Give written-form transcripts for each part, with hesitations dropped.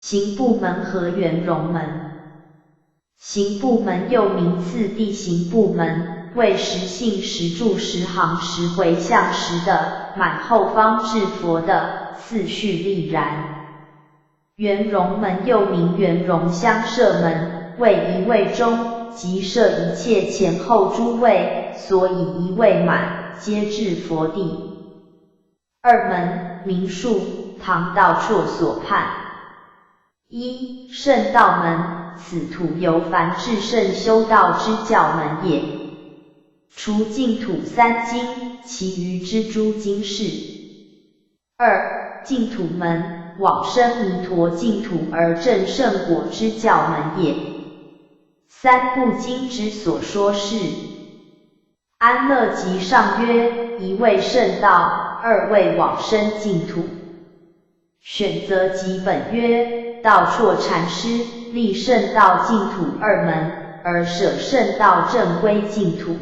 刑部门和圆融门。刑部门又名次第刑部门，为十信十住十行十回向十的满后方至佛的次序立然。圆融门又名圆融相摄门，为一位中，即摄一切前后诸位，所以一位满，皆至佛地。二门，名数，唐道绰所判。一、圣道门，此土由凡至圣修道之教门也。除净土三经，其余之诸经是。二、净土门，往生弥陀净土而证圣果之教门也。三部经之所说是：安乐集上曰，一为圣道，二为往生净土。选择集本曰，道绰禅师立圣道净土二门，而舍圣道正归净土。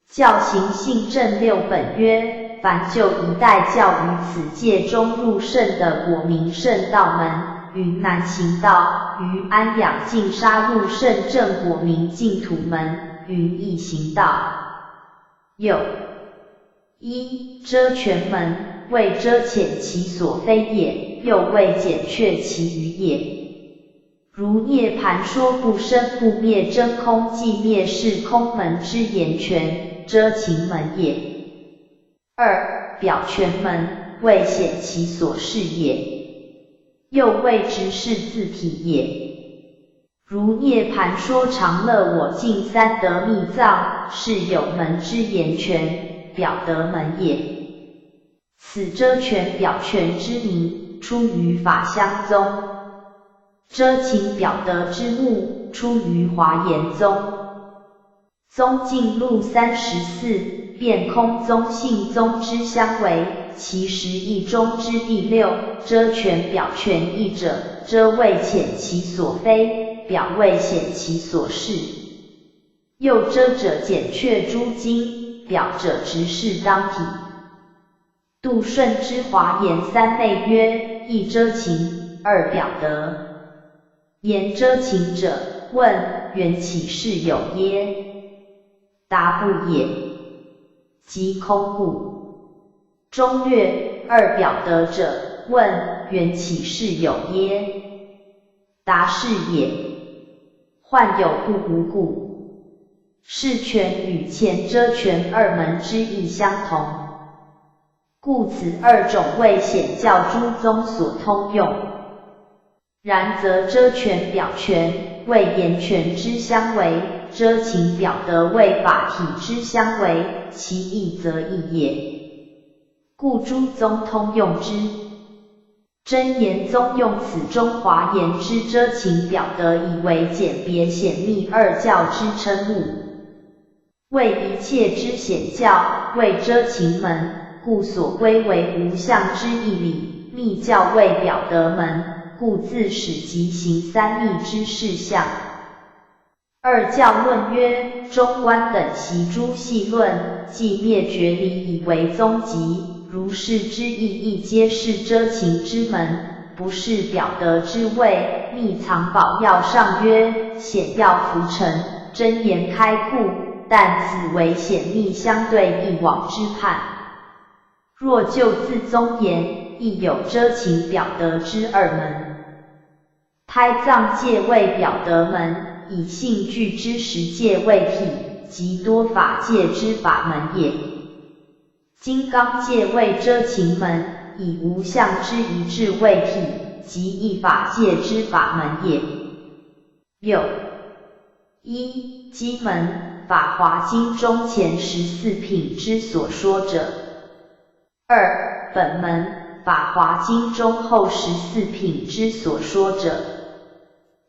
教行信正六本曰，凡就一代教于此界中入圣的果名圣道门，云南行道，于安养净沙入圣正果名净土门，云易行道。有一、遮全门，为遮遣其所非也，又为减却其余也。如涅盘说不生不灭真空寂灭是空门之言全，遮情门也。二、表全门，为显其所示也，又为直视自体也。如涅盘说常乐我净三得密藏，是有门之言全，表得门也。此遮全表全之名，出于法相宗；遮情表得之目，出于华严宗。宗径录34，辩空宗性宗之相违，其实义中之第六，遮全表全义者，遮为遣其所非，表为显其所示。又遮者减却诸经，表者直视当体。杜顺之华严三昧曰：一遮情，二表得。言遮情者，问缘起是有耶？答不也。即空故。中略二表得者，问缘起是有耶？答是也。幻有不无故。是全与前遮全二门之意相同，故此二种为显教诸宗所通用。然则遮全表全，为言全之相违，遮情表得为法体之相违，其义则异也。故诸宗通用之。真言宗用此中华严之遮情表得以为简别显密二教之称目，为一切之显教，为遮情门，故所归为无相之义理；密教为表得门，故自始即行三密之事相。二教论曰：中观等习诸细论，即灭绝理以为宗籍。如是之意亦皆是遮情之门，不是表得之谓。密藏宝要上曰：显要浮沉，真言开库，但此为显密相对一往之判。若就自宗言，亦有遮情表得之二门。胎藏界为表得门，以性具之实界为体，即多法界之法门也。金刚界为遮情门，以无相之一致为体，即一法界之法门也。有一、基门，法华经中前14品之所说者。二、本门，法华经中后14品之所说者。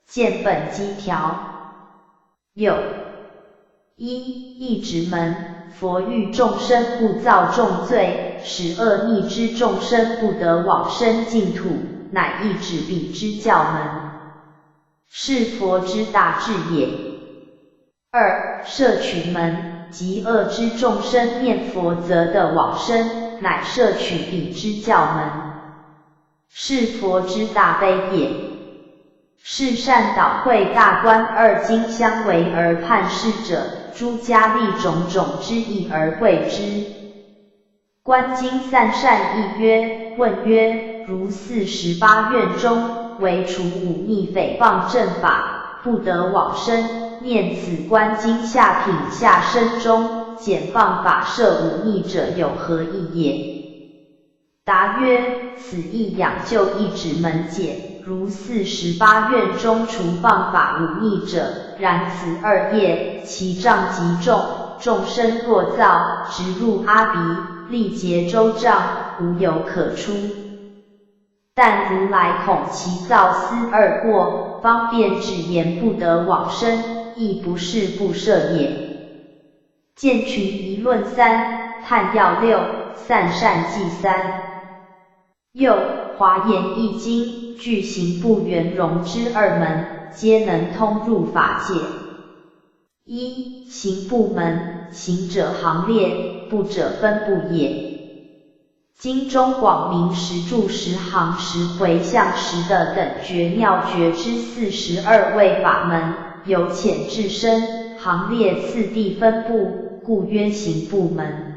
见本机条。有一、义直门，佛欲众生不造重罪，使恶逆之众生不得往生净土，乃一指彼之教门，是佛之大智也。二、摄取门，即恶之众生念佛则得往生，乃摄取彼之教门，是佛之大悲也。是善导会大观二经相违而判释者，诸家利种种之意而贵之。观经散善义曰：问曰，如48愿中，唯除忤逆诽谤正法，不得往生，念此观经下品下生中，减谤法摄忤逆者有何意也？答曰：此意养救一指门解。如48愿中除谤法忤逆者，然此二业，其障极重，众生若造，直入阿鼻，力竭周障，无有可出。但如来恐其造思二过，方便只言不得往生，亦不是不赦也。见群疑论3，探要6，散善记3。又华严易经具行部圆融之二门，皆能通入法界。一、行部门，行者行列，部者分部也。经中广明十住十行十回向十的等觉妙觉之42位法门，由浅至深，行列次第分部，故曰行部门。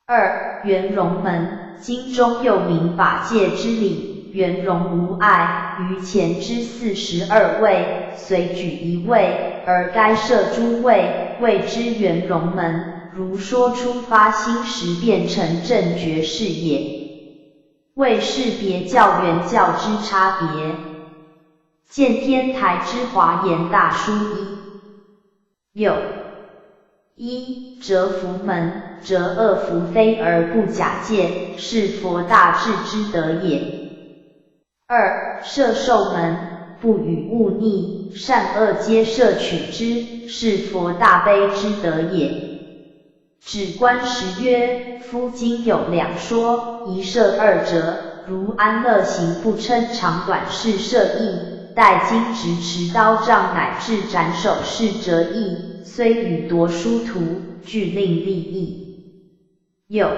二、圆融门，经中又名法界之理，圆融无碍，于前之42位，随举一位，而该摄诸位，谓之圆融门。如说出发心时变成正觉是也。为是别教原教之差别。见天台之华严大书一。一、折伏门，折恶福非而不假借，是佛大智之德也。二、摄受门，不与物逆，善恶皆摄取之，是佛大悲之德也。止观时曰：夫经有两说，一摄二折，如安乐行不称长短是摄义，待经直持刀杖乃至斩首是折义，虽与夺殊途，俱令利益。有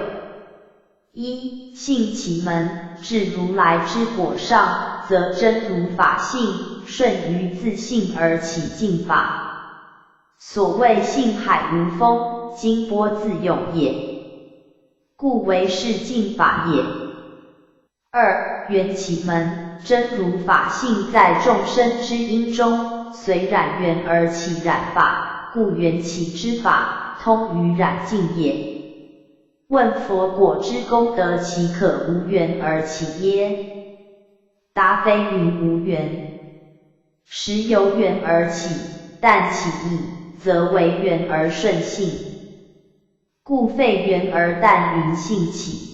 一、性起门，至如来之果上，则真如法性，顺于自性而起净法。所谓性海无风，经波自涌也，故为是净法也。二、缘起门，真如法性在众生之因中，随染缘而起染法，故缘起之法，通于染净也。问佛果之功德，岂可无缘而起耶？答非云无缘，实由缘而起，但起意，则为缘而顺性，故废缘而但云性起。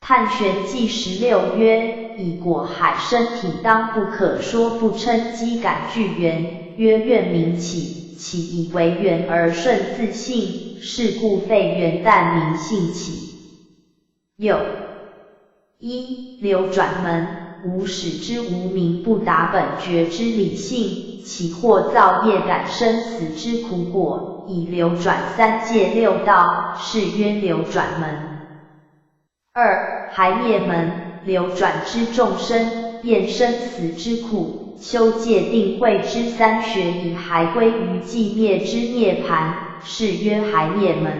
探玄记16曰：以果海身体当不可说不称机感具缘，曰愿名起，起以为缘而顺自性，是故废缘但名性起。有一、流转门，无始之无明不达本觉之理性，起或造业感生死之苦果，以流转三界六道，是曰流转门。二、还灭门，流转之众生，厌生死之苦，修戒定慧之三学，以还归于寂灭之涅槃，是曰还灭门。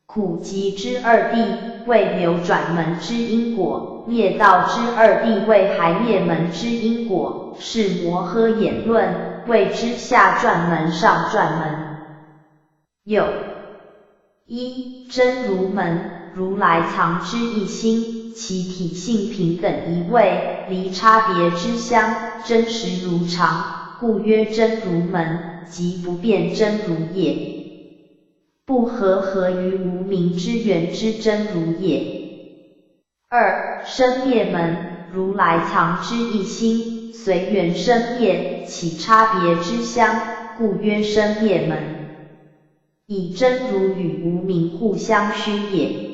苦集之二谛，为流转门之因果，灭道之二谛为还灭门之因果，是摩诃衍论，谓之下转门上转门。有一、真如门，如来藏之一心，其体性平等一味，离差别之相，真实如常，故曰真如门，即不变真如也。不合于无明之源之真如也。二、生灭门，如来藏之一心，随缘生灭，起差别之相，故曰生灭门。以真如与无明互相熏也。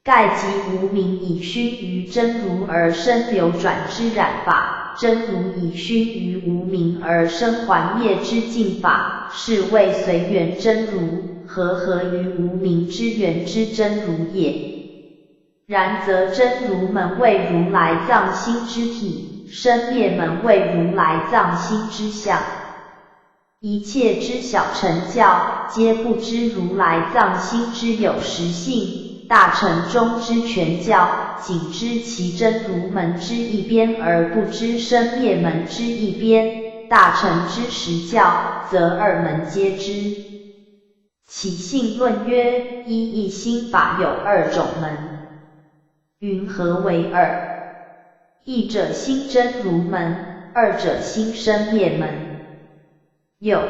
盖即无明以熏于真如而生流转之染法，真如以熏于无明而生还灭之净法，是谓随缘真如，合于无明之源之真如也。然则真如门谓如来藏心之体，生灭门谓如来藏心之相。一切知晓成教，皆不知如来藏心之有实性。大乘中之全教，仅知其真如门之一边，而不知生灭门之一边。大乘之实教，则二门皆知。起信论曰：一心法有二种门。云何为二？一者心真如门，二者心生灭门。有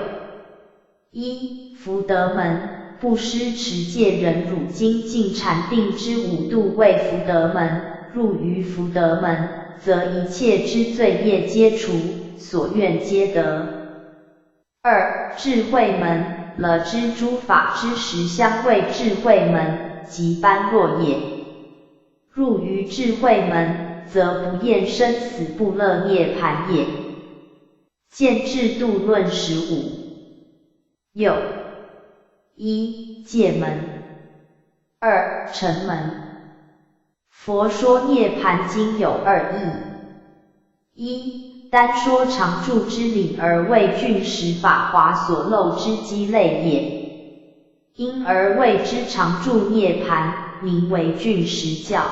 一福德门，布施持戒忍辱精进禅定之五度为福德门。入于福德门，则一切之罪业皆除，所愿皆得。二智慧门，了知诸法之实相谓智慧门，即般若也。入于智慧门，则不厌生死不乐涅盘也。见智度论15。有一戒门，二乘门。佛说涅盘经有二义：一单说常住之理，而为峻实法华所漏之机类也，因而谓之常住涅盘，名为峻实教。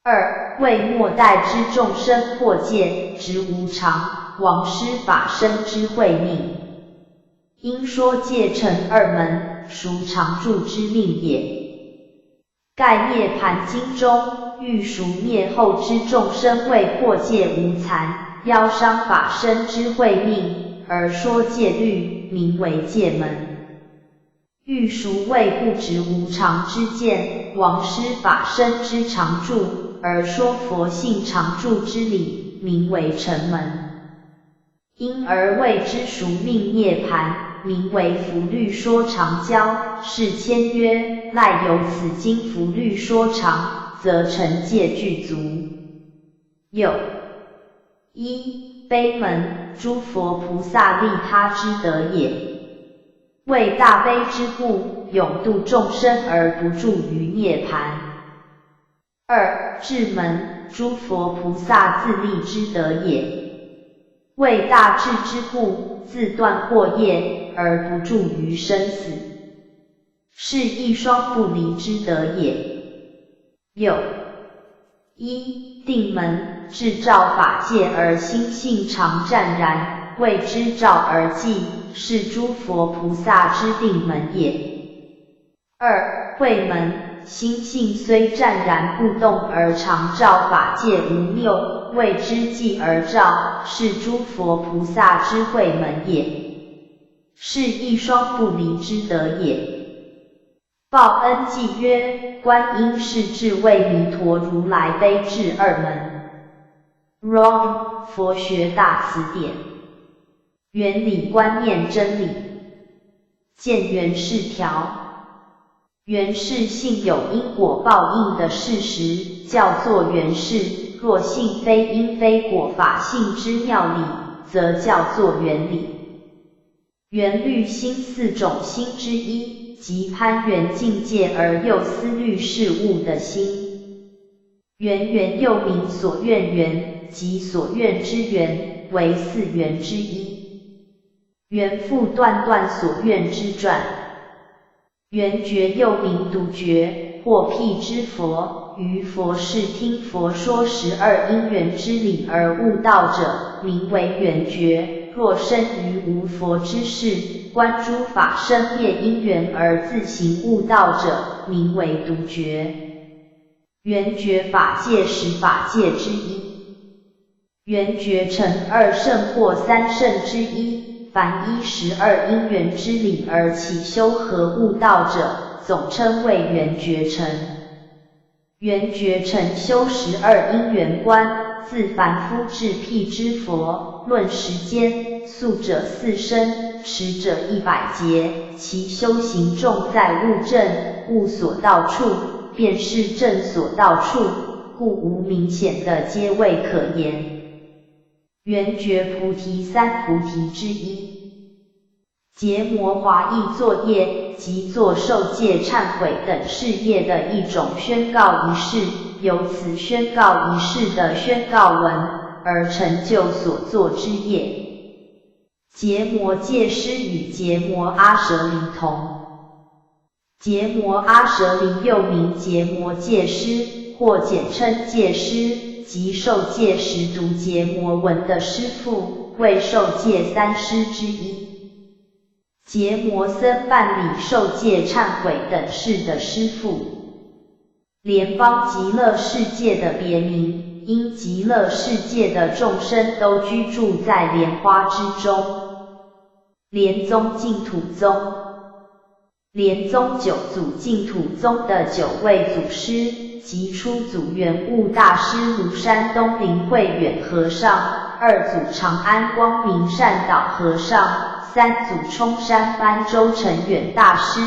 二为末代之众生破戒，执无常，亡失法身之慧命，因说戒成二门，属常住之命也。盖涅盘经中，欲赎灭后之众生为破戒无残，夭伤法身之慧命，而说戒律，名为戒门。欲赎为不执无常之见，亡失法身之常住，而说佛性常住之理，名为乘门。因而谓之赎命涅盘，名为福律说常教。是谦曰：赖有此经福律说常，则成戒具足。有一悲门，诸佛菩萨利他之德也。为大悲之故，永度众生而不住于涅盘。二智门，诸佛菩萨自利之德也。为大智之故，自断惑业而不住于生死，是一双不离之德也。有一定门，至照法界而心性常湛然，谓之照而寂，是诸佛菩萨之定门也。二慧门，心性虽湛然不动，而常照法界无谬，谓之寂而照，是诸佛菩萨之慧门也。是一双不离之德也。报恩记曰：观音是智为弥陀如来悲智二门。Wrong， 佛学大词典。原理观念真理。见原是条。原是性有因果报应的事实，叫做原是。若性非因非果法性之妙理，则叫做原理。原律心四种心之一，即攀缘境界而又思虑事物的心。缘又名所愿缘，即所愿之缘，为四缘之一。缘复断所愿之转。缘觉又名独觉，或辟支佛，于佛事听佛说12因缘之理而悟道者，名为缘觉。若生于无佛之事，观诸法生灭因缘而自行悟道者，名为独觉。缘觉法界10法界之一。缘觉成2圣或3圣之一。凡依12因缘之理而起修和悟道者，总称为缘觉成。缘觉成修12因缘观，自凡夫至辟支佛，论时间，素者4生，持者100劫，其修行重在悟正，悟所到处，便是正所到处，故无明显的阶位可言。缘觉菩提3菩提之一。结魔华义作业及作受戒忏悔等事业的一种宣告仪式，由此宣告仪式的宣告文而成就所作之业。结魔戒师与结魔阿舍离同。结魔阿舍离又名结魔戒师，或简称戒师，即受戒时读结魔文的师父，为受戒三师之一。结魔僧办理受戒忏悔等事的师父。莲邦极乐世界的别名，因极乐世界的众生都居住在莲花之中。莲宗净土宗。莲宗九祖净土宗的9位祖师，即初祖圆悟大师庐山东林慧远和尚，2祖长安光明善导和尚，3祖冲山班周成远大师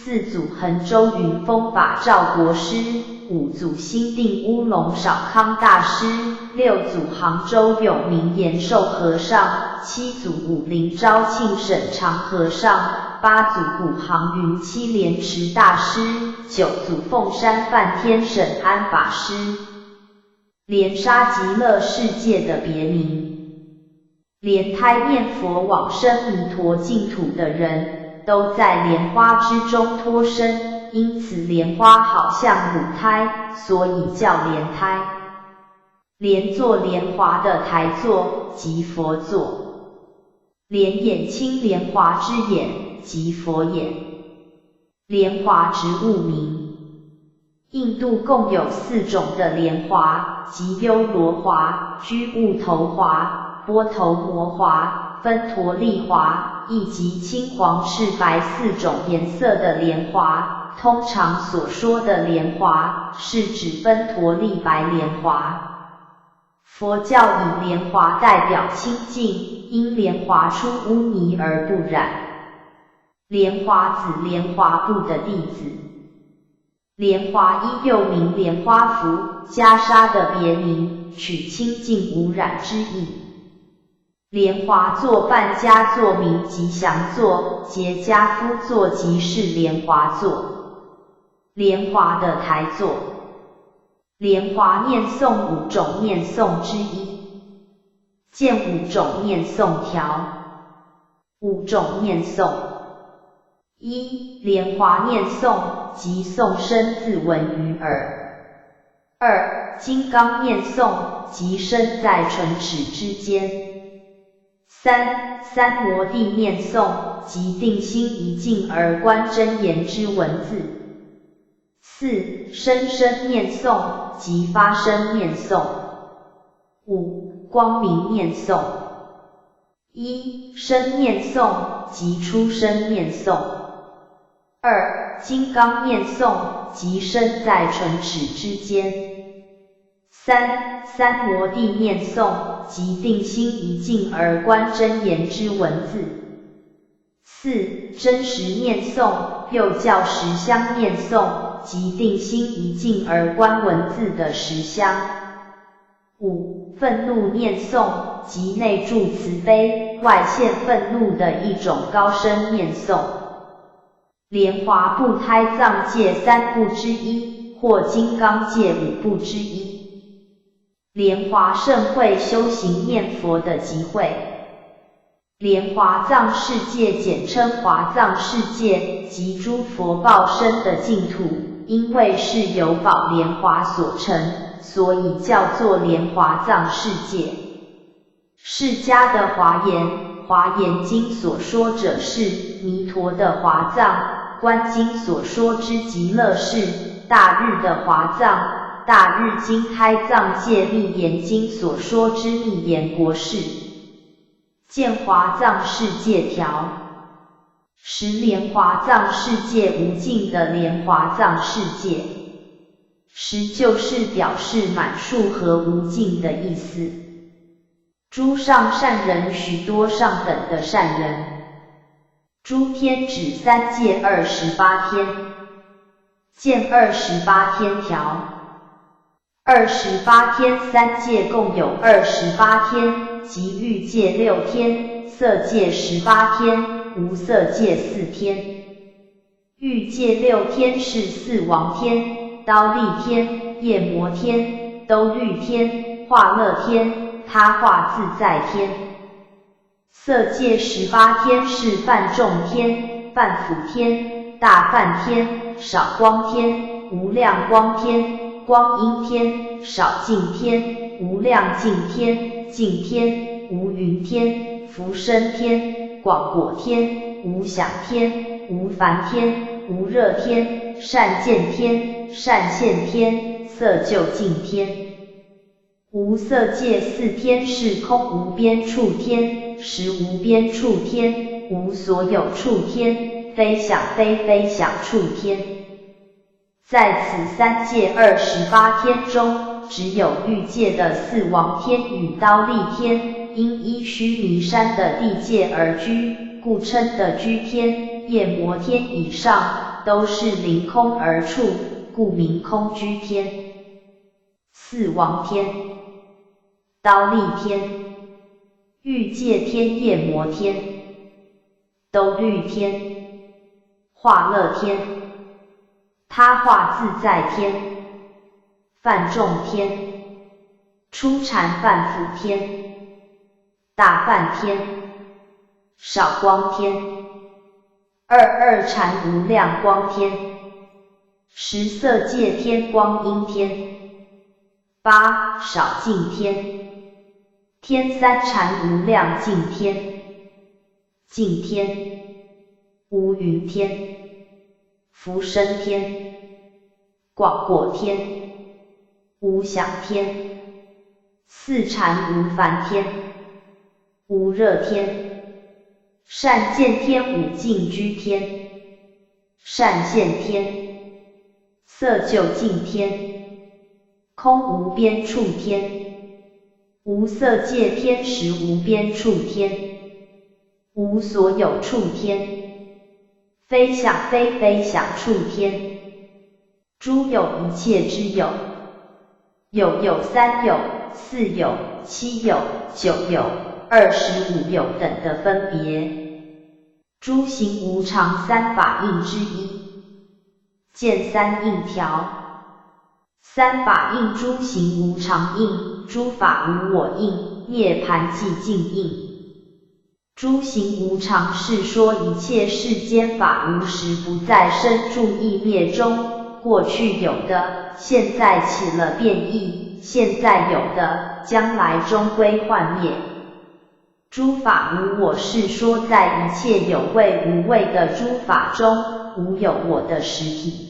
，4祖衡州云峰法照国师，5祖新定乌龙少康大师，6祖杭州有名延寿和尚，7祖武陵昭庆沈长和尚，8祖古杭云栖莲池大师，9祖凤山梵天沈安法师。莲沙极乐世界的别名。莲胎念佛往生弥陀净土的人，都在莲花之中脱身，因此莲花好像母胎，所以叫莲胎。莲座莲华的台座，即佛座。莲眼青莲华之眼，即佛眼。莲华植物名。印度共有4种的莲华，即优罗华、居物头华、波头摩华、分陀利华，以及青黄赤白4种颜色的莲华。通常所说的莲华，是指分陀利白莲华。佛教以莲华代表清净，因莲华出污泥而不染。莲华子莲华部的弟子。莲华衣又名莲花服，袈裟的别名，取清净无染之意。莲华座半跏座名吉祥座，结跏趺座即是莲华座。莲华的台座。莲华念诵5种念诵之一。见5种念诵条。5种念诵。1. 莲华念诵，即诵声自闻于耳。2. 金刚念诵，即身在唇齿之间。3. 三摩地念诵，即定心一静而观真言之文字。4. 声声念诵，即发声念诵。5. 光明念诵。1. 声念诵，即出声念诵。2. 金刚念诵，即身在唇齿之间。3. 三摩地念诵，即定心一静而观真言之文字。4. 真实念诵，又叫实相念诵，即定心一静而观文字的实相。5. 愤怒念诵，即内住慈悲，外现愤怒的一种高深念诵。莲华部胎藏戒3部之一，或金刚戒5部之一。莲华盛会修行念佛的集会。莲华藏世界简称华藏世界，即诸佛报身的净土，因为是由宝莲华所成，所以叫做莲华藏世界。释迦的华严，华严经所说者是弥陀的华藏，观经所说之极乐世，大日的华藏，大日经胎藏戒密严经所说之密严国世。见华藏世界条。10莲华藏世界无尽的莲华藏世界。10就是表示满数和无尽的意思。诸上善人，许多上等的善人。诸天指3界28天。见28天条。28天3界共有28天，即欲界6天，色界18天，无色界4天。欲界6天是四王天、忉利天、夜摩天、兜率天、化乐天、他化自在天。色界18天是梵众天、梵辅天、大梵天、少光天、无量光天、光阴天、少净天、无量净天、净天、无云天、福生天、广果天、无想天、无烦天、无热天、善见天、善现天、色究竟天。无色界4天是空无边处天、实无边处天、无所有处天、非想非想处天。在此3界28天中，只有欲界的四王天与忉利天，因依须弥山的地界而居，故称的居天、夜摩天以上，都是凌空而处，故名空居天。四王天：忉利天、欲界天、夜摩天、兜率天、化乐天、他化自在天、梵众天、初禅梵辅天、大梵天、少光天、22禅无量光天、十色界天、光阴天、8少净天、天3禅无量净天、净天、无云天、福生天、广果天、无想天、4禅无烦天、无热天、善见天、无净居天、善现天、色究竟天、空无边处天、无色界天、实无边处天、无所有处天、非想非想处天。诸有一切之有，有3有、4有、7有、9有、25有等的分别。诸行无常3法印之一。见3印条。3法印：诸行无常印、诸法无我印、涅槃寂静印。诸行无常是说一切世间法无时不在生住异灭中，过去有的，现在起了变异，现在有的，将来终归幻灭。诸法无我是说在一切有为无为的诸法中，无有我的实体。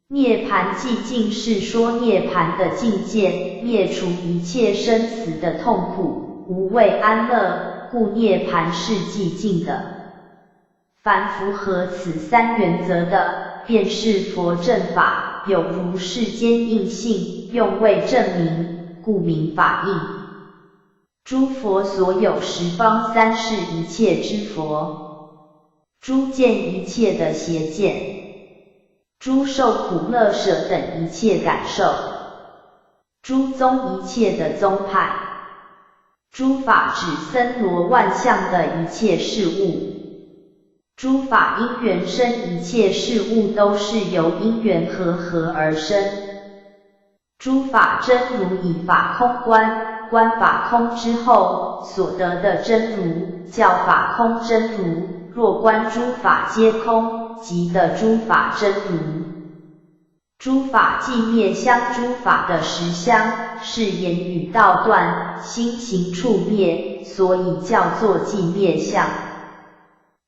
涅槃寂静是说涅槃的境界，灭除一切生死的痛苦，无畏安乐，故涅槃是寂静的。凡符合此3原则的，便是佛正法，有如世间印性，用为证明，故名法印。诸佛所有十方3世一切之佛，诸见一切的邪见，诸受苦乐舍等一切感受，诸宗一切的宗派，诸法指森罗万象的一切事物，诸法因缘生一切事物都是由因缘合而生。诸法真如以法空观，观法空之后所得的真如，叫法空真如。若观诸法皆空，即得诸法真如。诸法寂灭相，诸法的实相，是言语道断，心行处灭，所以叫做寂灭相。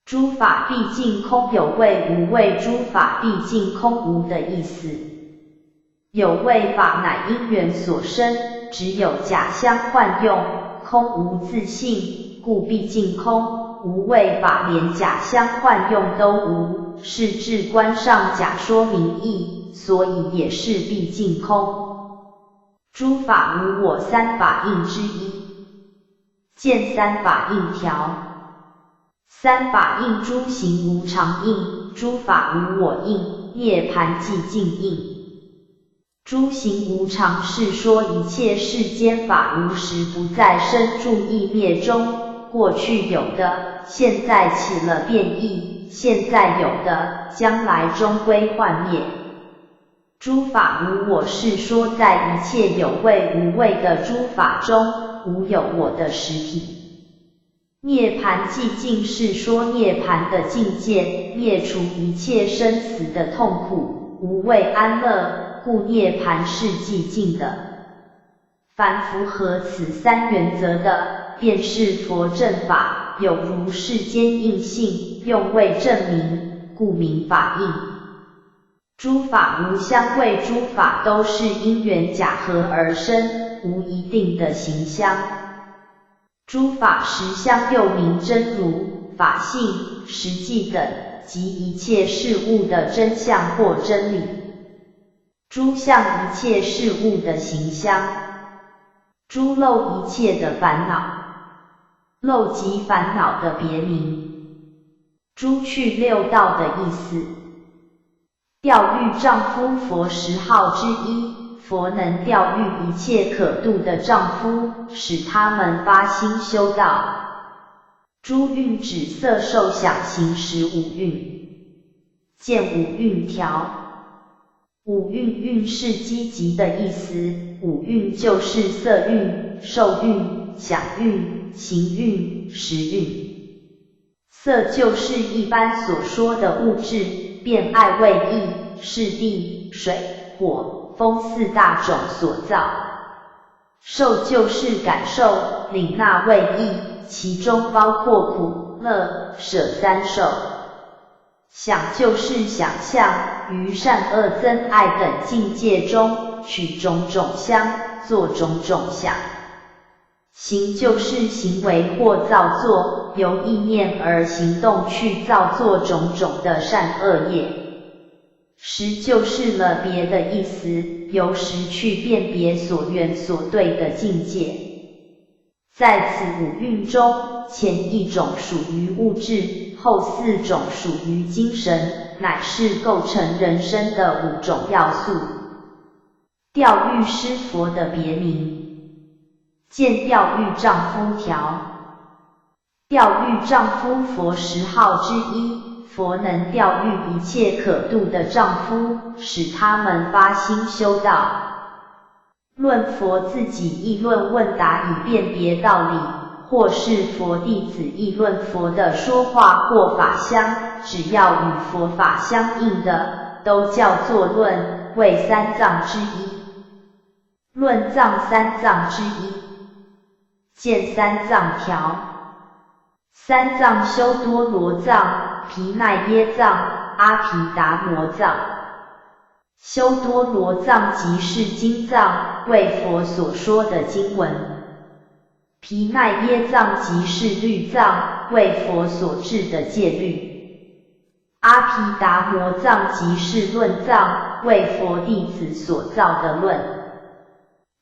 诸法毕竟空，有为无为，诸法毕竟空无的意思。有为法乃因缘所生，只有假相幻用，空无自性，故毕竟空。无为法连假相幻用都无，是至观上假说明义，所以也是毕竟空。诸法无我3法印之一。见3法印条。3法印：诸行无常印、诸法无我印、涅槃寂静印。诸行无常是说一切世间法无时不在生住异灭中，过去有的，现在起了变异，现在有的，将来终归幻灭。诸法无我是说在一切有为无为的诸法中，无有我的实体。涅槃寂静是说涅槃的境界，灭除一切生死的痛苦，无畏安乐，故涅槃是寂静的。凡符合此三原则的，便是佛正法，有如世间应性，用为证明，故名法应。诸法无相谓，诸法都是因缘假合而生，无一定的形相。诸法实相又名真如、法性、实际等，即一切事物的真相或真理。诸相一切事物的形相，诸漏一切的烦恼，漏即烦恼的别名。诸去六道的意思。调御丈夫佛10号之一，佛能调御一切可度的丈夫，使他们发心修道。诸蕴指色受想行识五蕴，见五蕴条。五蕴蕴是积极的意思，五蕴就是色蕴、受蕴、想蕴、行蕴、识蕴。色就是一般所说的物质，变爱味意，是地、水、火、风4大种所造。受就是感受、领纳味意，其中包括苦、乐、舍三受。想就是想象，于善恶憎爱等境界中，取种种相，做种种想。行就是行为或造作，由意念而行动去造作种种的善恶业。识就是了别的意思，由识去辨别所缘所对的境界。在此五蕴中，前一种属于物质，后4种属于精神，乃是构成人生的5种要素。调御是佛的别名。见调御丈夫条。调御丈夫佛10号之一，佛能调御一切可度的丈夫，使他们发心修道。论佛自己议论问答以辨别道理，或是佛弟子议论佛的说话或法相，只要与佛法相应的，都叫做论，为3藏之一。论藏3藏之一。见3藏条。3藏修多罗藏、毗奈耶藏、阿毗达摩藏。修多罗藏即是经藏，为佛所说的经文。毗奈耶藏即是律藏，为佛所制的戒律。阿毗达摩藏即是论藏，为佛弟子所造的论。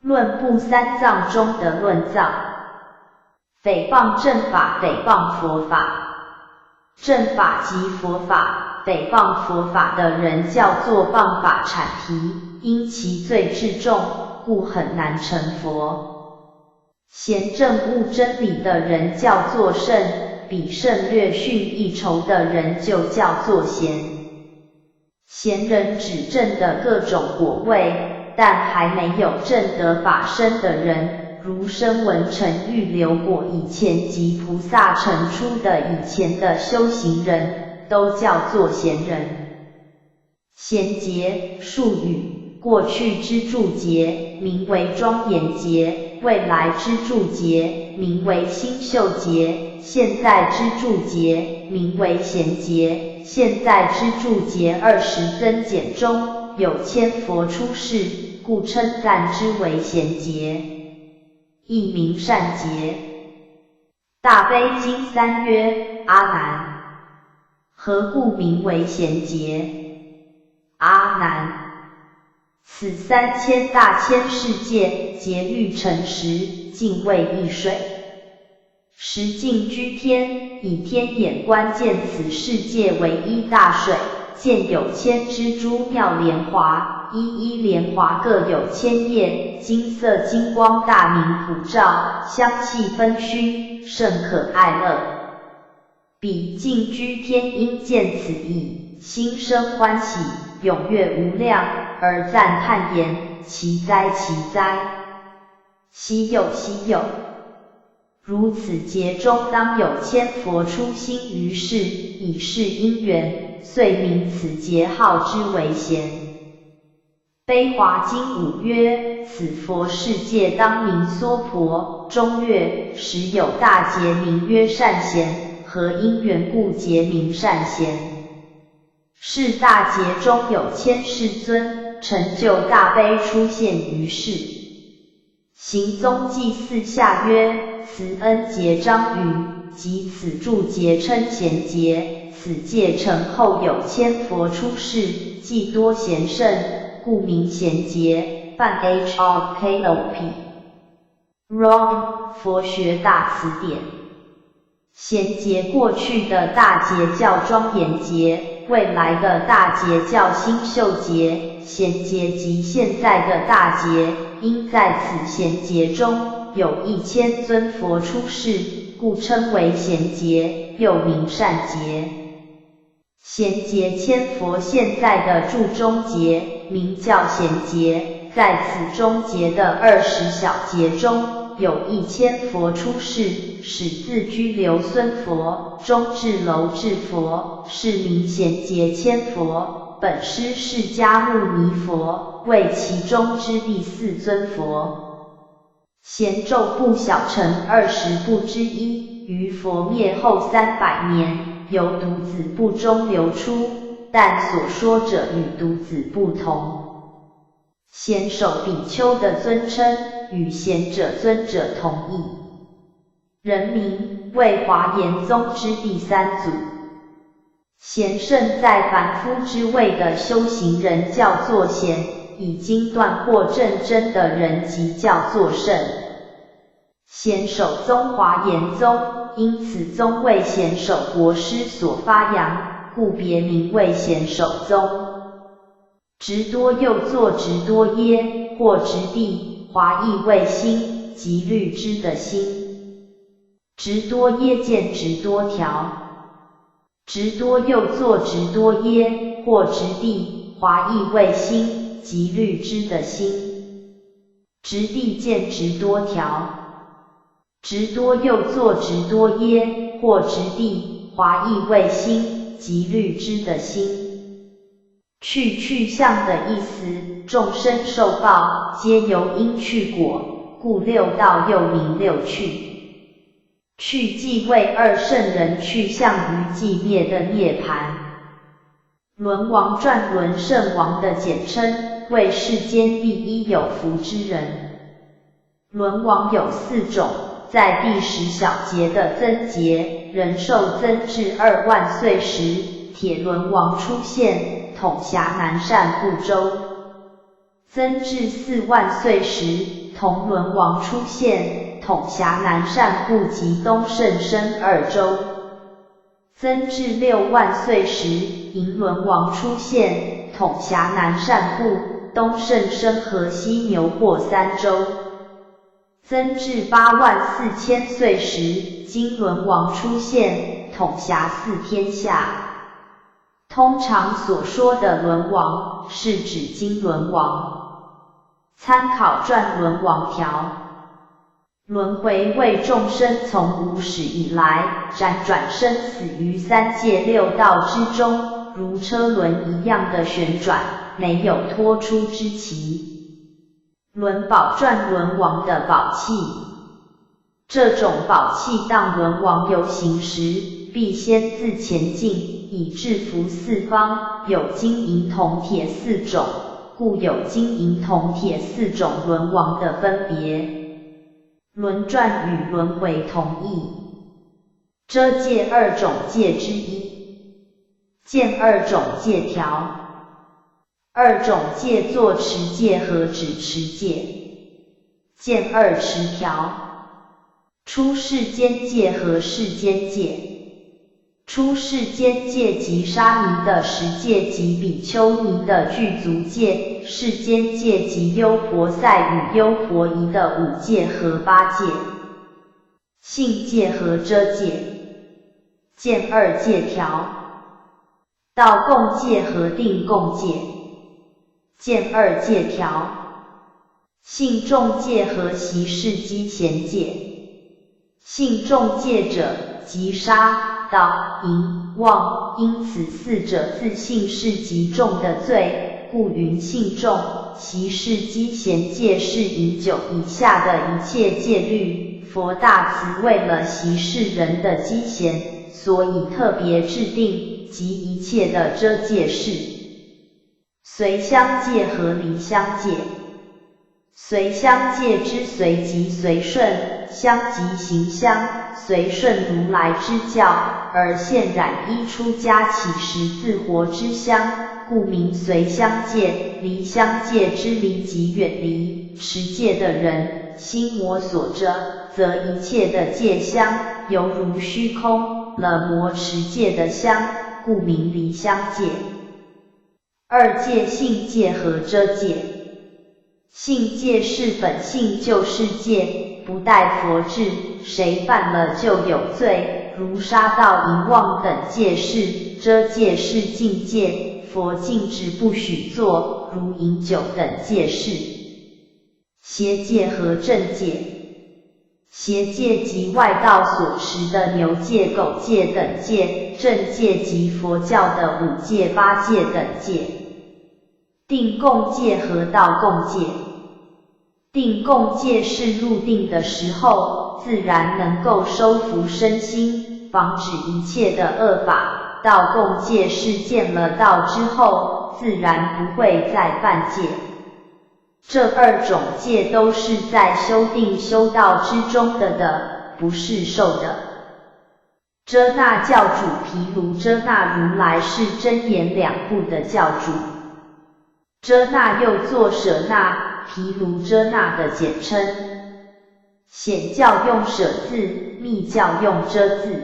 论部3藏中的论藏。诽谤正法，诽谤佛法。正法即佛法，诽谤佛法的人叫做谤法阐提，因其罪至重，故很难成佛。贤正悟真理的人叫做圣，比圣略逊一筹的人就叫做贤。贤人指证的各种果位，但还没有证得法身的人，如声闻成预流果以前及菩萨成出的以前的修行人，都叫做贤人。贤劫术语，过去之住劫名为庄严劫，未来之住劫名为星宿劫，现在之住劫名为贤劫。现在之住劫20增减中有千佛出世，故称赞之为贤劫。亦名善劫。大悲经3曰：阿难，何故名为贤劫？阿难，此3000大千世界，劫欲成实，尽为一水。时尽居天，以天眼观见此世界为一大水，见有千之珠妙莲华，一一莲华各有千叶，金色金光大明普照，香气芬熏，甚可爱乐。彼净居天音见此意，心生欢喜，踊跃无量，而赞叹言：奇哉奇哉！希有希有！如此劫中当有千佛出心于世，以是因缘，遂名此劫号之为贤。悲华经5曰：此佛世界当名娑婆。中曰：时有大劫名曰善贤，何因缘故劫名善贤？是大劫中有千世尊，成就大悲出现于世。行宗记4下曰：慈恩劫章鱼，即此住劫称贤劫。此界成后有千佛出世，既多贤圣，故名贤劫。范 HRKOP。Wrong， 佛学大词典。贤劫过去的大劫叫庄严劫，未来的大劫叫星宿劫。贤劫即现在的大劫，因在此贤劫中有1000尊佛出世，故称为贤劫，又名善劫。贤劫千佛现在的住中劫，名叫贤劫。在此中劫的20小劫中，有1000佛出世，始自居留孙佛，终至楼至佛，是名贤劫千佛。本师释迦牟尼佛，为其中之第4尊佛。贤咒部小乘20部之一，于佛灭后300年，由独子部中流出，但所说者与独子不同。贤首比丘的尊称与贤者尊者同义。人名为华严宗之第3祖。贤圣在凡夫之位的修行人叫做贤，已经断惑正真的人即叫做圣。贤首宗华严宗，因此宗为贤首国师所发扬，故别名为贤首宗。直多又作直多耶，或直地，华译为心，即律知的心。直多耶见直多条。直多又作直多耶，或直地，华译为心，即律知的心。直地见直多条。直多又作直多耶，或直地，华译为心，即律知的心。去向的意思，众生受报，皆由因去果，故六道又名六趣。去即为二圣人去向于寂灭的涅槃。轮王转轮圣王的简称，为世间第一有福之人。轮王有4种，在第10小劫的增劫，人寿增至2万岁时，铁轮王出现，统辖南赡部洲。增至4万岁时，铜轮王出现，统辖南赡部及东胜身2州。增至6万岁时，银轮王出现，统辖南赡部、东胜身和西牛霍3州。增至8万4千岁时，金轮王出现，统辖4天下。通常所说的轮王，是指金轮王。参考转轮王条。轮回为众生从无始以来，辗转生死于3界6道之中，如车轮一样的旋转，没有脱出之期。轮宝转轮王的宝器。这种宝器当轮王游行时，必先自前进，以制服四方，有金银铜铁4种，故有金银铜铁4种轮王的分别。轮转与轮回同义，遮界2种界之一，见2种界条。2种界作持界和止持界，见2持条。出世间界和世间界，出世间界及沙弥的十戒及比丘尼的具足戒，世间戒及优婆塞与优婆夷的五戒和八戒，性戒和遮戒，见二戒条，道共戒和定共戒，见二戒条，性众戒和习事机前戒。性众戒者，即杀、盗、淫、妄，因此四者自性是极重的罪，故云性众。习事机前戒是饮酒以下的一切戒律，佛大慈为了习事人的机前，所以特别制定及一切的遮戒事。随相戒和离相戒。随相戒之随即随顺，相即行相，随顺如来之教，而现染依出家起时自活之相，故名随相戒。离相戒之离即远离，持戒的人，心魔所遮，则一切的戒相，犹如虚空，了魔持戒的相，故名离相戒。二戒性戒和遮戒。性戒是本性就是戒，不待佛制，谁犯了就有罪，如杀盗淫妄等戒事。遮戒是禁戒，佛禁止不许做，如饮酒等戒事。邪戒和正戒。邪戒即外道所持的牛戒、狗戒等戒，正戒即佛教的五戒、八戒等戒。定共戒和道共戒。定共戒是入定的时候，自然能够收服身心，防止一切的恶法。道共戒是见了道之后，自然不会再犯戒。这二种戒都是在修定修道之中的，不是受的。遮那教主毗卢遮那如来是真言两部的教主。遮那又作舍那、毗卢遮那的简称。显教用舍字，密教用遮字。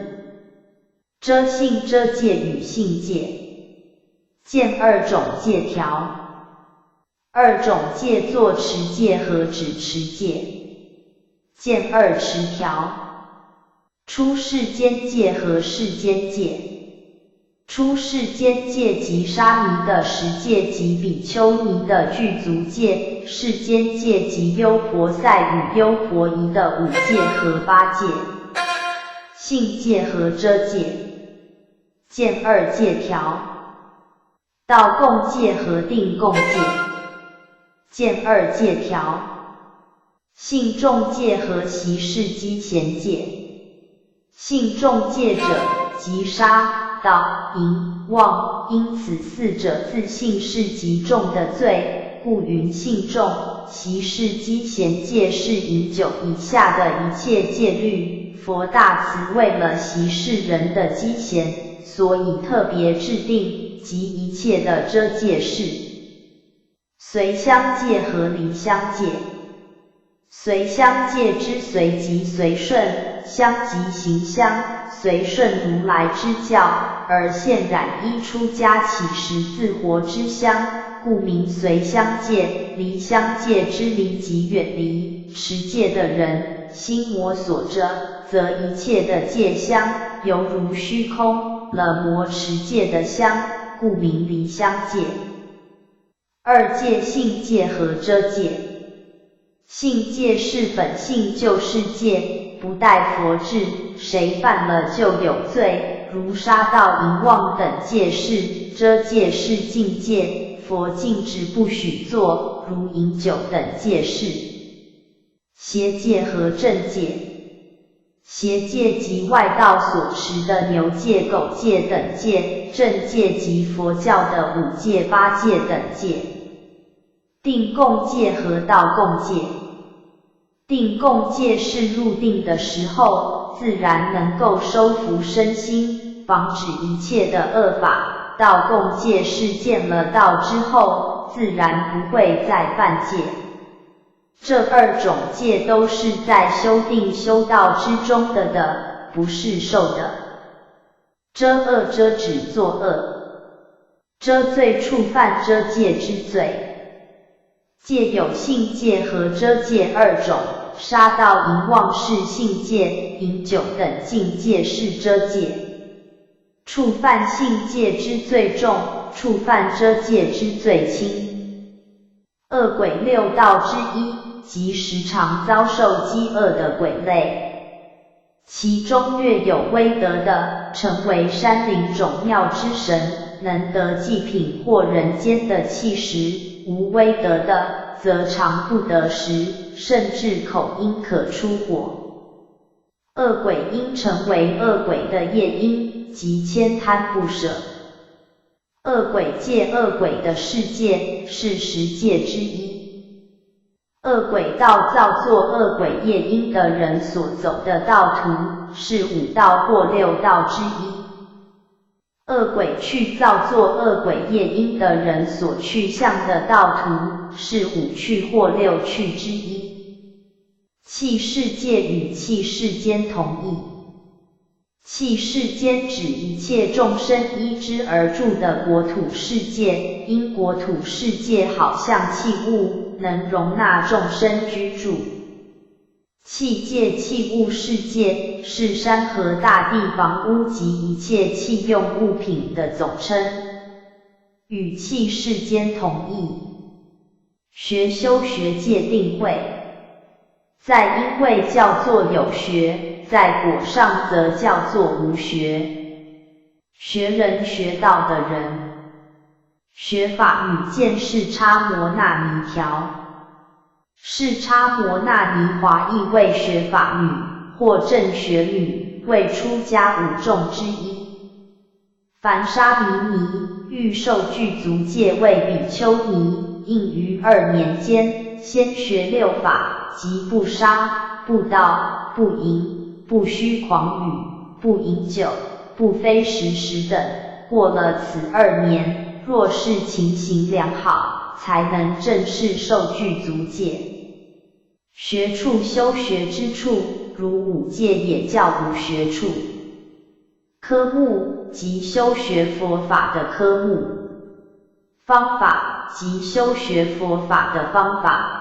遮性遮戒与性戒。见二种戒条。二种戒作持戒和止持戒。见二持条。出世间戒和世间戒。出世间戒即沙弥的十戒及比丘尼的具足戒，世间戒即优婆塞与优婆夷的五戒和八戒。性戒和遮戒。见二戒条。道共戒和定共戒。见二戒条。性众戒和习事机前戒。性众戒者，即杀、盗、淫、妄，因此四者自性是极重的罪，故云性众。习事机前戒是饮酒以下的一切戒律，佛大慈为了习事人的机前，所以特别制定及一切的遮戒事。随相戒和离相戒。随相戒之随即随顺，相即行相，随顺如来之教，而现染依出家起时自活之相，故名随相戒。离相戒之离即远离，持戒的人，心魔所遮，则一切的戒相，犹如虚空，了魔持戒的相，故名离相戒。二戒性戒和遮戒。性戒是本性就是戒，不待佛制，谁犯了就有罪，如杀盗淫妄等戒事。遮戒是禁戒，佛禁止不许做，如饮酒等戒事。邪戒和正戒。邪戒即外道所持的牛戒、狗戒等戒，正戒即佛教的五戒、八戒等戒。定共戒和道共戒。定共戒是入定的时候，自然能够收服身心，防止一切的恶法。道共戒是见了道之后，自然不会再犯戒。这二种戒都是在修定修道之中的，不是受的。遮恶遮止作恶，遮罪触犯遮戒之罪。戒有性戒和遮戒二种，杀盗淫妄是性戒，饮酒等禁戒是遮戒。触犯性戒之罪重，触犯遮戒之罪轻。恶鬼六道之一，即时常遭受饥饿的鬼类，其中略有威德的，成为山林种庙之神，能得祭品或人间的气食；无威德的，则常不得食，甚至口因可出火。恶鬼因成为恶鬼的业因，即悭贪不舍。恶鬼界恶鬼的世界是10界之一。恶鬼道造作恶鬼业因的人所走的道途，是5道或6道之一。恶鬼去造作恶鬼业因的人所去向的道途，是5去或6去之一。器世界与器世间同义。器世间指一切众生依之而住的国土世界，因国土世界好像器物，能容纳众生居住。器界器物世界是山河大地房屋及一切器用物品的总称，与器世间同义。学修学界定会，在因位叫做有学，在果上则叫做无学。学人学道的人，学法语见是叉摩那尼条。是叉摩那尼华译为学法女或正学女，为出家5众之一。凡沙弥尼欲受具足戒为比丘尼，应于2年间，先学6法，即不杀、不盗、不淫、不虚诳语、不饮酒、不非时食等。过了此2年，若是情形良好，才能正式受具足戒。学处修学之处，如5戒也叫无学处。科目即修学佛法的科目，方法即修学佛法的方法。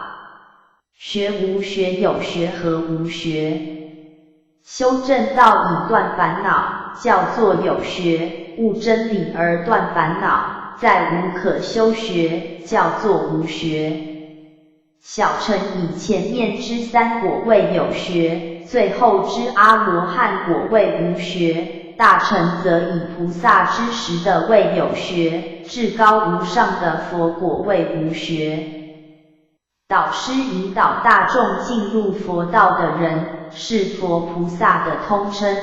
学无学有学和无学。修正道以断烦恼，叫做有学；悟真理而断烦恼，再无可修学，叫做无学。小乘以前面之3果为有学，最后之阿罗汉果为无学，大乘则以菩萨之10的为有学，至高无上的佛果为无学。导师引导大众进入佛道的人，是佛菩萨的通称。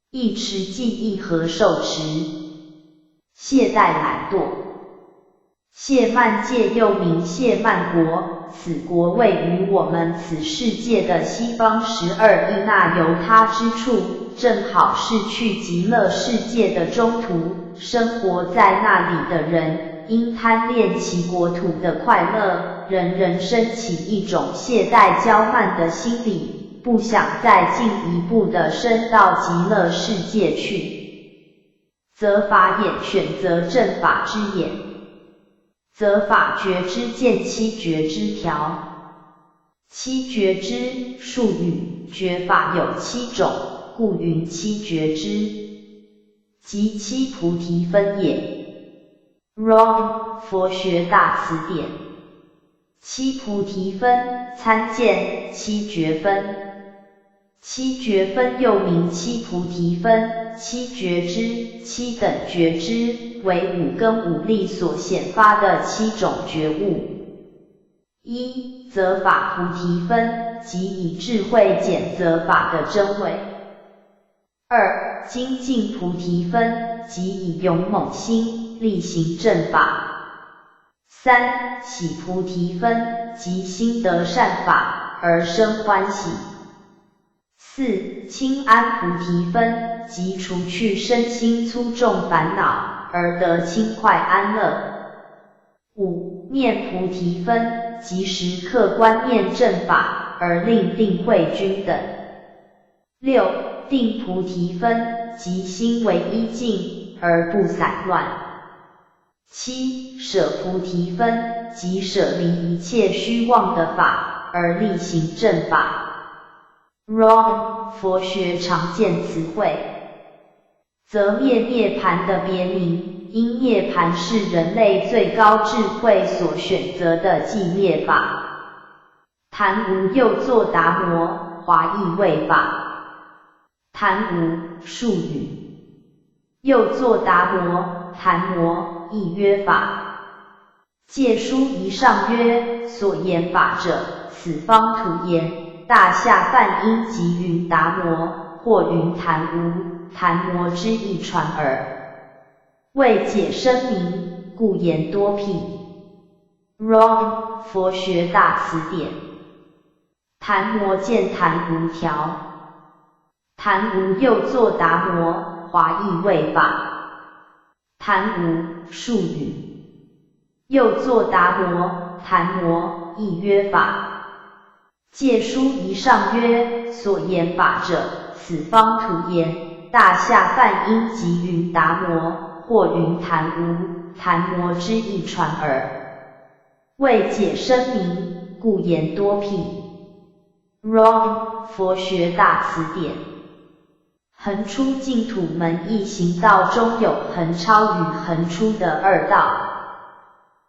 一持记忆和受持。懈怠懒惰。谢曼界又名谢曼国，此国位于我们此世界的西方12亿那由他之处，正好是去极乐世界的中途。生活在那里的人，因贪恋其国土的快乐，人人生起一种懈怠骄慢的心理，不想再进一步的升到极乐世界去。则法眼选择正法之眼。则法觉之见七觉之条。七觉之术语，觉法有7种，故云七觉之，即七菩提分也。Wrong 佛学大词典。七菩提分参见七觉分。七觉分又名七菩提分、七觉之、七等觉之，为5根5力所显发的7种觉悟。一、则法菩提分，即以智慧检则法的真伪。二、精进菩提分，即以勇猛心力行正法。三、喜菩提分，即心得善法而生欢喜。四、清安菩提分，即除去身心粗重烦恼而得轻快安乐。五、念菩提分，即时刻观念正法而令定慧均等。六、定菩提分，即心为一境，而不散乱。7. 舍菩提分，即舍离一切虚妄的法，而力行正法。Wrong， 佛学常见词汇。则涅槃的别名，因涅槃是人类最高智慧所选择的寂灭法。檀无又作达摩，华译为法。檀无，术语。又作达摩，檀摩，亦曰法。戒书一上曰：所言法者，此方土言。大下梵音即云达摩，或云檀无，檀摩之意传耳。为解声明，故言多辟。Wrong， 佛学大词典。檀摩见檀无条。檀无又作达摩，华译为法。檀无，术语。又作达摩，檀摩，亦曰法。戒书一上曰：所言法者，此方土言。大下梵音即云达摩，或云檀无，檀摩之意传耳。为解声明，故言多辟。Wrong， 佛学大词典。横出净土门一行道中有横超与横出的二道。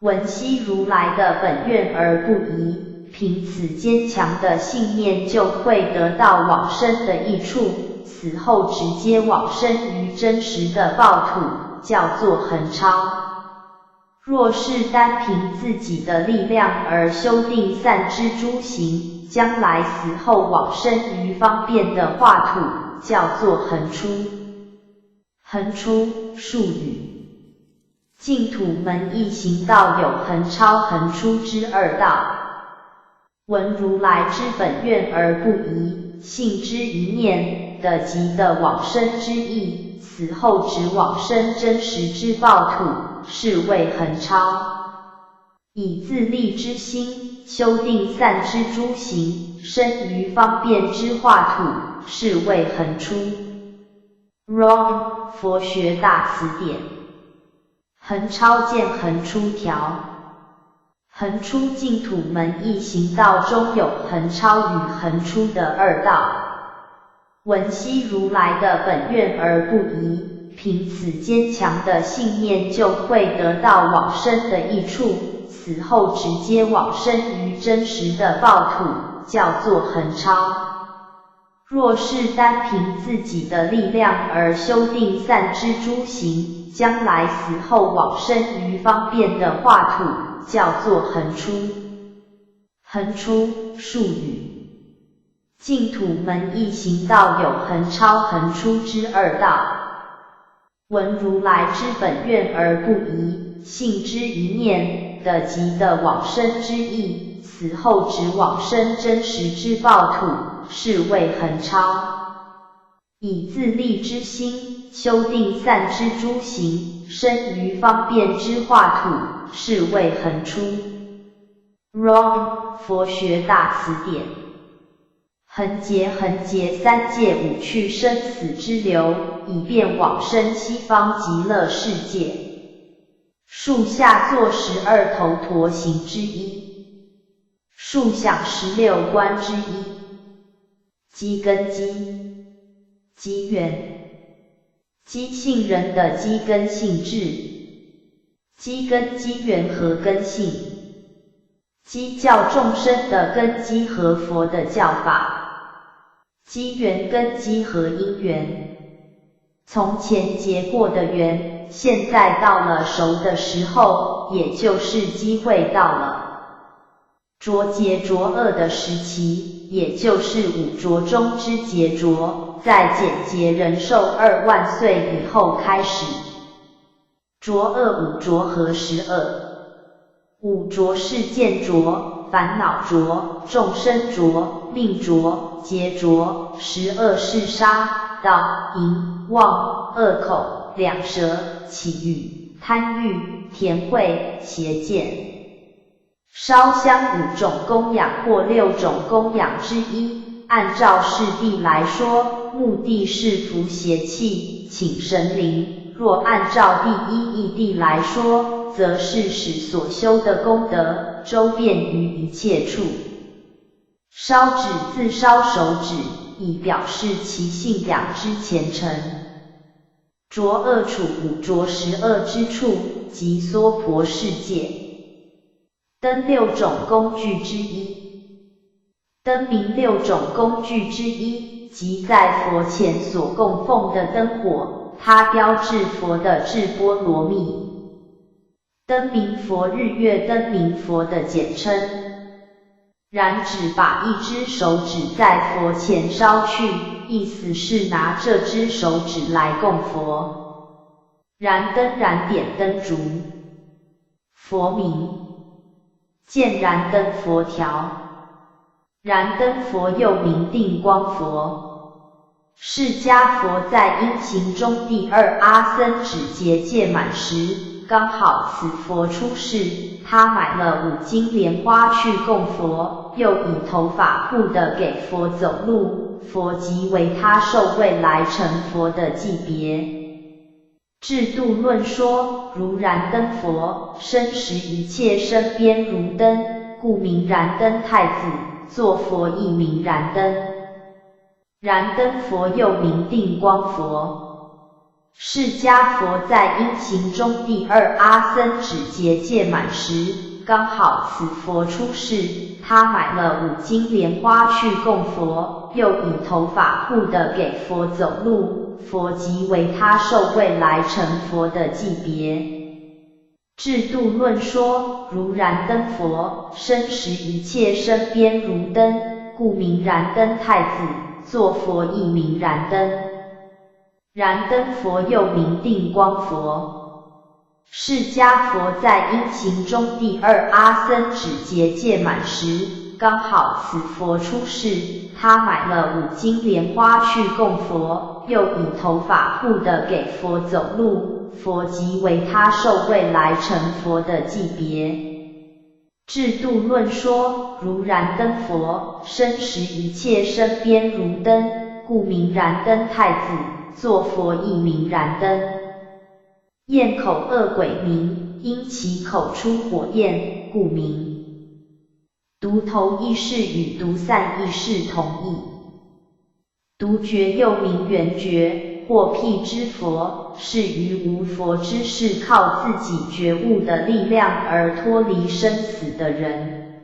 闻悉如来的本愿而不疑，凭此坚强的信念就会得到往生的益处，死后直接往生于真实的报土，叫做横超。若是单凭自己的力量而修定散之诸行，将来死后往生于方便的化土，叫做横出。横出，术语。净土门一行道有横超横出之二道。闻如来之本愿而不疑，信之一念的即的往生之意，死后只往生真实之报土，是谓横超。以自利之心，修定散之诸行，生于方便之化土，是谓横出。Wrong， 佛学大词典。横超见横出条。横出净土门一行道中有横超与横出的二道。闻悉如来的本愿而不疑，凭此坚强的信念就会得到往生的益处，死后直接往生于真实的报土，叫做横超。若是单凭自己的力量而修定散之诸行，将来死后往生于方便的化土，叫做横出。横出，术语。净土门一行道有横超横出之二道。闻如来之本愿而不疑，信之一念的即的往生之意，死后只往生真实之报土，是谓横超。以自利之心，修定散之诸行，生于方便之化土，是谓横出。Wrong， 佛学大词典。横劫三界五趣生死之流，以便往生西方极乐世界。树下作12头陀行之一，树想16观之一。机根基，机缘，机性人的机根性质，机根机缘和根性，机教众生的根基和佛的教法。机缘根基和因缘，从前结过的缘，现在到了熟的时候，也就是机会到了。浊劫浊恶的时期，也就是五浊中之劫浊，在减劫人寿2万岁以后开始。浊恶五浊合12，五浊是见浊、烦恼浊、众生浊、命浊、劫浊；12是杀、盗、淫、妄、恶口、两舌、绮语、贪欲、甜慧、邪见。烧香5种供养或6种供养之一，按照世谛来说，目的是伏邪气，请神灵。若按照第一义谛来说，则是使所修的功德周遍于一切处。烧纸自烧手指，以表示其信仰之虔诚。着恶处补着12之处，即娑婆世界。灯6种工具之一。灯明6种工具之一，即在佛前所供奉的灯火，它标志佛的智波罗蜜。灯明佛、日月灯明佛的简称。然只把一只手指在佛前烧去，意思是拿这只手指来供佛。燃灯燃点灯烛。佛名。见燃灯佛条。燃灯佛又名定光佛。释迦佛在因行中第2阿僧祇劫届满时，刚好此佛出世，他买了5斤莲花去供佛，又以头发护的给佛走路，佛即为他受位来成佛的级别。制度论说，如燃灯佛，身时一切身边如灯，故名燃灯太子，作佛亦名燃灯。燃灯佛又名定光佛。释迦佛在因行中第2阿僧祇劫届满时，刚好此佛出世，他买了5斤莲花去供佛，又以头发护的给佛走路，佛即为他受位来成佛的级别。制度论说，如燃灯佛，身时一切身边如灯，故名燃灯太子，作佛亦名燃灯。燃灯佛又名定光佛。释迦佛在因行中第2阿僧祇劫届满时，刚好此佛出世，他买了5斤莲花去供佛，又以头发护的给佛走路，佛即为他受位来成佛的级别。制度论说，如燃灯佛，身时一切身边如灯，故名燃灯太子，作佛亦名燃灯。焰口恶鬼名，因其口出火焰，故名。独头意识与独散意识同义。独觉又名圆觉，或辟支佛，是于无佛之世靠自己觉悟的力量而脱离生死的人。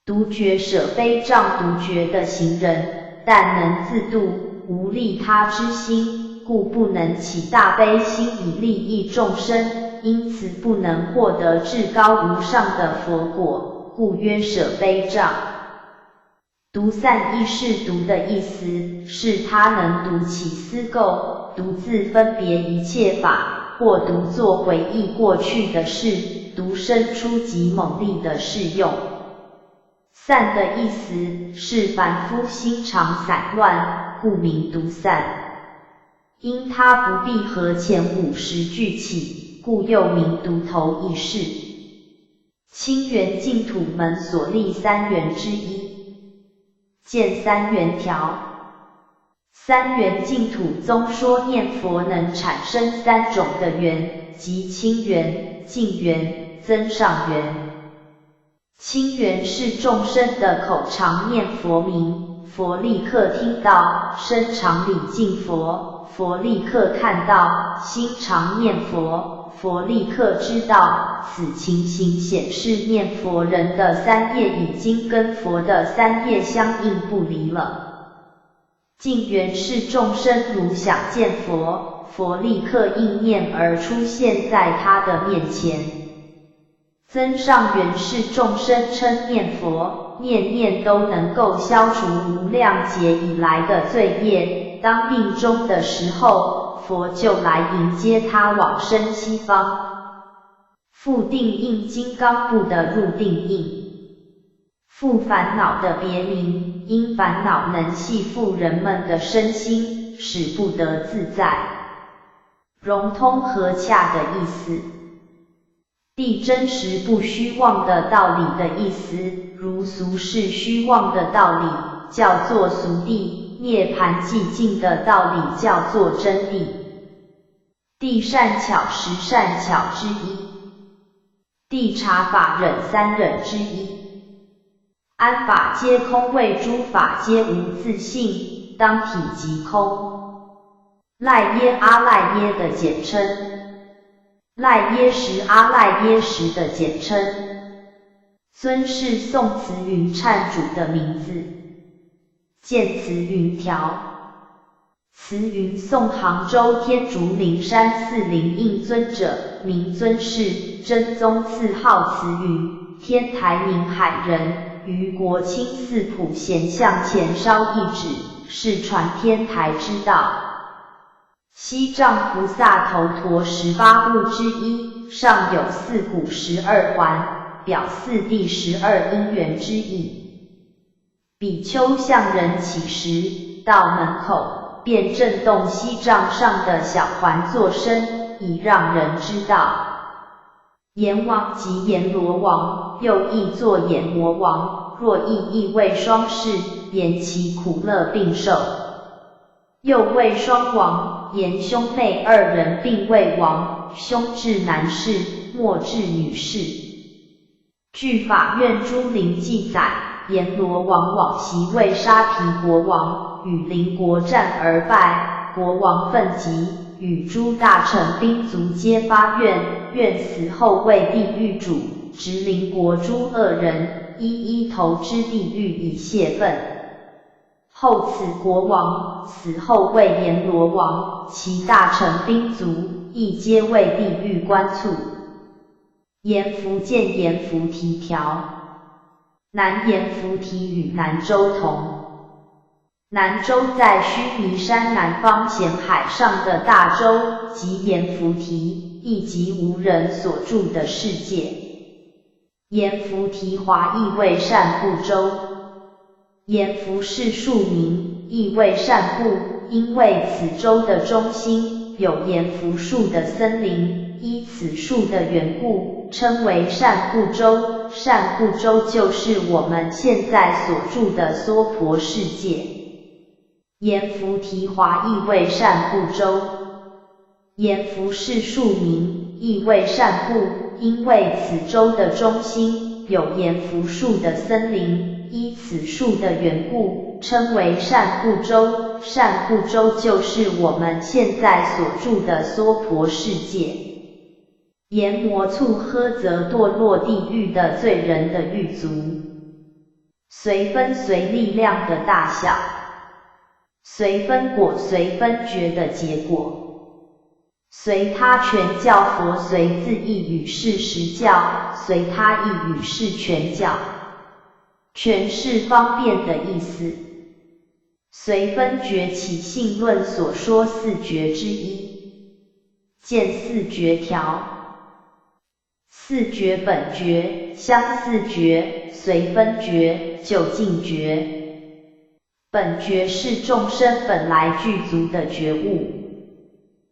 独觉舍悲障独觉的行人，但能自度，无利他之心，故不能起大悲心以利益众生，因此不能获得至高无上的佛果，故曰舍悲障。独散意识独的意思是他能独起思构，独自分别一切法，或独作回忆过去的事，独生出极猛力的事用。散的意思是凡夫心常散乱，故名独散。因他不必和前50俱起，故又名独头意识。清源净土门所立3元之一。见3元条。3元净土宗说念佛能产生3种的缘，即清缘、净缘、增上缘。清缘是众生的口常念佛名，佛立刻听到，身常礼敬佛，佛立刻看到，心常念佛，佛立刻知道。此情形显示念佛人的3业已经跟佛的3业相应不离了。净缘是众生如想见佛，佛立刻应念而出现在他的面前。增上缘是众生称念佛，念念都能够消除无量劫以来的罪业，当命终的时候，佛就来迎接他往生西方。复定印金刚部的入定印。复烦恼的别名，因烦恼能系缚人们的身心，使不得自在。融通合洽的意思。地真实不虚妄的道理的意思，如俗世虚妄的道理，叫做俗谛，涅槃寂静的道理叫做真谛。谛善巧十善巧之一，谛察法忍三忍之一。安法皆空谓诸法皆无自性，当体即空。赖耶阿赖耶的简称，赖耶识阿赖耶识的简称。尊是宋慈云忏主的名字，见慈云条。慈云宋杭州天竺灵山寺灵应尊者，名尊是，真宗赐号慈云，天台宁海人，于国清寺普贤像前烧一纸，是传天台之道。西藏菩萨头陀18物之一，上有四股12环，表四谛12因缘之意。比丘向人起时，到门口便震动西藏上的小环作声，以让人知道。阎王即阎罗王，又译作阎魔王，若译意为双世，言其苦乐并受。又谓双王，言兄妹二人并为王，兄至男士，末至女士。据法院诸陵记载，阎罗王往昔为沙毗国王，与邻国战而败，国王愤极，与诸大臣兵卒皆发愿，愿死后为地狱主，执邻国诸恶人，一一投之地狱以泄愤。后此国王死后为阎罗王，其大臣兵卒亦皆为地狱关卒。阎浮见阎浮提条。南阎浮提与南州同。南州在须弥山南方咸海上的大洲，即阎浮提，亦即无人所住的世界。阎浮提华意为善布州。阎浮是树名，意为善布，因为此州的中心有阎浮树的森林，依此树的缘故，称为善布州。善布州就是我们现在所住的娑婆世界。阎浮提华意为善布州。阎浮是树名，意为善布，因为此州的中心有阎浮树的森林，依此树的缘故，称为善布州。善布州就是我们现在所住的娑婆世界。阎魔卒诃则堕落地狱的罪人的狱卒，随分随力量的大小，随分果随分觉的结果，随他全教佛随自意语是实教，随他意语是全教。全是方便的意思。随分觉起信论所说四觉之一，见四觉条。四觉本觉、相似觉、随分觉、究竟觉。本觉是众生本来具足的觉悟，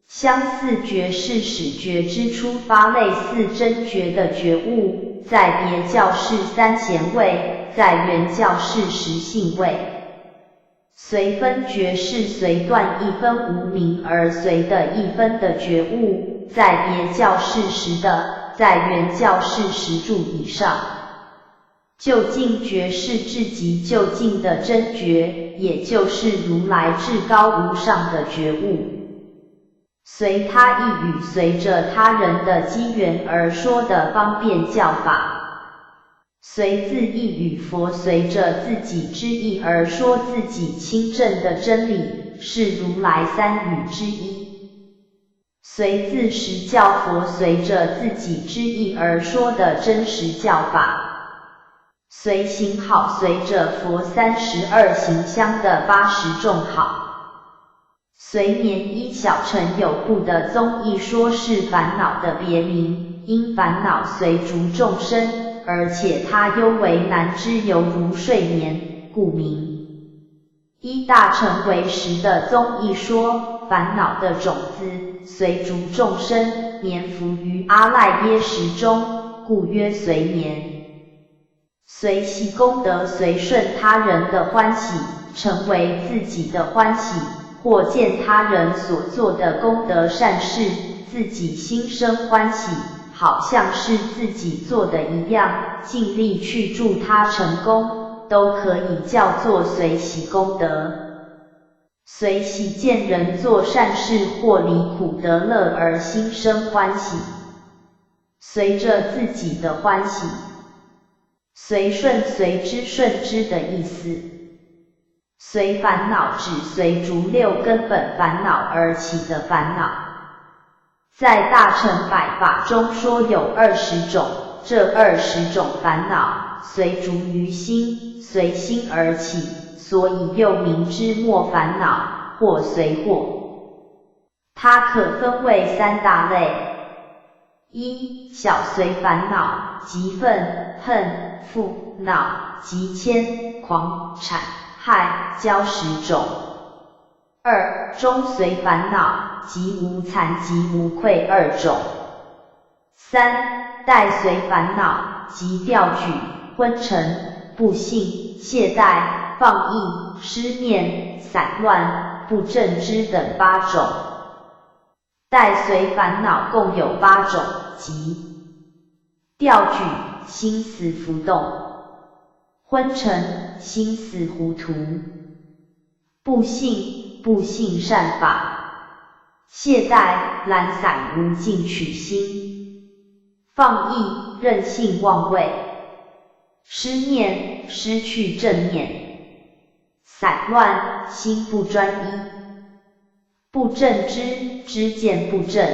相似觉是始觉之初发类似真觉的觉悟，在别教是三贤位，在原教是实性位。随分觉是随断一分无明而随的一分的觉悟，在别教是实的，在原教是实住以上。究竟觉是至极究竟的真觉，也就是如来至高无上的觉悟。随他意语随着他人的机缘而说的方便教法。随自意语佛随着自己之意而说自己亲证的真理，是如来三语之一。随自实教佛随着自己之意而说的真实教法。随行好随着佛32行相的80众好。随年依小乘有部的宗义说是烦恼的别名，因烦恼随逐众生，而且它尤为难知，犹如睡眠，故名。依大乘为实的宗义说，烦恼的种子随逐众生，黏伏于阿赖耶识中，故曰随眠。随喜功德随顺他人的欢喜，成为自己的欢喜，或见他人所做的功德善事，自己心生欢喜，好像是自己做的一样，尽力去助他成功，都可以叫做随喜功德。随喜见人做善事或离苦得乐而心生欢喜，随着自己的欢喜，随顺随之顺之的意思。随烦恼指随逐六根本烦恼而起的烦恼。在大乘百法中说有20种，这20种烦恼随逐于心，随心而起，所以又名之末烦恼，或随惑。它可分为3大类。一、小随烦恼，即愤、恨、负恼、及迁、狂、谄、害、骄10种。二、中随烦恼，即无惭及无愧2种。三、带随烦恼，即掉举、昏沉、不信、懈怠、放逸、失念、散乱、不正知等8种。带随烦恼共有8种，即掉举，心思浮动；昏沉，心思糊涂；不信，不信善法；懈怠，懒散无进取心；放逸，任性妄为；失念，失去正念；散乱，心不专一；不正知，知见不正。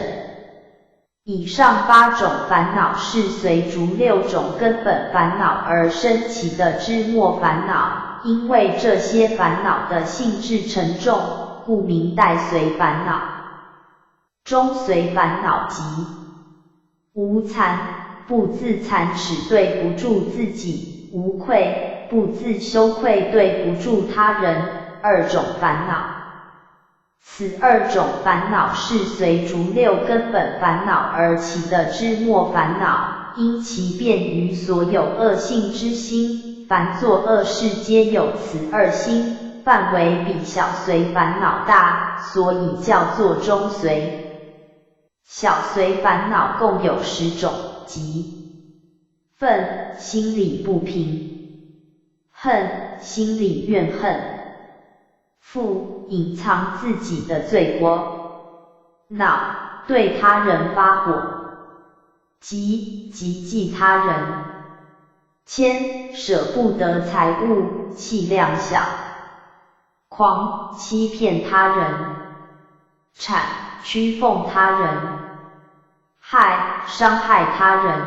以上8种烦恼是随逐6种根本烦恼而生起的支末烦恼，因为这些烦恼的性质沉重，故名带随烦恼。中随烦恼即无惭，不自惭耻对不住自己；无愧，不自羞愧对不住他人，2种烦恼。此2种烦恼是随逐6根本烦恼而起的支末烦恼，因其便于所有恶性之心，凡作恶事皆有此2心，范围比小随烦恼大，所以叫做中随。小随烦恼共有10种，即愤，心里不平；恨，心里怨恨；负，隐藏自己的罪过；恼，对他人发火；急，忌忌他人；迁，舍不得财物，气量小；狂，欺骗他人；谄，屈奉他人；害，伤害他人；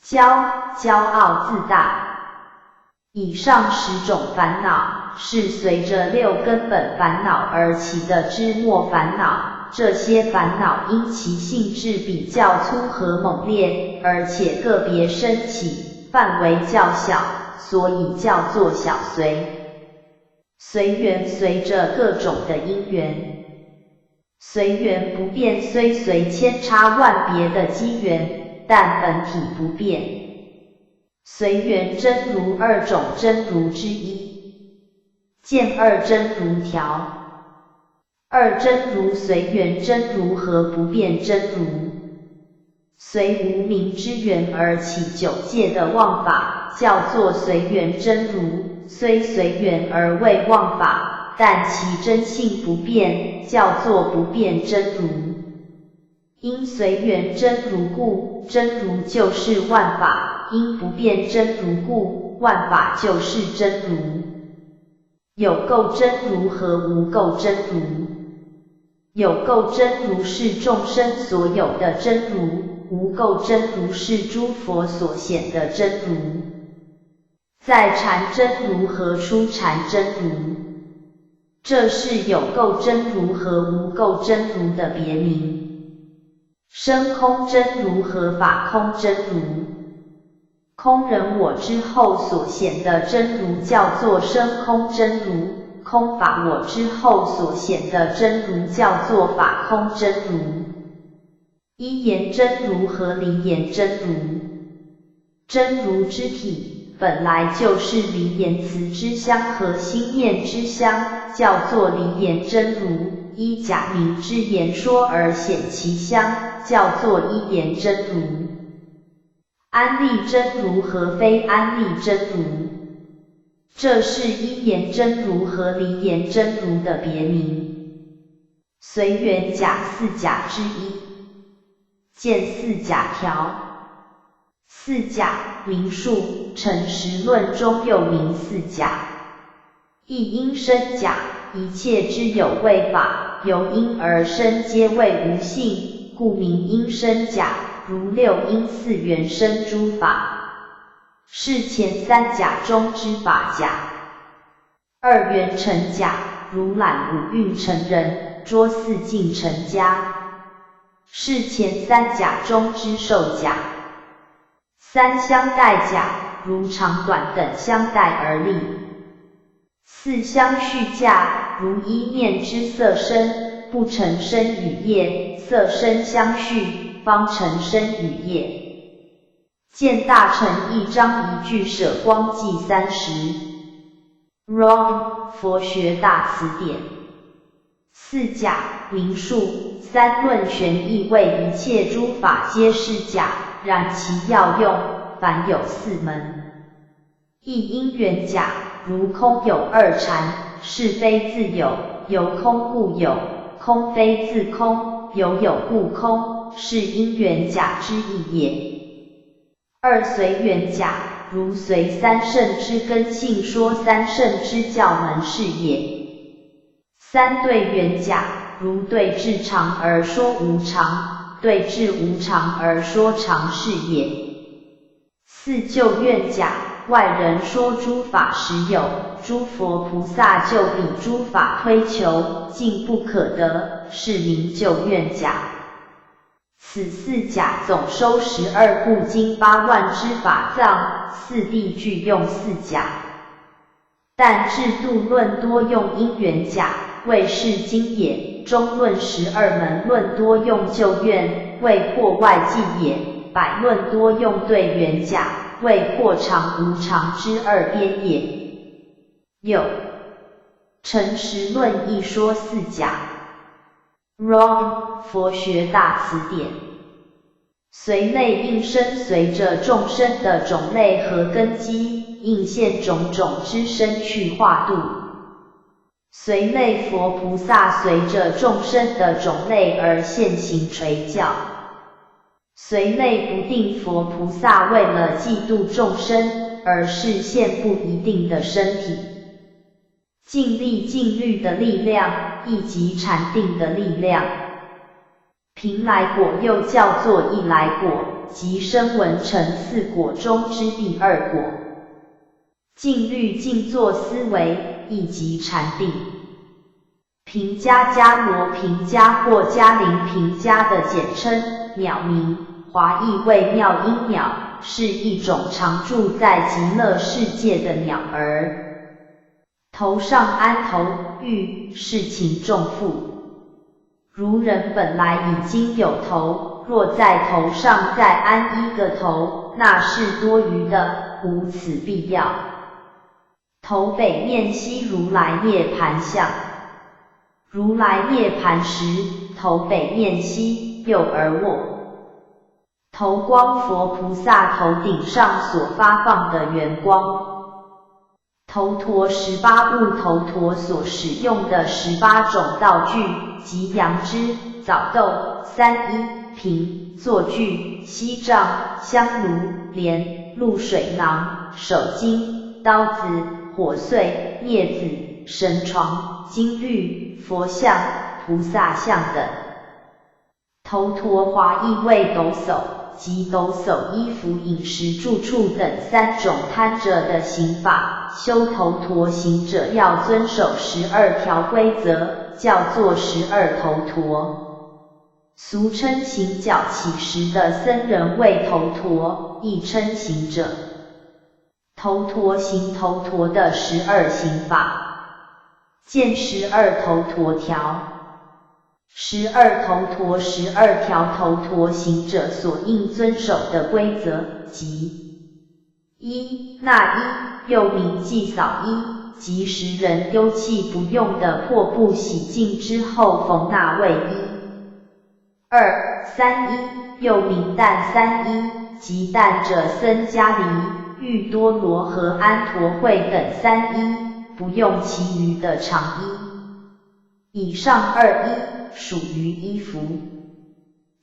骄，骄傲自大。以上10种烦恼是随着6根本烦恼而起的支末烦恼，这些烦恼因其性质比较粗和猛烈，而且个别生起，范围较小，所以叫做小随。随缘随着各种的因缘，随缘不变虽随千差万别的机缘，但本体不变。随缘真如2种真如之一，见2真如条。2真如随缘真如和不变真如，随无明之缘而起9界的妄法，叫做随缘真如，虽随缘而为妄法，但其真性不变，叫做不变真如。因随缘真如故，真如就是万法；因不变真如故，万法就是真如。有垢真如和无垢真如。有垢真如是众生所有的真如，无垢真如是诸佛所显的真如。在禅真如和出禅真如，这是有垢真如和无垢真如的别名。生空真如和法空真如，空人我之后所显的真如叫做生空真如，空法我之后所显的真如叫做法空真如。一言真如和离言真如，真如之体本来就是离言词之香和心念之香，叫做离言真如，依假名之言说而显其香，叫做依言真如。安立真如和非安立真如，这是依言真如和离言真如的别名。随缘假四假之一，见四假条。四假名数，诚实论中又名四假。一因生假，一切之有为法，由因而生皆为无性，故名因生假。如六因四缘生诸法，是前三假中之法假。二缘成假，如览五蕴成人，捉四境成家，是前三假中之受假。三相待假，如长短等相待而立。四相续假，如一念之色身，不成身与业，色身相续，方成身与业。见大乘一章一句舍光记30 Wrong 佛学大词典。四假名数，三论玄义为一切诸法皆是假，然其要用凡有四门。一因缘假，如空有二禅，是非自有，由空故有，空非自空，有故空，是因缘假之意也。二随缘假，如随三圣之根性说三圣之教门是也。三对缘假，如对治常而说无常，对治无常而说常是也。四就愿假，外人说诸法实有，诸佛菩萨就彼诸法推求，竟不可得，是名就愿假。此四假总收12部经8万之法藏，四谛具用四假。但制度论多用因缘假，为是经也。中论12门论多用就愿，为破外记也。百论多用对缘假，为破常无常之二边也。有诚实论一说四假。Wrong 佛学大词典。随类应生随着众生的种类和根基，应现种种之身去化度。随类佛菩萨随着众生的种类而现行垂教。随类不定佛菩萨为了嫉妒众生，而示现不一定的身体。净力净律的力量，亦即禅定的力量。平来果又叫做一来果，即声闻乘四果中之第二果。净律静坐思维，亦即禅定。平迦迦罗平迦或迦陵平迦的简称，鸟名，华译为妙音鸟，是一种常住在极乐世界的鸟儿。头上安头玉，是情重负。如人本来已经有头，若在头上再安一个头，那是多余的，无此必要。头北面西如来涅盘相。如来涅盘时，头北面西，右而卧。头光佛菩萨头顶上所发放的圆光。头陀18物头陀所使用的18种道具，即杨枝、枣豆、三衣、瓶、坐具、锡杖、香炉、莲、露水囊、手巾、刀子、火穗、镊子、神床、金律、佛像、菩萨像等。头陀华译为斗叟，即斗叟衣服、饮食、住处等3种贪着的刑法。修头陀行者要遵守12条规则，叫做12头陀。俗称行脚起时的僧人为头陀，亦称行者。头陀行头陀的12刑法。见12头陀条。12头陀12条头陀行者所应遵守的规则，即一、纳衣，又名祭扫衣，即时人丢弃不用的破布洗净之后缝纳为衣。二、三衣，又名淡三衣，即淡者僧伽梨、玉多罗和安陀会等三衣，不用其余的长衣。以上二衣属于衣服。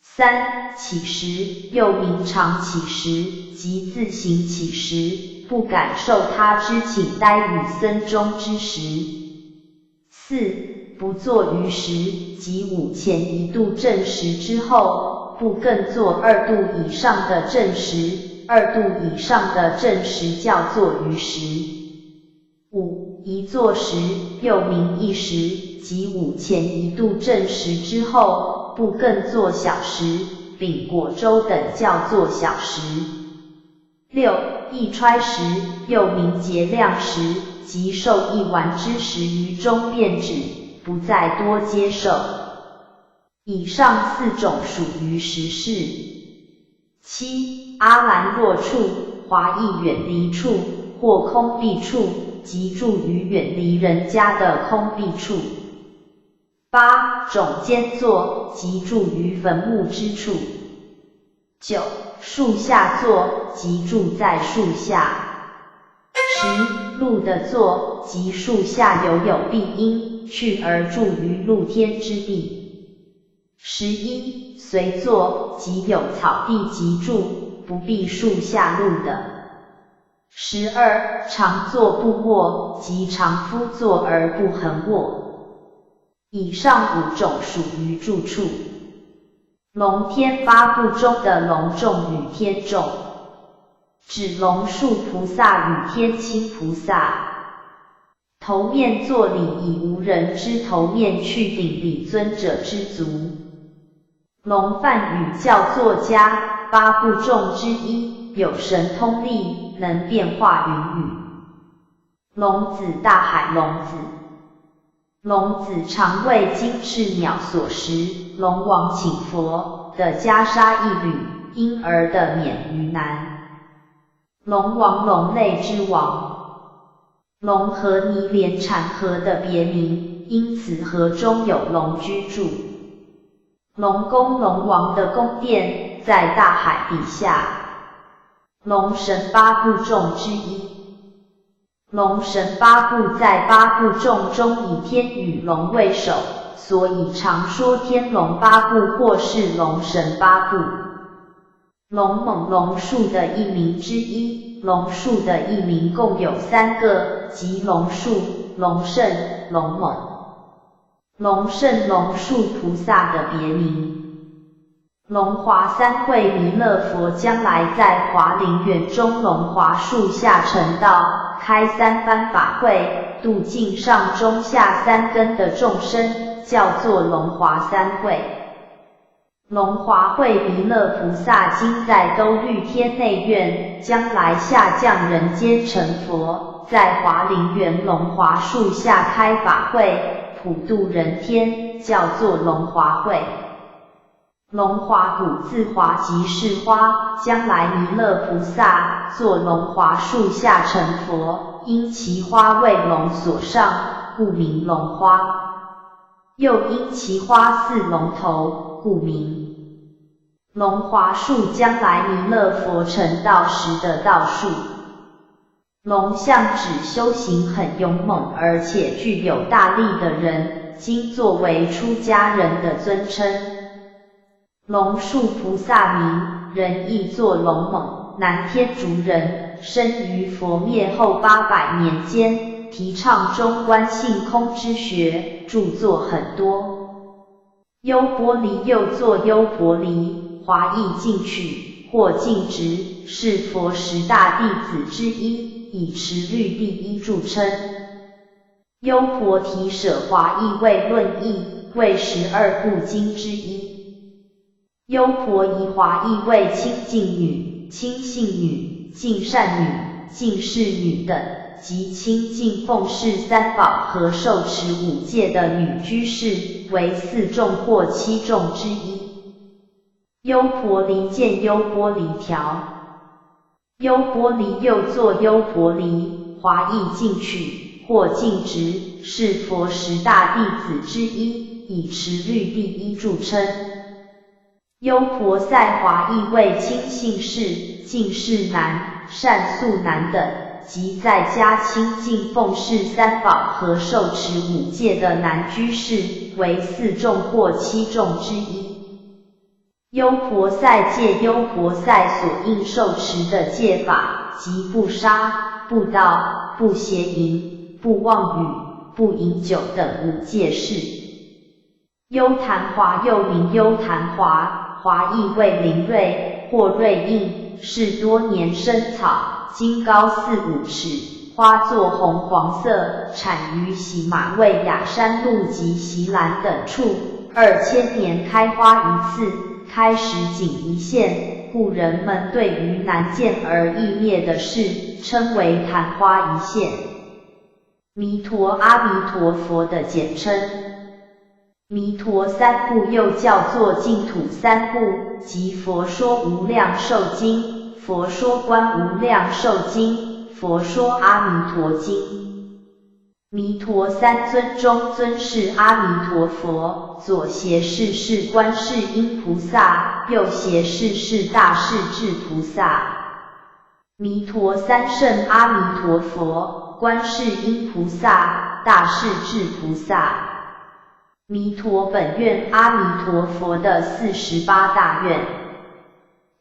三、乞食，又名常乞食，即自行乞食，不敢受他之请待与僧中之食。四、不作于食，即午前1度正食之后，不更作2度以上的正食，2度以上的正食叫做于食。五、一作食，又名一食，即午前1度正食之后，不更作小食，饼果粥等叫做小食。六、一揣食，又名节量食，即受1丸之食于中便止，不再多接受。以上4种属于食事。七、阿兰若处，华裔远离处，或空僻处，即住于远离人家的空僻处。八、种间坐，即住于坟墓之处。九、树下坐，即住在树下。十、露的坐，即树下有碧荫，去而住于露天之地。11、随坐，即有草地即住，不必树下露的。12、常坐不卧，即常夫坐而不横卧。以上5种属于住处。龙天8部中的龙众与天众，指龙树菩萨与天亲菩萨。头面作礼，以无人之头面去顶礼尊者之足。龙梵语叫作迦，8部众之一，有神通力，能变化云雨。龙子大海龙子，龙子常为金翅鸟所食，龙王请佛的袈裟一缕，因而得免于难。龙王龙类之王，龙河尼连禅河的别名，因此河中有龙居住。龙宫龙王的宫殿在大海底下。龙神8部众之一。龙神8部在8部众中以天与龙为首，所以常说天龙8部或是龙神8部。龙猛龙树的译名之一，龙树的译名共有3个，即龙树、龙胜、龙猛。龙胜龙树菩萨的别名。龙华三会弥勒佛将来在华林园中龙华树下成道，开3番法会，度尽上中下3根的众生，叫做龙华三会。龙华会弥勒菩萨今在兜率天内院，将来下降人间成佛，在华林园龙华树下开法会，普度人天，叫做龙华会。龙华古字华即是花，将来弥勒菩萨坐龙华树下成佛，因其花为龙所上，故名龙花。又因其花似龙头，故名。龙华树将来弥勒佛成道时的道树。龙象指修行很勇猛而且具有大力的人，今作为出家人的尊称。龙树菩萨名，人亦作龙猛，南天竺人，生于佛灭后800年间，提倡中观性空之学，著作很多。优波离又作优婆离，华裔进取或进直，是佛10大弟子之一，以持律第1著称。优婆提舍华裔为论义，为12部经之一。优婆夷华裔为清净女、清信女、净善女、净士女等，及清净奉事3宝和受持5戒的女居士，为4众或7众之一。优婆离见优波离条。优婆离又作优婆离，华译进取或进直，是佛10大弟子之一，以持律第一著称。优婆塞华译为清信士、净士男、善宿男等，即在家清净奉事3宝和受持5戒的男居士，为4众或7众之一。优婆塞戒优婆塞所应受持的戒法，即不杀、不盗、不邪淫、不妄语、不饮酒等5戒是。优昙华又名优昙华，华译为灵瑞或瑞应，是多年生草，茎高4、5尺，花作红黄色，产于喜马卫雅山路及席兰等处，2000年开花1次，开时仅1现，故人们对于难见而易灭的事，称为昙花1现。弥陀阿弥陀佛的简称。弥陀3部又叫做净土3部，即佛说无量寿经、佛说观无量寿经、佛说阿弥陀经。弥陀3尊中尊是阿弥陀佛，左胁侍是观世音菩萨，右胁侍是大势至菩萨。弥陀3圣阿弥陀佛、观世音菩萨、大势至菩萨。弥陀本愿阿弥陀佛的48大愿，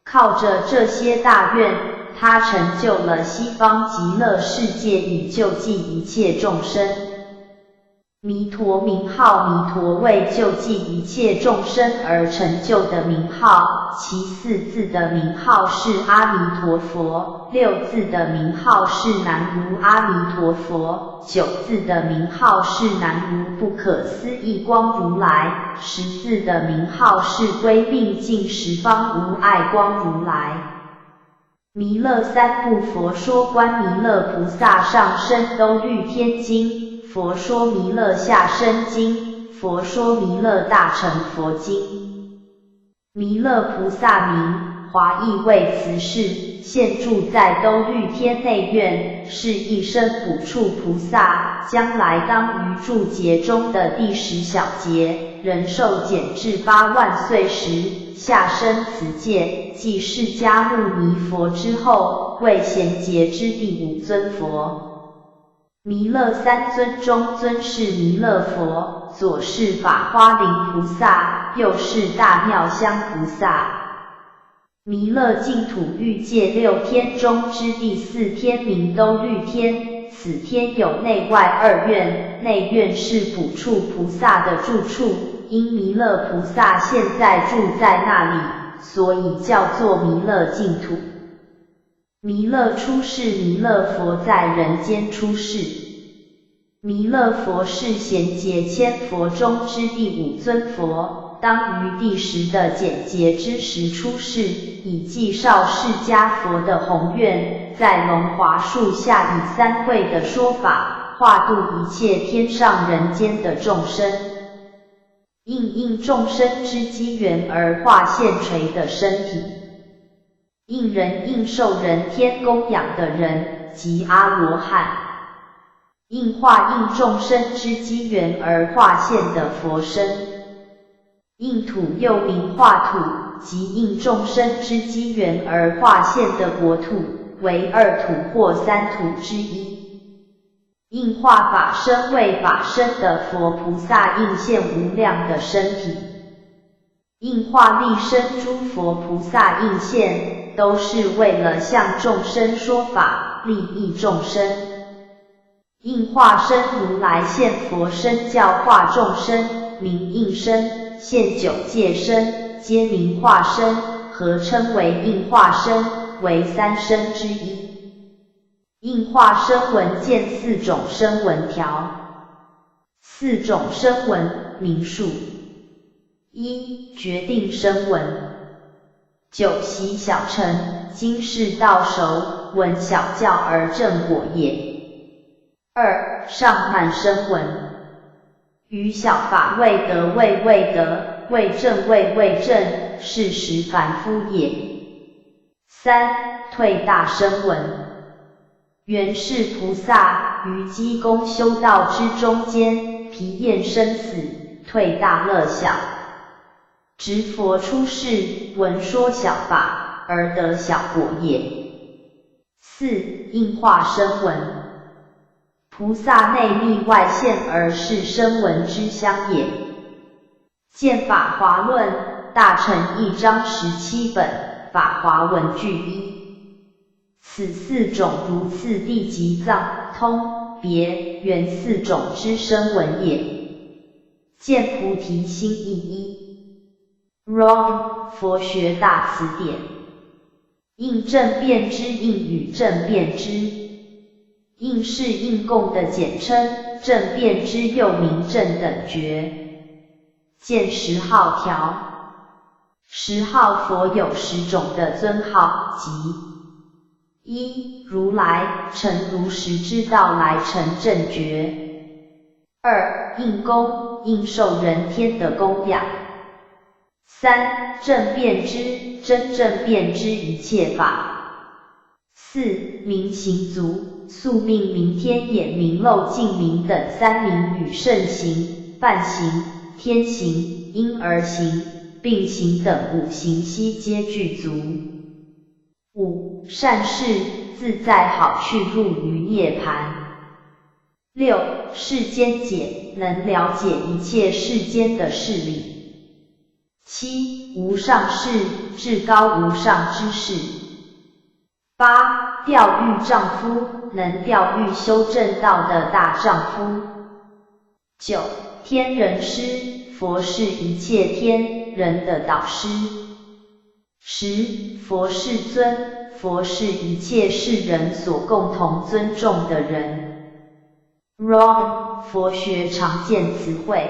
靠着这些大愿，他成就了西方极乐世界，以救济一切众生。弥陀名号，弥陀为救济一切众生而成就的名号，其4字的名号是阿弥陀佛，6字的名号是南无阿弥陀佛，9字的名号是南无不可思议光如来，10字的名号是归命尽十方无碍光如来。弥勒3部佛说观弥勒菩萨上身兜率天经，佛说弥勒下身经，佛说弥勒大乘佛经。弥勒菩萨名，华译为慈氏，现住在兜率天内院，是一生补处菩萨，将来当于注解中的第10小节，人寿减至8万岁时，下生此界，继释迦牟尼佛之后，为贤劫之第5尊佛。弥勒3尊中尊是弥勒佛，左是法花灵菩萨，右是大妙香菩萨。弥勒净土欲界6天中之第4天名兜率天，此天有内外2院，内院是补处菩萨的住处，因弥勒菩萨现在住在那里，所以叫做弥勒净土。弥勒出世，弥勒佛在人间出世。弥勒佛是贤劫千佛中之第5尊佛，当于第10的简劫之时出世，以继绍释迦佛的宏愿，在龙华树下以3会的说法，化度一切天上人间的众生。应众生之机缘而化现垂的身体，应人应受人天供养的人，即阿罗汉。应化应众生之机缘而化现的佛身。应土又名化土，即应众生之机缘而化现的国土，为2土或3土之一。应化法身为法身的佛菩萨应现无量的身体。应化利身诸佛菩萨应现，都是为了向众生说法，利益众生。应化身如来现佛身教化众生，名应身，现9界身，皆名化身，合称为应化身，为3身之一。应化声闻见4种声闻条，4种声闻名数： 1. 决定声闻，9习小乘，今世到熟，闻小教而正果也。2. 上慢声闻，于小法未得未未得，未正未未正，是实凡夫也。3. 退大声闻。原是菩萨于积功修道之中间，疲厌生死，退大乐小。值佛出世，闻说小法，而得小果也。4. 应化声闻。菩萨内密外现而是声闻之相也。见法华论，大成1章17本，法华文句1。此4种如次第及藏、通、别、圆4种之声闻也。见菩提心义1。Wrong 佛学大辞典。应正辩之应与正辩之。应是应供的简称，正辩之又名正等觉。见10号条。10号佛有10种的尊号，即：1. 如来成如实之道来成正觉。2. 应供，应受人天的供养。3. 正辩之，真正辩之一切法。4. 明行足，宿命明天眼明漏净明等3明与圣行、梵行、天行、因而行、并行等5行悉皆具足。5. 善事，自在好去入于涅槃。6. 世间解，能了解一切世间的事理。7. 无上士，至高无上之事。8. 调御丈夫，能调御修正道的大丈夫。9. 天人师，佛是一切天人的导师。10. 佛世尊，佛是一切世人所共同尊重的人。Wrong 佛学常见词汇。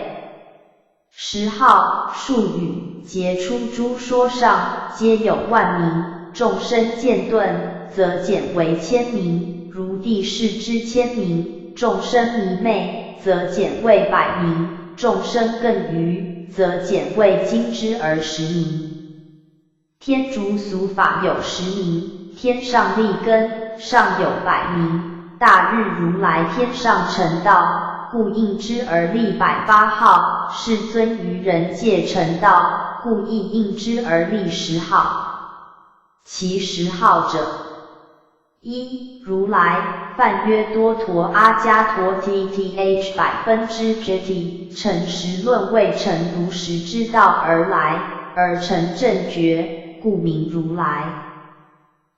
10号术语，杰出诸说上，皆有万名，众生见顿，则简为千名，如地势之千名；众生迷昧，则简为百名；众生更愚，则简为精之而10名。天竺俗法有10名，天上立根，尚有100名。大日如来天上成道，故应之而立108号；世尊于人界成道，故亦应之而立10号。其10号者：1. 如来，梵曰多陀阿伽陀 TTH 100%，成实论未成如实之道而来，而成正觉，故名如来。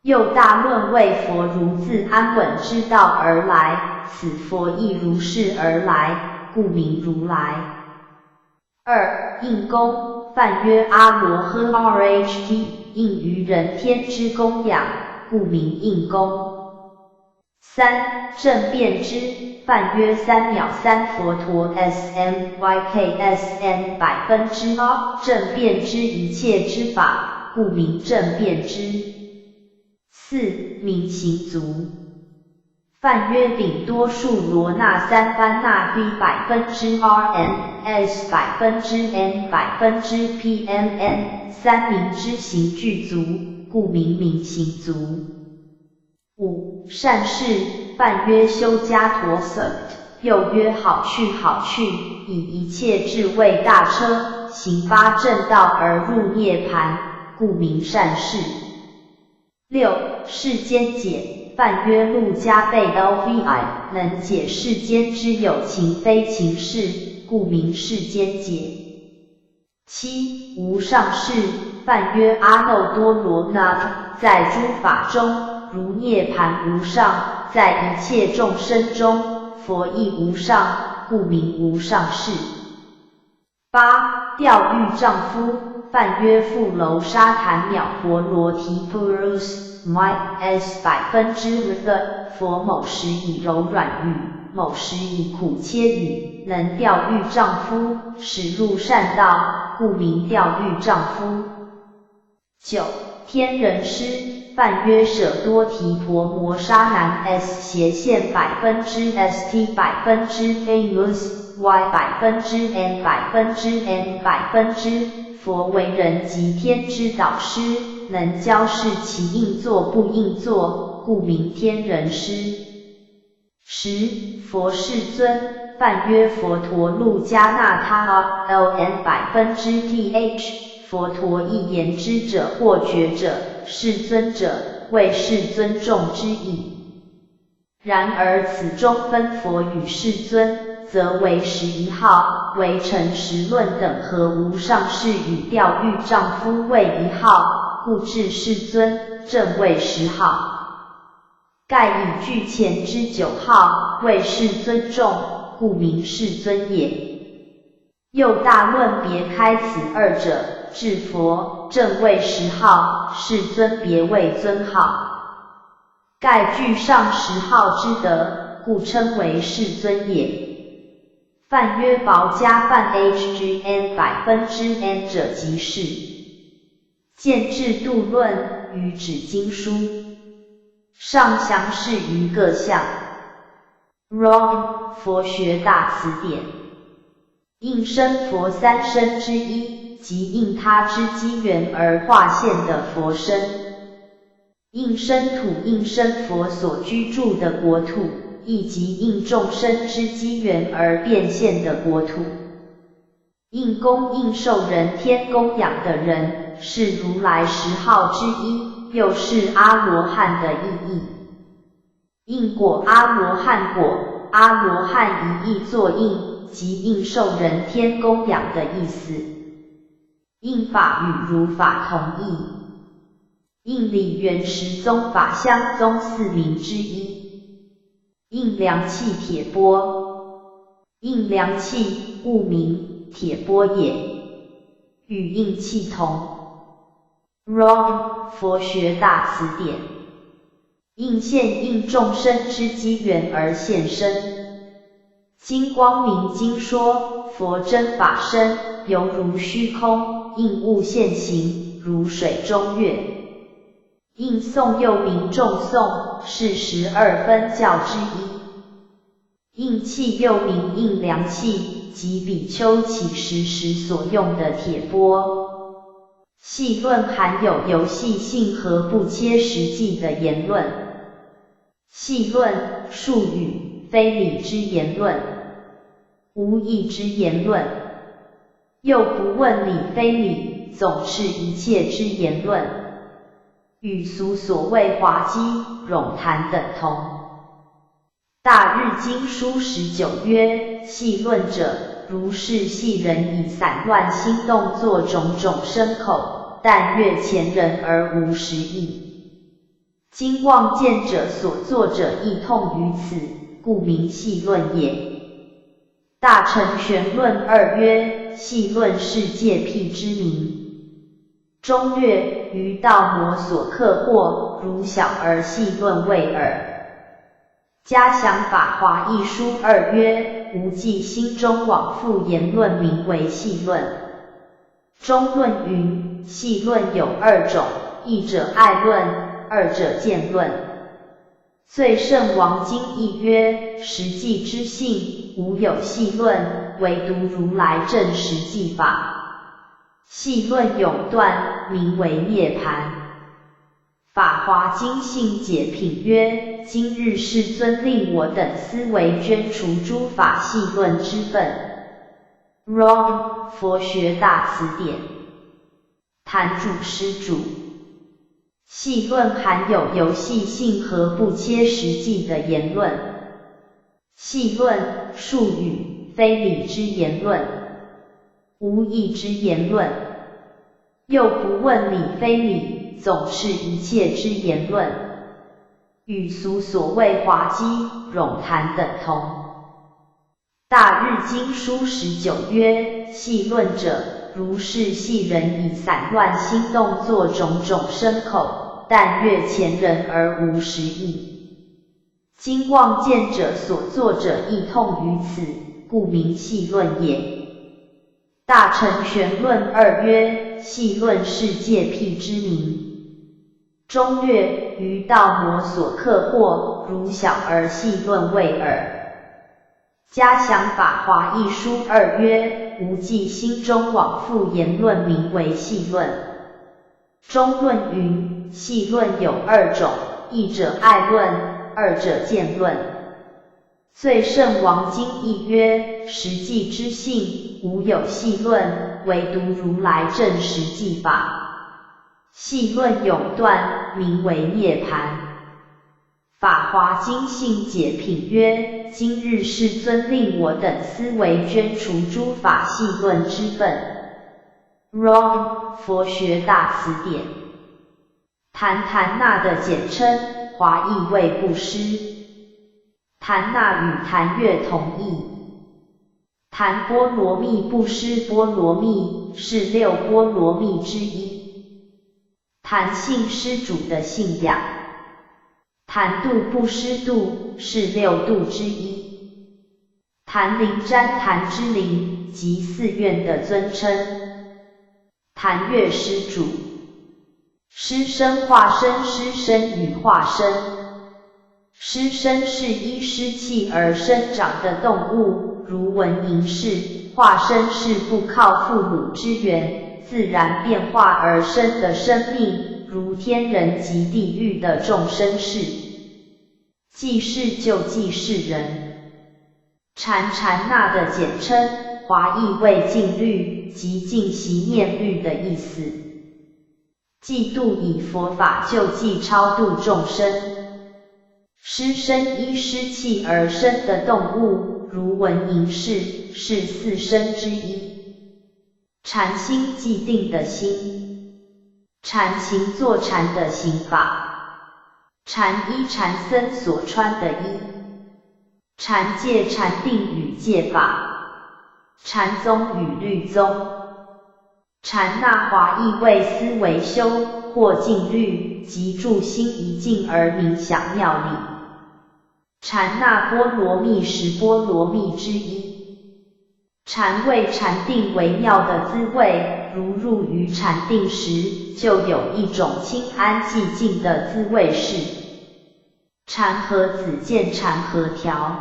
又大论为佛如自安稳之道而来，此佛亦如是而来，故名如来。2. 应供，梵曰阿罗呵 RHT， 应于人天之供养，故名应供。3. 正辩之，梵曰3藐三佛陀 SMYKSN 100%，正辩之一切之法，故名正辩之。4. 明行足，梵曰顶多数罗那三班那 V%RNS 100%N 100%PMN， 三明之行具足，故名明行足。5. 善事，梵曰修伽陀 Sut， 又曰好去好去，以一切智慧大车，行8正道而入涅槃，故名善事。6. 世间解，梵曰路加倍 LVI， 能解世间之有情非情事，故名世间解。7. 无上士，梵曰阿耨多罗那，在诸法中，如涅槃无上，在一切众生中，佛亦无上，故名无上士。8. 调御丈夫，梵曰富楼沙檀藐婆罗提 Purus MyS 100%，佛某时以柔软语，某时以苦切语，能调御丈夫，使入善道，故名调御丈夫。9. 天人师，梵曰舍多提婆摩沙男 S 斜线 %ST %Famous Y %N %N %，佛为人及天之导师，能教示其应作不应作，故名天人师。10. 佛世尊，梵曰佛陀路迦那他 ln%th， 佛陀一言之者或觉者，世尊者，谓世尊众之意。然而此中分佛与世尊，则为11号，为陈实论等和无上士与调御丈夫为1号，故至世尊正为10号。盖以具前之9号，为世尊众，故名世尊也。又大论别开此二者，至佛正为10号，世尊别为尊号。盖具上10号之德，故称为世尊也。梵曰薄迦梵 hgn%n 者即是。见智度论与指经书。上详释于各项。Wrong 佛学大辞典。应生佛三身之一，即应他之机缘而化现的佛身。应生土应生佛所居住的国土，亦即应众生之机缘而变现的国土。应供应受人天供养的人，是如来10号之一，又是阿罗汉的意义。应果阿罗汉果，阿罗汉一意作应，即应受人天供养的意思。应法与如法同义。应理原十宗法相宗4名之一。应量器铁钵。应量器，物名，铁钵也。与应器同。Wrong 佛学大辞典。应现应众生之机缘而现身。金光明经说，佛真法身，犹如虚空，应物现形，如水中月。应诵又名众诵，是12分教之一。应器又名应量器，即比丘起食时所用的铁钵。细论含有游戏性和不切实际的言论。细论，术语，非理之言论，无义之言论，又不问理非理，总是一切之言论，与俗所谓滑稽、冗谈等同。大日经书19曰：细论者，如是细人以散乱心动作种种身口，但悦前人而无实义。今望见者所作者亦痛于此，故名细论也。大乘玄论2曰：细论是界辟之名。中略，于道魔所克惑，如小而细论谓耳。嘉祥法华一书2曰：无记心中往复言论名为细论。中论云：细论有2种，一者爱论，二者见论。最胜王经义曰：实际之性，无有细论，唯独如来正实际法。细论永断，名为涅槃。法华经性解品曰：今日世尊令我等思维捐除诸法细论之分。Wrong 佛学大辞典。坛主施主。细论含有游戏性和不切实际的言论。细论，术语，非理之言论，无义之言论，又不问理非理，总是一切之言论，与俗所谓滑稽、冗谈等同。大日经书19曰：细论者，如是细人以散乱心动作种种身口，但悦前人而无实义。今望见者所作者亦痛于此，故名细论也。大乘玄论2曰：细论是界辟之名。中略，于道魔所克惑，如小而细论谓耳。嘉祥法华一书2曰：无记心中往复言论名为细论。中论云：细论有二种，一者爱论，二者见论。最胜王经义曰：实际之性，无有细论，唯独如来正实际法。细论永断，名为涅槃。法华经信解品曰：今日世尊令我等思维捐除诸法细论之分。Wrong， 佛学大辞典。檀那的简称，华译为布施。檀那与檀越同义。檀波罗蜜布施波罗蜜是六波罗蜜之一。檀信施主的信仰。檀度布施度是六度之一。檀灵旃檀之灵即寺院的尊称。檀越施主。施身化身，施身与化身。施身是依湿气而生长的动物，如蚊蝇是；化身是不靠父母之源，自然变化而生的生命，如天人及地狱的众生是。济世救济世人。禅那的简称，华译为净律，即净习念律的意思。济度以佛法救济超度众生。施身依湿气而生的动物，如蚊蝇是四身之一。禅心既定的心。禅行坐禅的行法。禅衣禅僧所穿的衣。禅戒禅定与戒法。禅宗与律宗。禅那华译为思维修或静虑，即住心一静而冥想妙理。禅那波罗蜜十波罗蜜之一。禅味禅定为妙的滋味，如入于禅定时，就有一种清安寂静的滋味是。禅和子见禅和调。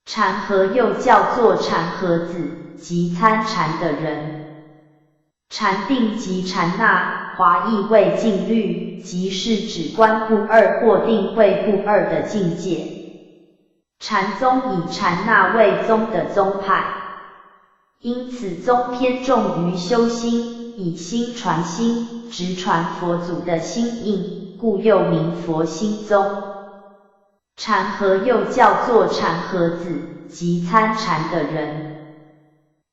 禅和又叫做禅和子，即参禅的人。禅定即禅那，华译为静虑，即是指观不二或定慧不二的境界。禅宗以禅那为宗的宗派，因此宗偏重于修心，以心传心，直传佛祖的心印，故又名佛心宗。禅和又叫做禅和子，即参禅的人。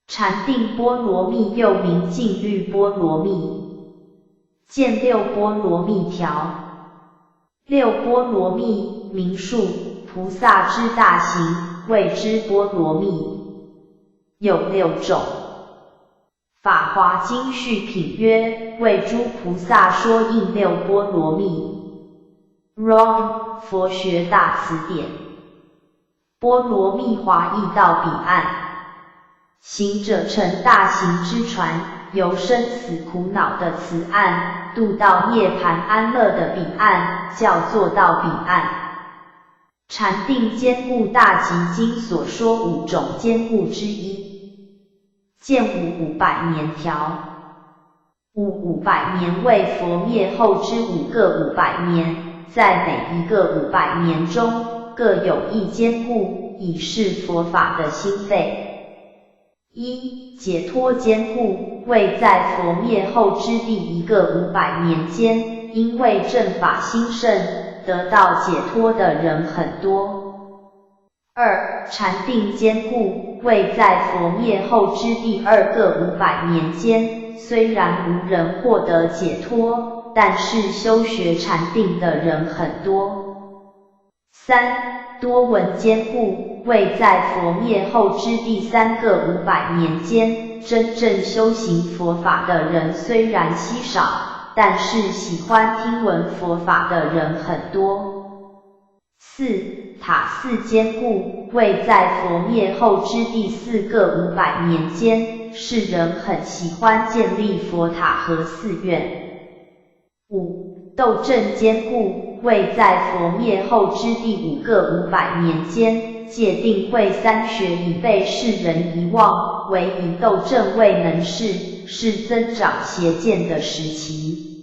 禅定波罗蜜又名静虑波罗蜜。见六波罗蜜条。六波罗蜜，名数菩萨之大行，谓之波罗蜜。有六种。法华经序品曰：为诸菩萨说应六波罗蜜。Wrong， 佛学大辞典。波罗蜜华译到彼岸。行者乘大行之船，由生死苦恼的此岸，渡到涅槃安乐的彼岸，叫做到彼岸。禅定坚固大集经所说五种坚固之一。见五500年条。五500年为佛灭后之5个500年，在每一个500年中，各有一坚固，以示佛法的心肺。一、解脱坚固，为在佛灭后之第一个500年间，因为正法兴盛，得到解脱的人很多。二、禅定坚固，为在佛灭后之第二个500年间，虽然无人获得解脱，但是修学禅定的人很多。三、多闻坚固，为在佛灭后之第三个500年间，真正修行佛法的人虽然稀少，但是喜欢听闻佛法的人很多。四、塔寺坚固，为在佛灭后之第4个500年间，世人很喜欢建立佛塔和寺院。五、斗阵坚固，为在佛灭后之第5个500年间，戒定慧三学已被世人遗忘，唯以斗阵未能事，是增长邪见的时期。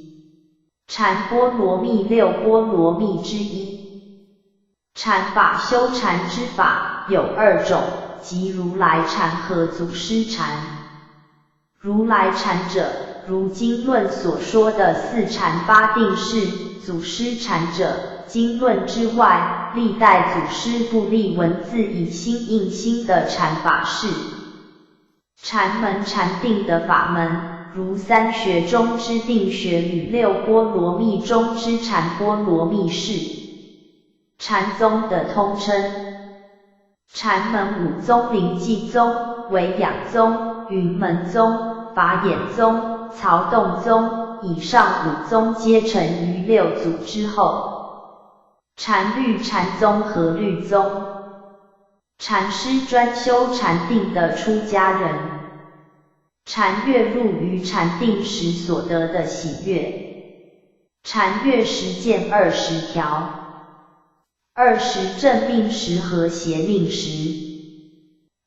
禅波罗蜜六波罗蜜之一。禅法修禅之法有2种，即如来禅和祖师禅。如来禅者，如经论所说的4禅8定式；祖师禅者，经论之外，历代祖师不立文字以心印心的禅法是。禅门禅定的法门，如3学中之定学与6波罗蜜中之禅波罗蜜是禅宗的通称。禅门5宗：灵济宗、维养宗、云门宗、法眼宗、曹洞宗，以上5宗皆成于6祖之后。禅律禅宗和律宗，禅师专修禅定的出家人。禅悦入于禅定时所得的喜悦。禅悦实践20条。20正命时和邪命时。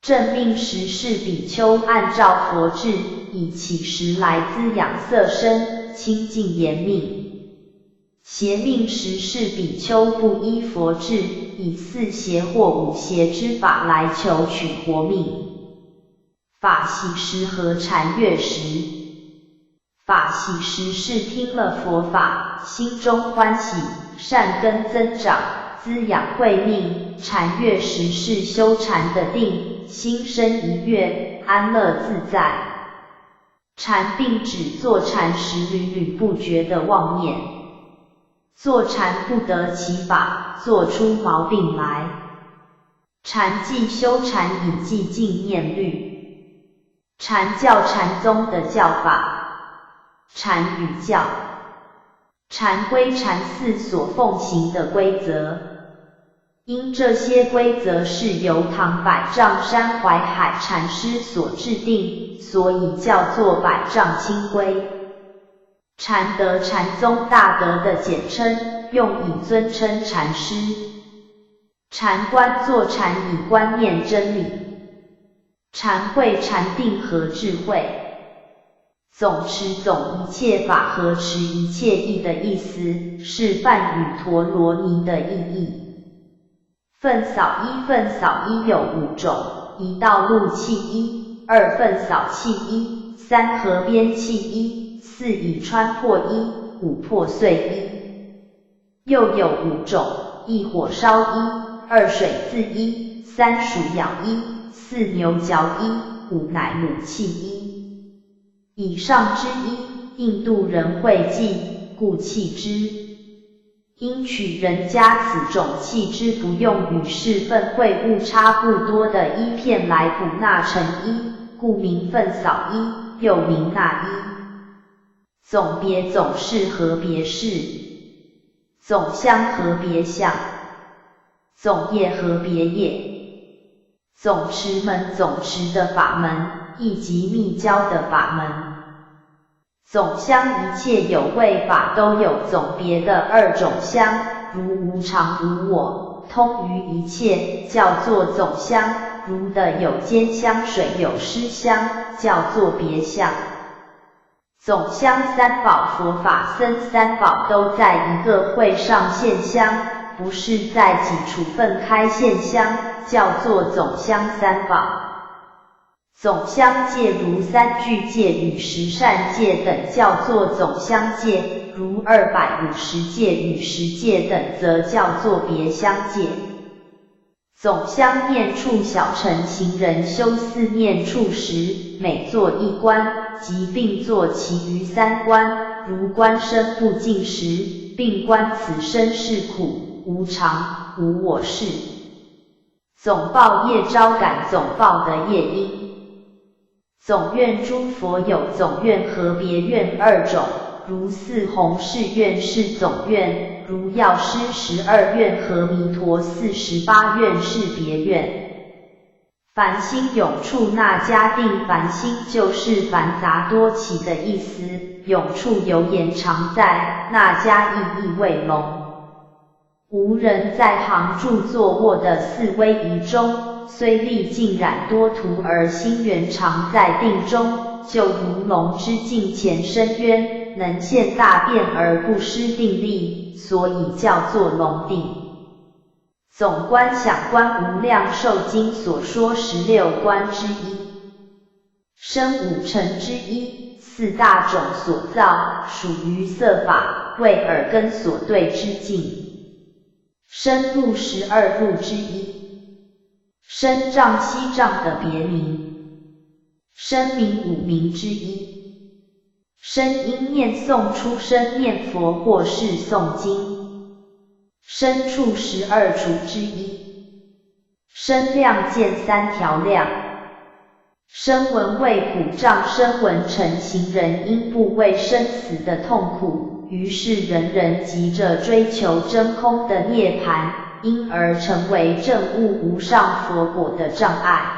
正命时是比丘按照佛制，以乞食来滋养色身，清净严命。邪命时是比丘不依佛制，以4邪或5邪之法来求取活命。法喜时和禅悦时。法喜时是听了佛法，心中欢喜，善根增长，滋养慧命。禅悦时是修禅的定，心生愉悦，安乐自在。禅定指坐禅时屡屡不绝的妄念。坐禅不得其法，做出毛病来。禅寂修禅以寂静念律。禅教禅宗的教法。禅语教。禅规禅寺所奉行的规则。因这些规则是由唐百丈山怀海禅师所制定，所以叫做百丈清规。禅德禅宗大德的简称，用以尊称禅师。禅观坐禅以观念真理。禅慧禅定和智慧。总持总一切法和持一切义的意思，是梵语陀罗尼的意义。粪扫衣粪扫衣有5种：1道路器衣，2粪扫器衣，3河边器衣，4已穿破衣，5破碎衣。又有5种：1火烧衣，2水渍衣，3鼠咬衣，4牛嚼衣，5乃母器衣。以上之一，印度人会记，故弃之。因取人家此种弃之不用与侍粪秽物差不多的衣片来补纳成衣，故名粪扫衣，又名纳衣。总别总事和别事。总相和别相。总业和别业。总持门总持的法门，亦即密教的法门。总相一切有为法都有总别的2种相，如无常无我，通于一切，叫做总相；如的有间相水有湿相，叫做别相。总相3宝佛法僧3宝都在一个会上现相，不是在几处分开现相，叫做总相3宝。总相戒如3具戒与10善戒等叫做总相戒，如250戒与10戒等则叫做别相戒。总相念处小乘行人修4念处时，每做1观，即并做其余3观，如观身不净时，并观此身是苦、无常、无我事。总报业招感总报的业因。总愿诸佛有总愿和别愿2种，如4弘誓愿是总愿，如药师12愿和弥陀48愿是别愿。凡心永处那迦定，凡心就是繁杂多起的意思，永处犹延常在，那迦意为龙。无人在行住坐卧的4威仪中，虽历尽染多途而心原常在定中，就如龙之镜前深渊，能现大变而不失定力，所以叫做龙定。总观想观无量寿经所说16观之一，生五尘之一，4大种所造，属于色法，为耳根所对之境。生入12入之一，生藏息藏的别名，生名五名之一，生因念诵出生念佛或是诵经，生处12处之一，生量见3条量，声闻为苦障，声闻乘行人因不畏生死的痛苦，于是人人急着追求真空的涅槃，因而成为证悟无上佛果的障碍。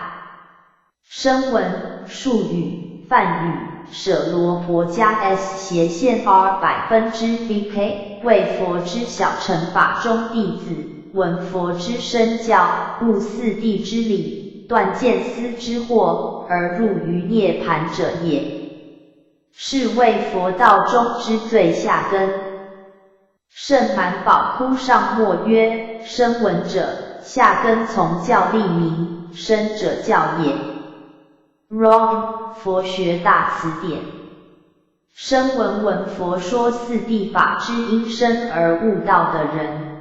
声闻、术语、梵语、舍罗婆加 S 斜线 R%VK 为佛之小乘法中弟子，闻佛之身教，悟四谛之理，断见思之惑，而入于涅槃者也。是为佛道中之最下根。圣满宝窟上末曰：声闻者，下根从教立名，声者教也。Wrong 佛学大辞典。声闻闻佛说四谛法之因声而悟道的人。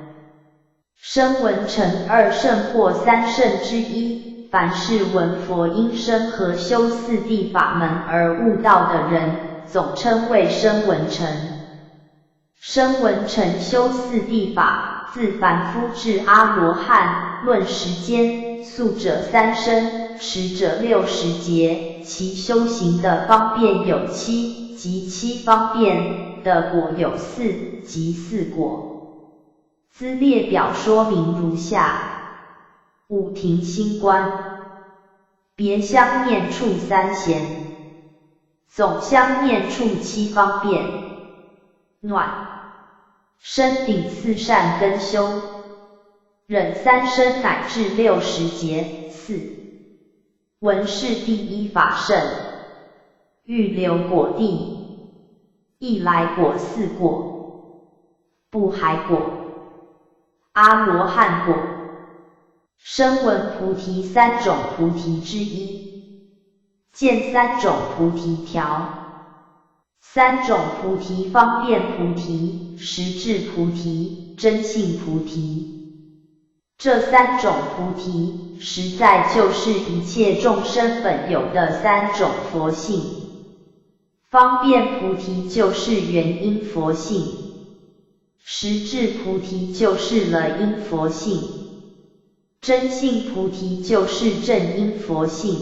声闻成2圣或3圣之一。凡是闻佛因声和修四谛法门而悟道的人，总称为声闻乘。声闻乘修四谛法，自凡夫至阿罗汉，论时间，速者3生，迟者60劫，其修行的方便有7，即7方便的果有4，即4果。资列表说明如下。五停心观，别相念处3闲，总相念处7方便。暖，身顶4善根修，忍3生乃至60劫。4闻是第一法胜，欲流果地，一来果4果，不还果，阿罗汉果。声闻菩提3种菩提之一，见3种菩提条，3种菩提方便菩提、实质菩提、真性菩提。这3种菩提，实在就是一切众生本有的3种佛性。方便菩提就是原因佛性，实质菩提就是了因佛性。真性菩提就是正因佛性。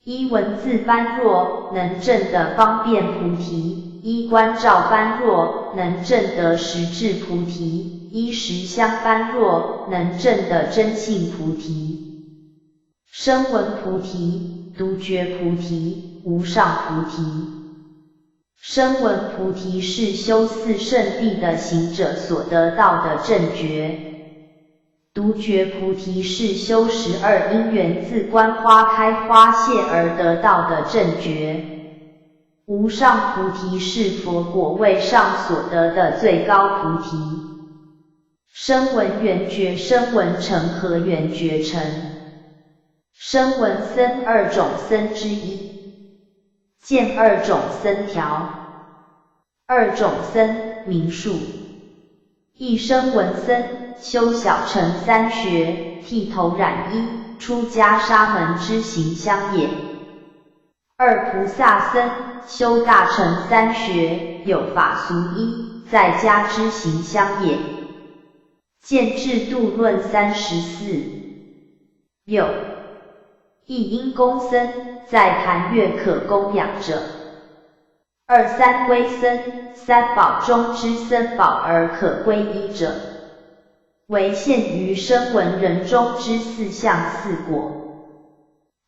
依文字般若能证得方便菩提，依观照般若能证得实质菩提，依实相般若能证得真性菩提。声闻菩提、独觉菩提、无上菩提。声闻菩提是修四圣谛的行者所得到的正觉。独觉菩提是修12因缘自观花开花谢而得到的正觉。无上菩提是佛果位上所得的最高菩提。声闻缘觉、声闻乘和缘觉乘。声闻僧2种僧之一，见2种僧条。2种僧名数。一声闻僧修小乘3学，剃头染衣，出家沙门之行相也。2菩萨僧修大乘3学，有法俗衣，在家之行相也。见制度论34。有一因公僧，在坛月可供养者。2三归僧，三宝中之僧宝而可归依者，为现于声闻人中之4相4果。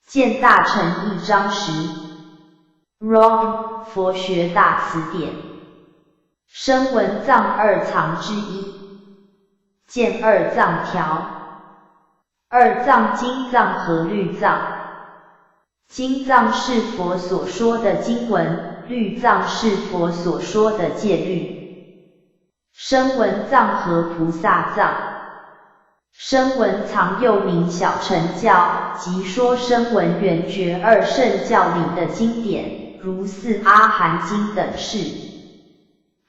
见大乘1章10。Wrong 佛学大辞典。声闻藏2藏之一，见2藏条。2藏经藏和律藏。经藏是佛所说的经文，律藏是佛所说的戒律。声闻藏和菩萨藏。声闻藏又名小乘教，即说声闻缘觉二圣教里的经典，如四阿含经等事。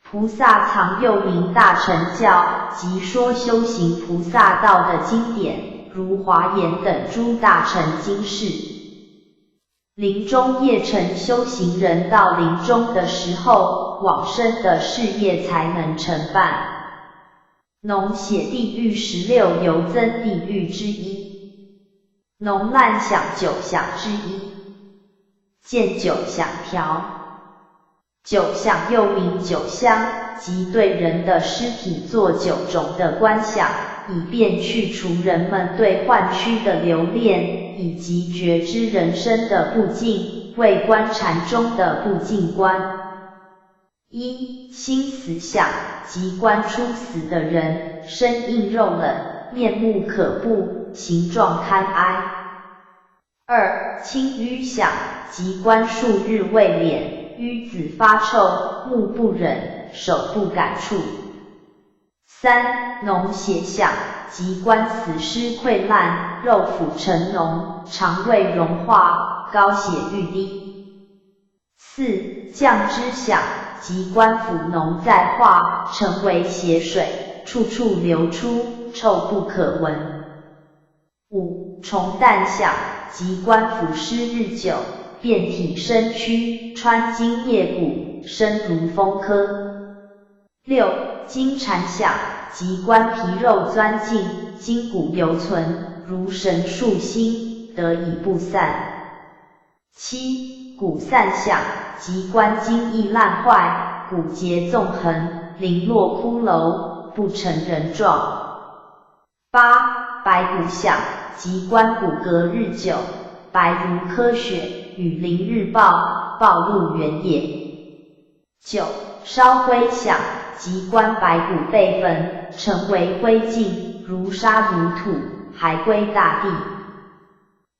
菩萨藏又名大乘教，即说修行菩萨道的经典，如华严等诸大乘经事。临终业成修行人到临终的时候，往生的事业才能成办。脓血地狱16由增地狱之一，脓烂响9响之一，见9响条。9响又名9香，即对人的尸体做9种的观想，以便去除人们对幻虚的留恋，以及觉知人生的不净，为观禅中的不净观。1. 心死相，即观出死的人，身硬肉冷，面目可怖，形状堪哀。2. 青瘀相，即观数日未敛，瘀紫发臭，目不忍，手不敢触。3. 脓血相，即观死尸溃烂，肉腐成脓，肠胃溶化，高血欲低。4. 降脂相，即观腐脓在化，成为血水，处处流出，臭不可闻。5. 虫蛋相，即观腐尸日久，遍体身躯，穿筋裂骨，身如风科。6. 筋缠相，即观皮肉钻进，筋骨犹存，如神树心，得以不散。7. 骨散相，即观筋液烂坏，骨节纵横，零落骷髅，不成人状。8. 白骨相，即观骨骼日久，白如柯雪，雨淋日暴，暴露原野。9. 烧灰相，即观白骨被焚，成为灰烬，如沙如土，还归大地。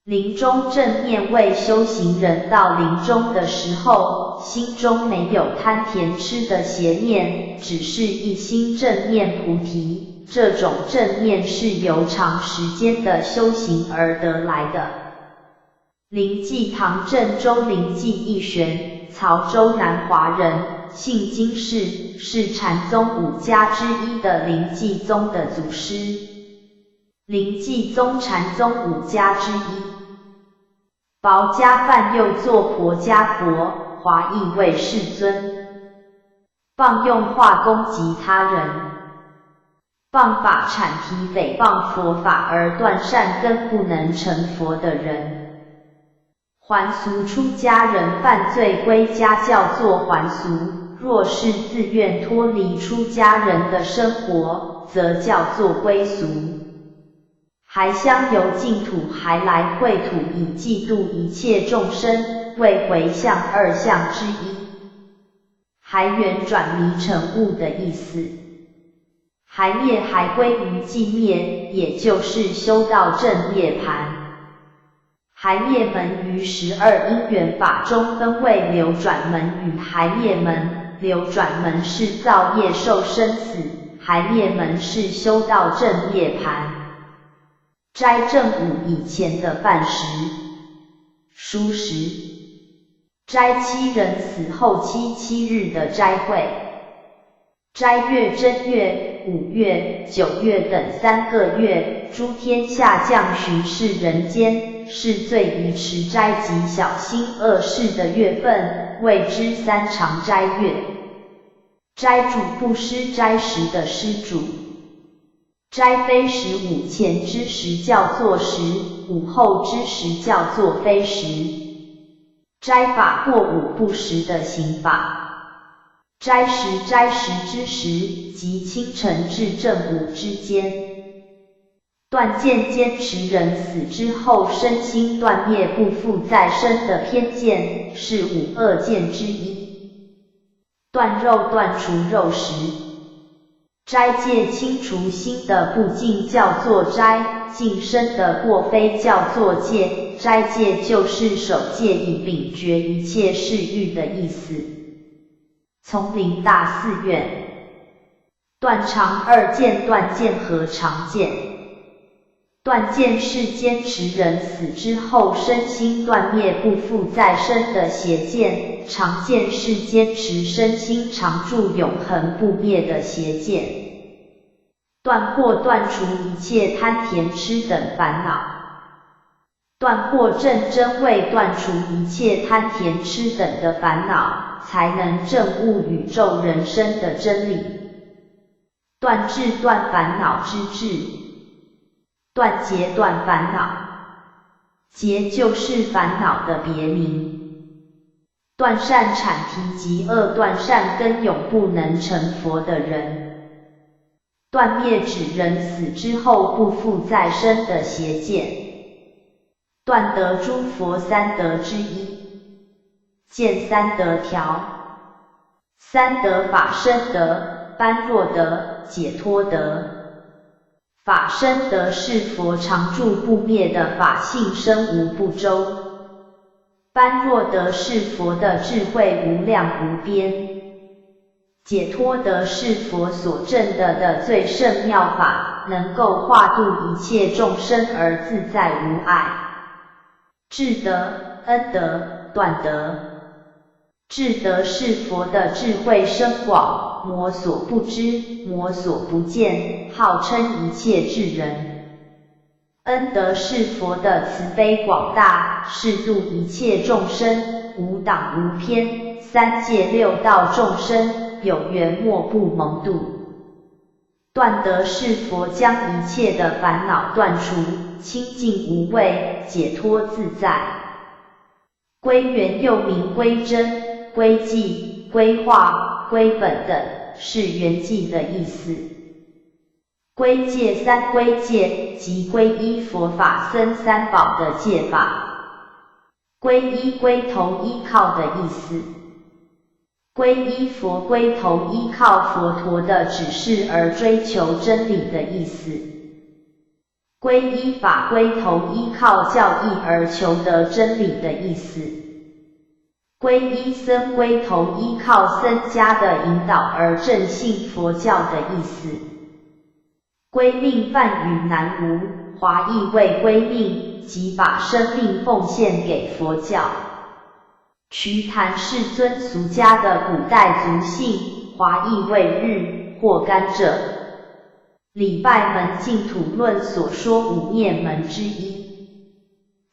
临终正念为修行人到临终的时候，心中没有贪甜吃的邪念，只是一心正念菩提。这种正念是由长时间的修行而得来的。临济唐镇州临济义玄，曹州南华人，姓金氏，是禅宗5家之一的临济宗的祖师。临济宗禅宗5家之一。薄家梵又作婆家佛，华译为世尊。谤用化攻击他人，谤法阐提诽谤佛法而断善根不能成佛的人。还俗出家人犯罪归家叫做还俗，若是自愿脱离出家人的生活，则叫做归俗。还香由净土还来秽土，以济度一切众生，为回向2项之一。还缘转迷成悟的意思。还灭还归于寂灭，也就是修道正涅槃。还灭门于12因缘法中分为流转门与还灭门，流转门是造业受生死，还灭门是修道正涅槃。斋正午以前的饭食、蔬食。斋7人死后7日的斋会。斋月正月、5月、9月等3个月，诸天下降巡视人间，是最宜持斋及小心恶事的月份，谓之3长斋月。斋主不施斋食的施主。斋非食午前之时叫做食，午后之时叫做非食。斋法过午不食的刑法。斋食之时，即清晨至正午之间。断见坚持人死之后身心断灭不复再生的偏见，是5恶见之一。断肉断除肉食。斋戒清除心的不净叫做斋，净身的过非叫做戒，斋戒就是守戒以秉绝一切嗜欲的意思。丛林大寺院，断长二见，断见和长见。断见是坚持人死之后身心断灭不复再生的邪见，长见是坚持身心常住永恒不灭的邪见。断或断除一切贪甜痴等烦恼。断或正真为断除一切贪甜痴等的烦恼，才能证悟宇宙人生的真理。断智断烦恼之智，断结断烦恼，结就是烦恼的别名。断善阐提及恶断善根永不能成佛的人。断灭指人死之后不复再生的邪见。断得诸佛三德之一。见三德条。三德法身德、般若德、解脱德。法身德是佛常住不灭的法性身无不周。般若德是佛的智慧无量无边。解脱德是佛所证得的最胜妙法，能够化度一切众生而自在无碍。智德、恩德、断德。智德是佛的智慧深广，魔所不知，魔所不见，号称一切智人。恩德是佛的慈悲广大，是度一切众生，无党无偏，三界六道众生，有缘莫不蒙度。断德是佛将一切的烦恼断除，清净无畏，解脱自在。归元又名归真、归寂、归化、归本等，是圆寂的意思。归戒三归戒，即皈依佛法僧三宝的戒法。皈依归头依靠的意思。皈依佛归头依靠佛陀的指示而追求真理的意思。皈依法归头依靠教义而求得真理的意思。皈依僧归头依靠僧家的引导而正信佛教的意思。归命梵语南无，华译为归命，即把生命奉献给佛教。瞿昙世尊俗家的古代族姓，华译为日或甘蔗。礼拜门净土论所说五念门之一。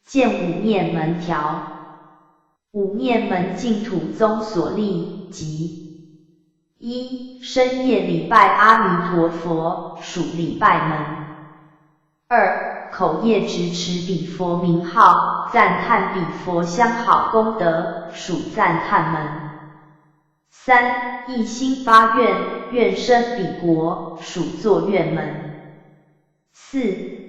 见五念门条。五念门净土宗所立，即一、深夜礼拜阿弥陀佛，属礼拜门。二、口业直持彼佛名号，赞叹彼佛相好功德，属赞叹门。三、一心发愿，愿生彼国，属作愿门。四、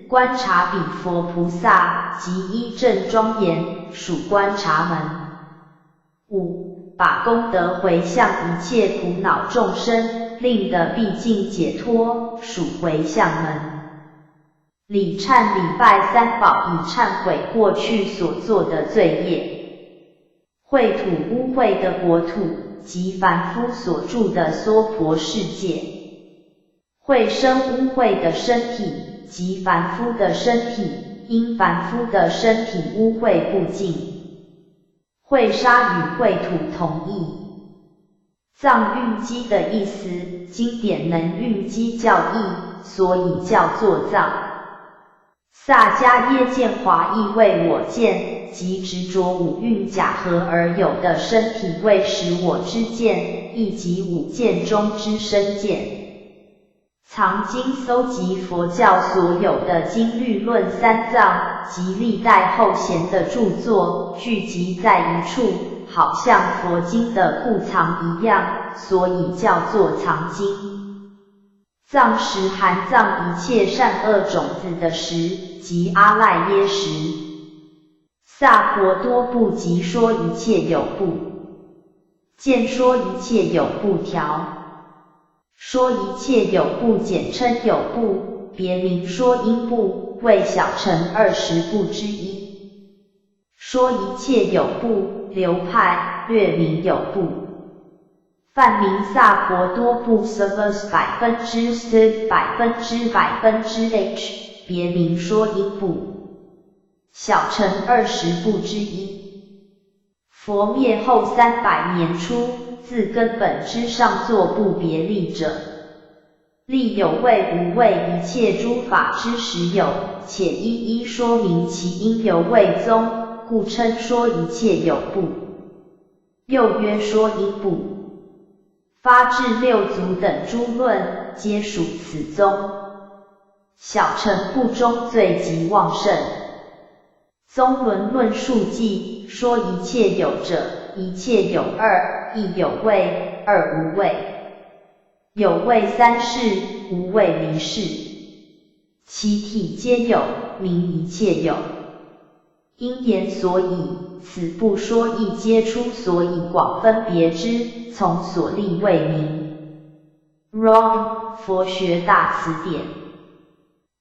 观察彼佛菩萨，即依正庄严，属观察门。五、把功德回向一切苦恼众生，令得毕竟解脱，属回向门。礼忏礼拜三宝，以忏悔过去所做的罪业。秽土污秽的国土，即凡夫所住的娑婆世界。秽身污秽的身体，即凡夫的身体，因凡夫的身体污秽不净。秽沙与秽土同义。藏蕴积的意思，经典能蕴积教义，所以叫做藏。萨迦耶见华译为我见，即执着五蕴假合而有的身体为实我之见，亦即五见中之身见。藏经搜集佛教所有的经律论三藏及历代后贤的著作，聚集在一处，好像佛经的库藏一样，所以叫做藏经。藏识含藏一切善恶种子的识，即阿赖耶识。萨婆多部即说一切有部。见说一切有部条。说一切有部简称有部，别名说因部，为小乘20部之一。说一切有部，流派略名有部。梵名萨婆多部 servers 100%H， 别名说音部，小乘20部之一。佛灭后300年初，自根本之上作不别立者，立有位无位一切诸法之实有，且一一说明其因由位宗，故称说一切有部。又曰说音部。发至六祖等诸论，皆属此宗。小乘部中最极旺盛。宗轮论述记，说一切有者，一切有二，一有位，二无位。有位三世，无位离世。其体皆有，名一切有。因言所以，此部说义皆出所以广分别之，从所立为名。Wrong， 佛学大辞典。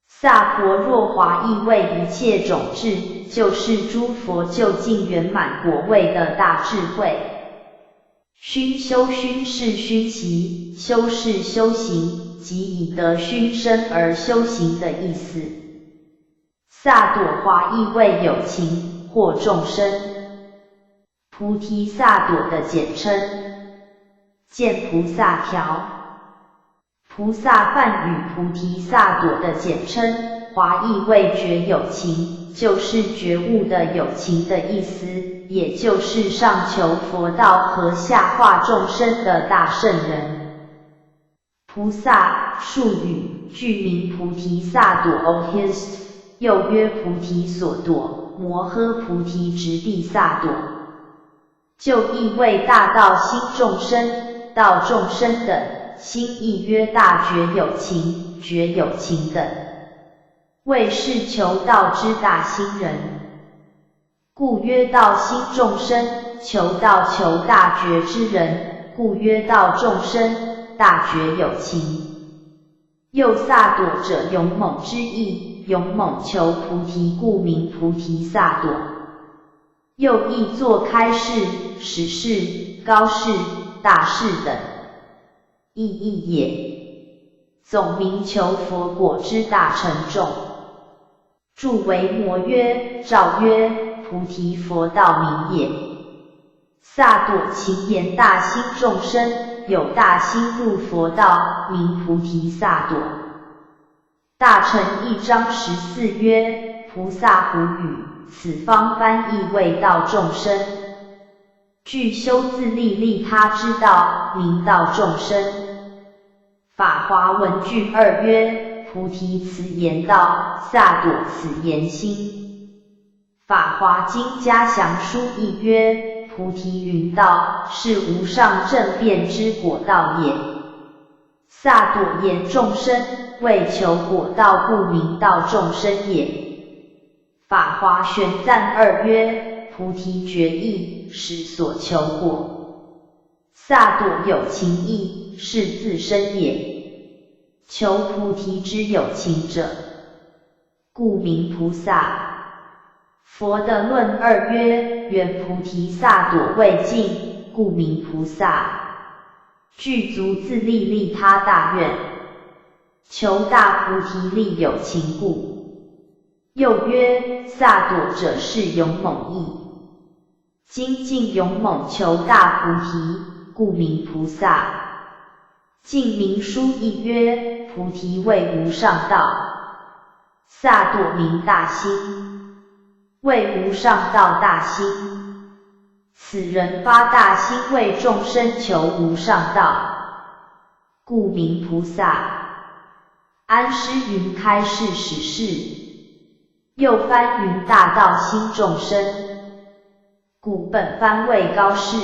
萨婆若华义为一切种智，就是诸佛究竟圆满果位的大智慧。熏修熏是熏习，修是修行，即以得熏身而修行的意思。萨朵华义为有情或众生，菩提萨朵的简称，见菩萨条。菩萨梵语菩提萨朵的简称，华义为觉有情，就是觉悟的有情的意思，也就是上求佛道和下化众生的大圣人。菩萨术语，具名菩提萨朵 Ohist， 又曰菩提所朵，摩诃菩提直地萨朵。就义为大道心众生，道众生等，心义曰大觉有情，觉有情等。为是求道之大心人，故曰道心众生；求道求大觉之人，故曰道众生，大觉有情。又萨朵者勇猛之意，勇猛求菩提，故名菩提萨朵。又译作开示、始示、高示、大示等，意义也。总名求佛果之大成众。著为摩曰：照曰：菩提佛道名也。萨朵勤言大心众生，有大心入佛道，名菩提萨朵。大乘一章14曰：菩萨胡语，此方翻译为道众生。具修自利利他之道，名道众生。法华文句2曰：菩提此言道，萨朵此言心。法华经嘉详书译曰：菩提云道，是无上正遍之果道也。萨朵言众生，为求果道，故名道众生也。法华玄赞2曰：菩提觉意，是所求果。萨朵有情意，是自身也。求菩提之有情者，故名菩萨。佛的论2曰：缘菩提萨朵未尽，故名菩萨。具足自利利他大愿，求大菩提利有情故。又曰：萨朵者是勇猛意，精进勇猛求大菩提，故名菩萨。净明书译曰：菩提为无上道，萨朵名大心，为无上道大心。此人发大心为众生求无上道，故名菩萨。安师云开示始示，又翻云大道心众生，故本翻为高示，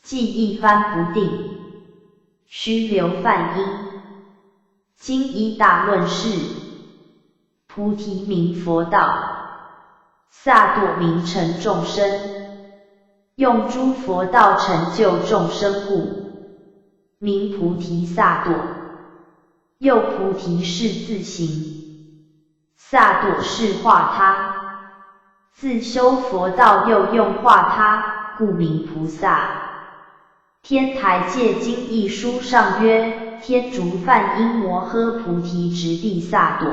记一翻不定，须留梵音。今依大论释，菩提名佛道，萨朵名成众生，用诸佛道成就众生故，名菩提萨朵。又菩提是自行，萨朵是化他，自修佛道又用化他，故名菩萨。天台戒经一书上曰：天竺梵音摩诃菩提直地萨埵。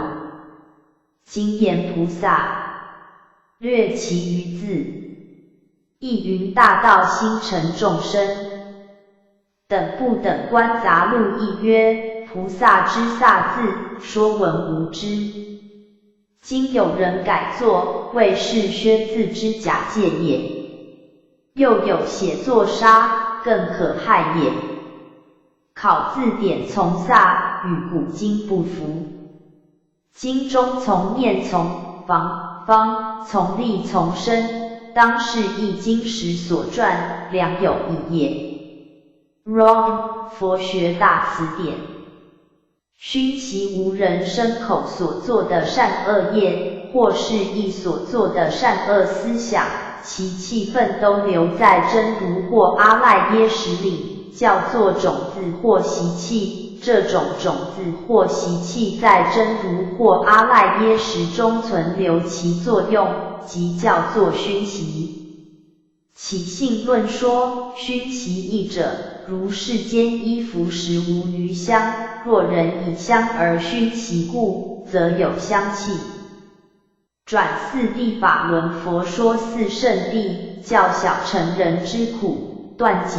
经言菩萨，略其余字，亦云大道心成众生。等不等观杂录亦曰：菩萨之萨字，说闻无知。今有人改作，谓是薛字之假借也。又有写作杀，更可害也。考字典从萨，与古今不符。经中从念从方方，从力从身，当是一经时所撰，良有异也。Wrong， 佛学大词典。熏习无人生口所做的善恶业，或是意所做的善恶思想，其气氛都留在真如或阿赖耶识里，叫做种子或习气。这种种子或习气在真如或阿赖耶识中存留其作用，即叫做熏习。起信论说，熏习义者，如世间衣服时无余香，若人以香而熏其故，则有香气。转四谛法轮佛说四圣谛，教小乘人之苦，断集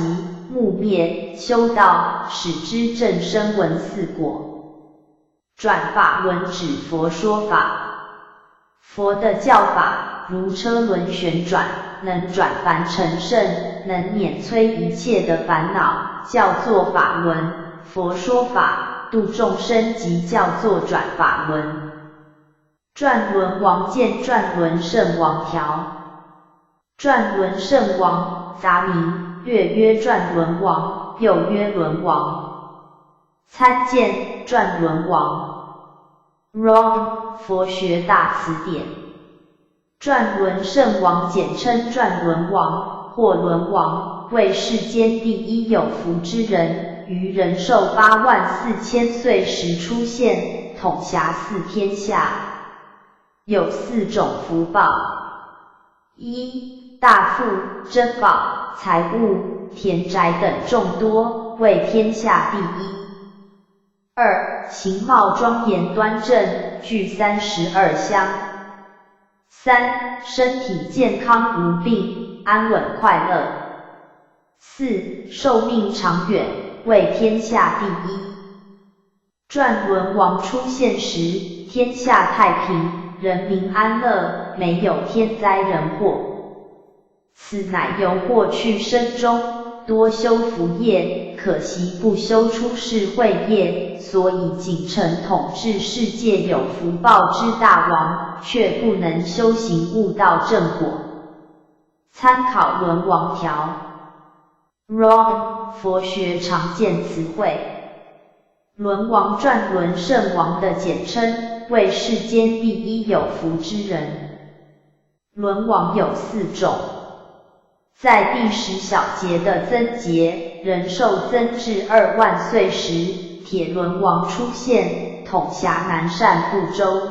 木灭修道，使之正生闻四果。转法轮指佛说法，佛的教法如车轮旋转，能转凡成圣，能免摧一切的烦恼，叫做法轮。佛说法度众生，即叫做转法轮。转轮王见转轮圣王条。转轮圣王杂名，略曰转轮王，又曰轮王。参见转轮王。Wrong， 佛学大词典。转轮圣王简称转轮王或轮王，为世间第一有福之人，于人寿84000岁时出现，统辖四天下。有四种福报：一、大富、珍宝、财物、田宅等众多，为天下第一；二、形貌庄严端正，具32香；三、身体健康无病，安稳快乐；四、寿命长远，为天下第一。转轮王出现时，天下太平，人民安乐，没有天灾人祸。此乃由过去生中多修福业，可惜不修出世慧业，所以仅成统治世界有福报之大王，却不能修行悟道正果。参考轮王条。Wrong， 佛学常见词汇。轮王转轮圣王的简称，为世间第一有福之人。轮王有四种。在第10小节的增节，人寿增至2万岁时，铁轮王出现，统辖南赡部洲。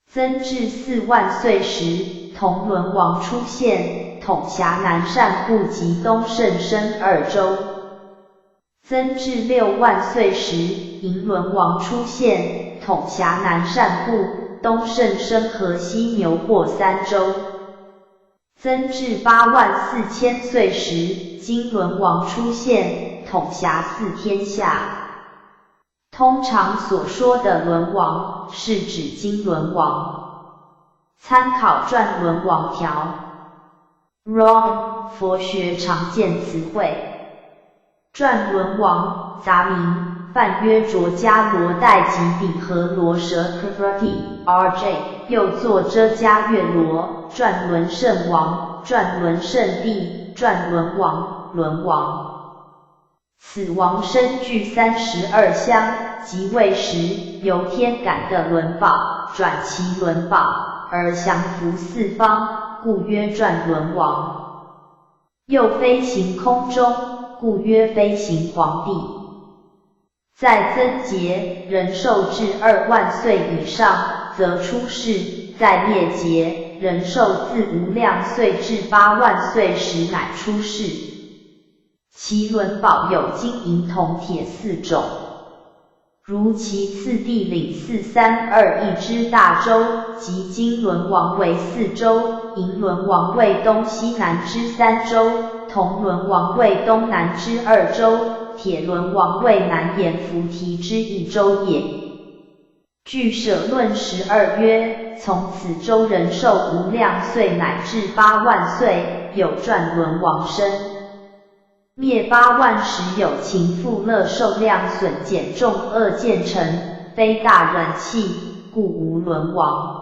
增至4万岁时，铜轮王出现，统辖南赡部及东胜身2州。增至6万岁时，银轮王出现，统辖南赡部、东胜身和西牛霍3州。增至8万4000岁时，金轮王出现，统辖四天下。通常所说的轮王，是指金轮王。参考转轮王条。Wrong， 佛学常见词汇。转轮王杂名，梵曰卓迦罗代吉比和罗舍 RJ， 又作遮迦月罗，转轮圣王，转轮圣帝，转轮王，轮王。此王身具32香，即位时由天感的轮宝转其轮宝，而降伏四方，故曰转轮王。又飞行空中，故曰飞行皇帝。在增节，人寿至2万岁以上，则出世；在灭节，人寿自无量岁至8万岁时乃出世。其轮宝有金银铜铁4种，如其次第领432一之大洲，即金轮王为4州，银轮王为东西南之3州，铜轮王为东南之2州，铁轮王为南阎浮提之1州也。据舍论12曰，从此州人寿无量岁乃至8万岁，有转轮王生。灭8万时有秦富乐寿量损减重恶渐成，非大人气，故无轮王。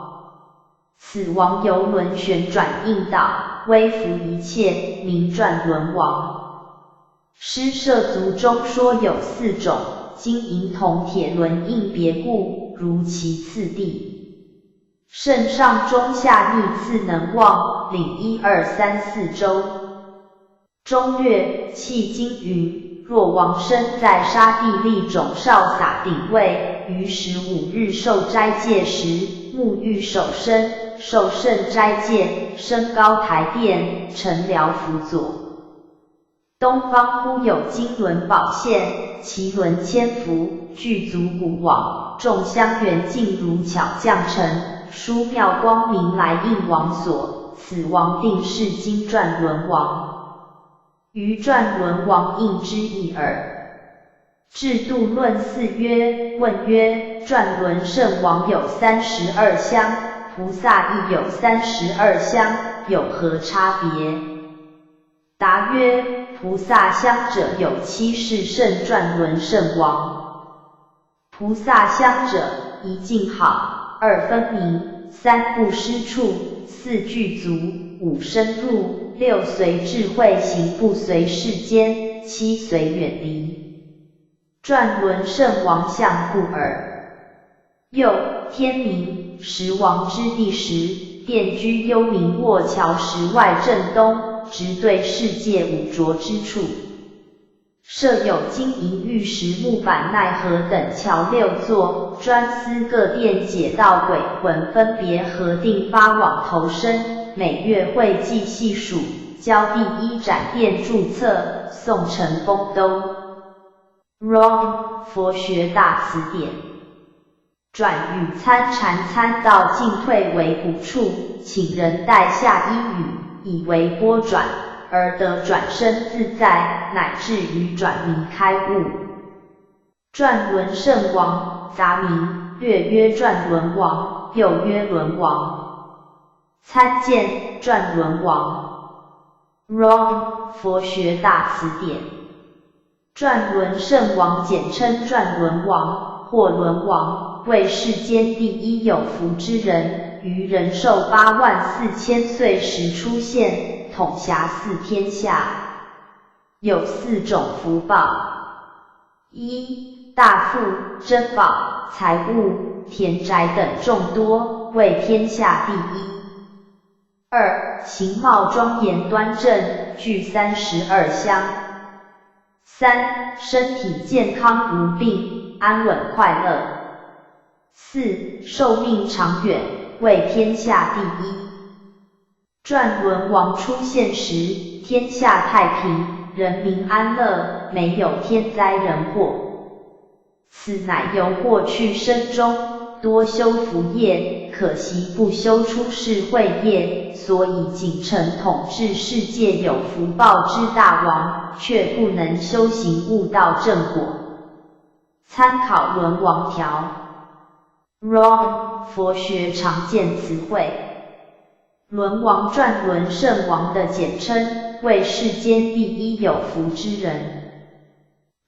此王由轮旋转应导，威服一切，名转轮王。施舍族中说有4种，金银铜铁轮应别故，如其次第。圣上中下逆次能忘，领1、2、3、4州。中略迄今云，若王生在沙地利种少撒顶位，于15日受斋戒时，沐浴手身，受圣斋戒，升高台殿，乘辽辅佐。东方忽有金轮宝现，其轮千幅，具足古往，众香缘尽如巧降尘，殊妙光明来应王所，此王定是金转轮王。于转轮王应之一耳。制度论4曰，问曰，转轮圣王有32香，菩萨亦有32香，有何差别？答曰，菩萨香者有7世圣转轮圣王。菩萨香者，1净好，2分明，3不失处，4具足，5深入，6随智慧行不随世间，7随远离。转轮圣王相故耳。又天明时王之地时，殿居幽冥卧桥石外正东，直对世界五浊之处。设有金银玉石木板奈何等桥6座，专司各殿解道鬼魂分别核定发往投生，每月会计细数，交第1展殿注册，送成丰都。ROM 佛学大辞典。转与参禅参道进退为不处，请人代下一语，以为拨转，而得转身自在，乃至于转迷开悟。转轮圣王，杂名，略曰转轮王，又曰轮王。参见转轮王。ROM 佛学大辞典。转轮圣王简称转轮王或轮王，为世间第一有福之人，于人寿84000岁时出现，统辖4天下。有4种福报： 1. 大富、珍宝、财物、田宅等众多，为天下第一。2. 形貌庄严端正，具32香。3. 身体健康无病，安稳快乐。4. 寿命长远，为天下第一。转轮王出现时，天下太平，人民安乐，没有天灾人祸。此乃由过去生中多修福业，可惜不修出世慧业，所以仅成统治世界有福报之大王，却不能修行悟道正果。参考轮王条。ROM 佛学常见词汇。轮王转轮圣王的简称，为世间第一有福之人。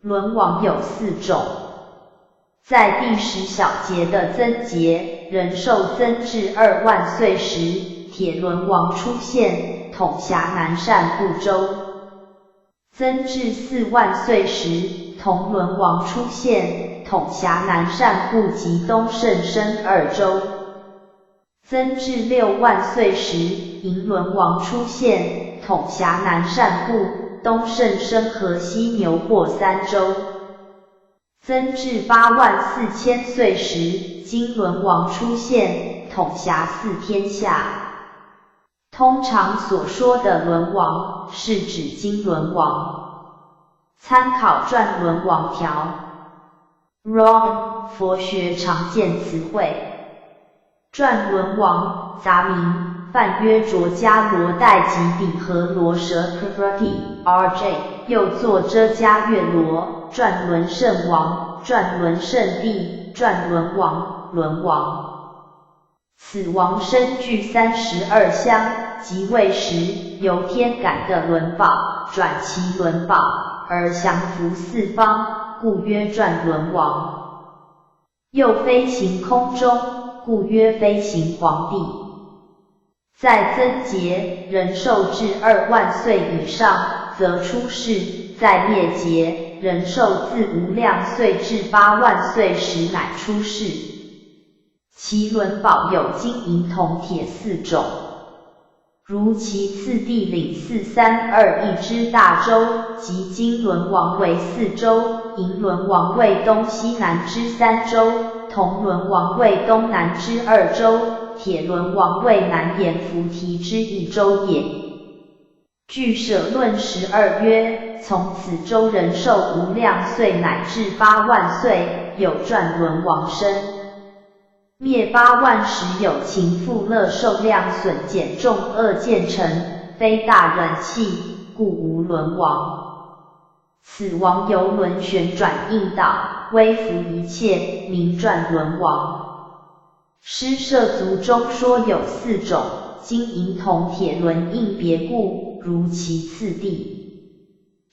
轮王有4种。在第10小节的增节，人寿增至2万岁时，铁轮王出现，统辖南赡部洲。增至4万岁时，铜轮王出现，统辖南赡部及东胜身2州。增至6万岁时，银轮王出现，统辖南赡部、东胜身和西牛霍3州。增至84000岁时，金轮王出现，统辖4天下。通常所说的轮王，是指经轮王。参考转轮王条。ROM 佛学常见词汇。转轮王，杂名，梵曰卓迦罗代吉比和罗舍 RJ， 又作遮迦月罗，转轮圣王，转轮圣帝，转轮王，轮王。此王身具32香，即位时由天感的轮宝转其轮宝，而降伏四方，故曰转轮王。又飞行空中，故曰飞行皇帝。在增劫，人寿至2万岁以上，则出世；在灭劫，人寿自无量岁至8万岁时乃出世。其轮宝有金银铜铁4种，如其次第领432一支大洲，即金轮王为4洲，银轮王为东西南之3洲，铜轮王为东南之2洲，铁轮王为南阎浮提之1洲也。据舍论12曰，从此洲人寿无量岁乃至8万岁，有转轮王身。灭8万时有情富乐受量损减重恶渐成，非大软气，故无轮王。此王由轮旋转应导，威服一切，名转轮王。施舍族中说有4种，金银铜铁轮应别故，如其次第。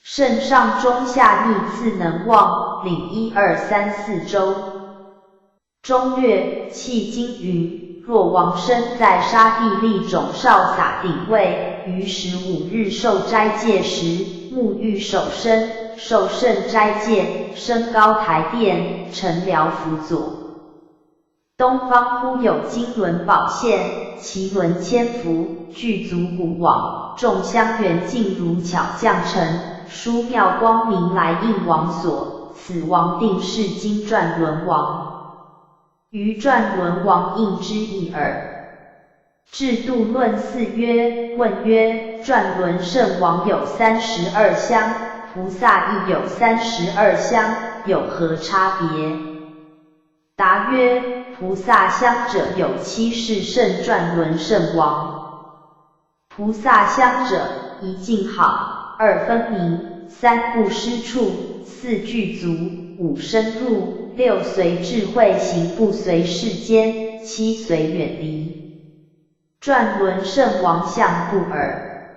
圣上中下逆次能忘，领1、2、3、4洲。中略，迄今云，若王身在沙地利种少撒顶位，于15日受斋戒时，沐浴守身，受圣斋戒，升高台殿，陈辽辅佐。东方忽有金轮宝现，其轮千幅，具足古往，众香缘尽如巧降尘，殊妙光明来应王所，此王定是金转轮王。于转轮王应之一耳。制度论4曰，问曰，转轮圣王有32香，菩萨亦有32香，有何差别？答曰，菩萨香者有7是圣转轮圣王。菩萨香者，1净好，2分明，3不失处，4具足，5深入，6随智慧行不随世间，7随远离。转轮圣王相不尔。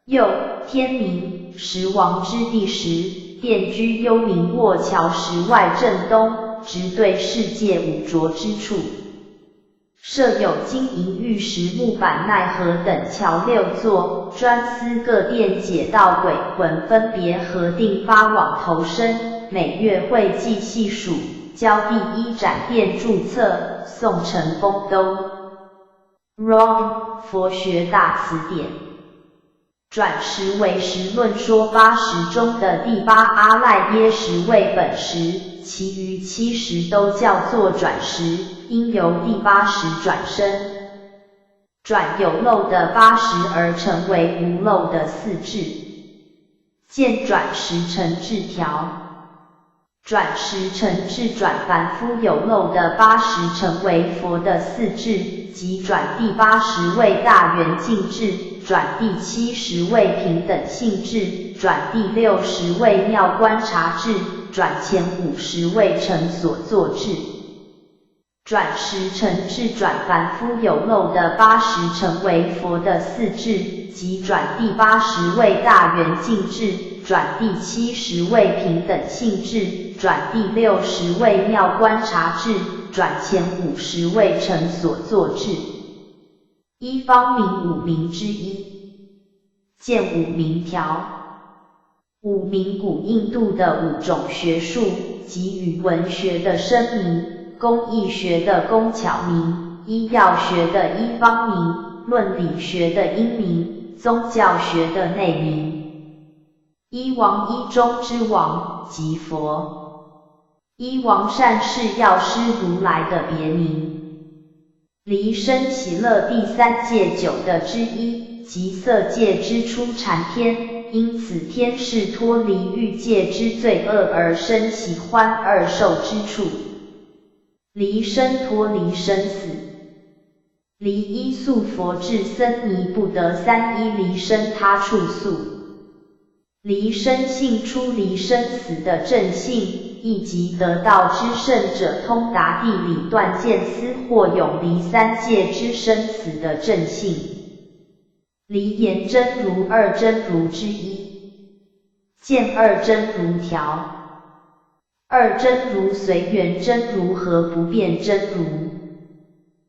又天明，时王之地时，殿居幽冥卧桥石外正东，直对世界五浊之处。设有金银玉石木板奈何等桥6座，专司各殿解道鬼魂分别核定发往投生，每月会计细数，交第1展殿注册，送呈丰都。ROM 佛学大词典。转识为识论说80中的第8阿赖耶识为本识，其余70都叫做转识，因由第8识转生，转有漏的8识而成为无漏的4智。见转识成智条。转识成智转凡夫有漏的8识成为佛的4智，即转第8识为大圆净智，转第7识为平等性智，转第6识为妙观察智，转前5识为成所作智。转识成智转凡夫有漏的8识成为佛的4智，即转第8识为大圆净智，转第7识为平等性智，转第6识为妙观察智，转前5识为成所作智。一方名五名之一。见五名条。五名古印度的5种学术，即语文学的声名，工艺学的工巧名，医药学的医方名，论理学的因名，宗教学的内名。一王一中之王，即佛。一王善是药师如来的别名。离生喜乐第三界九的之一，即色界之初禅天，因此天是脱离欲界之罪恶而生喜欢二受之处。离生脱离生死，离依宿佛智僧尼不得三依离生他处宿。离生性出离生死的正性，亦即得道之圣者通达地理断见思或永离三界之生死的正性。离言真如二真如之一，见二真如条。二真如随缘真如和不变真如，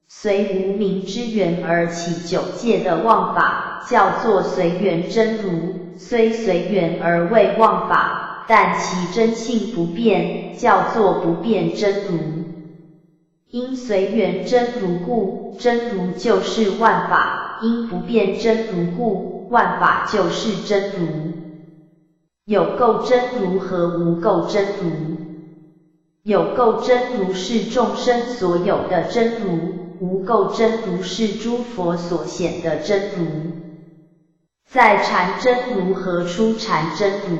随无明之缘而起九界的妄法，叫做随缘真如，虽随缘而为妄法，但其真性不变，叫做不变真如。因随缘真如故，真如就是万法；因不变真如故，万法就是真如。有垢真如和无垢真如。有垢真如是众生所有的真如，无垢真如是诸佛所显的真如。在禅真如和出禅真如，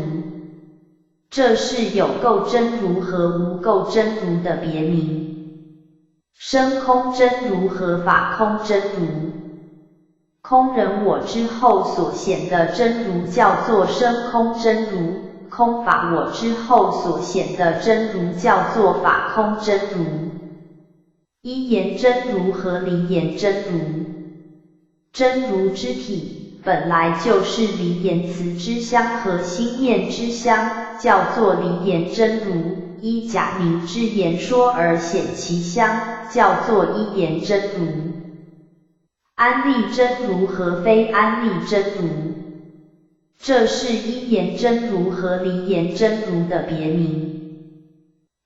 这是有垢真如和无垢真如的别名。生空真如和法空真如，空人我之后所显的真如叫做生空真如，空法我之后所显的真如叫做法空真如。依言真如和离言真如，真如之体本来就是离言词之相和心念之相，叫做离言真如。依假名之言说而显其相，叫做依言真如。安立真如和非安立真如，这是依言真如和离言真如的别名。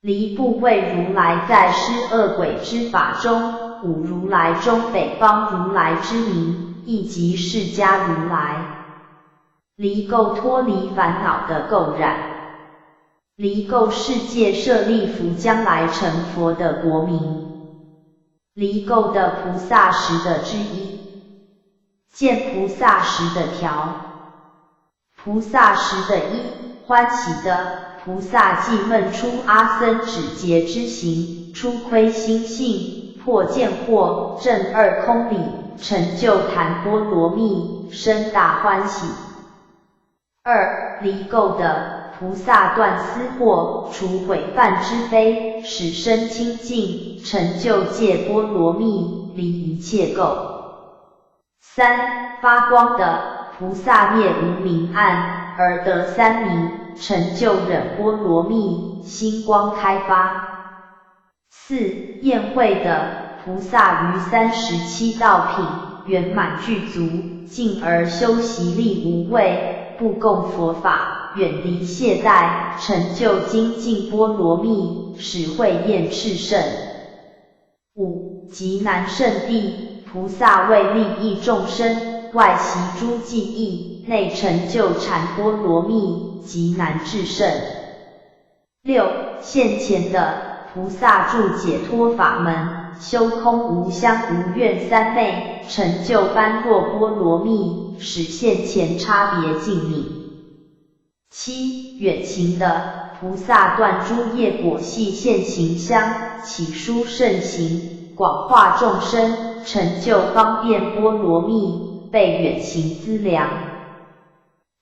离不为如来在施恶鬼之法中，五如来中北方如来之名，亦即释迦如来。离垢脱离烦恼的垢染，离垢世界舍利弗将来成佛的国名。离垢的菩萨识的之一，见菩萨识的条。菩萨识的一，欢喜的，菩萨既闷出阿僧只劫之行，出窥心性，破见惑，证二空理，成就檀波罗蜜，生大欢喜。二，离垢的，菩萨断私惑，除毁犯之非，使身清净，成就戒波罗蜜，离一切垢。三，发光的，菩萨灭无明暗，而得三明，成就忍波罗蜜，心光开发。四，宴会的，菩萨于37道品圆满具足，进而修习力无畏，不共佛法，远离懈怠，成就精进波罗蜜，使慧焰炽盛。五，极难胜地，菩萨为利益众生，外习诸技艺，内成就禅波罗蜜，极难至胜。六，现前的，菩萨助解脱法门，修空无相无愿三昧，成就般若波罗蜜，使现前差别尽泯。七，远行的，菩萨断诸业果系现行相，起殊胜行，广化众生，成就方便波罗蜜，被远行资粮。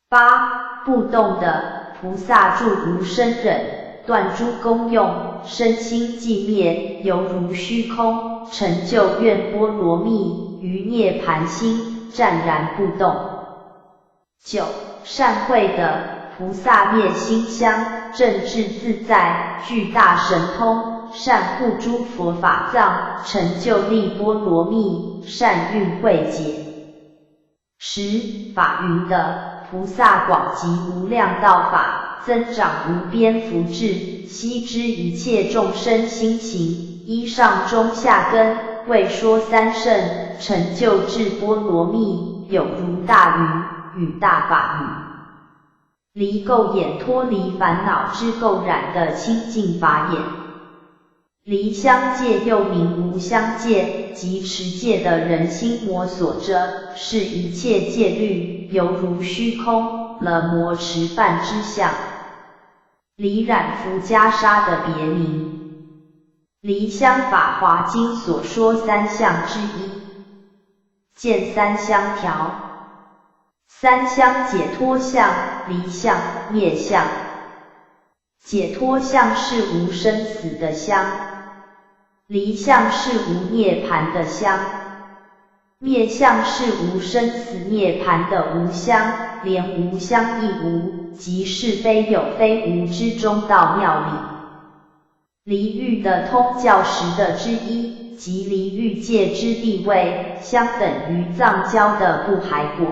八，不动的，菩萨住无生忍，断诸功用，身心寂灭，犹如虚空，成就愿波罗蜜，于涅盘心，湛然不动。九，善慧的，菩萨灭心相，正智自在，具大神通，善护诸佛法藏，成就力波罗蜜，善运慧解。十，法云的，菩萨广集无量道法，增长无边福智，悉知一切众生心行，依上中下根，为说三圣，成就智波罗蜜，有如大云，与大法语。离垢眼脱离烦恼之垢染的清净法眼。离相界又名无相界，即持戒的人心魔所遮，是一切戒律，犹如虚空了魔持犯之相。离染伏袈裟的别名。离相法华经所说三相之一。见三相条。三相解脱相、离相、灭相。解脱相是无生死的相，离相是无涅槃的相，灭相是无生死涅槃的无相，连无相亦无，即是非有非无之中道妙理。离欲的通教十的之一，即离欲界之地位，相等于藏交的不还果。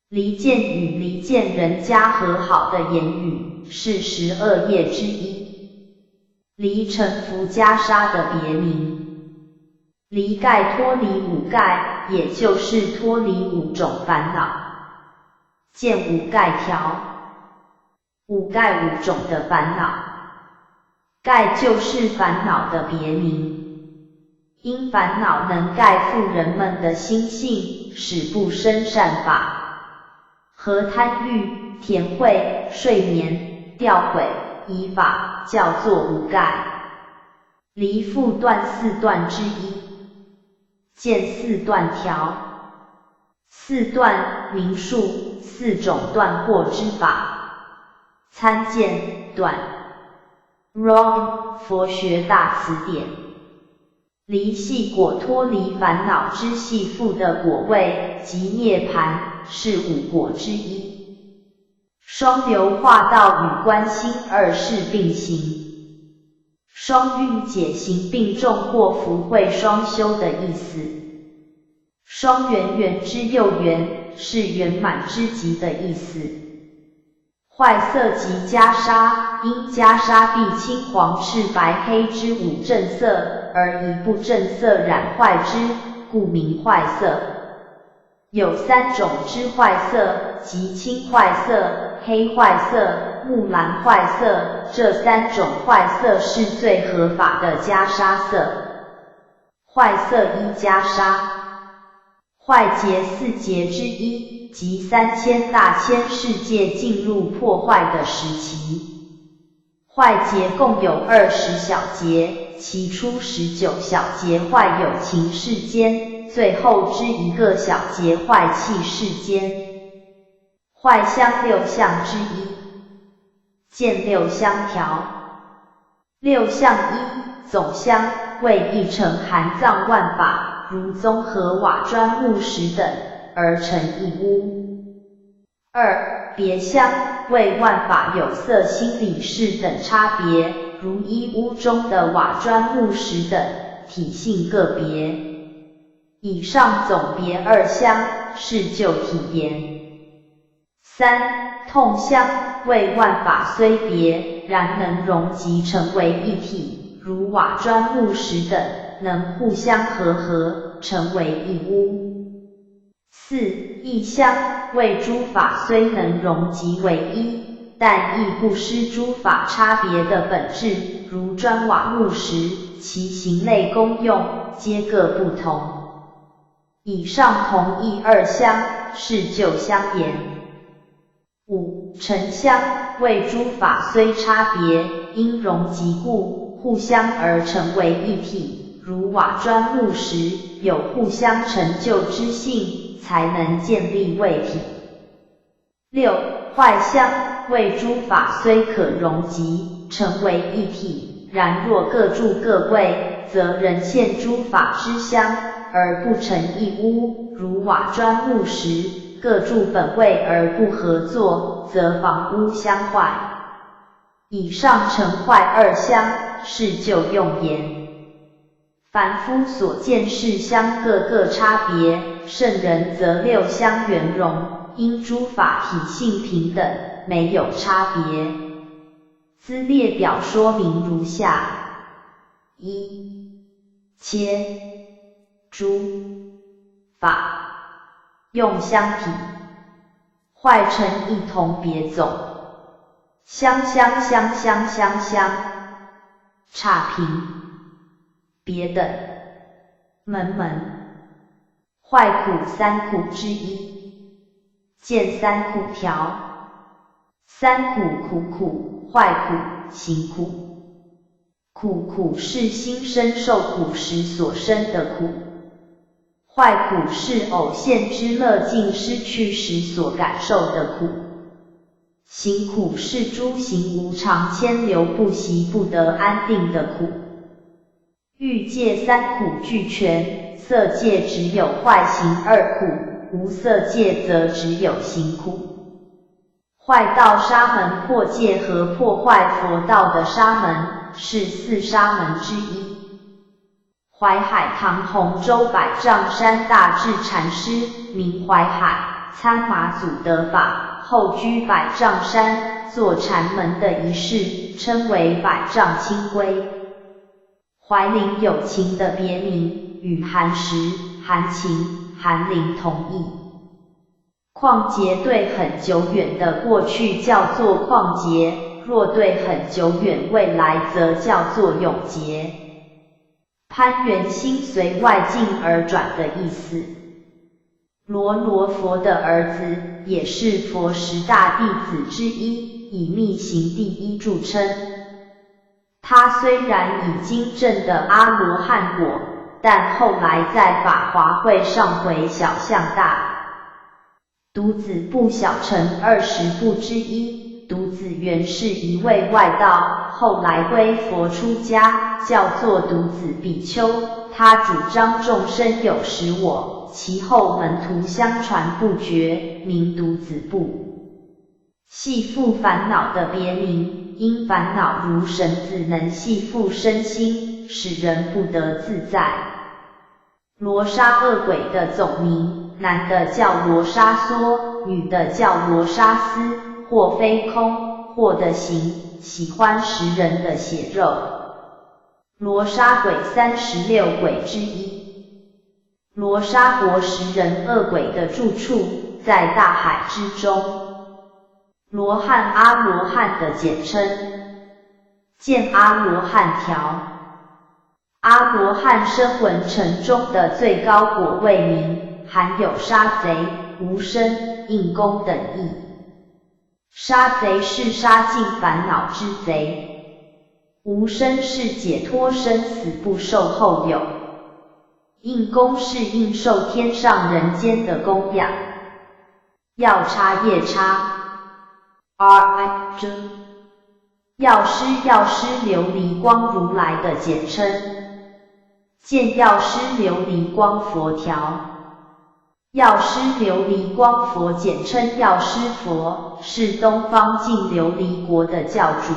离间与离间人家和好的言语，是12业之一。离尘伏袈裟的别名。离盖脱离五盖，也就是脱离5种烦恼。见五盖条。五盖5种的烦恼。盖就是烦恼的别名。因烦恼能盖覆人们的心性，使不生善法。和贪欲、甜慧、睡眠、掉悔、疑法，叫做五盖。离复断4断之一。见4断条。4断明述4种断惑之法。参见断 Wrong 佛学大词典。离系果脱离烦恼之系缚的果位，即涅槃，是5果之一。双流化道与观心2事并行。双运解行并重或福慧双修的意思。双圆圆之又圆，是圆满之极的意思。坏色即袈裟，因袈裟蔽青黄赤白黑之5正色，而以不正色染坏之，故名坏色。有3种之坏色，即青坏色、黑坏色、木蓝坏色，这3种坏色是最合法的袈裟色。坏色依袈裟。坏劫4劫之一，即3000大千世界进入破坏的时期。坏劫共有20小劫，其初19小劫坏有情世间，最后之1个小劫坏气世间。坏相6相之一。见6相条。6相一，总相为一成含藏万法，如综合瓦砖木石等，而成一屋。2. 别相为万法有色心理事等差别，如一屋中的瓦砖木石等，体性个别。以上总别2相，是就体言。3. 痛相为万法虽别，然能融集成为一体，如瓦砖木石等，能互相和，成为一屋。4. 异相为诸法虽能融集为一，但亦不失诸法差别的本质，如砖瓦木石，其形类功用皆各不同。以上同义2相，是就相言。5. 成相为诸法虽差别，因融集故，互相而成为一体，如瓦砖木石，有互相成就之性，才能建立为体。6. 坏相为诸法虽可融集，成为一体，然若各住各位，则仍现诸法之相，而不成一屋，如瓦砖木石，各住本位而不合作，则房屋相坏。以上成坏2相，是就用言。凡夫所见是相各个差别，圣人则6相圆融，因诸法体性平等，没有差别。资列表说明如下： 1. 切诸法用相体，坏成一同别总，相，差评，别等，门，坏苦三苦之一，见三苦条。三苦苦，坏苦，行苦。苦是心生受苦时所生的苦，坏苦是偶现之乐境失去时所感受的苦。行苦是诸行无常牵流不息不得安定的苦。欲界三苦俱全，色界只有坏行二苦，无色界则只有行苦。坏道沙门破戒和破坏佛道的沙门，是四沙门之一。淮海唐洪州百丈山大智禅师，名淮海，参马祖得法，后居百丈山，做禅门的仪式，称为百丈清规。怀灵有情的别名，与寒食、寒情、寒灵同义。旷劫对很久远的过去叫做旷劫，若对很久远未来则叫做永劫。攀缘心随外境而转的意思。罗佛的儿子，也是佛10大弟子之一，以密行第一著称。他虽然已经证得阿罗汉果，但后来在法华会上回小向大。独子部小乘20部之一，独子原是一位外道，后来归佛出家，叫做独子比丘。他主张众生有实我，其后门徒相传不绝，名独子部。系缚烦恼的别名，因烦恼如绳子能系缚身心，使人不得自在。罗刹恶鬼的总名，男的叫罗刹梭，女的叫罗刹斯，或非空，或的形，喜欢食人的血肉。罗刹鬼36鬼之一。罗刹国食人恶鬼的住处，在大海之中。罗汉阿罗汉的简称，见阿罗汉条。阿罗汉声闻乘中的最高果位名，含有杀贼、无生、应功等义。杀贼是杀尽烦恼之贼，无生是解脱生死不受后有，应功是应受天上人间的供养。药叉夜叉 R.I. 真药师琉璃光如来的简称，见药师琉璃光佛条。药师琉璃光佛简称药师佛，是东方净琉璃国的教主。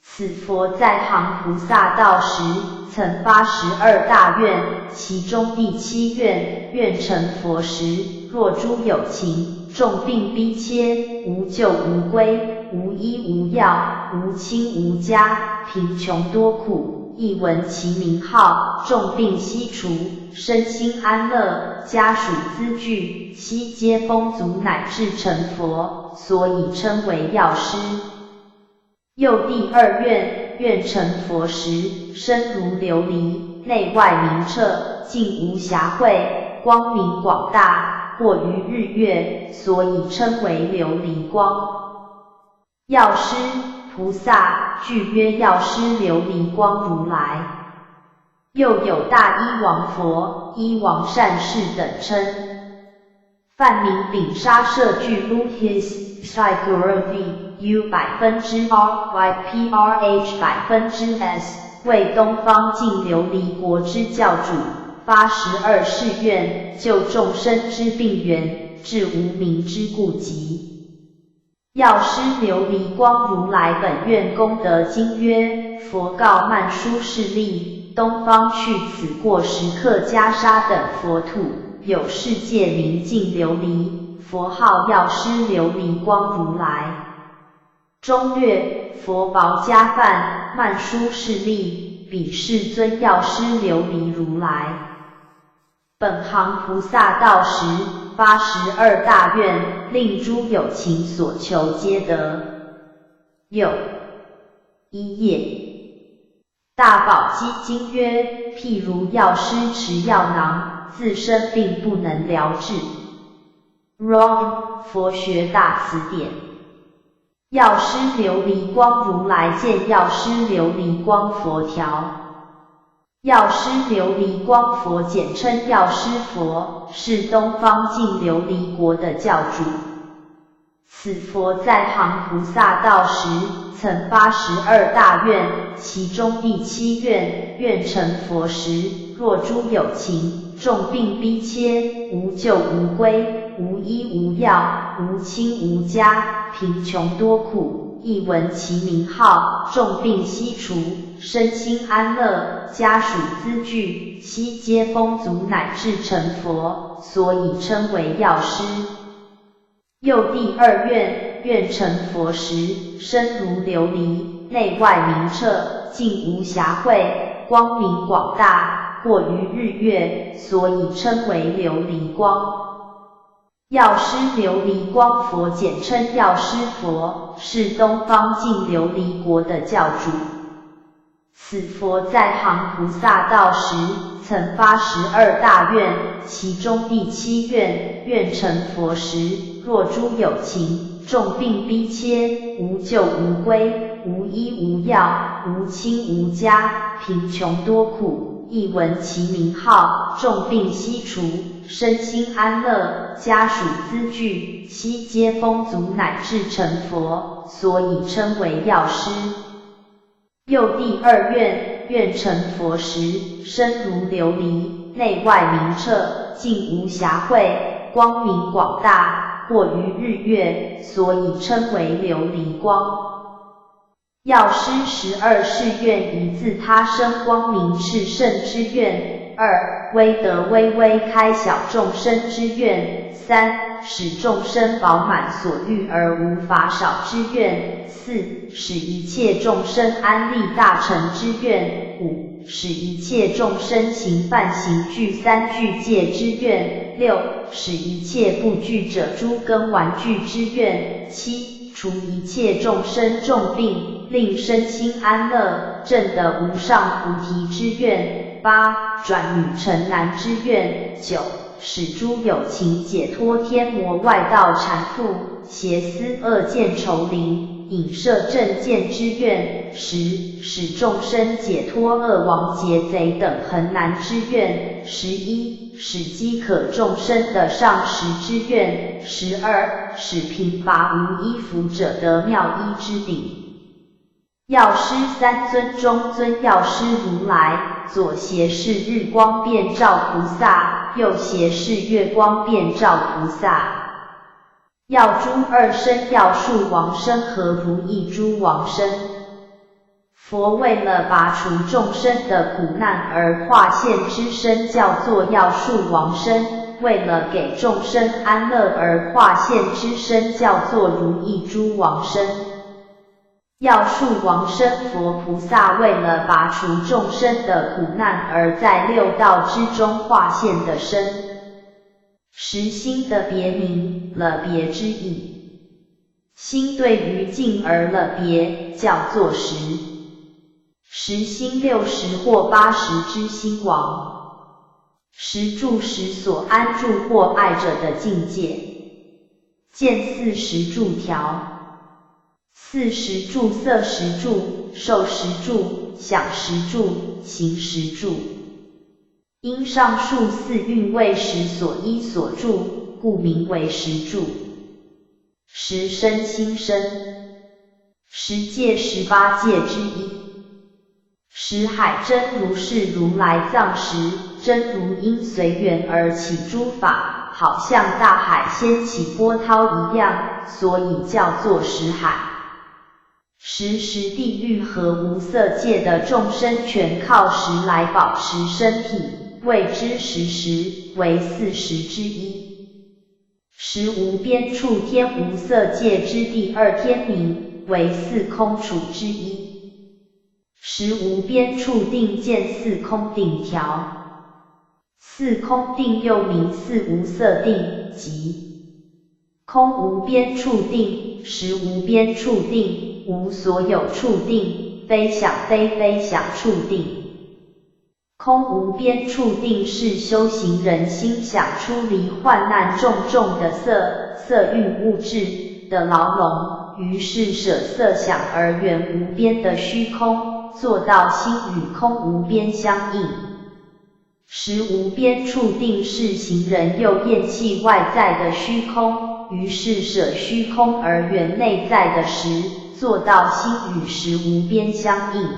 此佛在行菩萨道时，曾发12大愿，其中第7愿，愿成佛时，若诸有情，重病逼切，无救无归，无医无药，无亲无家，贫穷多苦，一闻其名号，重病悉除，身心安乐，家属资具，悉皆丰足，乃至成佛，所以称为药师。又第2愿，愿成佛时，身如琉璃，内外明澈，净无瑕秽，光明广大，过于日月，所以称为琉璃光。药师、菩萨俱曰药师琉璃光如来。又有大医王佛、医王善士等称。梵名丙沙社具 Luhis Siguravi U%RYPRH%S， 为东方净琉璃国之教主，发12誓愿，救众生之病源，治无明之痼疾。药师琉璃光如来本愿功德经曰：佛告曼殊室利，东方去此过时刻袈裟等佛土，有世界名净琉璃，佛号药师琉璃光如来。中略佛薄伽梵曼殊室利，彼世尊药师琉璃如来。本行菩萨道时，发12大愿，令诸有情所求皆得。又一叶大宝积经曰：譬如药师持药囊，自身并不能疗治。Wrong， 佛学大词典。药师琉璃光如来见药师琉璃光佛条。药师琉璃光佛简称药师佛，是东方净琉璃国的教主。此佛在行菩萨道时，曾82大愿，其中第7愿，愿成佛时，若诸有情，重病逼切，无救无归，无医无药，无亲无家，贫穷多苦，一闻其名号，重病悉除，身心安乐，家属资具，悉皆丰足，乃至成佛，所以称为药师。又第2愿，愿成佛时，身如琉璃，内外明澈，净无瑕秽，光明广大，过于日月，所以称为琉璃光。药师琉璃光佛简称药师佛，是东方净琉璃国的教主。此佛在行菩萨道时，曾82大愿，其中第7愿，愿成佛时，若诸有情，重病逼切，无救无归，无医无药，无亲无家，贫穷多苦，一闻其名号，重病悉除，身心安乐，家属资具，悉皆丰足，乃至成佛，所以称为药师。又第2愿，愿成佛时，身如琉璃，内外明澈，净无瑕秽，光明广大，过于日月，所以称为琉璃光。药师12誓愿：一自他生光明炽盛之愿；2威德巍巍开小众生之愿；3使众生饱满所欲而无乏少之愿；4使一切众生安立大成之愿；5使一切众生行梵行具3具戒之愿；6使一切不具者诸根玩具之愿；7除一切众生重病，令身心安乐，证得无上菩提之愿；8转女成男之愿；9使诸有情解脱天魔外道缠缚，邪思恶见愁灵，引摄正见之愿；10使众生解脱恶王劫贼等横难之愿；11使饥渴众生的上食之愿；12使贫乏无衣服者得妙衣之顶。药师3尊中尊药师如来，左胁是日光遍照菩萨，右胁是月光遍照菩萨。药诸二身药树王身和如意诸王身。佛为了拔除众生的苦难而化现之身叫做药树王身，为了给众生安乐而化现之身叫做如意诸王身。药树王身佛菩萨为了拔除众生的苦难而在六道之中化现的身。实心的别名，了别之意。心对于境而了别，叫做实。实心60或80之心王。实住实所安住或爱着的境界。见40住条。40住色10住，受10住，想10住，行10住。因上述4蕴为识所依所住，故名为识住。识身心身。识界18界之一。识海真如是如来藏识，真如因随缘而起诸法，好像大海掀起波涛一样，所以叫做识海。识地狱和无色界的众生全靠识来保持身体，谓之识，为4识之一。识无边处天无色界之第2天名，为4空处之一。识无边处定见4空定条。4空定又名4无色定，即空无边处定，识无边处定，无所有处定，非想非非想处定。空无边处定是修行人心想出离患难重重的色蕴物质的牢笼，于是舍色想而圆无边的虚空，做到心与空无边相应。实无边处定是行人又厌弃外在的虚空，于是舍虚空而圆内在的实，做到心与实无边相应。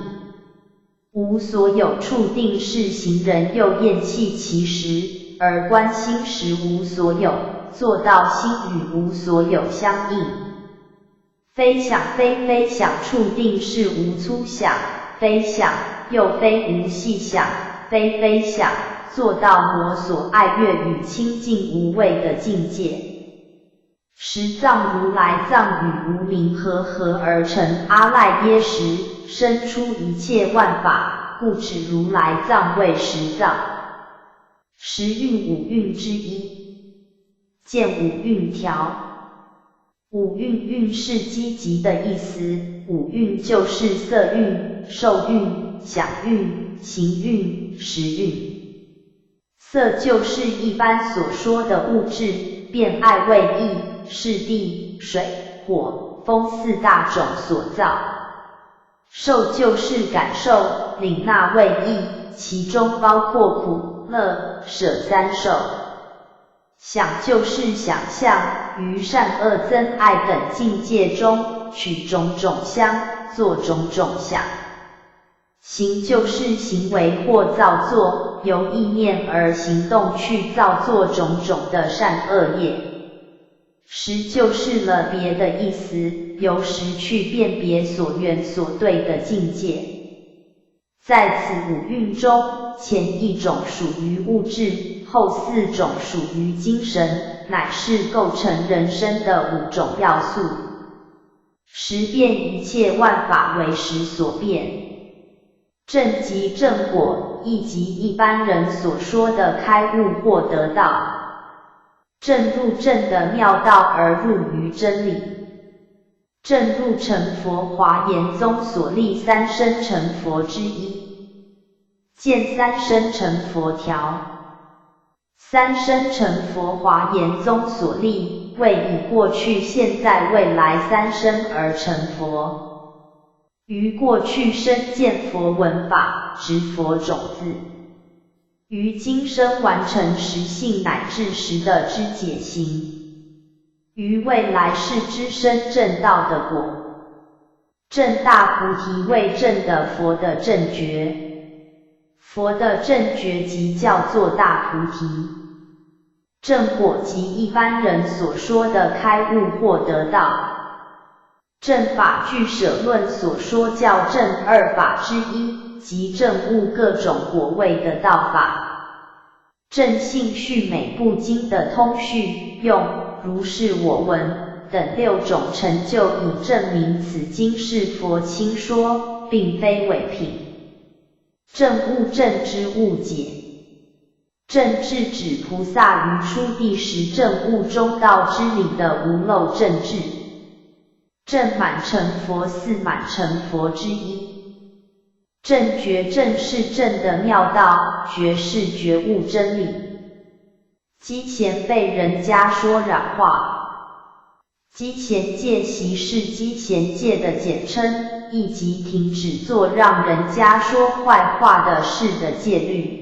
无所有处定是行人又厌弃其实，而观心实无所有，做到心与无所有相应。非想非非想处定是无粗想，非想又非无细想，非非想，做到我所爱悦与清净无畏的境界。十藏如来藏与无明合而成阿赖耶识，生出一切万法，故指如来藏为十藏。十蕴五蕴之一，见五蕴条。五蕴蕴是积极的意思，五蕴就是色蕴、受蕴、想蕴、行蕴、识蕴。色就是一般所说的物质，变爱味意，是地、水、火、风四大种所造。受就是感受、领纳味意，其中包括苦、乐、舍三受。想就是想象，于善恶憎爱等境界中，取种种相，做种种想。行就是行为或造作，由意念而行动去造作种种的善恶业。识就是了别的意思，由识去辨别所缘所对的境界。在此五蕴中，前一种属于物质，后四种属于精神，乃是构成人生的五种要素。识变一切万法为识所变。正即正果，亦即一般人所说的开悟或得道。正入正的妙道而入于真理。正入成佛华严宗所立三生成佛之一。见三生成佛条。三生成佛华严宗所立，为以过去、现在、未来三生而成佛。于过去生见佛闻法，植佛种子；于今生完成实性乃至实的知解行；于未来世之生正道的果。正大菩提为正的佛的正觉，佛的正觉即叫做大菩提。正果即一般人所说的开悟或得道。正法俱舍论所说叫正二法之一，即证悟各种果位的道法。正信续美部经的通序用如是我闻等六种成就，以证明此经是佛亲说，并非伪品。正悟正知悟解。正智指菩萨于初第十正悟中道之理的无漏正智。正满成佛四满成佛之一。正觉正是正的妙道，觉是觉悟真理。积贤被人家说染化。积贤戒习是积贤戒的简称，亦即停止做让人家说坏话的事的戒律。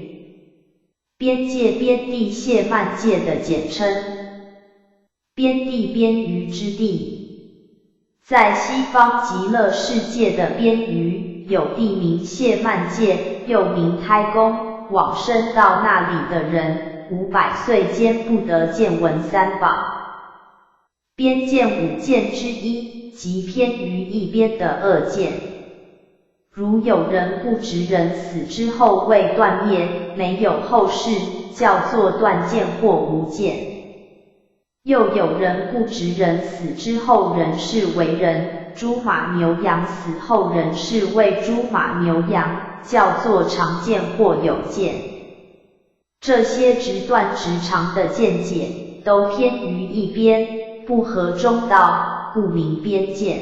边界边地谢曼戒的简称。边地边隅之地。在西方极乐世界的边隅，有地名谢曼界，又名胎宫，往生到那里的人，500岁间不得见闻三宝。边见五见之一，即偏于一边的恶见。如有人固执人死之后未断灭，没有后世，叫做断见或无见。又有人固执人死之后仍是为人，猪马牛羊死后仍是为猪马牛羊，叫做常见或有见。这些直断直长的见解，都偏于一边，不合中道，故名边见。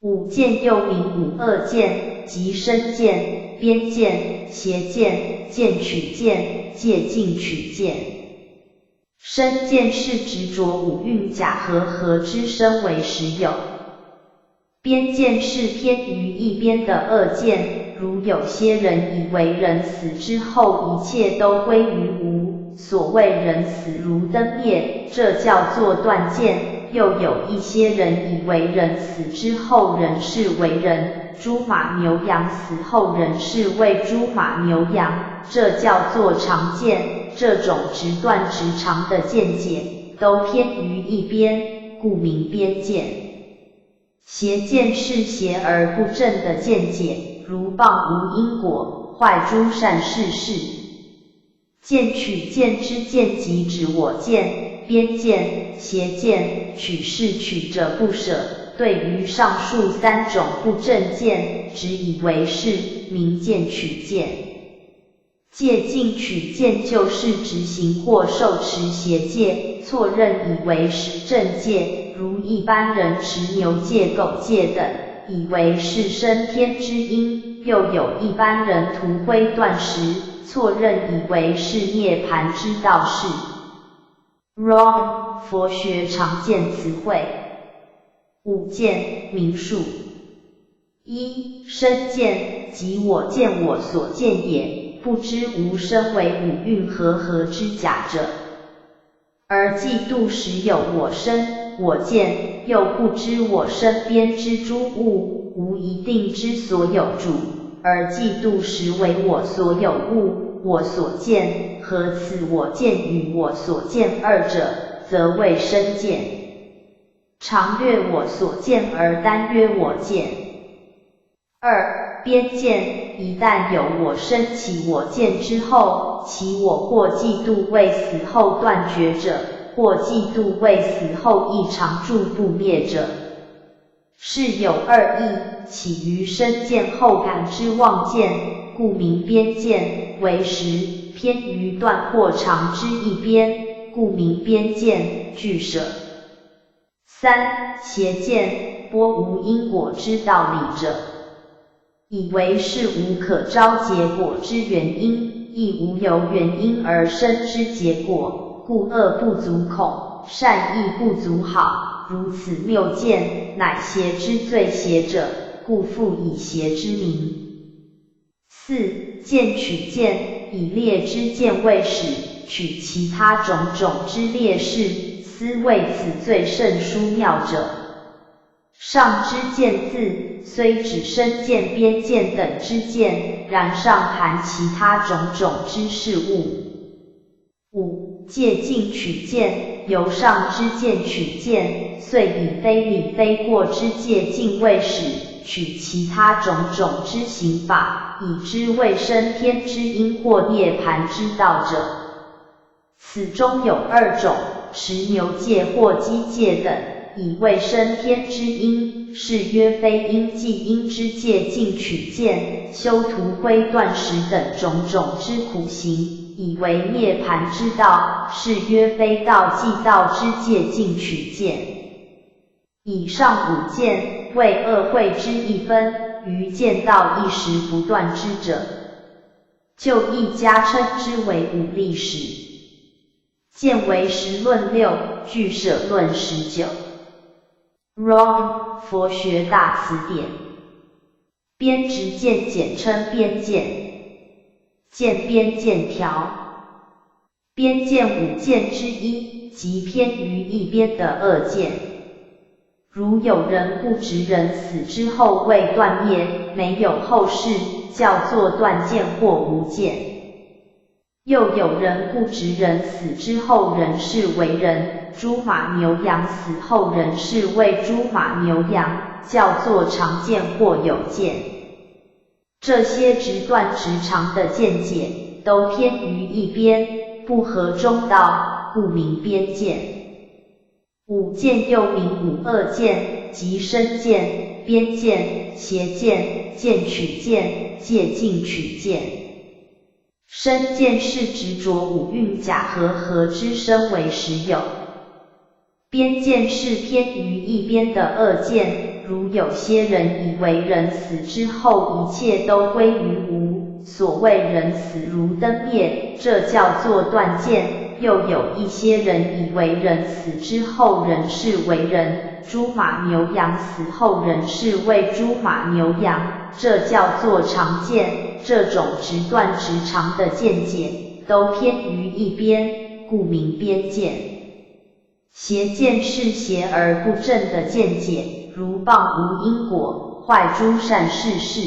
五见又名五恶见，即身见、边见、邪见、见取见、戒禁取见。身见是执着五蕴假合之身为实有。边见是偏于一边的恶见，如有些人以为人死之后一切都归于无，所谓人死如灯灭，这叫做断见。又有一些人以为人死之后仍是为人，猪马牛羊死后仍是为猪马牛羊，这叫做常见。这种直断直常的见解，都偏于一边，故名边见。邪见是邪而不正的见解，如谤无因果，坏诸善事事。见取见之见即指我见、边见、邪见，取是取者不舍。对于上述三种不正见，只以为是，名见取见。戒禁取见就是执行或受持邪戒，错认以为是正戒，如一般人持牛戒、狗戒等，以为是升天之因；又有一般人涂灰断食，错认以为是涅槃之道士。Wrong， 佛学常见词汇。五见，名数。一、身见，即我见我所见也，不知无身为五蕴合之假者。而嫉妒时有我身、我见，又不知我身边之诸物，无一定之所有主，而嫉妒时为我所有物，我所见，合此我见与我所见二者，则谓身见。常略我所见而单曰我见。二、边见，一旦有我生起我见之后，其我或嫉妒为死后断绝者，或嫉妒为死后亦常住不灭者。是有二义，起于身见后感之妄见，故名边见，为实，偏于断或常之一边，故名边见，俱舍。三、邪见，拨无因果之道理者，以为是无可招结果之原因，亦无由原因而生之结果，故恶不足恐，善亦不足好，如此谬见，乃邪之最邪者，故复以邪之名。四、见取见，以劣之见为始，取其他种种之劣事，斯谓此最甚殊妙者。上之见字，虽指身见、边见等之见，然上含其他种种之事物。五、戒禁取见，由上之见取见，遂以非理非过之戒禁为始，取其他种种之行法，以知为升天之因或涅槃之道者。此中有二种，持牛戒或鸡戒等，以为升天之因，是曰非因即因之戒禁取见，修涂灰断食等种种之苦行，以为涅槃之道，是曰非道即道之戒禁取见。以上五见，为恶慧之一分，于见道一时不断之者，就亦加称之为五力使。见为实论6，俱舍论19。Wrong， 佛学大词典。边执见简称边见。见边见条。边见五见之一，即偏于一边的恶见。如有人不执人死之后未断灭，没有后世，叫做断见或无见。又有人不执人死之后仍是为人，猪马牛羊死后仍是为猪马牛羊，叫做常见或有见。这些直断直常的见解，都偏于一边，不合中道，故名边见。五见又名五恶见，即身见、边见、邪见、见取见、戒禁取见。身见是执着五蕴假合之身为实有。边见是偏于一边的恶见，如有些人以为人死之后一切都归于无，所谓人死如灯灭，这叫做断见。又有一些人以为人死之后人是为人，猪马牛羊死后人是为猪马牛羊，这叫做常见。这种直断直长的见解，都偏于一边，故名边见。邪见是邪而不正的见解，如谤无因果，坏诸善事事。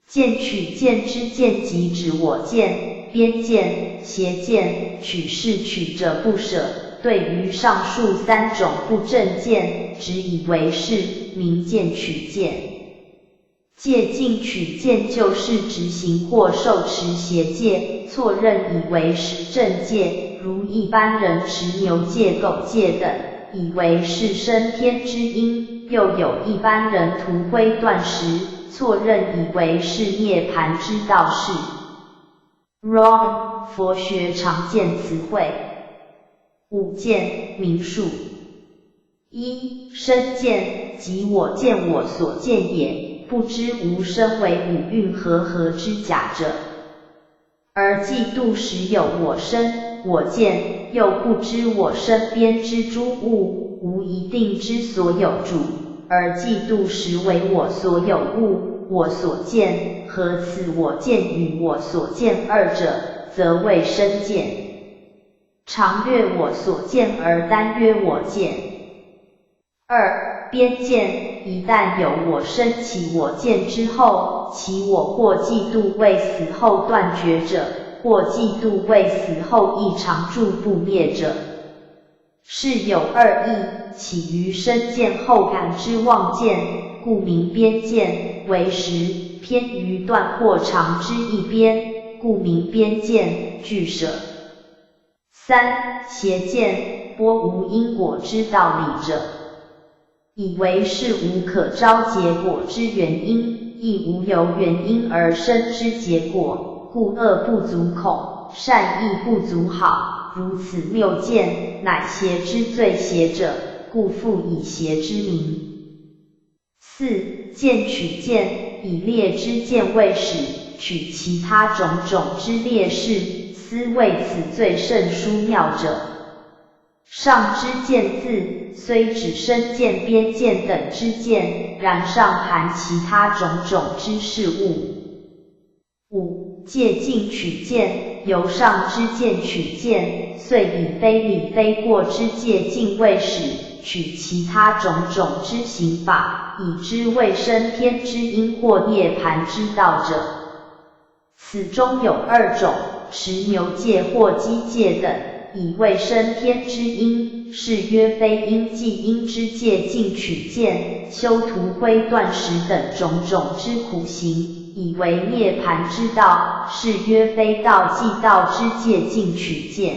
见取见之见即指我见、边见、邪见，取是取者不舍。对于上述三种不正见，只以为是，名见取见。戒禁取见就是执行或受持邪戒，错认以为是正戒，如一般人持牛戒、狗戒等，以为是升天之因；又有一般人涂灰断食，错认以为是涅槃之道是。Wrong， 佛学常见词汇。五见名数。一、身见，即我见我所见也，不知无身为五蕴和之假者。而嫉妒时有我身、我见，又不知我身边之诸物，无一定之所有主，而嫉妒时为我所有物，我所见，和此我见与我所见二者，则为身见。常略我所见而单约我见。二、边见，一旦有我生起我见之后，其我或嫉妒为死后断绝者，或嫉妒为死后亦常住不灭者。是有二义，起于身见后感之妄见，故名边见，为实，偏于断或常之一边，故名边见，俱舍。三、邪见，拨无因果之道理者，以为是无可招结果之原因，亦无由原因而生之结果，故恶不足恐，善亦不足好，如此谬见，乃邪之最邪者，故复以邪之名。四、见取见，以劣之见为始，取其他种种之劣事，斯谓此最胜殊妙者。上之见字，虽指身见、边见等之见，然上含其他种种之事物。五、戒禁取见，由上之见取见，遂以非理非过之戒禁为始，取其他种种之行法，以知为升天之因或涅槃之道者。此中有二种，持牛戒或鸡戒等，以为升天之因，是曰非因即因之戒禁取见，修涂灰断食等种种之苦行，以为涅槃之道，是曰非道即道之戒禁取见。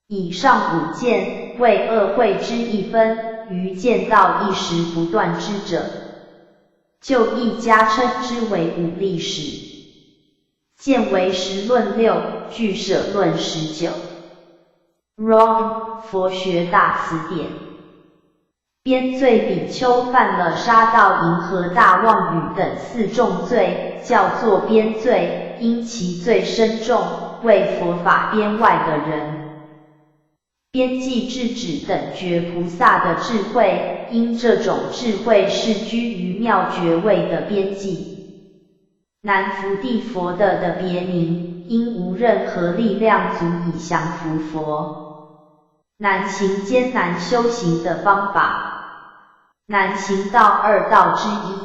以上五见，为恶慧之一分，于见道一时不断之者，就亦加称之为五力使。见为实论6，俱舍论19。Wrong， 佛学大词典。边罪比丘犯了杀盗淫和大妄语等4重罪，叫做边罪，因其罪深重，为佛法边外的人。边际智止等觉菩萨的智慧，因这种智慧是居于妙觉位的边际。南伏地佛的别名，因无任何力量足以降伏佛。难行艰难修行的方法，难行道2道之一，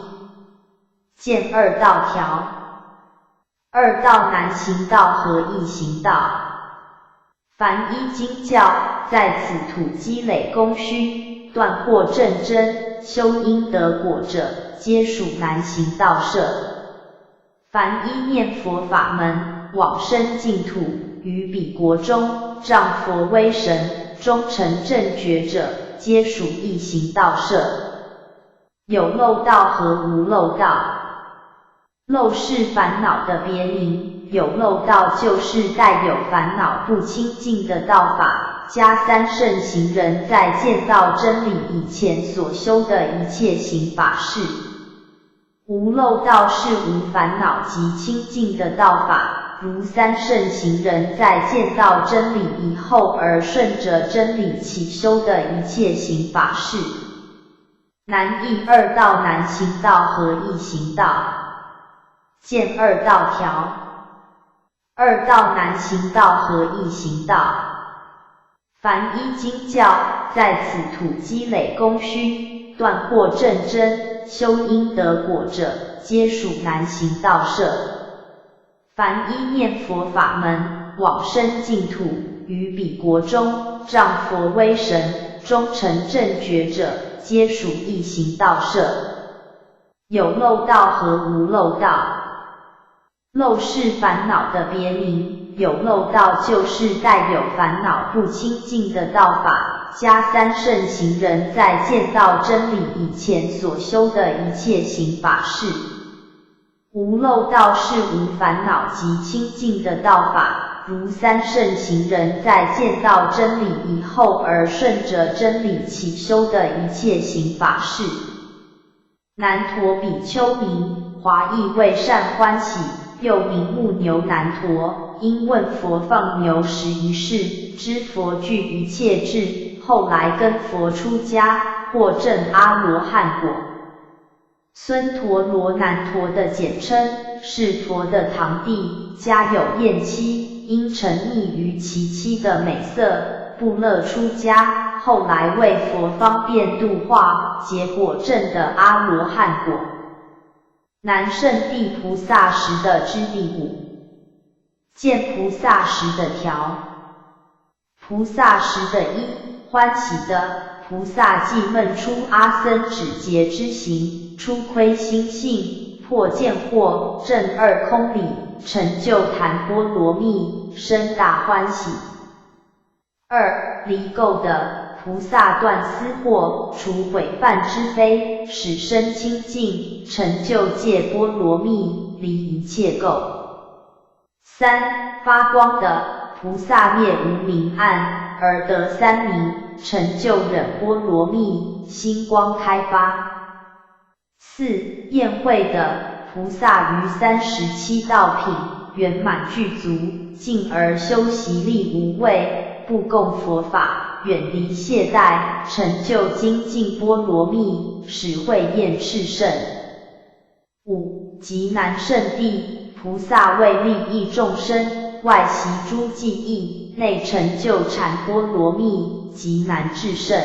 见2道条。2道难行道和易行道。凡依经教，在此土积累功勋，断惑正真，修因得果者，皆属难行道摄。凡依念佛法门，往生净土，于彼国中，仗佛威神，终成正觉者，皆属易行道摄。有漏道和无漏道。漏是烦恼的别名，有漏道就是带有烦恼不清净的道法，加三圣行人在见到真理以前所修的一切行法是。无漏道是无烦恼及清净的道法，如三圣行人在见到真理以后而顺着真理起修的一切行法是。难易二道难行道和易行道。见二道条。二道难行道和易行道。凡依经教，在此土积累功勋，断惑正真，修因得果者，皆属难行道舍。凡依念佛法门，往生净土，于彼国中，仗佛威神，终成正觉者，皆属易行道舍。有漏道和无漏道。漏是烦恼的别名，有漏道就是带有烦恼不清净的道法，加三圣行人在见到真理以前所修的一切行法是。无漏道是无烦恼及清净的道法，如三圣行人在见到真理以后而顺着真理起修的一切行法是。难陀比丘名，华裔为善欢喜，又名目牛难陀，因问佛放牛时一事，知佛具一切智，后来跟佛出家，获证阿罗汉果。孙陀罗难陀的简称，是佛的堂弟，家有艳妻，因沉溺于其妻的美色，不乐出家，后来为佛方便度化，结果证的阿罗汉果。南圣地菩萨时的支第五。见菩萨时的条。菩萨时的一，欢喜的，菩萨即闷出阿僧止劫之行，出窥心性，破见惑，证二空理，成就檀波罗蜜，生大欢喜。二，离垢的，菩萨断私惑，除毁犯之非，使身清净，成就戒波罗蜜，离一切垢。三，发光的，菩萨灭无明暗，而得三明，成就忍波罗蜜，心光开发。四，宴会的，菩萨于37道品，圆满具足，进而修习力无畏，不共佛法，远离懈怠，成就精进波罗蜜，使慧焰炽盛。五，极难胜地，菩萨为利益众生，外习诸技艺，内成就禅波罗蜜，极难至胜。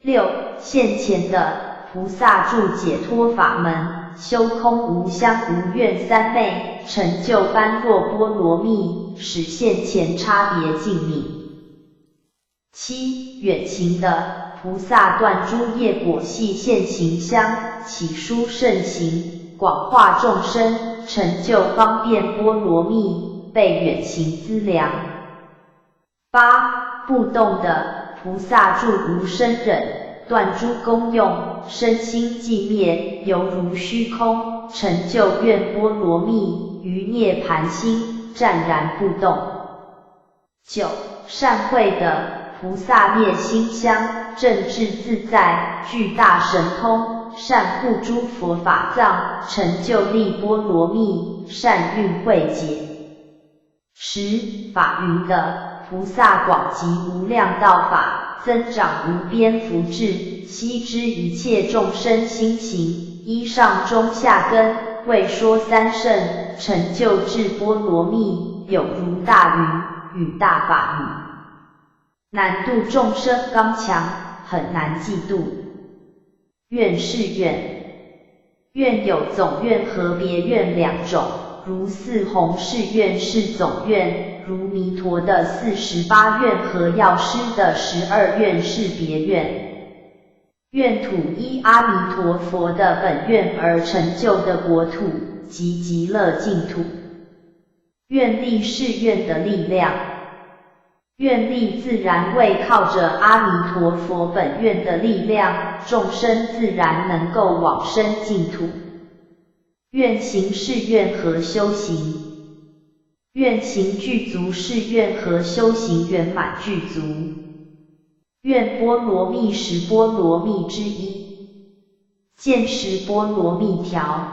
六，现前的，菩萨住解脱法门，修空无相无愿三昧，成就般若波罗蜜，使现前差别尽泯。七，远行的，菩萨断诸业果系现行相，起殊胜行，广化众生，成就方便波罗蜜，被远行资粮。八，不动的，菩萨住无生忍，断诸功用，身心寂灭，犹如虚空，成就愿波罗蜜，于涅盘心，湛然不动。九，善慧的，菩萨灭心相，正智自在，具大神通，善护诸佛法藏，成就力波罗蜜，善运慧解。十，法云的，菩萨广集无量道法，增长无边福智，悉知一切众生心行，依上中下根，为说三圣，成就智波罗蜜，有如大云，与大法语。难度众生刚强，很难记度。愿是愿，愿有总愿和别愿两种，如四弘誓愿是总愿，如弥陀的48愿和药师的12愿是别愿。愿土依阿弥陀佛的本愿而成就的国土，即极乐净土。愿力是愿的力量。愿力自然为靠着阿弥陀佛本愿的力量，众生自然能够往生净土。愿行是愿和修行。愿行具足是愿和修行圆满具足。愿波罗蜜十波罗蜜之一。见十波罗蜜条。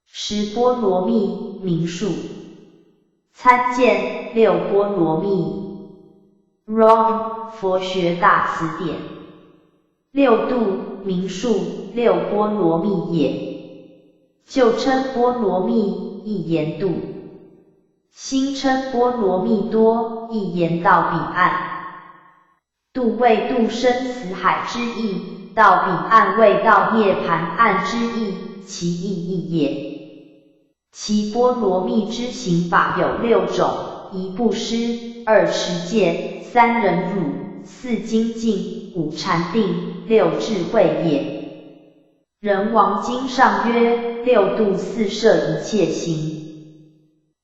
十波罗蜜名数。参见六波罗蜜。ROM 佛学大词典。六度名数六波罗蜜也。旧称波罗蜜，一言度。新称波罗蜜多，一言到彼岸。度为度生死海之意，到彼岸为到涅槃岸之意，其意义也。其波罗蜜之行法有六种：一布施，二持戒，三忍辱，四精进，五禅定，六智慧也。人王经上曰：六度四摄一切行。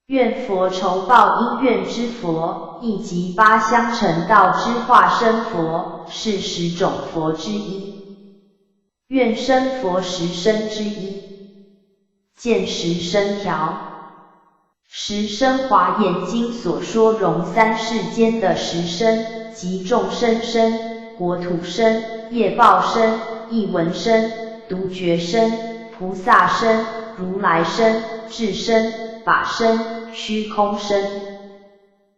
愿佛酬报因愿之佛，亦即八相成道之化身佛，是10种佛之一。愿生佛10身之一。见十身条。十身华严经所说容三世间的十身，即众生身、国土身、业报身、艺闻身、独觉身、菩萨身、如来身、智身、法身、虚空身。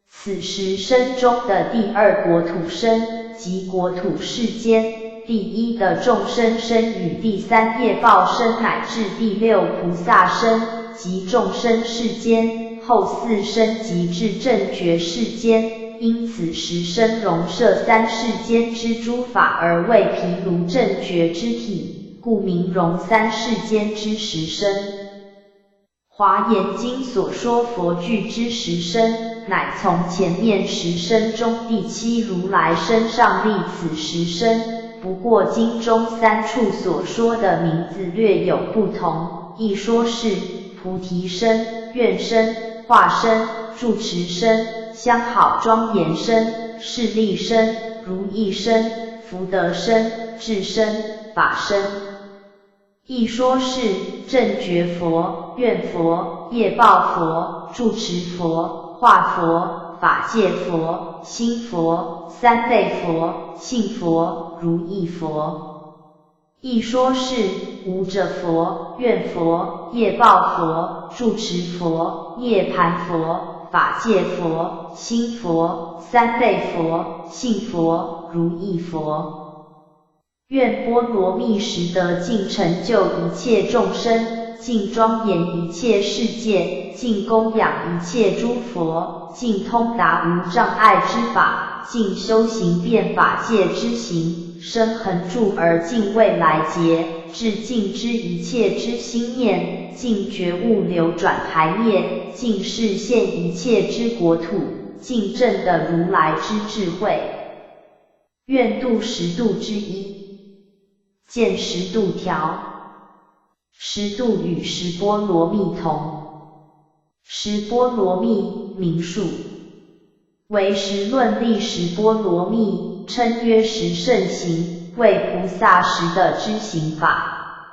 此十身中的第二国土身，即国土世间，第一的众生身与第三业报身乃至第六菩萨身，即众生世间，后四身即至正觉世间。因此十身容摄三世间之诸法，而为毗卢正觉之体，故名容三世间之十身。华严经所说佛具之十身，乃从前面十身中第七如来身上立此十身，不过经中三处所说的名字略有不同，一说是菩提身、愿身、化身、住持身、相好庄严身、势利身、如意身、福德身、智身、法身。一说是正觉佛、愿佛、业报佛、住持佛、化佛、法界佛、心佛、三昧佛、信佛、如意佛。一说是无着佛、愿佛、业报佛、住持佛、涅槃佛、法界佛、心佛、三昧佛、信佛、如意佛。愿波罗蜜时得尽成就一切众生，尽庄严一切世界，尽供养一切诸佛，尽通达无障碍之法，尽修行遍法界之行，生恒住而尽未来劫，至尽之一切之心念，尽觉悟流转排灭，尽示现一切之国土，尽证的如来之智慧。愿度十度之一。见十度条。十度与十波罗蜜同。十波罗蜜名数。为十论立十波罗蜜，称曰十圣行，为菩萨时的知行法。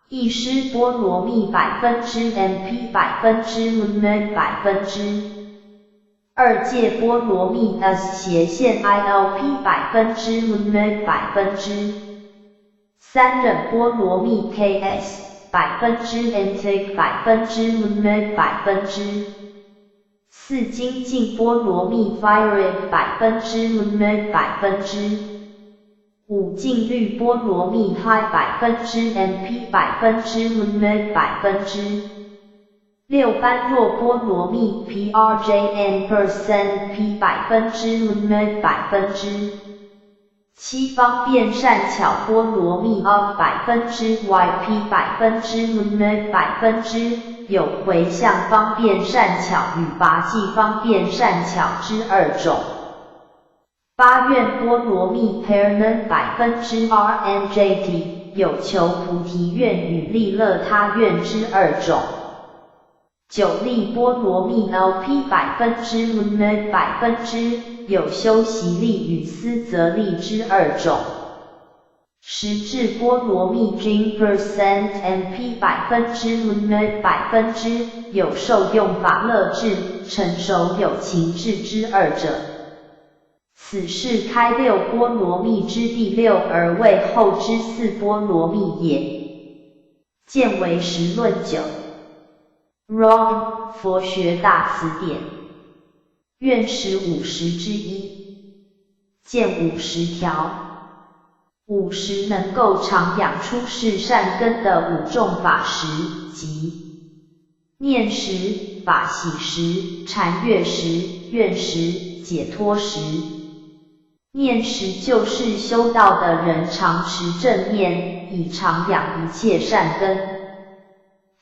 一施波罗蜜%MP %二界波罗蜜 S/ILP %%三忍波罗蜜 KS %NT %四精进波罗蜜 FIRE %五净律波罗蜜 HIGH %MP %六般若波罗蜜 PRJN %P %七方便善巧波罗蜜 OF %YP %有回向方便善巧与拔济方便善巧之二种。八愿波罗蜜 PARNAN %RNJT 有求菩提愿与利乐他愿之二种。九力波罗蜜 LP %有修习力与思则力之二种。实质波罗蜜经 %MP %有受用法乐智，成熟有情智之二者。此是开六波罗蜜之第六而为后之四波罗蜜也。见为实论9。Wrong 佛学大词典。愿识50之一。见50条。50能够常养出世善根的5种法识，即念识、法喜识、禅悦识、愿识、解脱识。念识就是修道的人常持正念，以常养一切善根。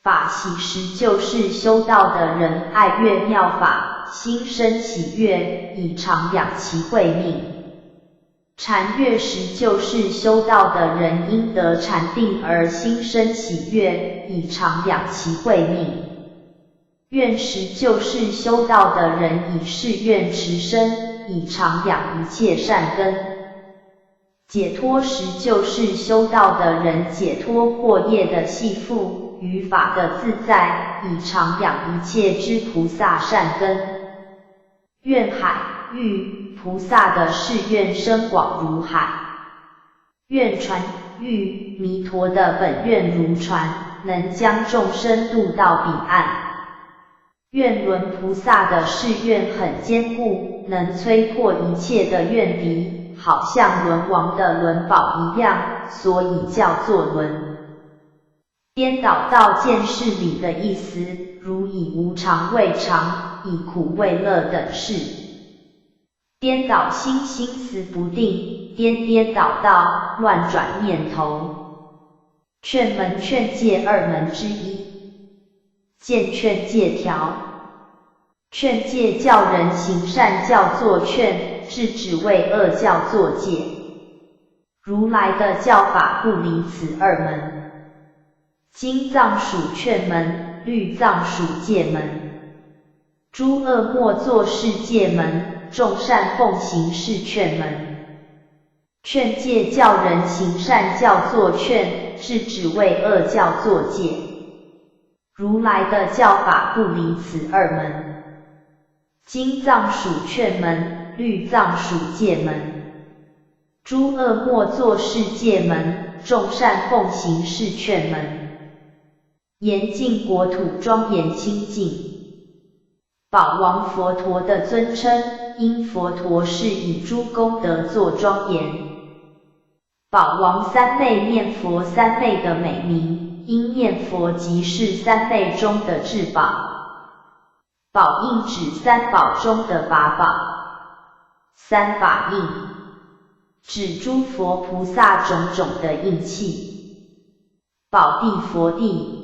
法喜识就是修道的人爱悦妙法，心生喜悦，以常养其慧命。禅悦识就是修道的人因得禅定而心生喜悦，以常养其慧命。愿识就是修道的人以誓愿持身，以常养一切善根。解脱识就是修道的人解脱惑业的系缚，于法的自在，以常养一切之菩萨善根。愿海欲菩萨的誓愿深广如海，愿船欲弥陀的本愿如船，能将众生渡到彼岸。愿轮菩萨的誓愿很坚固，能摧破一切的怨敌，好像轮王的轮宝一样，所以叫做轮。颠倒到见识里的意思，如以无常为常，以苦为乐等事。颠倒心心思不定，颠倒倒，乱转念头。劝门劝戒2门之一。见劝戒条。劝戒教人行善叫做劝，制止为恶叫做戒。如来的教法不离此2门。经藏属劝门，律藏属戒门。诸恶莫作是戒门，众善奉行是劝门。劝戒教人行善叫做劝，制止为恶叫做戒。如来的教法不离此2门。经藏属劝门，律藏属戒门。诸恶莫作是戒门，众善奉行是劝门。严净国土庄严清净。宝王佛陀的尊称，因佛陀是以诸功德作庄严。宝王三昧念佛三昧的美名，因念佛即是三昧中的至宝。宝印指三宝中的法宝。三法印指诸佛菩萨种种的印器。宝地佛地，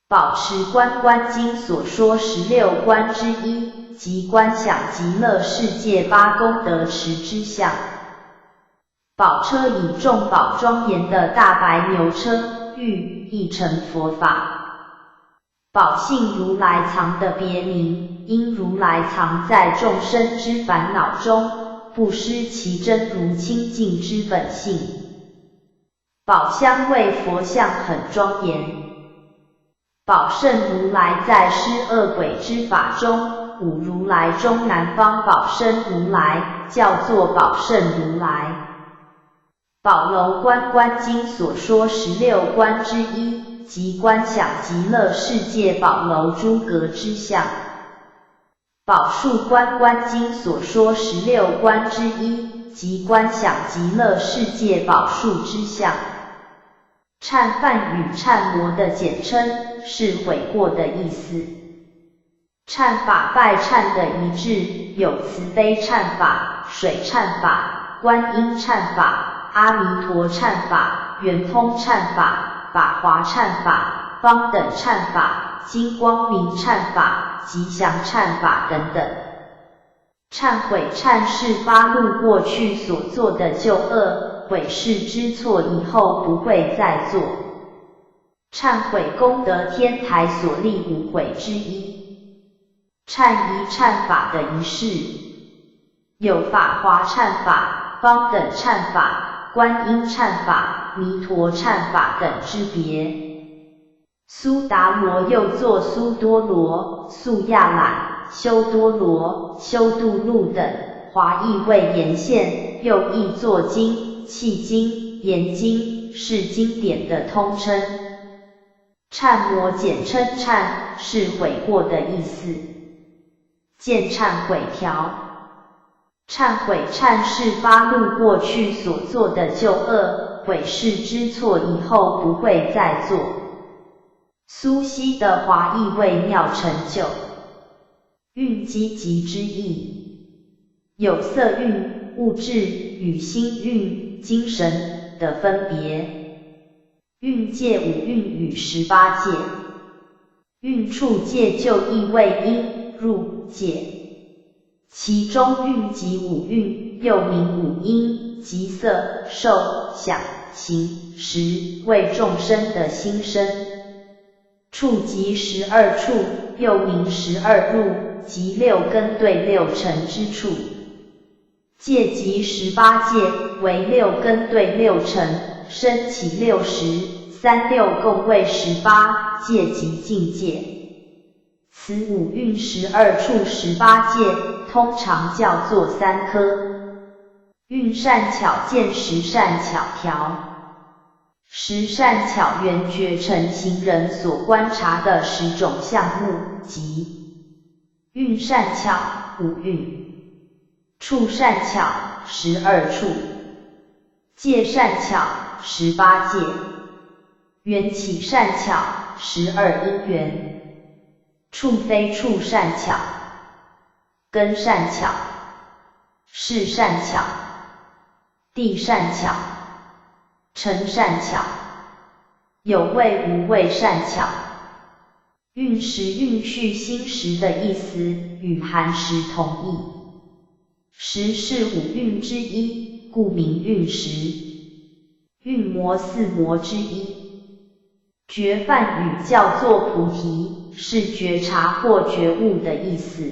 宝持观观经所说16观之一，即观想极乐世界8功德池之相。宝车以众宝庄严的大白牛车，寓意成佛法。宝性如来藏的别名，因如来藏在众生之烦恼中，不失其真如清净之本性。宝香味佛像很庄严。宝胜如来在施恶鬼之法中，五如来中南方宝生如来，叫做宝胜如来。宝楼观观经所说16观之一，即观想极乐世界宝楼诸阁之相。宝树观观经所说16观之一，即观想极乐世界宝树之相。忏梵与忏摩的简称，是悔过的意思。忏法拜忏的一致有慈悲忏法、水忏法、观音忏法、阿弥陀忏法、圆通忏法、法华忏法、方等忏法、金光明忏法、吉祥忏法等等。忏悔忏是发露过去所做的旧恶，悔世之错以后不会再做。忏悔功德天台所立5悔之一。忏仪忏法的仪式有法华忏法、方等忏法、观音忏法、弥陀忏法等之别。苏达罗又作苏多罗、素亚懒、修多罗、修度路等，华译为言现，又译作经、契经、言经，是经典的通称。忏摩简称忏，是悔过的意思。见忏悔条，忏悔忏是发露过去所做的旧恶，悔世知错以后不会再做。苏西的华译为妙成就，蕴积极之意，有色蕴、物质与心蕴、精神的分别。蕴界五蕴与18界，蕴处界就意为因入界，其中蕴及五蕴又名五因，即色、受、想、行、识，为众生的心身。处即12处，又名12入，即6根对6尘之处。界即18界，为6根对6尘，生起60、36共为18界及境界。此五蕴12处18界，通常叫做3科。蕴善巧见识善巧条。识善巧缘觉成行人所观察的10种项目，即蕴善巧5蕴，处善巧12处，界善巧18界，缘起善巧12因缘，处非处善巧，根善巧，事善巧，地善巧，尘善巧，有味无味善巧。蕴识蕴续心识的意思与含识同义。识是五蕴之一，故名蕴识。蕴魔四魔之一。觉梵语叫做菩提，是觉察或觉悟的意思。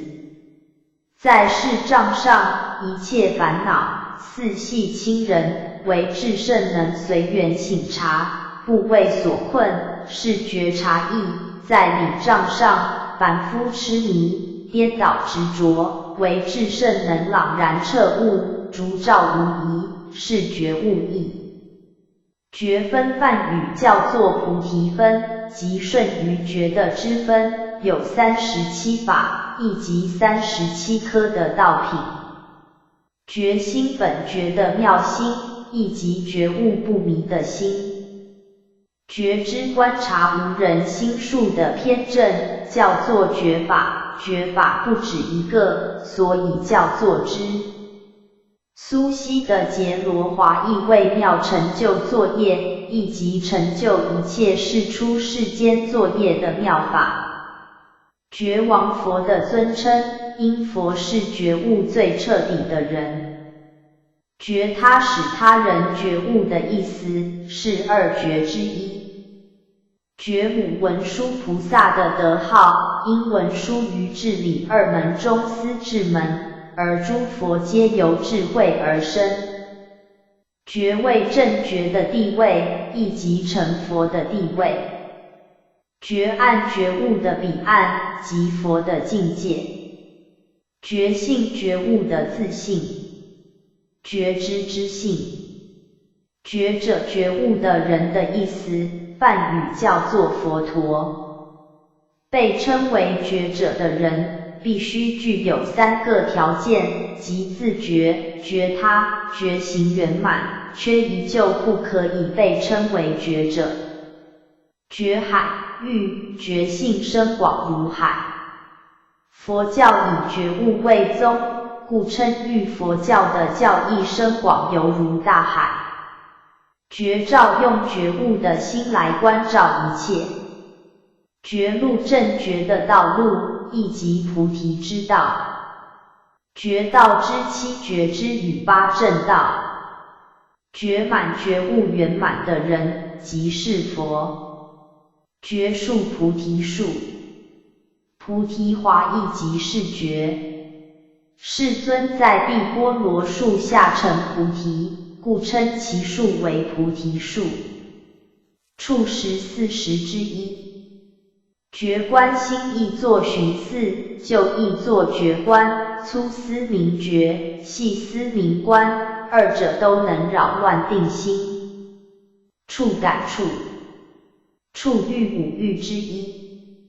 在世障上，一切烦恼似系亲人，为至圣能随缘省察，不为所困，是觉察义。在理障上，凡夫痴迷，颠倒执着，为至圣能朗然彻悟，烛照无疑，是觉悟义。觉分梵语叫做菩提分，即顺于觉的之分，有37法，亦即37颗的道品。觉心本觉的妙心，亦即觉悟不迷的心。觉知观察无人心术的偏正，叫做觉法，觉法不止一个，所以叫做知。苏西的杰罗华译为妙成就作业，亦即成就一切世出世间作业的妙法。觉王佛的尊称，因佛是觉悟最彻底的人。觉他使他人觉悟的意思，是二觉之一。觉母文殊菩萨的德号，因文殊于智理二门中思智门，而诸佛皆由智慧而生。觉位正觉的地位，亦即成佛的地位。觉岸觉悟的彼岸，即佛的境界。觉性觉悟的自性。觉知之性。觉者觉悟的人的意思，梵语叫做佛陀。被称为觉者的人，必须具有3个条件，即自觉、觉他、觉行圆满，缺一就不可以被称为觉者。觉海域，觉性深广如海。佛教以觉悟为宗，故称域佛教的教义深广犹如大海。觉照用觉悟的心来关照一切。觉路正觉的道路，亦即菩提之道。觉道之7觉之与8正道。觉满觉悟圆满的人，即是佛。觉树菩提树。菩提华亦即是觉。世尊在碧波罗树下成菩提，故称其树为菩提树。处14时之一。觉观心意作寻思，就意作觉观，粗思明觉，细思明观，二者都能扰乱定心。处感触。处欲五欲之一。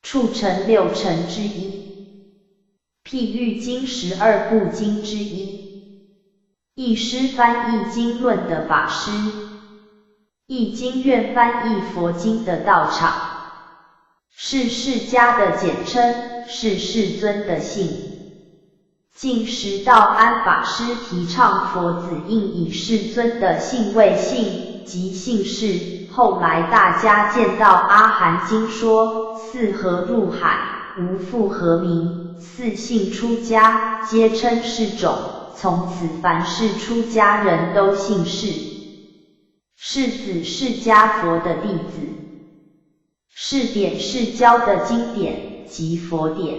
处成六尘之一。譬喻经12部经之一。译师翻译经论的法师。译经院翻译佛经的道场。是释迦的简称，是世尊的姓。近时道安法师提倡佛子应以世尊的姓为姓，即姓氏。后来大家见到阿含经说，四河入海，无复何名，四姓出家，皆称世种。从此凡是出家人都姓氏。是子释迦佛的弟子。是典是教的经典及佛典。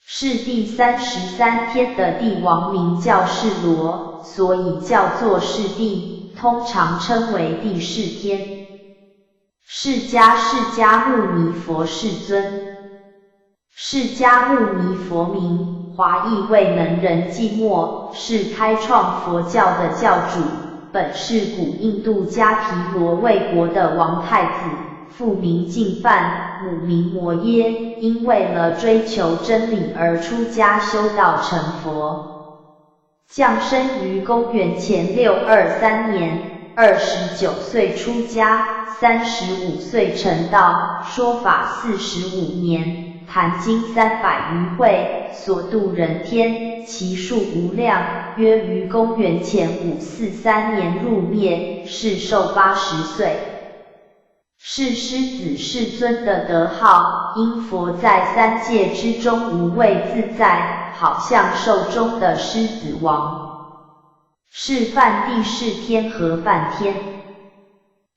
是第33天的帝王名叫释罗，所以叫做释帝，通常称为第释天。释迦牟尼佛世尊。释迦牟尼佛名，华译为能仁寂寞，是开创佛教的教主，本是古印度迦毗罗卫国的王太子，父名净饭，母名摩耶，因为了追求真理而出家修道成佛。降生于公元前623年，29岁出家，35岁成道，说法45年，谈经300余会，所度人天，其数无量，约于公元前543年入灭，世寿80岁。是狮子世尊的德号，因佛在三界之中无畏自在，好像兽中的狮子王。是梵帝释天和梵天。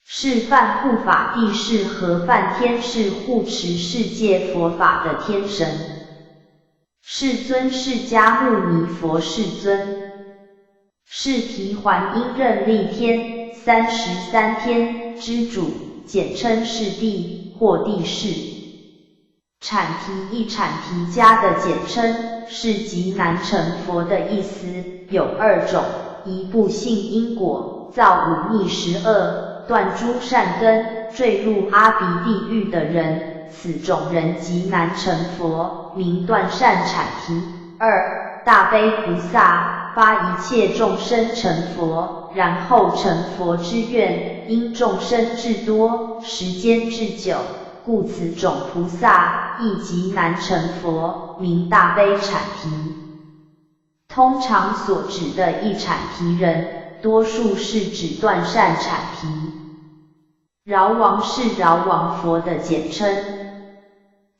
是梵护法帝释和梵天是护持世界佛法的天神。世尊释迦牟尼佛世尊。是提桓因任力天33天之主，简称是帝或帝释。阐提一阐提家的简称，是极难成佛的意思，有2种，一不信因果，造五逆十恶，断诸善根，坠入阿鼻地狱的人，此种人极难成佛，名断善阐提。2. 大悲菩萨发一切众生成佛，然后成佛之愿，因众生至多，时间至久，故此种菩萨亦极难成佛，名大悲阐提。通常所指的一阐提人，多数是指断善阐提。饶王是饶王佛的简称。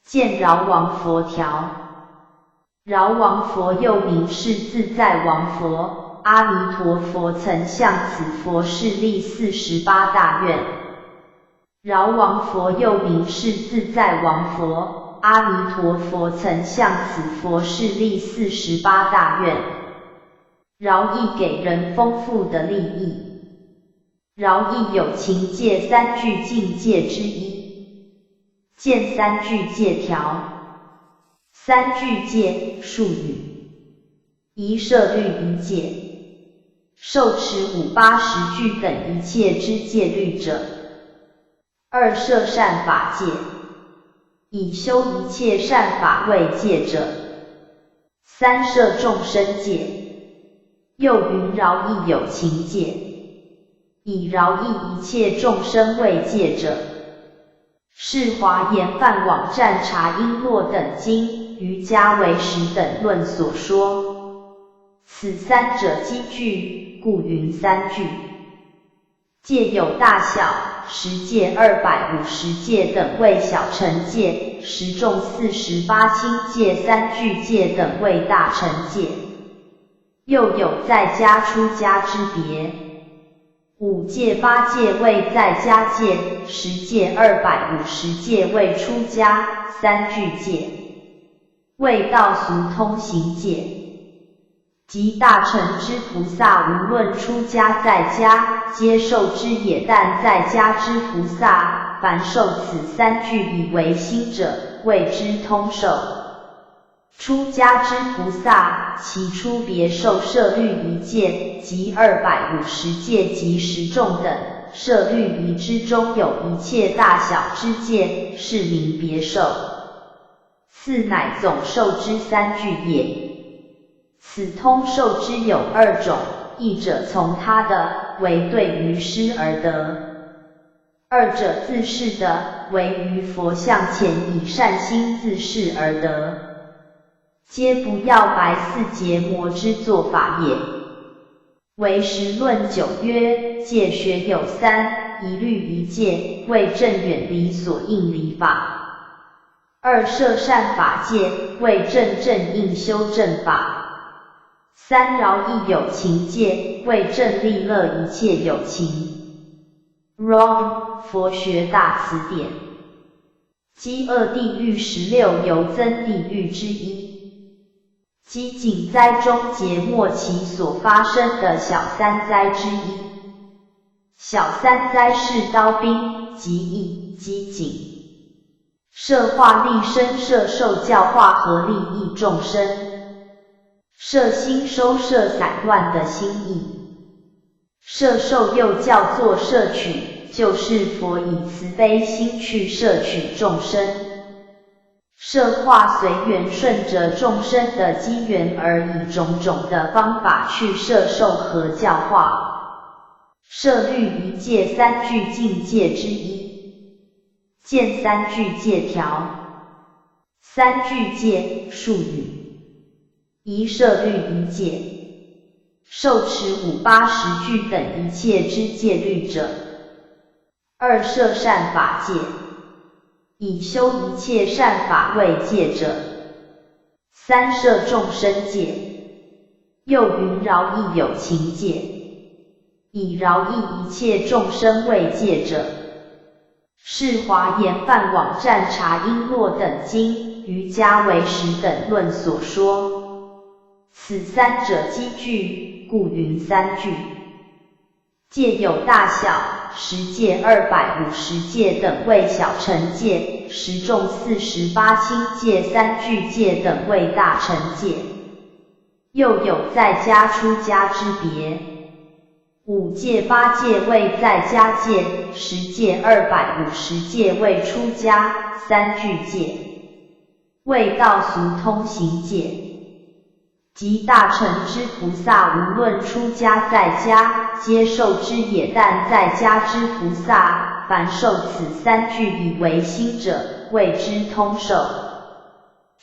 见饶王佛条。饶王佛又名是自在王佛，阿弥陀佛曾向此佛示立48大愿。饶王佛又名是自在王佛，阿弥陀佛曾向此佛示立48大愿。饶益给人丰富的利益。饶益有情界3句境界之一。见3句戒条。3句戒术语。一摄律一戒。受持5、80句等一切之戒律者。2摄善法戒。以修一切善法为戒者。3摄众生戒。又云饶益有情戒。以饶益一切众生为戒者。是华严梵网站查璎珞等经、瑜伽唯识等论所说。此3者积聚，故云3句。戒有大小，10戒、250戒等为小乘戒，10众48轻戒、3句戒等为大乘戒。又有在家出家之别。5戒、8戒为在家戒，10戒、250戒为出家，3句戒为道俗通行戒。即大乘之菩萨，无论出家在家，皆受之也。但在家之菩萨，凡受此三句以为心者，谓之通受。出家之菩萨，其出别受舍律仪戒，即250戒及10众等。舍律仪之中有一切大小之戒，是名别受。次乃总受之三句也。此通受之有2种，一者从他的，为对于师而得；二者自是的，为于佛像前以善心自是而得。皆不要白4结魔之做法也。唯识论9曰：戒学有3，一律一戒，为正远离所应离法；二摄善法戒，为正应修正法；三饶益有情戒，为正利乐一切有情。Wrong， 佛学大辞典。饥饿地狱16由增地狱之一。饥馑灾中劫末期所发生的小3灾之一。小3灾是刀兵、疾疫、饥馑。摄化利生，摄受教化和利益众生。摄心收摄散乱的心意。摄受又叫做摄取，就是佛以慈悲心去摄取众生。摄化随缘顺着众生的机缘而以种种的方法去摄受和教化。摄律仪戒3句境界之一。见3句戒条。3句戒术语。一摄律仪戒，受持5、80句等一切之戒律者。二摄善法戒，以修一切善法为戒者。三摄众生戒，又云饶益有情戒，以饶益一切众生为戒者。是华严梵网占察璎珞等经、瑜伽唯识等论所说。此三者积聚，故云三句。戒有大小，10戒、250戒等为小乘戒，10众48轻戒、3句戒等为大乘戒。又有在家出家之别。5戒、8戒为在家戒，10戒、250戒为出家，3句戒为道俗通行戒。即大乘之菩萨，无论出家在家，皆受之也。但在家之菩萨，凡受此三句以为心者，谓之通受。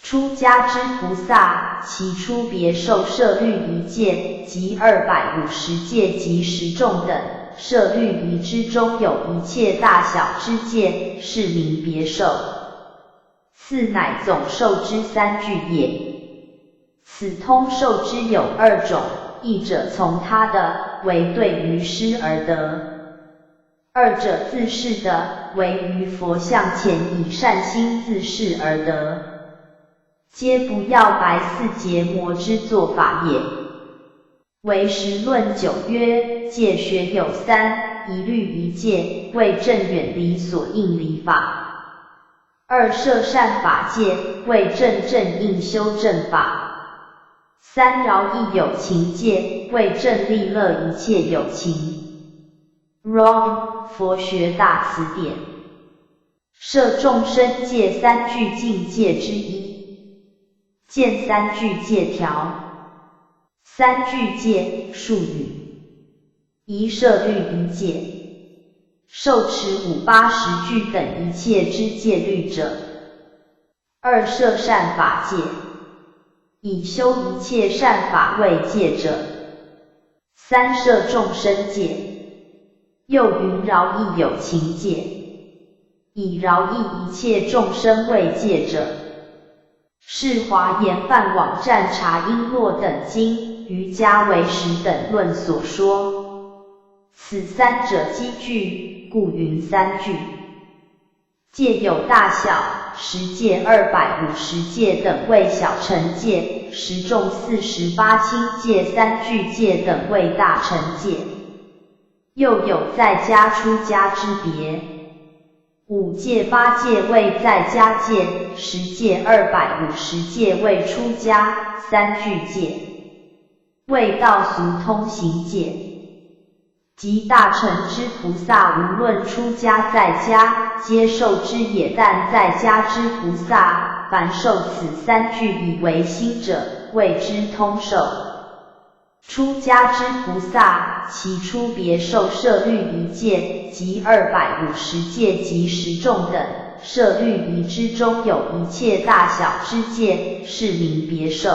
出家之菩萨，其出别受摄律仪戒，即250戒及10众等。摄律仪之中有一切大小之戒，是名别受。次乃总受之三句也。此通受之有2种，一者从他的，为对于师而得；二者自是的，为于佛像前以善心自是而得。皆不要白4结魔之做法也。唯识论9曰：戒学有3，一律一戒，为正远离所应离法；二摄善法戒，为正应修正法；三饶益有情戒，为正利乐一切有情。Wrong， 佛学大辞典。摄众生戒3句境界之一。见3句戒条。3句戒术语。一摄律仪戒，受持5、80句等一切之戒律者。二摄善法戒，以修一切善法为戒者。三摄众生戒，又云饶益有情戒，以饶益一切众生为戒者。是华严梵网占察璎珞等经、瑜伽唯识等论所说。此三者积聚，故云三句。戒有大小，10戒、250戒等为小乘戒，10重48轻戒、3具戒等为大乘戒。又有在家出家之别。5戒、8戒为在家戒，10戒、250戒为出家，3具戒为道俗通行戒。即大乘之菩萨，无论出家在家，皆受之也；但在家之菩萨，凡受此3具以为心者，谓之通受。出家之菩萨，其出别受舍律仪戒，即250戒及10重等，舍律仪之中有一切大小之戒，是名别受。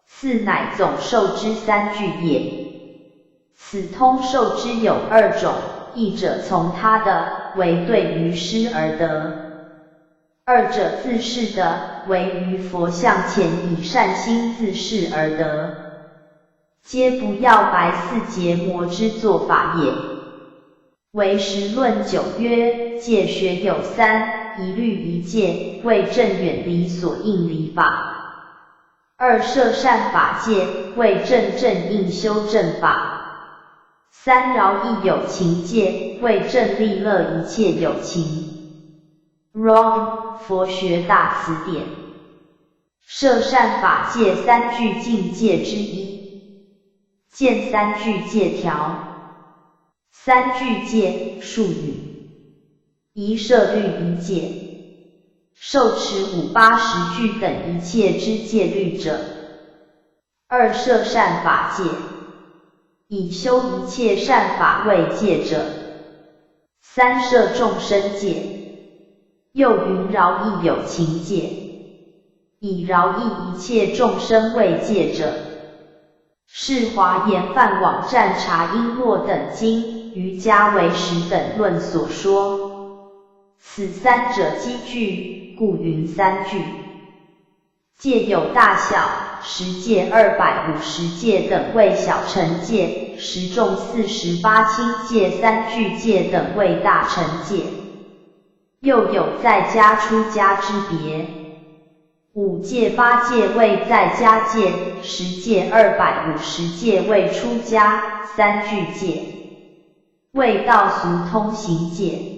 此乃总受之3具也。此通受之有2种，一者从他的，为对于师而得；二者自是的，为于佛像前以善心自是而得。皆不要白4结魔之做法也。唯识论9曰：戒学有3，一律一戒，为正远离所应离法。2摄善法戒，为正应修正法。3饶益有情戒，为正利乐一切有情。Wrong， 佛学大辞典。摄善法戒3具境界之一。见3具戒条。3具戒术语。一摄律仪戒，受持5、80具等一切之戒律者。2摄善法戒，以修一切善法为戒者。3摄众生戒，又云饶益有情戒，以饶益一切众生为戒者。是华严梵网站查璎珞等经、瑜伽唯识等论所说。此3者积聚，故云3具。戒有大小，10戒、250戒等为小乘戒，10重48轻戒、3具戒等为大乘戒。又有在家出家之别。5戒、8戒为在家戒，10戒、250戒为出家，3具戒为道俗通行戒。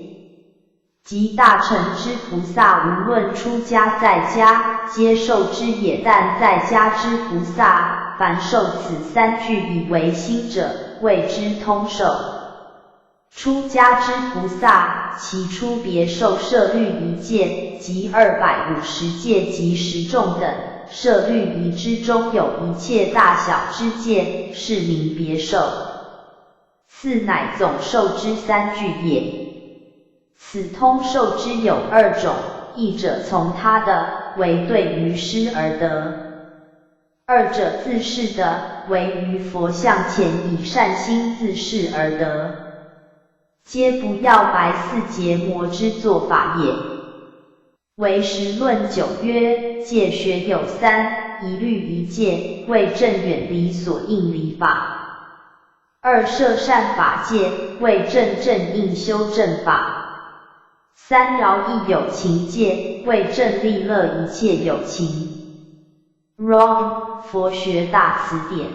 即大乘之菩萨，无论出家在家，皆受之也；但在家之菩萨，凡受此3具以为心者，谓之通受。出家之菩萨，其出别受舍律仪戒，即250戒及10重等，舍律仪之中有一切大小之戒，是名别受。此乃总受之3具也。此通受之有2种，一者从他的，为对于师而得；二者自是的，为于佛像前以善心自是而得。皆不要白4结魔之做法也。唯识论9曰：戒学有3，一律一戒，为正远离所应离法。2摄善法戒，为正应修正法。3饶益有情戒，为正利乐一切有情。Wrong， 佛学大辞典。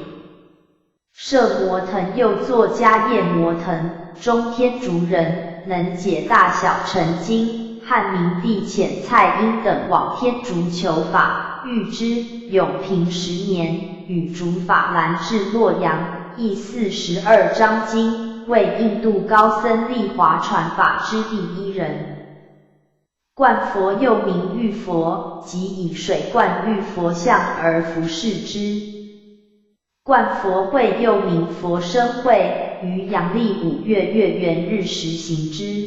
摄摩腾又作迦叶摩腾，中天竺人，能解大小乘经，汉明帝遣蔡英等往天竺求法，遇之，永平10年，与竺法兰至洛阳，译42章经，为印度高僧利华传法之第1人。灌佛又名浴佛，即以水灌浴佛像而服侍之。灌佛会又名佛生会，于阳历5月月圆日实行之。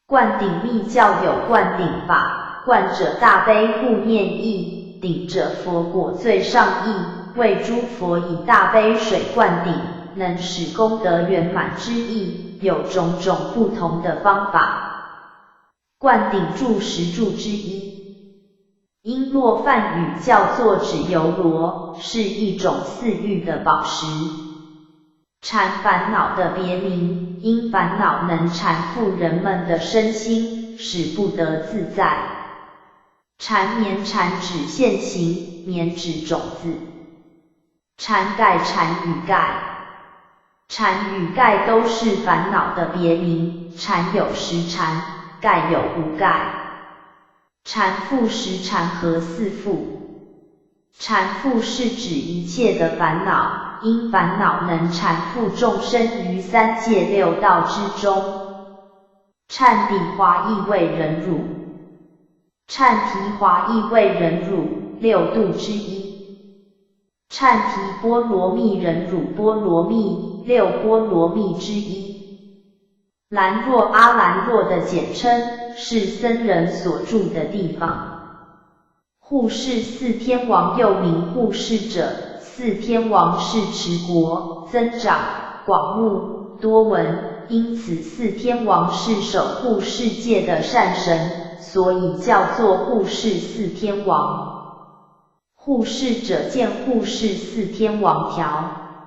灌顶密教有灌顶法，灌者大悲护念意，顶者佛果最上意，为诸佛以大悲水灌顶，能使功德圆满之意，有种种不同的方法。灌顶柱10柱之一，璎珞梵语叫做指油罗，是一种4玉的宝石。禅烦恼的别名，因烦恼能缠缚人们的身心，使不得自在。缠绵缠指现行，绵指种子。缠盖缠与盖，缠与盖都是烦恼的别名，缠有实缠，盖有无盖。缠缚实缠和四缚。缠缚是指一切的烦恼，因烦恼能缠缚众生于三界六道之中。忏底华意为忍辱，忏提华意为忍辱，六度之一。忏提波罗蜜忍辱波罗蜜，六波罗蜜之一。兰若阿兰若的简称，是僧人所住的地方。护世四天王又名护世者，四天王是持国、增长、广目、多闻，因此四天王是守护世界的善神，所以叫做护世四天王。护世者见护世四天王条。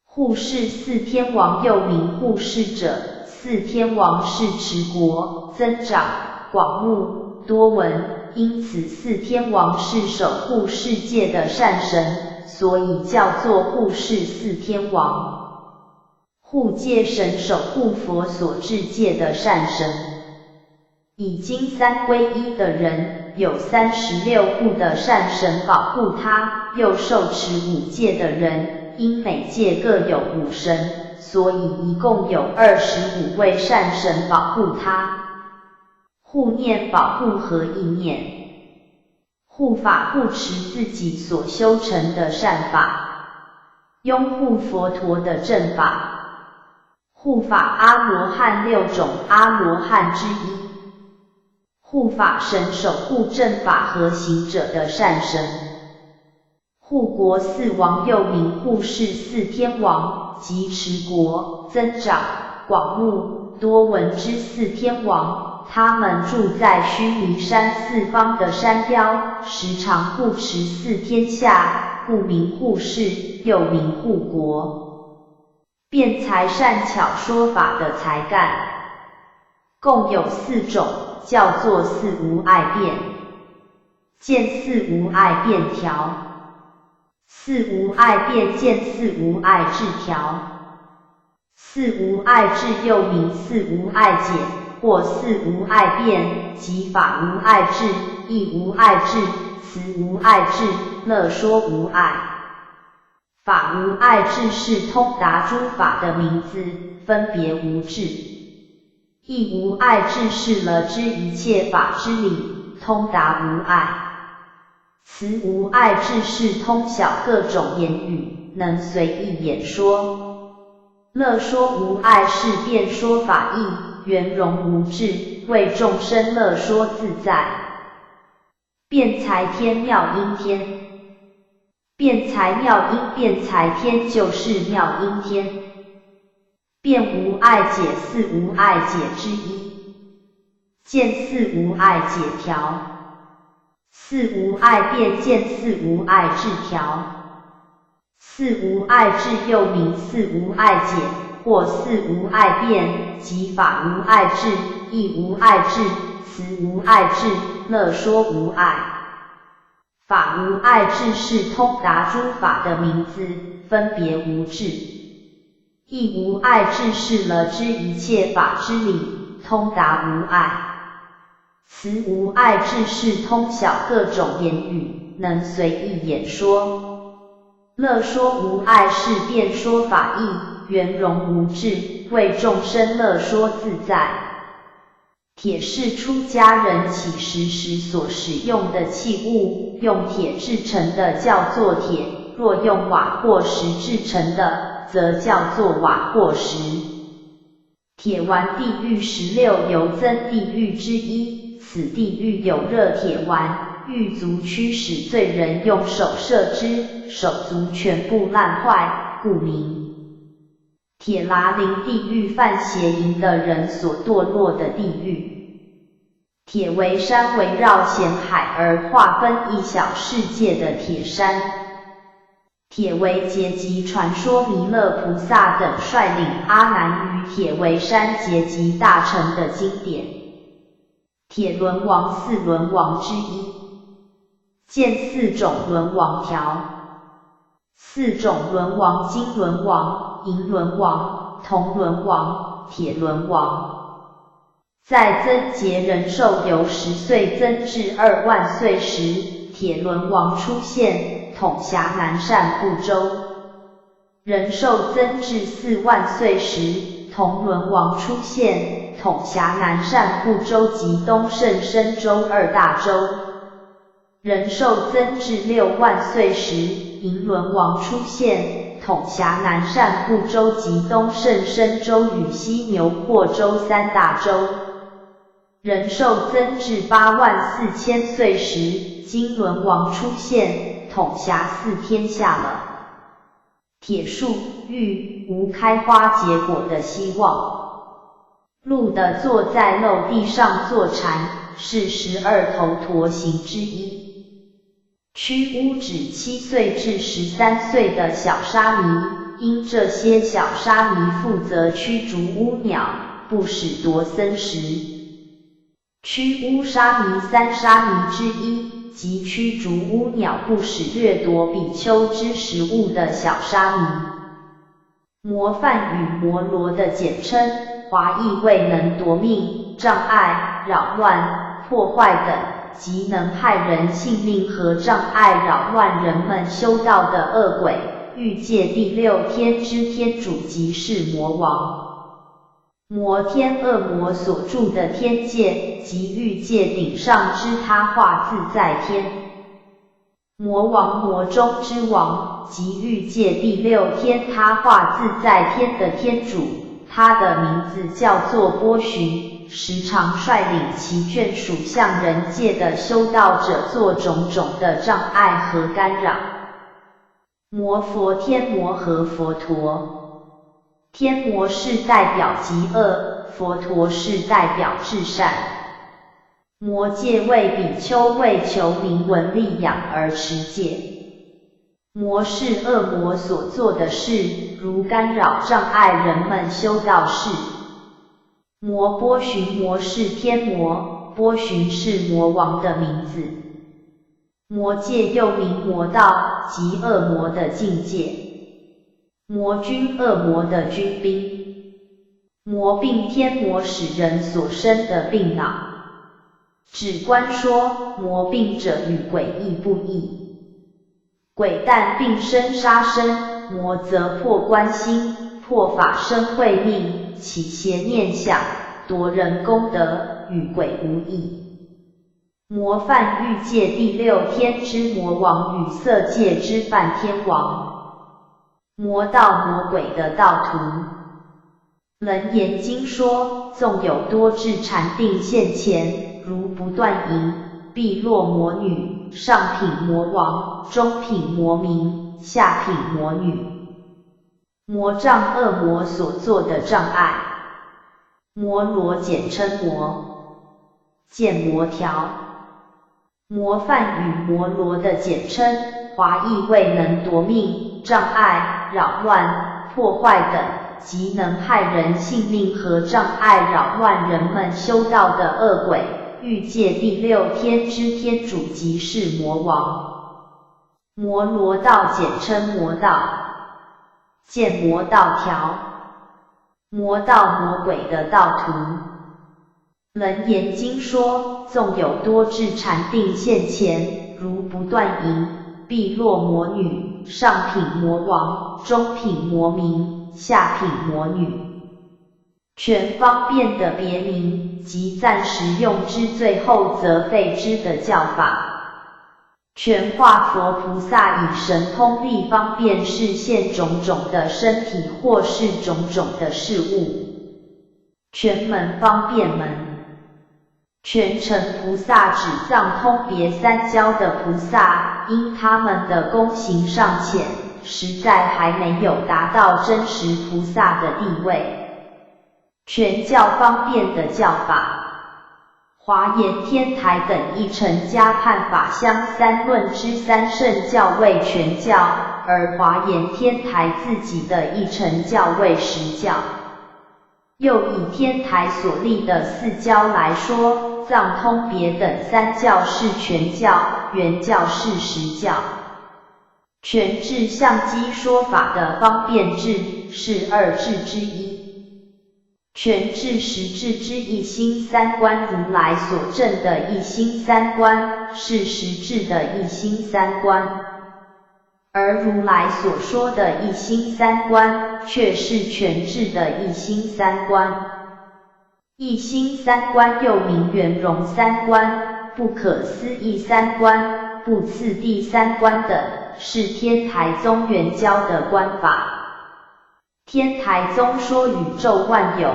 护世四天王又名护世者，四天王是持国、增长、广目、多闻，因此四天王是守护世界的善神，所以叫做护世四天王。护戒神守护佛所制戒的善神。已经三皈依的人，有36护的善神保护他，又受持5戒的人，因每戒各有5神，所以一共有25位善神保护他。护念保护合意念。护法护持自己所修成的善法，拥护佛陀的正法。护法阿罗汉6种阿罗汉之一。护法神守护正法和行者的善神。护国四王又名护世四天王，即持国、增长、广目、多闻之四天王，他们住在须弥山四方的山腰，时常护持四天下，故名护世，又名护国。辩才善巧说法的才干，共有4种，叫做四无碍辩。见四无碍辩条。四无碍辩见四无碍智条。四无碍智又名四无碍解，或四无碍辩，即法无碍智、义无碍智、慈无碍智、乐说无碍。法无碍智是通达诸法的名字，分别无智。义无碍智是了知一切法之理，通达无碍。慈无碍智是通晓各种言语，能随意演说。乐说无碍是辩说法义，圆融无智，为众生乐说自在。辩才天妙音天。辩才妙音辩才天就是妙音天。辩无碍解四无碍解之一。见四无碍解条。四无碍辩见四无碍智条。四无碍智又名四无碍解，或四无碍辩，即法无碍智、义无碍智、慈无碍智、乐说无碍。法无碍智是通达诸法的名字，分别无智。义无碍智是了知一切法之理，通达无碍。慈无碍智是通晓各种言语，能随意演说。乐说无碍是辩说法义，圆融无智，为众生乐说自在。铁是出家人起食时所使用的器物，用铁制成的叫做铁，若用瓦或石制成的，则叫做瓦或石。铁丸地狱16由增地狱之一，此地狱有热铁丸，狱卒驱使罪人用手射之，手足全部烂坏，故名。铁喇陵地狱犯邪淫的人所堕落的地狱。铁为山围绕咸海而划分一小世界的铁山。铁围结集传说弥勒菩萨等率领阿难于铁围山结集大成的经典。铁轮王四轮王之一，见四种轮王条。四种轮王：金轮王、银轮王、铜轮王、铁轮王。在增劫人寿由10岁增至2万岁时，铁轮王出现，统辖南赡部洲。人寿增至4万岁时，铜轮王出现，统辖南赡部洲及东胜神州2大洲。人寿增至6万岁时，银轮王出现，统辖南赡部洲及东胜神州与西牛货州3大洲。人寿增至8万4千岁时，金轮王出现，统辖4天下了。铁树、玉无开花结果的希望。鹿的坐在漏地上坐禅，是12头陀行之一。驱巫指7岁至13岁的小沙弥，因这些小沙弥负责驱逐巫鸟，不使夺僧食。驱巫沙弥3沙弥之一，即驱逐巫鸟不使掠夺比丘之食物的小沙弥。魔犯与魔罗的简称，华译为能夺命、障碍、扰乱、破坏等，即能害人性命和障碍扰乱人们修道的恶鬼。欲界第6天之天主即是魔王。魔天恶魔所住的天界，即欲界顶上之他化自在天。魔王魔中之王，即欲界第6天他化自在天的天主，他的名字叫做波旬，时常率领其眷属向人界的修道者做种种的障碍和干扰。魔佛天魔和佛陀。天魔是代表极恶，佛陀是代表至善。魔戒为比丘为求名闻利养而持戒。魔是恶魔所做的事，如干扰障碍人们修道事。魔波旬魔是天魔，波旬是魔王的名字。魔界又名魔道，即恶魔的境界。魔军恶魔的军兵。魔病天魔使人所生的病恼。指观说，魔病者与鬼异不异。鬼但病生杀生，魔则破观心，破法身慧命，起邪念想，夺人功德，与鬼无异。魔犯欲界第6天之魔王与色界之梵天王。魔道魔鬼的道途。楞严经说，纵有多智禅定现前，如不断淫，必落魔女，上品魔王，中品魔民，下品魔女。魔障恶魔所做的障碍。魔罗简称魔。见魔条。魔犯与魔罗的简称，华译为能夺命、障碍、扰乱、破坏等，即能害人性命和障碍扰乱人们修道的恶鬼。欲界第6天之天主即是魔王。魔罗道简称魔道。见魔道条。魔道魔鬼的道途。楞严经说，纵有多智禅定现前，如不断淫，必落魔女，上品魔王，中品魔民，下品魔女。全方便的别名，即暂时用之，最后则废之的教法。全化佛菩萨以神通力方便示现种种的身体或是种种的事物。全门方便门。全成菩萨指藏通别三教的菩萨，因他们的功行尚浅，实在还没有达到真实菩萨的地位。全教方便的教法。华严天台等一乘加判法相三论之三圣教为全教，而华严天台自己的一乘教为实教。又以天台所立的四教来说，藏通别等三教是全教，原教是实教。全智相机说法的方便智是二智之一，全智实智之一心三观，如来所证的一心三观是实智的一心三观，而如来所说的一心三观却是全智的一心三观。一心三观又名圆融三观、不可思议三观、不次第三观等，是天台宗原教的观法。天台宗说宇宙万有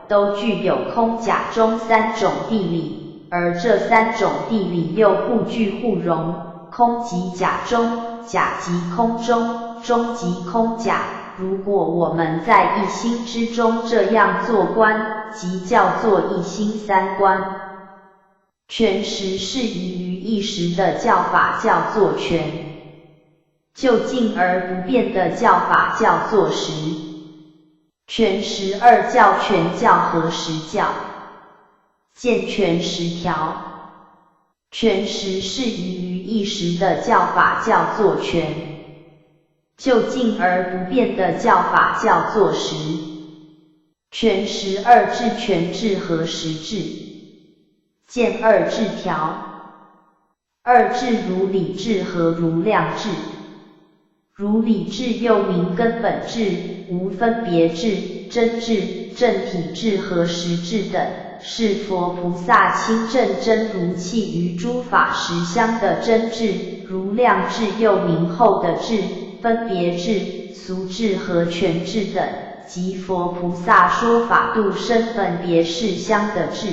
都具有空假中三种地理，而这三种地理又互具互融，空即假中，假即空中，中即空假。如果我们在一心之中这样做观，即叫做一心三观。全实是宜于一时的教法叫做全，就近而不变的教法叫做实。全实二教，全教和实教，见全实条。全实是宜于一时的教法叫做全，就近而不变的教法叫做实。全实二智，全智和实智，见二智条。二智如理智和如量智。如理智又名根本智、无分别智、真智、正体智和实智等，是佛菩萨亲证真如气于诸法实相的真智。如量智又名后的智、分别智、俗智和全智等，即佛菩萨说法度生分别事相的智。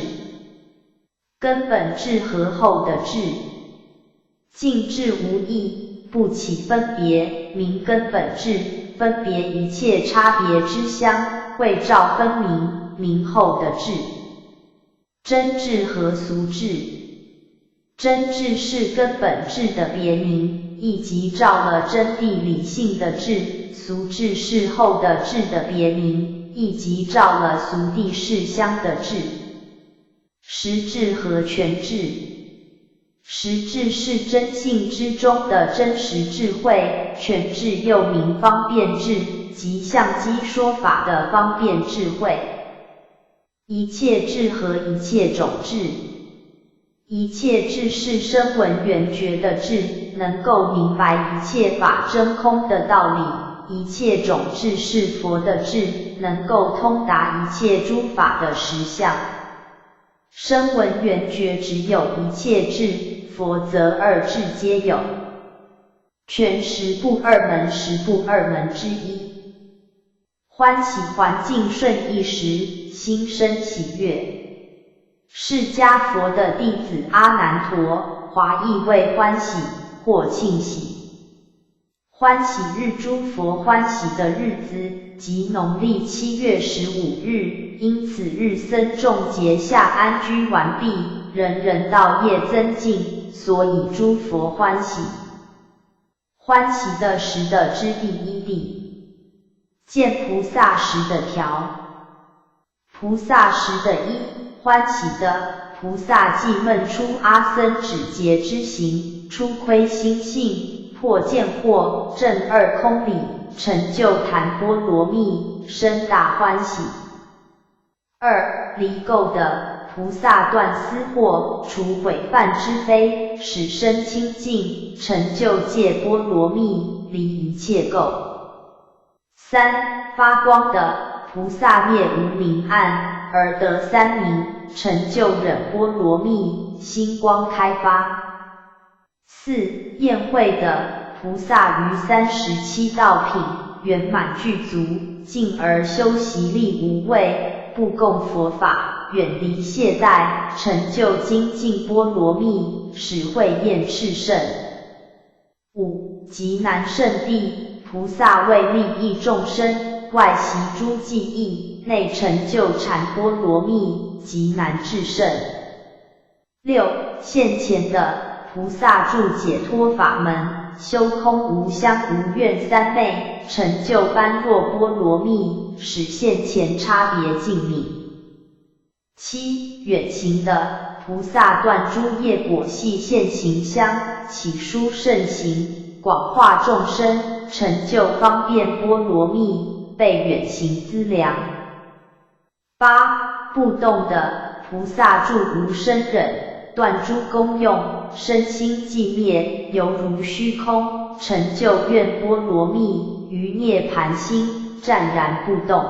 根本智和后的智，净智无异，不起分别，名根本智，分别一切差别之相，会照分明，名后的智。真智和俗智，真智是根本智的别名，亦即照了真谛理性的智；俗智是后的智的别名，亦即照了俗谛事相的智。实智和全智，实智是真性之中的真实智慧，全智又名方便智，即相机说法的方便智慧。一切智和一切种智，一切智是声闻缘觉的智，能够明白一切法真空的道理；一切种智是佛的智，能够通达一切诸法的实相。声闻缘觉只有一切智，佛则二智皆有，全实部二门，实部二门之一。欢喜环境顺一时，心生喜悦。释迦佛的弟子阿难陀，华亦为欢喜或庆喜。欢喜日，诸佛欢喜的日子，即农历7月15日，因此日僧众结下安居完毕，人人道业增进，所以诸佛欢喜。欢喜的时的之第一地，见菩萨时的条。菩萨时的一，欢喜的，菩萨即闷出阿僧止劫之行，出窥心性，破见惑，证二空理，成就檀波罗蜜，生大欢喜。二，离垢的，菩萨断私惑，除毁犯之非，使身清净，成就戒波罗蜜，离一切垢。三，发光的，菩萨灭无明暗，而得三明，成就忍波罗蜜，心光开发。四，宴会的，菩萨于37道品圆满具足，进而修习力无畏，不共佛法，远离懈怠，成就精进波罗蜜，使慧焰炽盛。五，极难胜地，菩萨为利益众生，外习诸技艺，内成就禅波罗蜜，极难至胜。六，现前的，菩萨助解脱法门，修空无相无愿三昧，成就般若波罗蜜，使现前差别尽泯。7. 远行的菩萨断诸业果系现行相，起殊胜行，广化众生，成就方便波罗蜜，被远行资粮。8. 不动的菩萨住无生忍，断诸功用，身心寂灭，犹如虚空，成就愿波罗蜜，于涅盘心，湛然不动。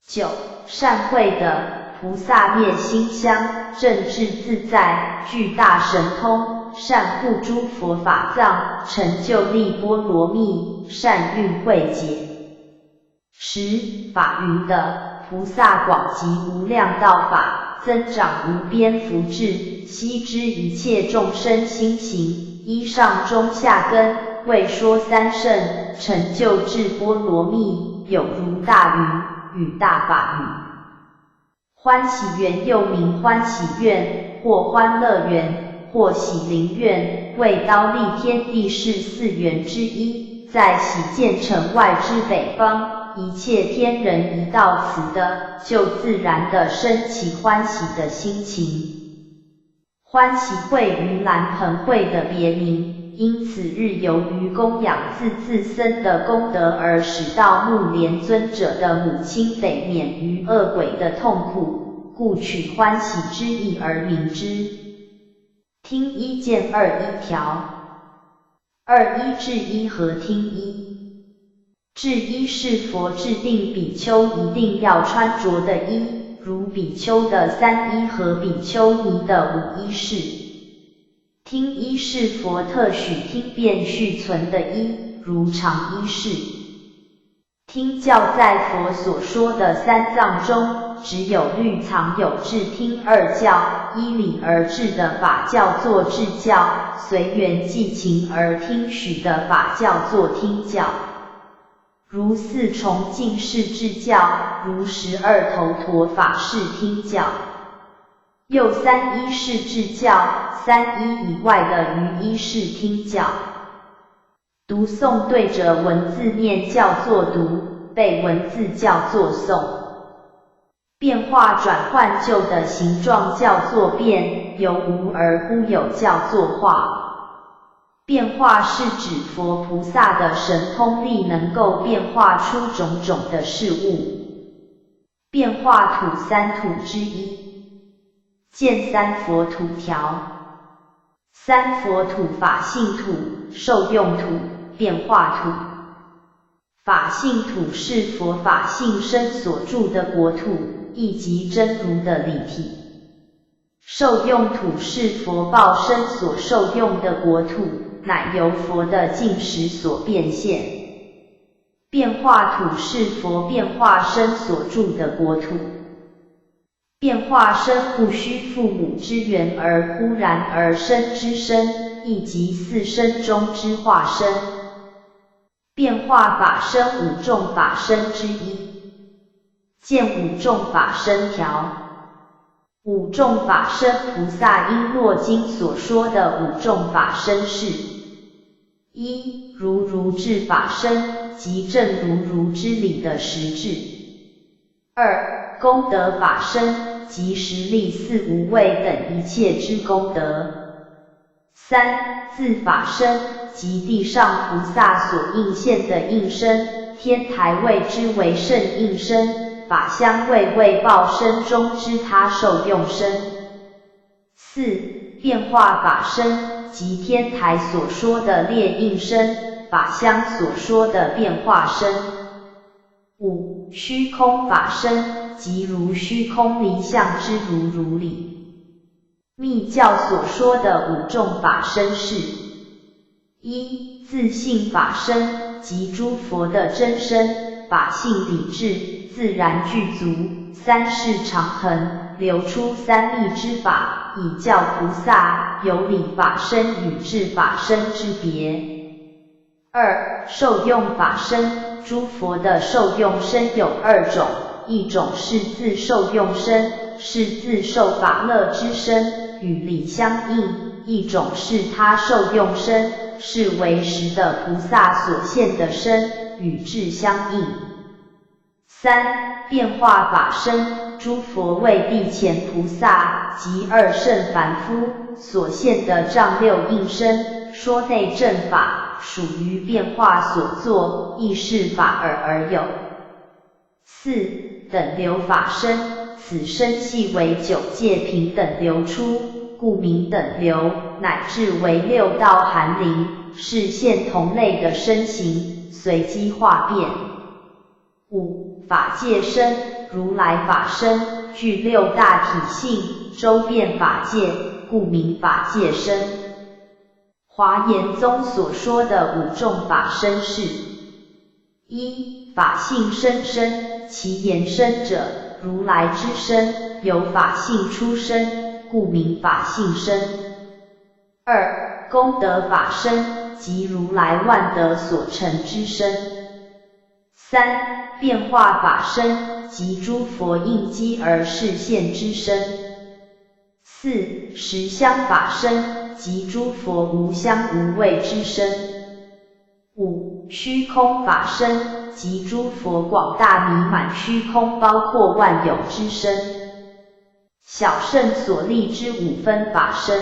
9. 善慧的菩萨灭心相，正智自在，具大神通，善护诸佛法藏，成就力波罗蜜，善运慧解。10. 法云的菩萨广集无量道法，增长无边福智，悉知一切众生心行，依上中下根，为说三圣，成就智波罗蜜，有如大云，与大法语。欢喜园又名欢喜院，或欢乐园，或喜灵院，为忉利天地是4园之一，在喜见城外之北方，一切天人一到此的，就自然地生起欢喜的心情。欢喜会于蓝盆会的别名，因此日由于供养自身的功德而使到目连尊者的母亲得免于恶鬼的痛苦，故取欢喜之意而名之。听一见21条。21至一和听一。至一是佛制定比丘一定要穿着的衣，如比丘的3衣和比丘尼的5衣是。听一是佛特许听变续存的衣，如常衣是。听教在佛所说的3藏中，只有律藏有智听2教，依理而治的法叫做智教，随缘即情而听许的法叫做听教。如4重净是智教，如12头陀法是听教。又3衣是智教，3衣以外的余衣是听教。读诵对着文字念叫做读，背文字叫做诵。变化转换旧的形状叫做变，由无而忽有叫做化。变化是指佛菩萨的神通力能够变化出种种的事物。变化土3土之一。见3佛土条。3佛土法性土、受用土、变化土。法性土是佛法性身所住的国土，亦即真如的理体。受用土是佛报身所受用的国土，乃由佛的净实所变现。变化土是佛变化身所住的国土。变化身不须父母之源而忽然而生之身，亦即4身中之化身。变化法身5众法身之一。见5众法身条。5众法身菩萨因若经所说的5众法身是： 1. 如智法身，即正如之理的实质。2. 功德法身，即实力4无畏等一切之功德。3. 自法身，即地上菩萨所应现的应身，天台谓之为圣应身，法相谓报身中之他受用身。4. 变化法身，即天台所说的列应身，法相所说的变化身。5. 虚空法身，即如虚空离相之如理。密教所说的5众法身是： 1. 自性法身，即诸佛的真身，法性理智，自然具足，3世常恒，流出3密之法，以教菩萨有理法身与智法身之别。2. 受用法身，诸佛的受用身有2种，一种是自受用身，是自受法乐之身，与理相应；一种是他受用身，是为实的菩萨所现的身，与智相应。3. 变化法身，诸佛为地前菩萨及二圣凡夫所现的丈六应身，说内正法，属于变化所作，亦是法尔而有。4. 等流法身，此身系为九界平等流出，故名等流，乃至为六道含灵，是现同类的身形，随机化变。5. 法界身，如来法身，具六大体性，周遍法界，故名法界身。华严宗所说的5种法身是： 1. 法性生身，其延伸者，如来之身，由法性出身，故名法性身。 2. 功德法身，即如来万德所成之身。 3. 变化法身，即诸佛应机而示现之身。 4. 实相法身，即诸佛无相无畏之身。 5. 虚空法身，即诸佛广大弥满虚空包括万有之身。小圣所立之5分法身，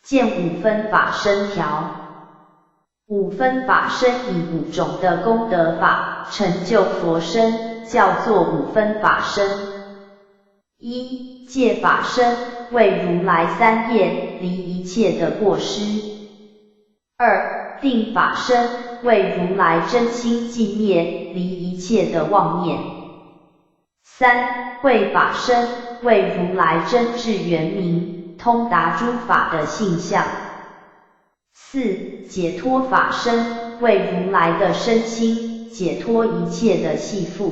见5分法身条。5分法身以5种的功德法成就佛身，叫做5分法身。 1. 戒法身，为如来3业，离一切的过失。 2. 定法身，为如来真心寂灭，离一切的妄念。 3. 慧法身，为如来真智圆明，通达诸法的性相。 4. 解脱法身，为如来的身心，解脱一切的系缚。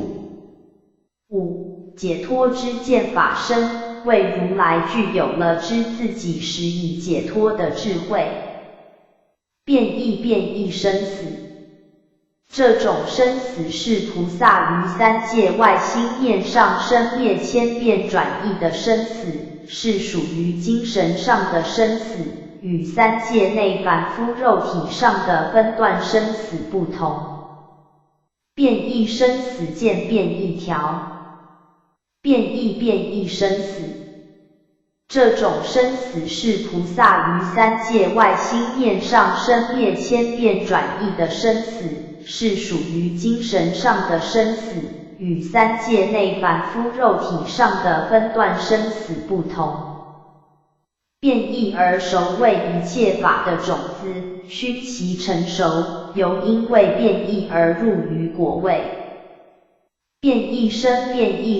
5. 解脱之见法身，为如来具有了知自己实已解脱的智慧。变异生死，这种生死是菩萨于3界外心念上生灭千变转易的生死，是属于精神上的生死，与3界内凡夫肉体上的分段生死不同。变异生死见变异条。变异生死，这种生死是菩萨于3界外心念上生灭千变转易的生死，是属于精神上的生死，与3界内凡夫肉体上的分段生死不同。变异而熟为一切法的种子，须其成熟，由因为变异而入于果位。变异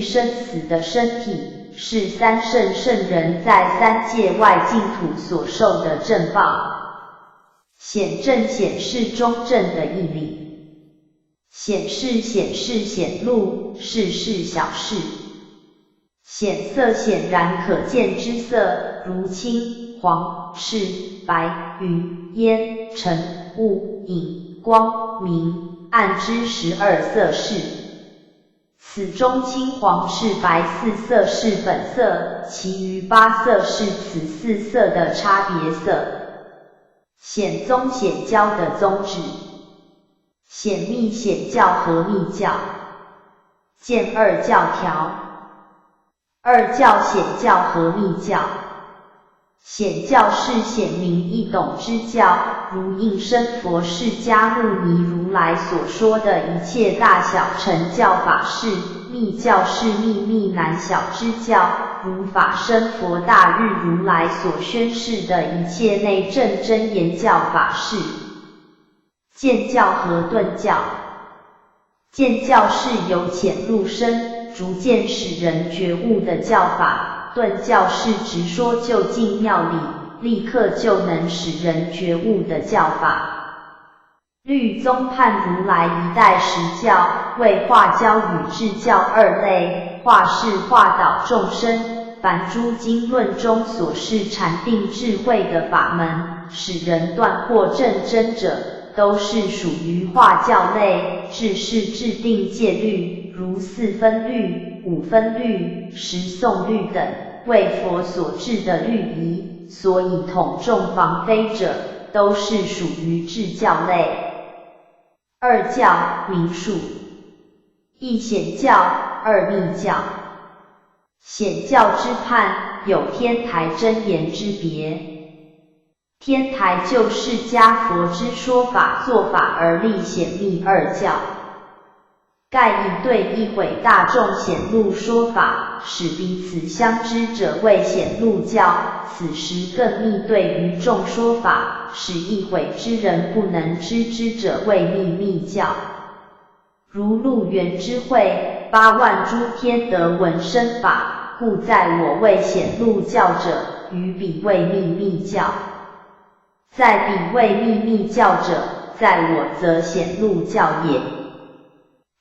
生死的身体，是3圣圣人在3界外净土所受的正报。显正显示中正的义理，显示显露，事小事。显色显然可见之色，如青、黄、赤、白、云、烟、尘、雾、影、光、明、暗之12色是。此中青、黄、赤、白4色是本色，其余8色是此4色的差别色。显宗显教的宗旨，显密显教和密教，见2教条。2教显教和密教。显教是显明易懂之教，如应身佛释迦牟尼如来所说的一切大小乘教法事。密教是秘密难晓之教，如法身佛大日如来所宣示的一切内证真言教法事。见教和顿教。见教是由浅入深，逐渐使人觉悟的教法，顿教是直说就近要理，立刻就能使人觉悟的教法。律宗判如来一代实教，为化教与智教2类，化是化导众生，凡诸经论中所示禅定智慧的法门，使人断惑正真者，都是属于化教类。智是制定戒律，如4分律、5分律、10诵律等，为佛所制的律仪，所以统众防非者，都是属于至教类。二教名数，一显教，二密教。显教之判，有天台真言之别。天台就释迦佛之说法做法而立显密二教，盖以对一毁大众显露说法，使彼此相知者为显露教。此时更密对于众说法，使一毁之人不能知之者为秘密教。如鹿园之会，8万诸天得闻生法，故在我为显露教者，于彼为秘密教。在彼为秘密教者，在我则显露教也。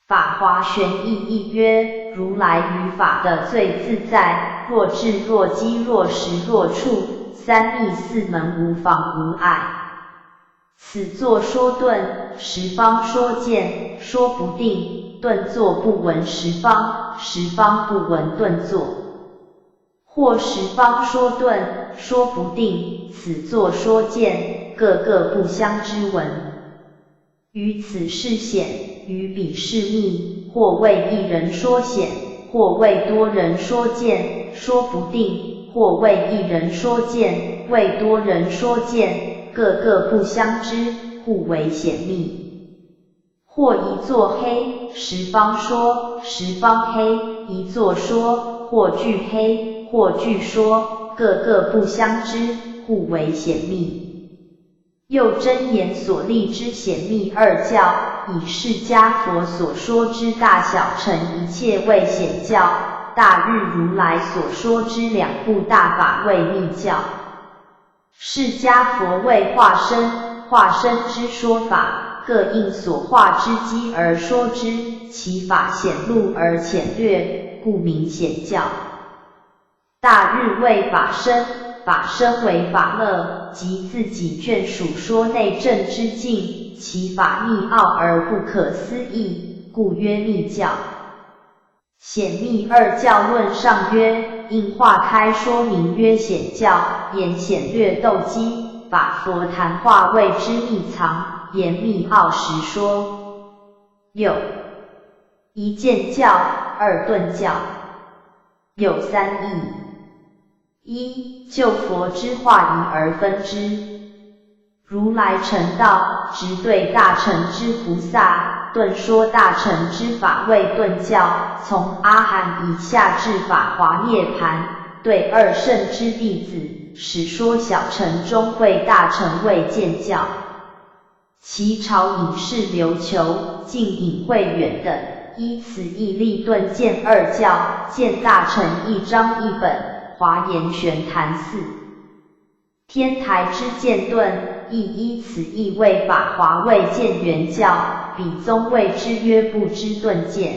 法华玄义亦曰：如来于法的最自在，若智若机若实若处，三密四门无妨无碍。此作说顿，十方说见，说不定，顿作不闻十方，十方不闻顿作。或十方说顿，说不定，此作说见，个个不相知闻。于此是显，于彼是密，或为一人说显，或为多人说见，说不定，或为一人说见，为多人说见，个个不相知，互为显密。或一作黑，十方说，十方黑，一作说，或俱黑，或俱说，个个不相知，互为显密。又真言所立之显密二教，以释迦佛所说之大小乘一切为显教，大日如来所说之2部大法为密教。释迦佛为化身，化身之说法，各应所化之机而说之，其法显露而浅略，故名显教。大日为法身，法身为法乐，即自己眷属说内证之境，其法密奥而不可思议，故曰密教。显密二教论上曰：应化开说明曰显教，言显略斗机，法佛谈话谓之密藏，言密奥实说。有一见教，二顿教，有3义。一、就佛之话宜而分之。如来成道，直对大乘之菩萨，顿说大乘之法为顿教，从阿含以下至法华涅槃，对二圣之弟子，使说小乘中会大乘为见教。其朝引是琉球、净隐慧远等，依此义立顿见二教，见大乘一章一本。华严玄坛寺，天台之见顿，亦依此义为法华为见圆教，彼宗谓之曰不知顿见。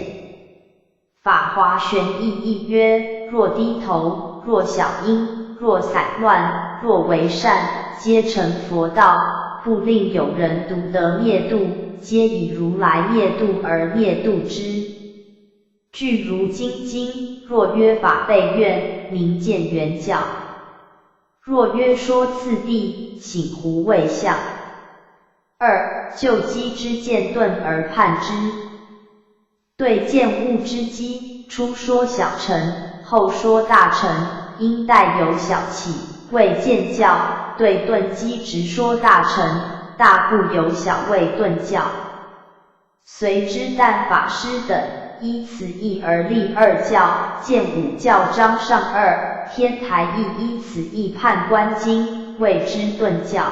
法华玄义亦曰：若低头，若小音，若散乱，若为善，皆成佛道，不令有人独得灭度，皆以如来灭度而灭度之。具如金经，若曰法备愿，名见圆教；若曰说次第，醒胡未相。二、就机之见顿而判之。对见物之机，初说小乘，后说大乘，应带有小起，为见教；对顿机直说大乘，大不有小为顿教。随之但法师等，依此义而立二教，见五教章上二，天台亦依此义判观经，谓之顿教。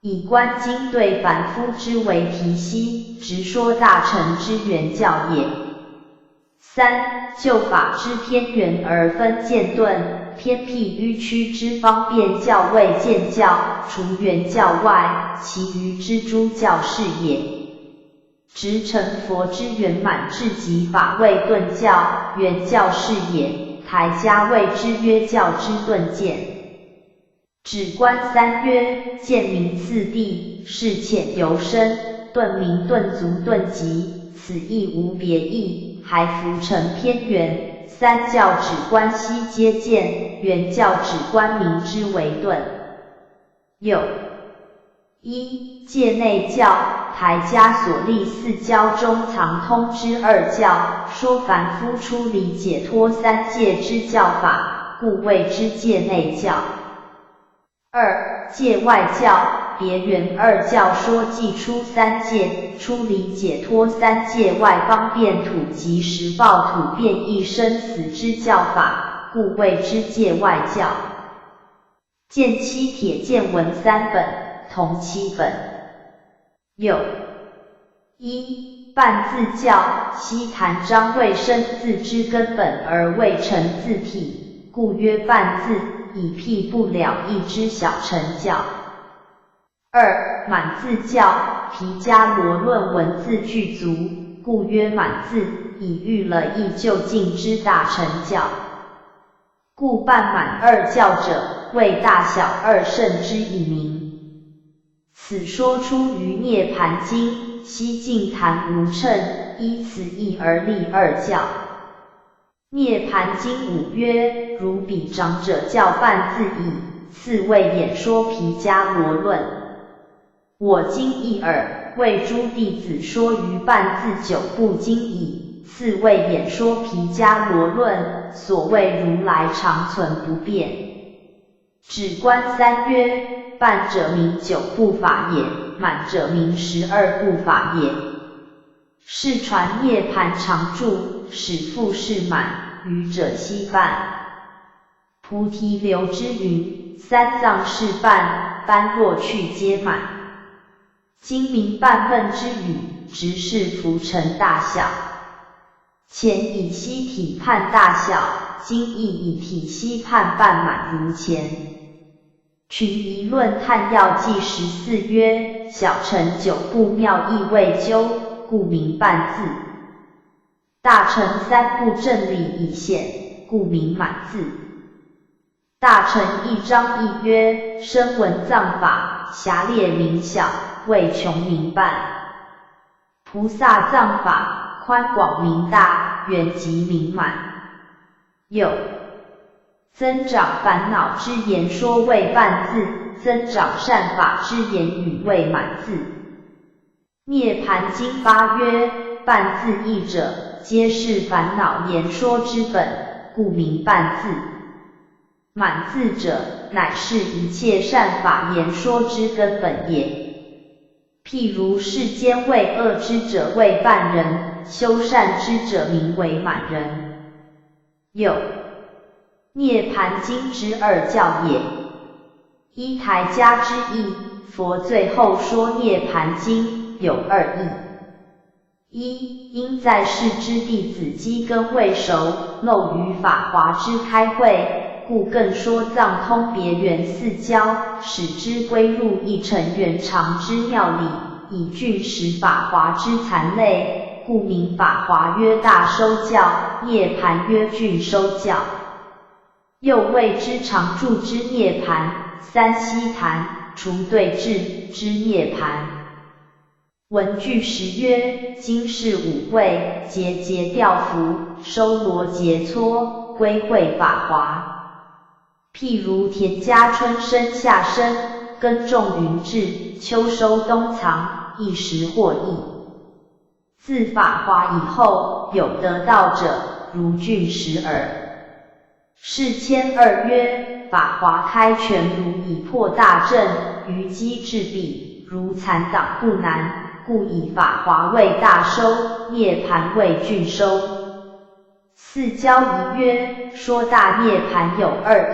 以观经对凡夫之为题析，直说大乘之圆教也。三、就法之偏圆而分见顿，偏僻迂曲之方便教为见教，除圆教外，其余之诸教是也。直成佛之圆满至极法为顿教，圆教是也。台家谓之曰教之顿见。止观三曰：见名次第，是浅由深；顿名顿足顿极，此亦无别义，还浮成偏圆。三教止观悉皆见，圆教止观名之为顿。有一、界内教，台家所立四教中藏通之二教，说凡夫出离解脱三界之教法，故谓之界内教。二、界外教，别原二教说既出三界，出离解脱三界外方便土及时报土变异生死之教法，故谓之界外教。见七铁见文三本，同七本。有一、半字教，悉谈章未生字之根本而未成字体，故曰半字，以辟不了义之小乘教。二、满字教，毗迦罗论文字具足，故曰满字，以喻了义就近之大乘教。故半满二教者，为大小二圣之以名。此说出于涅盘经，悉净谈无称，依此义而立二教。涅盘经五曰：如彼长者教半字矣，次为演说毗迦罗论。我今一耳，为诸弟子说于半字九部经矣，次为演说毗迦罗论，所谓如来常存不变。止观三曰：半者名九部法也，满者名12部法也。世传涅盘常住，使复是满，愚者悉半。菩提流之云：三藏是半，般若去皆满。今明半分之语，直是浮尘大小。前以悉体判大小，今亦以体悉判半满如前。群疑论探要记14曰：小乘九部妙义未究，故名半字；大乘三部正理已显，故名满字。大乘一章一曰：声闻藏法，狭劣名小，为穷名半；菩萨藏法，宽广名大，圆极名满。有增长烦恼之言说为半字，增长善法之言语为满字。涅盘经8曰：半字义者，皆是烦恼言说之本，故名半字。满字者，乃是一切善法言说之根本也。譬如世间为恶之者为半人，修善之者名为满人。有涅盘经之二教也。依台家之意，佛最后说涅盘经有二义：一、因在世之弟子机根未熟，漏于法华之开会，故更说藏通别圆四教，使之归入一乘圆常之妙理，以具实法华之残类，故名法华曰大收教，涅盘曰具收教。又谓之常住之涅盘，三悉檀，除对治之涅盘。文具实曰：今世五位，节节调伏，收罗节搓，归会法华。譬如田家春生夏生，耕种云至，秋收冬藏，一时获益。自法华以后，有得道者，如具实耳。是谦二曰：法华开权如以破大阵，于机制彼，如残党不难，故以法华为大收，涅盘为具收。四教一曰：说大涅盘有二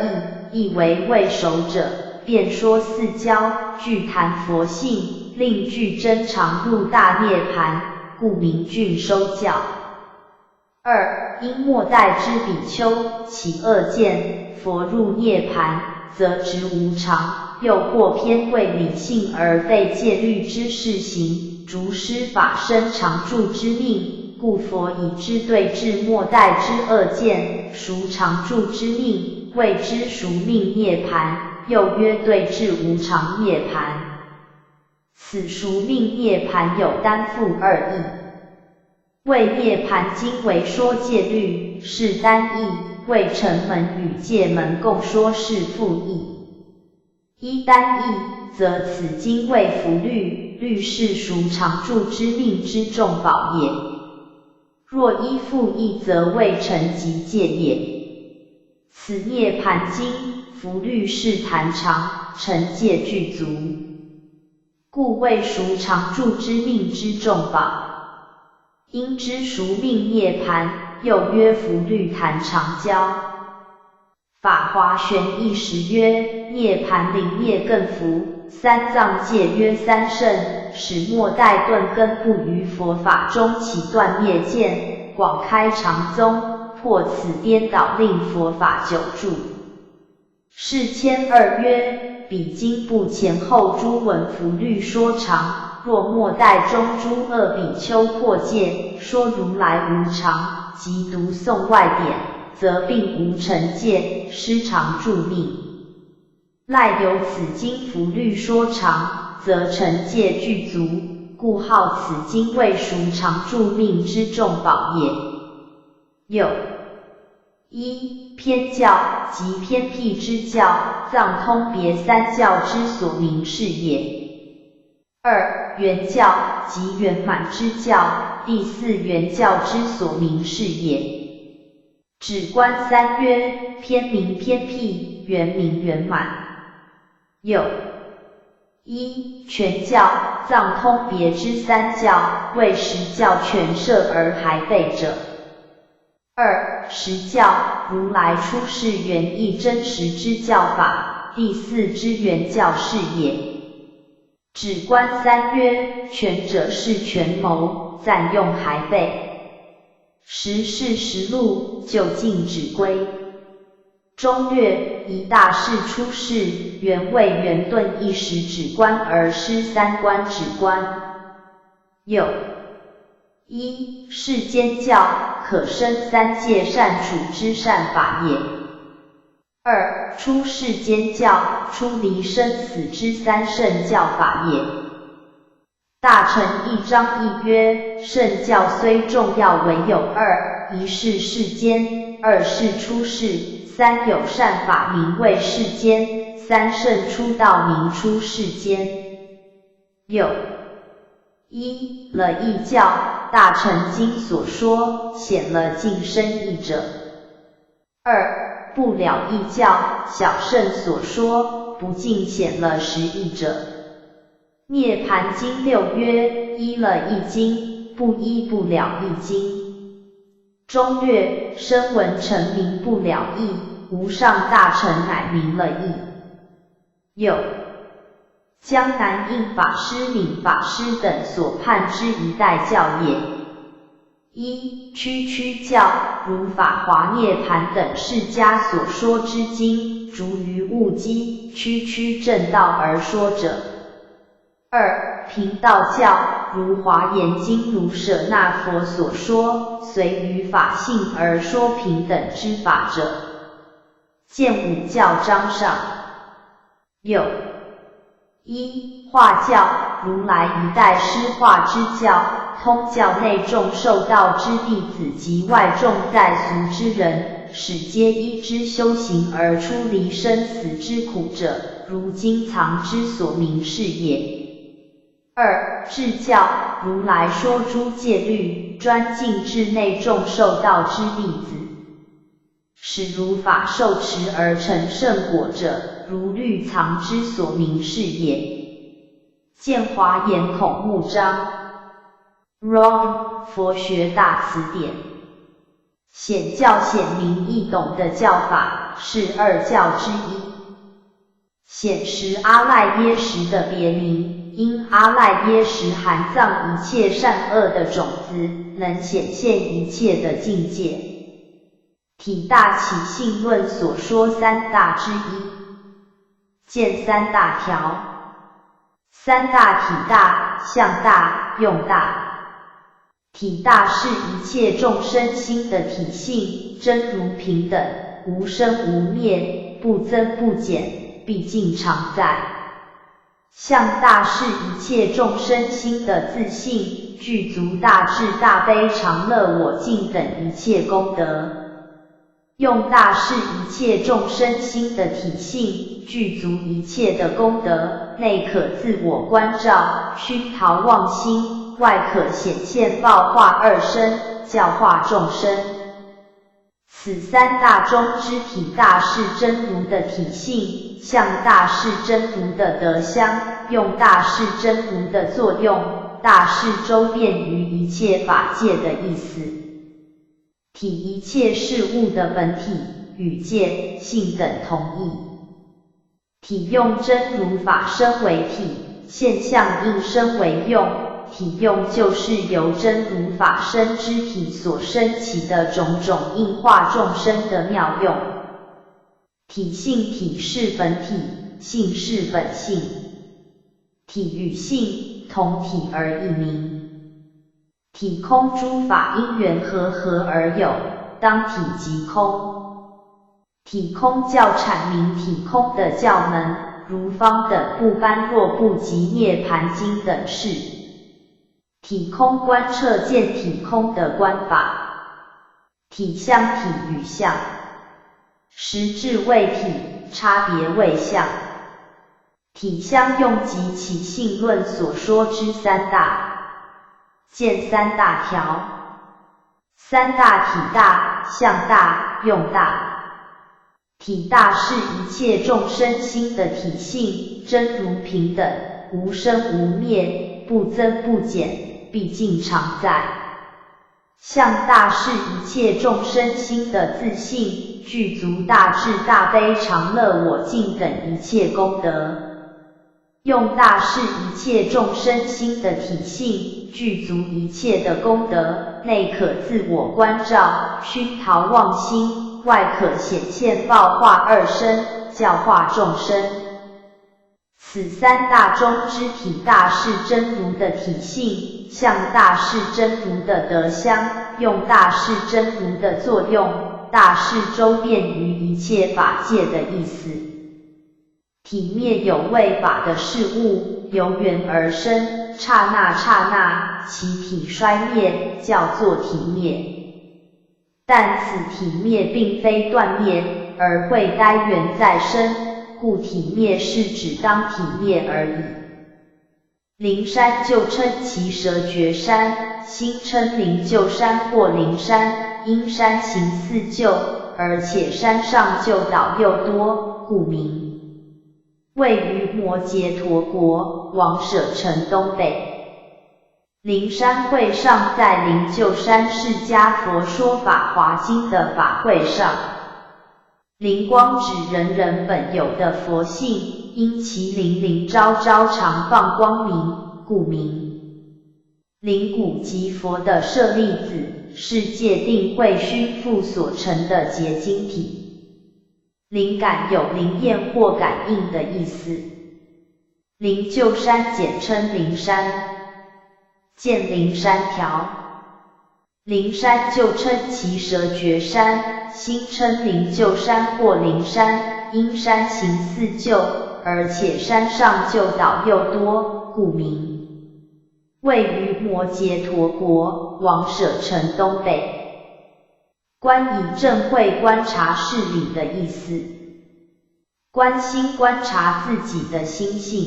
义，一为未熟者，便说四教，具谈佛性，令具真常入大涅盘，故名具收教。二、因末代之比丘起恶见，佛入涅盘，则执无常，又或偏贵理性而废戒律之事行，逐施法身常住之命，故佛以之对治末代之恶见，赎常住之命，谓之赎命涅盘，又曰对治无常涅盘。此赎命涅盘有单复二义。为涅盘经为说戒律，是单义；为城门与戒门共说是复义。一单义，则此经谓福律，律是属常住之命之重宝也。若依复义，则谓成即戒也。此涅盘经，福律是坛常，成戒具足，故谓属常住之命之重宝。因之熟命涅盘，又曰福律坛常交。法华玄义时曰：涅盘灵灭更福，三藏戒曰三圣，使末代顿根不于佛法中起断灭见，广开常宗，破此颠倒，令佛法久住。是谦二曰：彼经部前后诸文福律说常，若末代中诸恶比丘破戒，说如来无常，即读诵外典，则并无成戒，失常住命。赖有此经福律说常，则成戒具足，故号此经为属常住命之重宝也。有一偏教，即偏僻之教，藏通别三教之所明示也。二圆教，即圆满之教，第四圆教之所明示也。止观三曰：偏明偏僻，圆明圆满。有一全教，藏通别之三教，为实教全摄而还备者。二实教，如来出世原意真实之教法，第四之圆教是也。止观三曰：全者是权谋，暂用还备。实是实录，就近指归。中略一大事出世，原为圆顿一时止观而失三观止观。有一世间教，可生三界善处之善法也。二出世间教，出离生死之三圣教法也。大乘一章一曰：圣教虽重要，唯有二：一是世间，二是出世，三有善法名为世间，三圣出道名出世间。有一了义教，大乘经所说，显了尽深义者。二不了义教，小圣所说，不尽显了实义者。涅盘经六曰：依了义经，不依不了义经。中略声闻成明不了义，无上大乘乃明了义。有江南印法师、敏法师等所判之一代教也。一区区教，如法华涅盘等释迦所说之经，逐于物机，区区正道而说者。二频道教，如华严经如舍那佛所说，随于法性而说平等之法者。见五教章上。有一化教，如来一代施化之教，通教内众受道之弟子及外众在俗之人，使皆依之修行而出离生死之苦者，如经藏之所明示也。二智教，如来说诸戒律，专禁至内众受道之弟子，使如法受持而成圣果者，如律藏之所明示也。见华严孔目章 Wrong 佛学大词典。显教显明易懂的教法，是二教之一。显实阿赖耶识的别名，因阿赖耶识含藏一切善恶的种子，能显现一切的境界。体大起信论所说三大之一。见三大条。三大体大，相大，用大。体大是一切众生心的体性，真如平等，无生无灭，不增不减，毕竟常在。相大是一切众生心的自性，具足大智大悲常乐我净等一切功德。用大视一切众生心的体性，具足一切的功德，内可自我关照，熏陶妄心，外可显现报化二身，教化众生。此三大中之体大视真如的体性，向大视真如的德相，用大视真如的作用，大视周遍于一切法界的意思。体一切事物的本体与界性等同义。体用真如法身为体，现象应身为用。体用就是由真如法身之体所生起的种种应化众生的妙用。体性体是本体，性是本性。体与性同体而异名。体空诸法因缘和合而有，当体即空。体空教阐明体空的教门，如方等部般若部及涅盘经等事。体空观彻见体空的观法。体相体与相，实质为体，差别为相。体相用即起信论所说之三大，见三大条。三大体大，相大，用大。体大是一切众生心的体性，真如平等，无生无灭，不增不减，毕竟常在。相大是一切众生心的自性，具足大智大悲常乐我净等一切功德。用大是一切众生心的体性，具足一切的功德，内可自我关照，熏陶妄心，外可显现报化二身，教化众生。此三大中之体大是真如的体性，向大是真如的德相，用大是真如的作用，大是周遍于一切法界的意思。体灭有为法的事物，由缘而生，刹那刹那，其体衰灭，叫作体灭。但此体灭并非断灭，而会待缘再生，故体灭是指当体灭而已。灵山就称其蛇绝山，心称灵鹫山或灵山，因山形似鹫，而且山上鹫岛又多，故名。位于摩羯陀国，王舍城东北。灵山会上在灵鹫山释迦佛说法华经的法会上。灵光指人人本有的佛性，因其灵灵昭昭常放光明，故名。灵骨即佛的舍利子，是戒定慧熏附所成的结晶体。灵感有灵验或感应的意思。灵鹫山简称灵山，见灵山条。灵山就称其蛇绝山，心称灵鹫山或灵山，因山形似鹫，而且山上鹫岛又多，故名。位于摩羯陀国，王舍城东北。观以正慧观察事理的意思。观心观察自己的心性。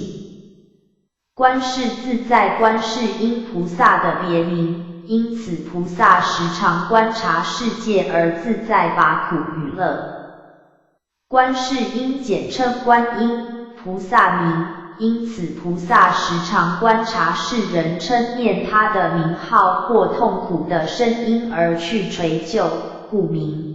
观是自在观世音菩萨的别名，因此菩萨时常观察世界而自在拔苦娱乐。观世音简称观音，菩萨名，因此菩萨时常观察世人称念他的名号或痛苦的声音而去垂救，故名。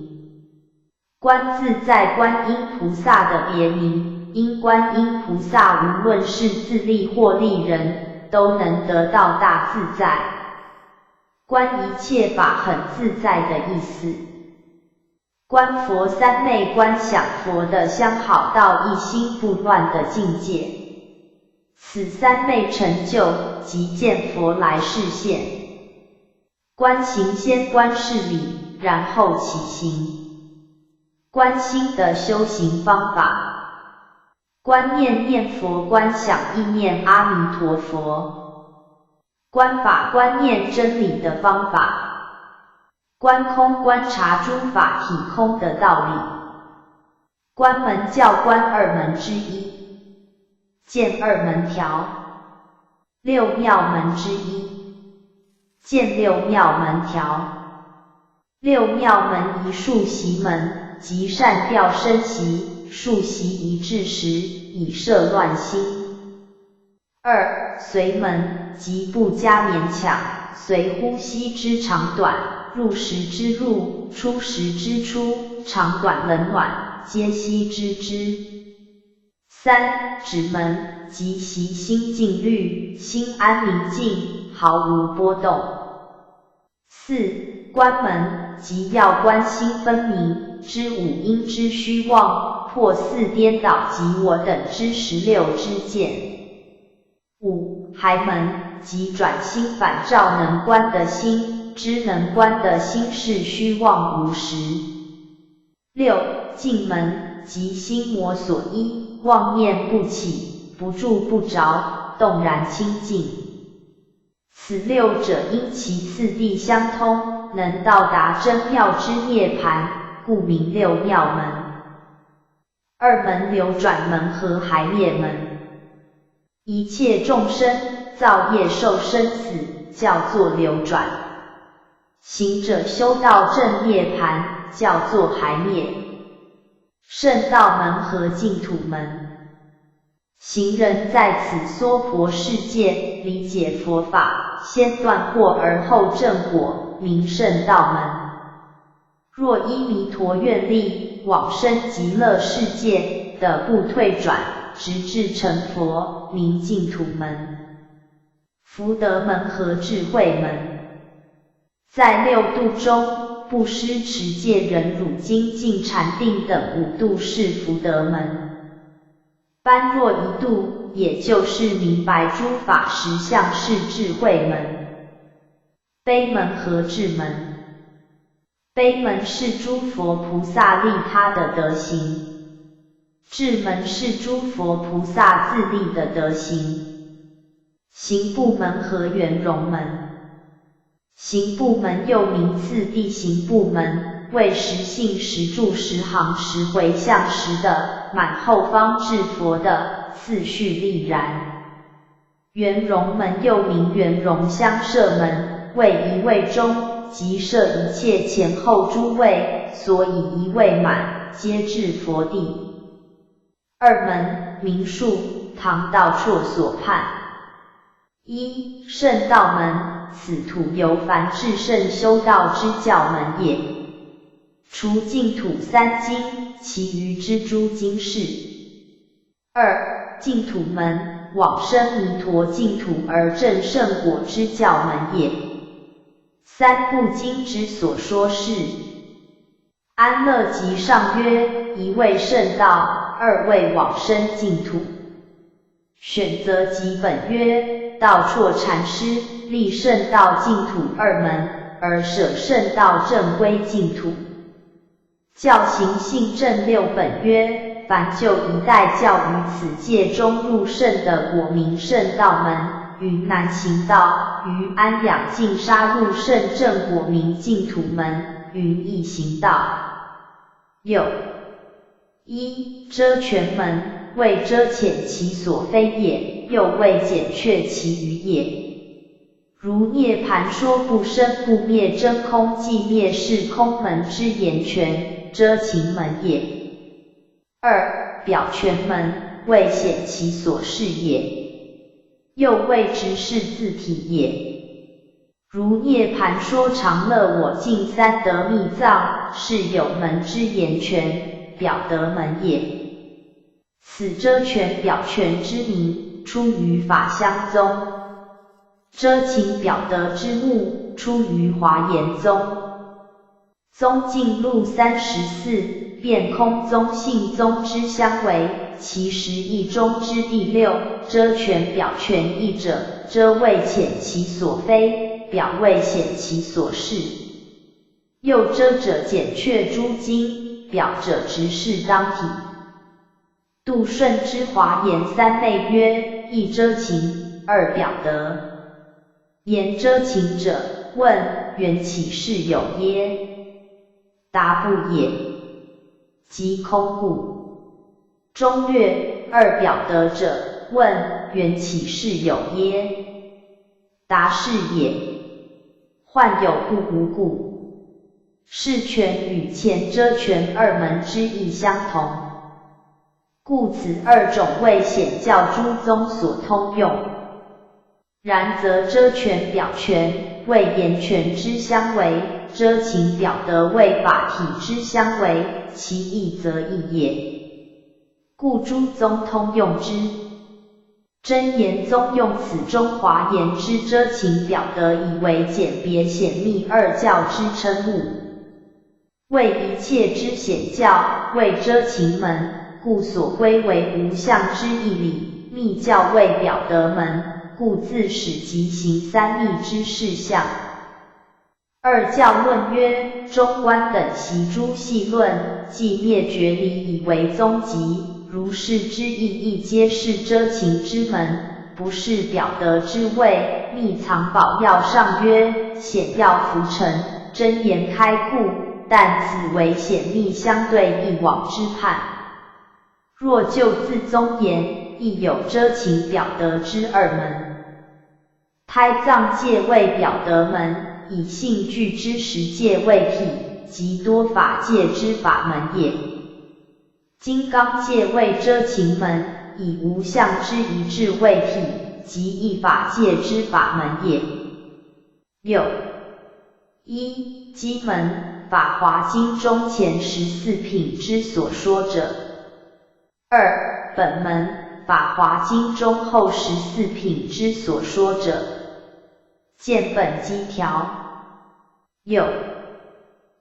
观自在观音菩萨的别名，因观音菩萨无论是自利或利人，都能得到大自在。观一切法很自在的意思。观佛三昧观想佛的相好到一心不乱的境界。此三昧成就，即见佛来示现。观行先观事理，然后起行。观心的修行方法。观念念佛，观想意念阿弥陀佛。观法观念真理的方法。观空观察诸法体空的道理。观门教观二门之一，见二门条，六妙门之一，见六妙门条。六妙门一数习门，即善调身习，数习一致时，以摄乱心。二随门，即不加勉强，随呼吸之长短，入时之入，出时之出，长短冷暖，皆悉知之。三止门，即习心静虑，心安宁静，毫无波动。四观门，即要观心分明，知五阴之虚妄，破四颠倒及我等之16支见。五还门，即转心反照能观的心，知能观的心是虚妄无实。六静门，即心魔所依，妄念不起，不住不着，动然清净。此六者因其次第相通，能到达真妙之涅槃，故名六妙门。二门流转门和还灭门。一切众生造业受生死，叫做流转；行者修道正涅槃，叫做还灭。圣道门和净土门，行人在此娑婆世界理解佛法，先断惑而后正果，名圣道门。若依弥陀愿力，往生极乐世界的不退转，直至成佛，名净土门。福德门和智慧门，在六度中，布施持戒忍辱精进禅定等五度是福德门。般若一度，也就是明白诸法实相是智慧门。悲门和智门，悲门是诸佛菩萨利他的德行，智门是诸佛菩萨自利的德行。行部门和圆融门，行部门又名次第行部门，为实性实住实行实回向时的满后方至佛的次序立然。圆融门又名圆融相摄门，为一位中，即摄一切前后诸位，所以一位满，皆至佛地。二门名数，唐道绰所判。一圣道门，此土由凡至圣修道之教门也。除净土三经，其余之诸经释。二净土门，往生弥陀净土而证圣果之教门也。三部经之所说是：安乐集上曰，一为圣道，二为往生净土。选择集本曰，道绰禅师立圣道净土二门，而舍圣道正归净土。教行信正六本曰，凡就一代教于此界中入圣的果名圣道门，云南行道，于安养净沙入圣正果名净土门，云易行道。六一遮全门，为遮遣其所非也，又为减却其余也。如涅盘说不生不灭真空寂灭是空门之言全，遮情门也。二表全门，为显其所是也，又为直视自体也。如涅盘说常乐我净三德密藏，是有门之言全，表德门也。此遮全表全之名，出于法相宗；遮情表德之目，出于华严宗。宗径录34，辩空宗性宗之相违，其实义中之第六，遮全表全义者，遮为遣其所非，表为显其所是。又遮者减却诸经，表者直视当体。杜顺之华严三昧曰：一遮情，二表德。言遮情者，问缘起是有耶？答不也。即空故。中略二表得者，问缘起是有耶？答是也。患有故无故。是权与前遮权二门之意相同，故此二种为显教诸宗所通用。然则遮权表权为言权之相违，遮情表得为法体之相违，其义则异也。故诸宗通用之。真言宗用此中华言之遮情表得以为简别显密二教之称目，为一切之显教为遮情门，故所归为无相之义理；密教为表得门，故自始即行三密之事相。二教论曰：中观等习诸细论，即灭绝理以为宗籍。如是之意义皆是遮情之门，不是表得之谓。密藏宝要上曰：显要浮沉，真言开故，但此为显密相对一往之判。若就自宗言，亦有遮情表得之二门。胎藏界为表得门，以性具之实界为体，即多法界之法门也。金刚界为遮情门，以无相之一致为体，即一法界之法门也。六一基门，法华经中前14品之所说者。二本门，法华经中后14品之所说者。见本机条。六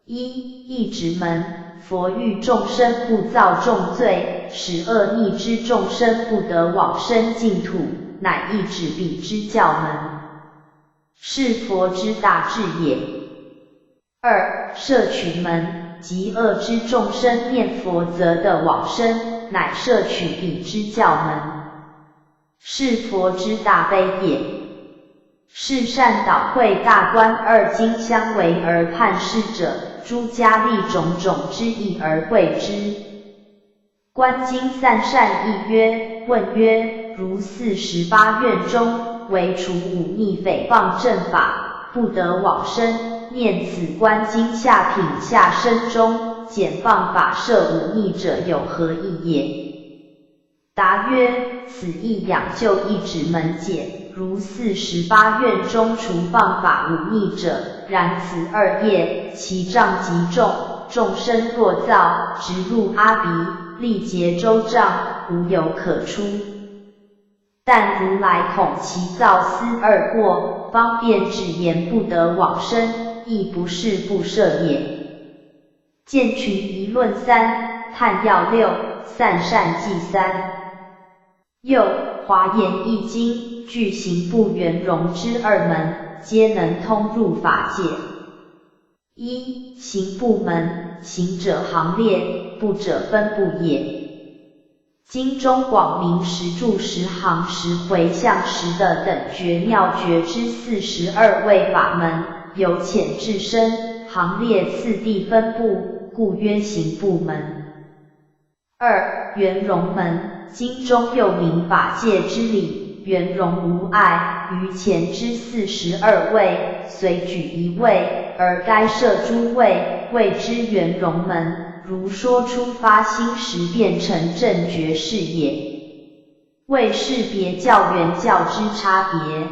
一义直门，佛欲众生不造重罪，使恶逆之众生不得往生净土，乃一指彼之教门，是佛之大智也。二摄取门，即恶之众生念佛则得往生，乃摄取彼之教门，是佛之大悲也。是善导会大观二经相违而判释者，诸家立种种之意而会之。观经散善义曰：问曰，如48愿中，唯除忤逆诽谤正法，不得往生，念此观经下品下生中，减谤法摄忤逆者有何意也？答曰：此意养救一指门解。如48愿中除谤法忤逆者，然此二业，其障极重，众生若造，直入阿鼻，历劫周障，无有可出。但如来恐其造思二过，方便只言不得往生，亦不是不赦也。见群疑论3，探要6，散善记3。又华严易经，具行部圆融之二门，皆能通入法界。一行部门，行者行列，部者分部也。经中广明十住十行十回向十的等觉妙觉之42位法门，由浅至深，行列次第分部，故曰行部门。二圆融门，经中又名法界之理，圆融无碍，于前之42位，随举一位，而该摄诸位，谓之圆融门。如说出发心时变成正觉是也。为是别教原教之差别。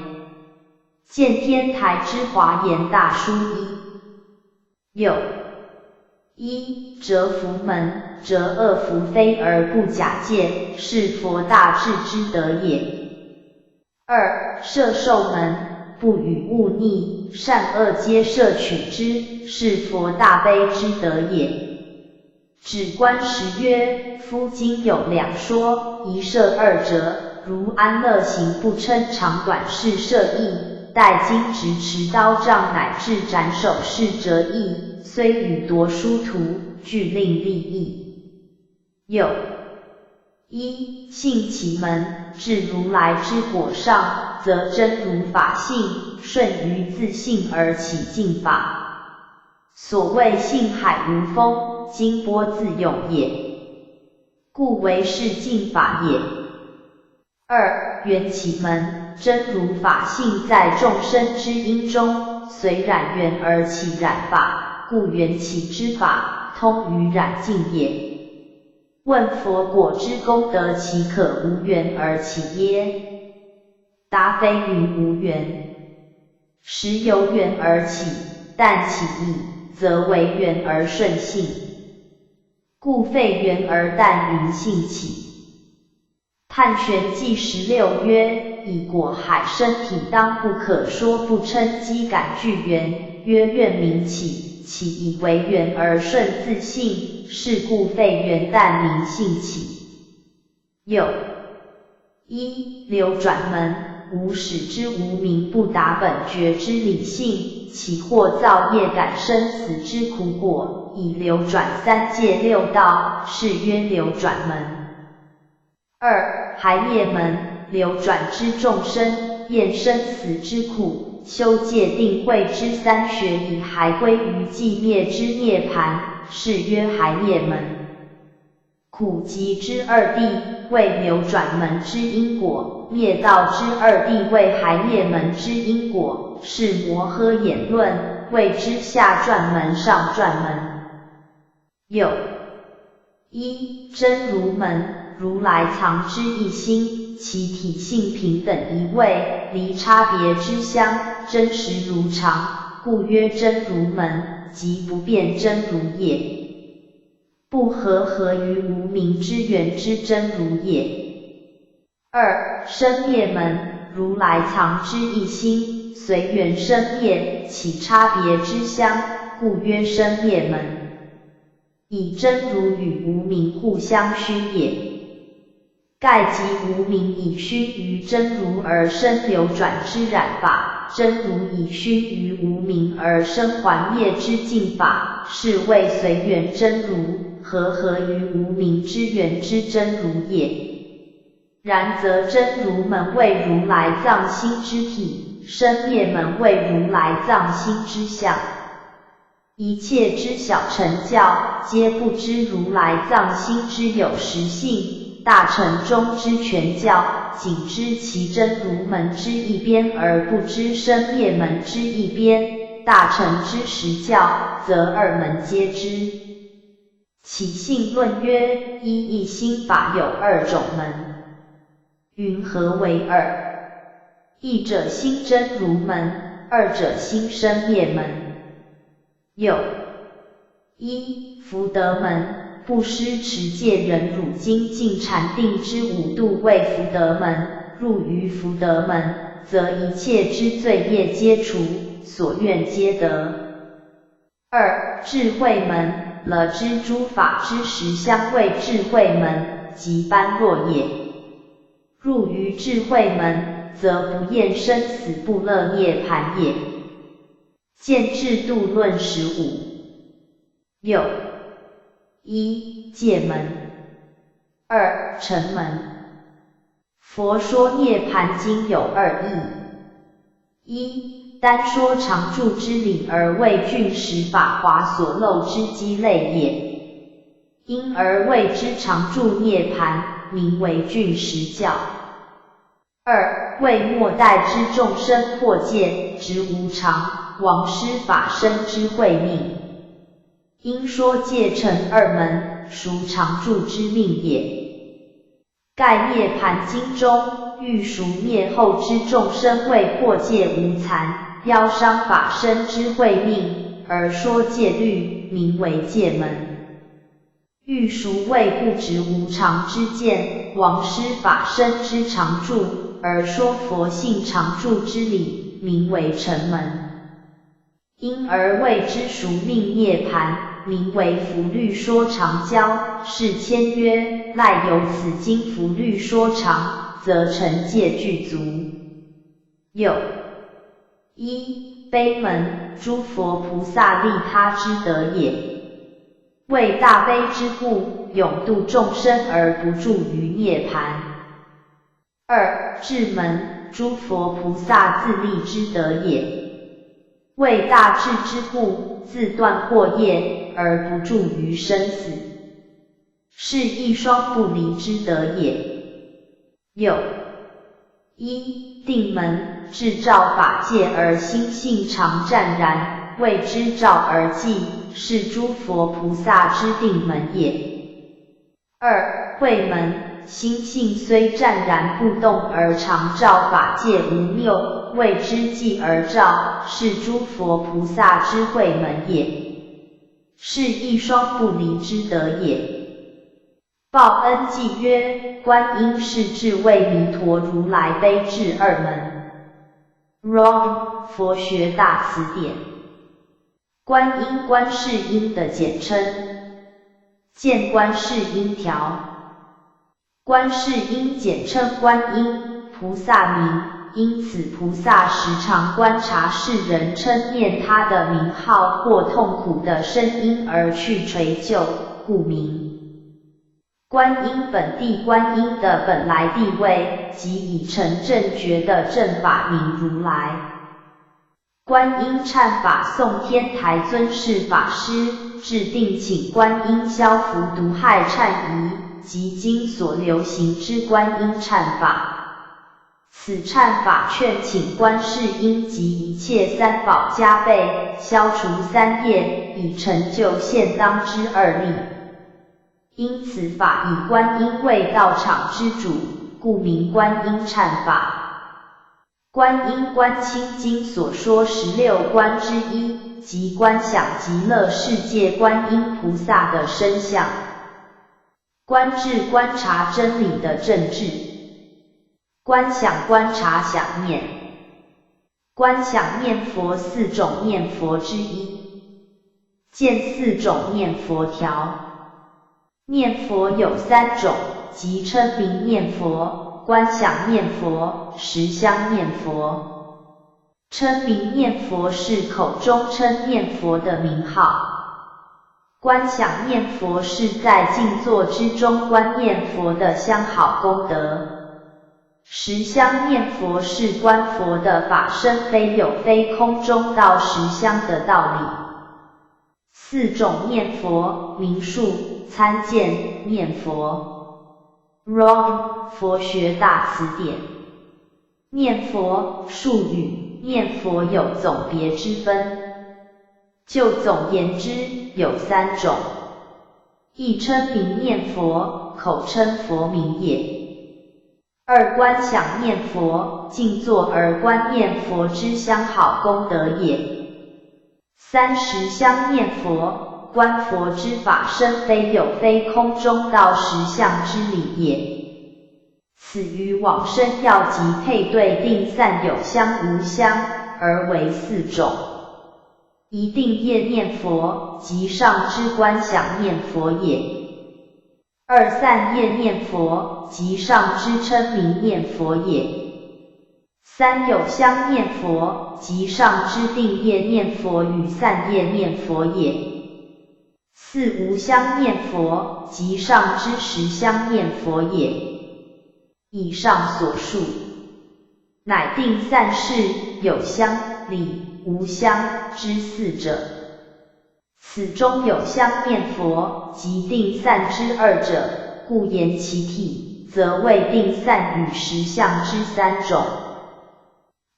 见天台之华严大书一。六一折伏门，折恶伏非而不假借，是佛大智之德也。二摄受门，不与物逆，善恶皆摄取之，是佛大悲之德也。止观时曰：夫经有两说，一摄二折，如安乐行不称长短是摄意，待经直持刀杖乃至斩首是折意，虽与夺殊途，俱令利益。有一、性其门，至如来之果上，则真如法性，顺于自性而起净法。所谓性海无风，金波自涌也，故为是净法也。二、缘起门，真如法性在众生之因中，随染缘而起染法，故缘起之法，通于染净也。问佛果之功德，岂可无缘而起耶？答非云无缘，实由缘而起，但起矣，则为缘而顺性，故废缘而但云性起。探玄记16曰：以果海身体当不可说不称机感具缘，曰愿明起，起以为缘而顺自性，是故废缘但明性起。有一、流转门，无始之无明不达本觉之理性，起或造业感生死之苦果，以流转三界六道，是曰流转门。二、还业门，流转之众生，厌生死之苦，修戒定慧之三学，以还归于寂灭之涅槃，是曰还业门。苦集之二谛，为流转门之因果，灭道之二谛为还业门之因果，是摩诃衍论，谓之下转门上转门。有一、真如门，如来藏之一心，其体性平等一味，离差别之相，真实如常，故曰真如门，即不变真如也。不合于无明之源之真如也。二、生灭门，如来藏之一心，随缘生灭，起差别之相，故曰生灭门。以真如与无明互相虚也。盖即无明以虚于真如而生流转之染法，真如以虚于无明而生还灭之净法，是谓随缘真如，合于无明之缘之真如也。然则真如门为如来藏心之体，生灭门为如来藏心之相。一切知晓成教，皆不知如来藏心之有实性，大乘中之全教，仅知其真如门之一边，而不知生灭门之一边。大乘之实教，则二门皆知。起信论曰：一心法有二种门。云何为二？一者心真如门，二者心生灭门。有一、福德门，布施持戒忍辱精进禅定之五度为福德门，入于福德门，则一切之罪业皆除，所愿皆得。二、智慧门，了知诸法之实相为智慧门，即般若也。入于智慧门，则不厌生死不乐涅槃也。见智度论15。有一、戒门。二、乘门。佛说涅槃经有二义：一、单说常住之理而为峻实法华所漏之机类也，因而谓之常住涅槃，名为峻实教。二、为末代之众生破戒执无常亡失法身之慧命，因说戒成二门，属常住之命也。盖涅槃经中，欲赎灭后之众生为破戒无残，夭伤法身之慧命，而说戒律，名为戒门。欲赎为不执无常之见，亡失法身之常住，而说佛性常住之理，名为乘门。因而谓之赎命涅槃，名为福律说常教。是谦曰：赖有此经福律说常，则成戒具足。有一、悲门，诸佛菩萨利他之德也。为大悲之故，永度众生而不住于涅槃。二、智门，诸佛菩萨自立之德也。为大智之故，自断惑业而不住于生死，是一双不离之德也。六、一、定门，智照法界而心性常湛然，为之照而寂，是诸佛菩萨之定门也。二、慧门，心性虽湛然不动而常照法界无谬，为之寂而照，是诸佛菩萨之慧门也，是一双不离之德也。报恩记曰：观音是智为弥陀如来悲智二门。Wrong， 佛学大词典。观音，观世音的简称，见观世音条。观世音简称观音，菩萨名，因此菩萨时常观察世人称念他的名号或痛苦的声音而去垂救，故名。观音本地观音的本来地位，即已成正觉的正法明如来。观音忏法颂天台尊释法师制定请观音消伏毒害忏仪，即今所流行之观音忏法。此忏法劝请观世音及一切三宝加倍，消除三业，以成就现当之二利。因此法以观音为道场之主，故名观音忏法。观音观清经所说16观之一，即观想极乐世界观音菩萨的身相。观智，观察真理的正智。观想，观察想念。观想念佛4种念佛之一。见4种念佛条。念佛有3种，即称名念佛、观想念佛、实相念佛。称名念佛是口中称念佛的名号，观想念佛是在静坐之中观念佛的相好功德。实相念佛是观佛的法身非有非空中道实相的道理。4种念佛，名数、参见、念佛。Wrong， 佛学大词典。念佛，术语，念佛有总别之分。就总言之，有3种。一称名念佛，口称佛名也。二观想念佛，静坐而观念佛之相好功德也。三实相念佛，观佛之法身非有非空中道实相之理也。此于往生要即配对定散有相无相，而为4种。一定业念佛，即上之观想念佛也。二散业念佛，即上之称名念佛也。三有相念佛，即上之定业念佛与散业念佛也。四无相念佛，即上之实相念佛也。以上所述，乃定散事有相、理、无相之4者。此中有相念佛，即定散之2者，故言其体，则为定散与实相之3种。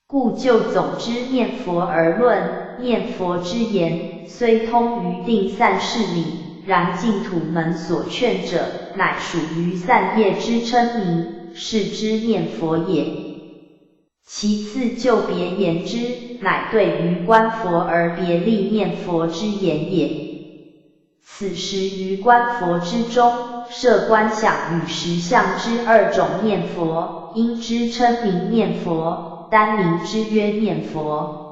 故就总之念佛而论，念佛之言，虽通于定散事理，然净土门所劝者，乃属于散业之称名，是之念佛也。其次就别言之，乃对于观佛而别立念佛之言也。此时于观佛之中，设观想与实相之2种念佛，因之称名念佛，单名之曰念佛。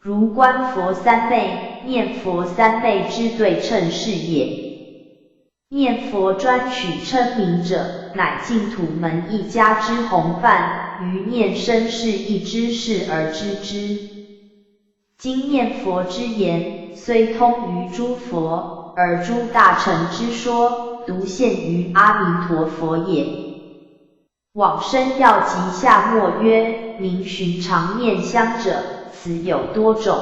如观佛三昧，念佛三昧之对称是也。念佛专取称名者，乃净土门一家之弘范，于念生是一之事而知之。今念佛之言，虽通于诸佛，而诸大乘之说，独现于阿弥陀佛也。往生要集下末曰：名寻常念香者，此有多种，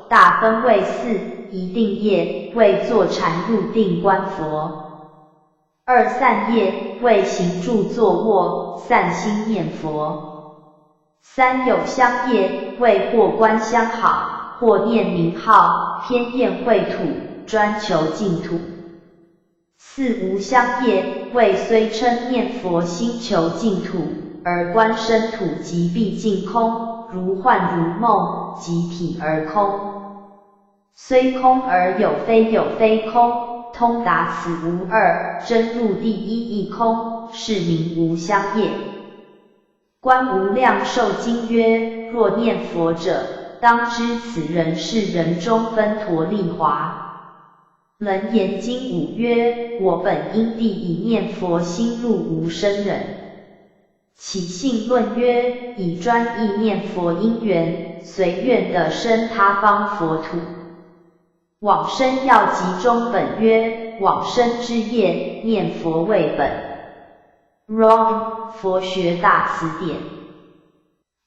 大分为四：一定业，为坐禅入定观佛；二散业，为行住坐卧散心念佛；三有香业，为或观相好，或念名号，偏厌秽土，专求净土；四无香业，为虽称念佛心求净土，而观身土即毕竟空，如幻如梦，即体而空。虽空而有非空，通达此无二，真入第一义空，是名无香业。观无量寿经曰：若念佛者，当知此人是人中分陀利华。楞严经5曰：我本因地以念佛心入无生忍。起信论曰：以专意念佛因缘，随愿的生他方佛土。往生要集中本曰：往生之业，念佛为本。Wrong 佛学大辞典。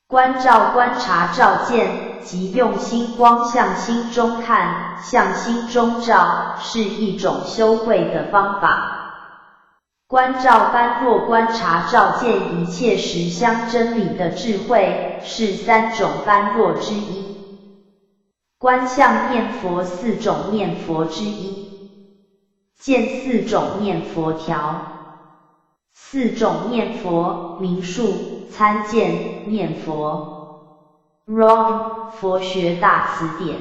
观照观察照见，即用心光向心中看，向心中照，是一种修慧的方法。观照般若观察照见一切实相真理的智慧，是三种般若之一。观相念佛四种念佛之一，见四种念佛条。四种念佛名数参见念佛。Wrong 佛学大辞典。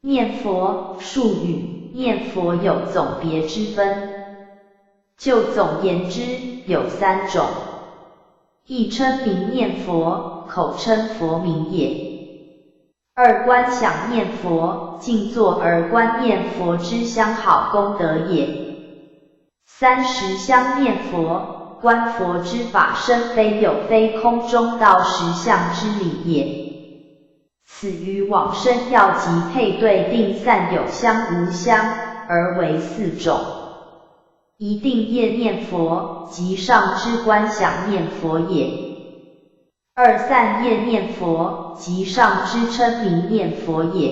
念佛术语，念佛有总别之分。就总言之，有三种：一称名念佛，口称佛名也；二观想念佛，静坐而观念佛之相好功德也；三实相念佛，观佛之法身非有非空中道实相之理也。此于往生要集配对定散有香无香，而为四种。一定业念佛，即上之观想念佛也；二散业念佛，即上之称名念佛也；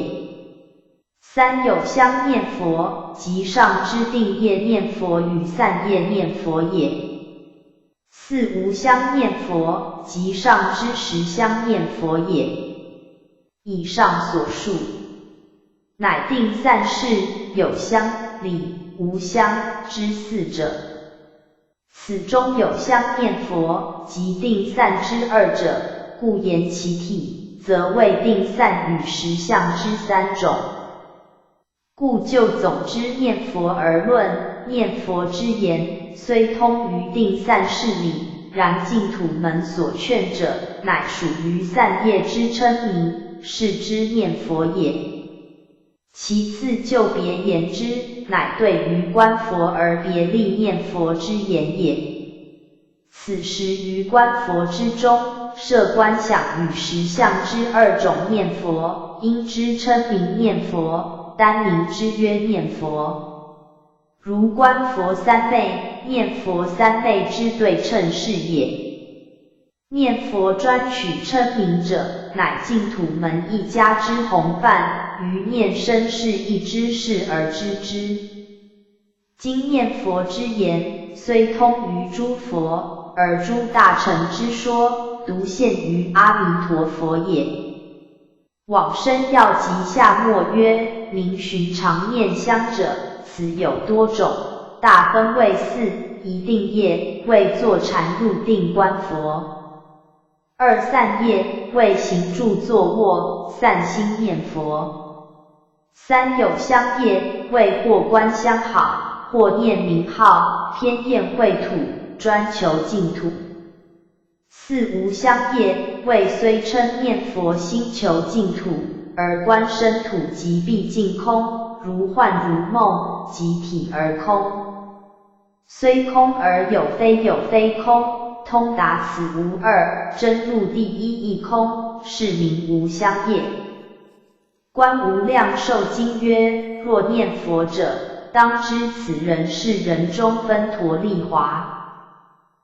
三有香念佛，即上之定业念佛与散业念佛也；四无香念佛，即上之实香念佛也。以上所述，乃定散事有香理无香之四者。此中有香念佛及定散之二者，故言其体，则为定散与实相之三种。故就总之念佛而论，念佛之言虽通于定散事理，然净土门所劝者，乃属于散业之称名，是之念佛也。其次就别言之，乃对于观佛而别立念佛之言也。此时于观佛之中，设观想与实相之二种念佛，因之称名念佛，单名之曰念佛。如观佛三昧，念佛三昧之对称是也。念佛专取称名者，乃净土门一家之弘范，于念生是一之事而知之。今念佛之言，虽通于诸佛，而诸大乘之说，独现于阿弥陀佛也。往生要集下末曰：名寻常念香者，此有多种，大分为四：一定业，为坐禅入定观佛；二散业，为行住坐卧散心念佛；三有香业，为或观相好，或念名号，偏厌秽土，专求净土；四无香业，为虽称念佛心求净土，而观身土即毕竟空，如幻如梦，即体而空。虽空而有非空，通达此无二，真入第一义空，是名无香业。观无量寿经曰：若念佛者，当知此人是人中分陀利华。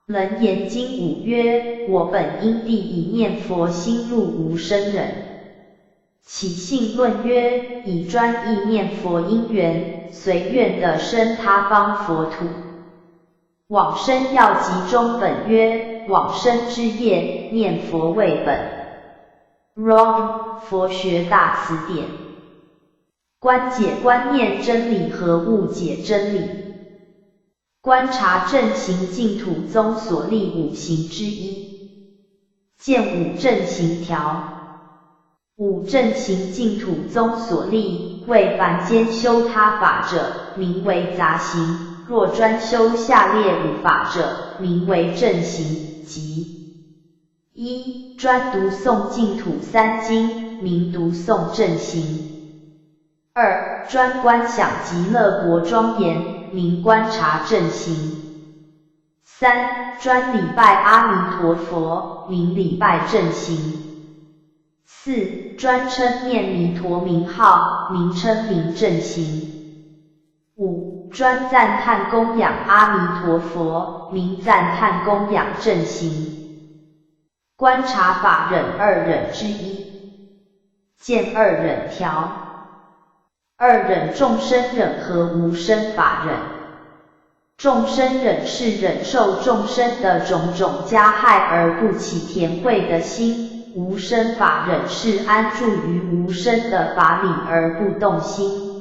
楞严经5曰：我本因地以念佛心入无生忍。起信论曰：以专意念佛因缘，随愿的生他方佛土。往生要集中本曰：往生之业，念佛为本。Wrong 佛学大词典。观解观念真理和误解真理。观察正行净土宗所立五行之一。见五正行条。五正行净土宗所立，为凡间修他法者，名为杂行。若专修下列五法者，名为正行，即一、专读诵净土三经，名读诵正行；二、专观想极乐国庄严，名观察正行；三、专礼拜阿弥陀佛，名礼拜正行；四、专称念弥陀名号，名称名正行；五、专赞叹供养阿弥陀佛，名赞叹供养正行。观察法忍二忍之一。见二忍条。二忍众生忍和无生法忍。众生忍是忍受众生的种种加害而不起甜慧的心，无生法忍是安住于无生的法理而不动心。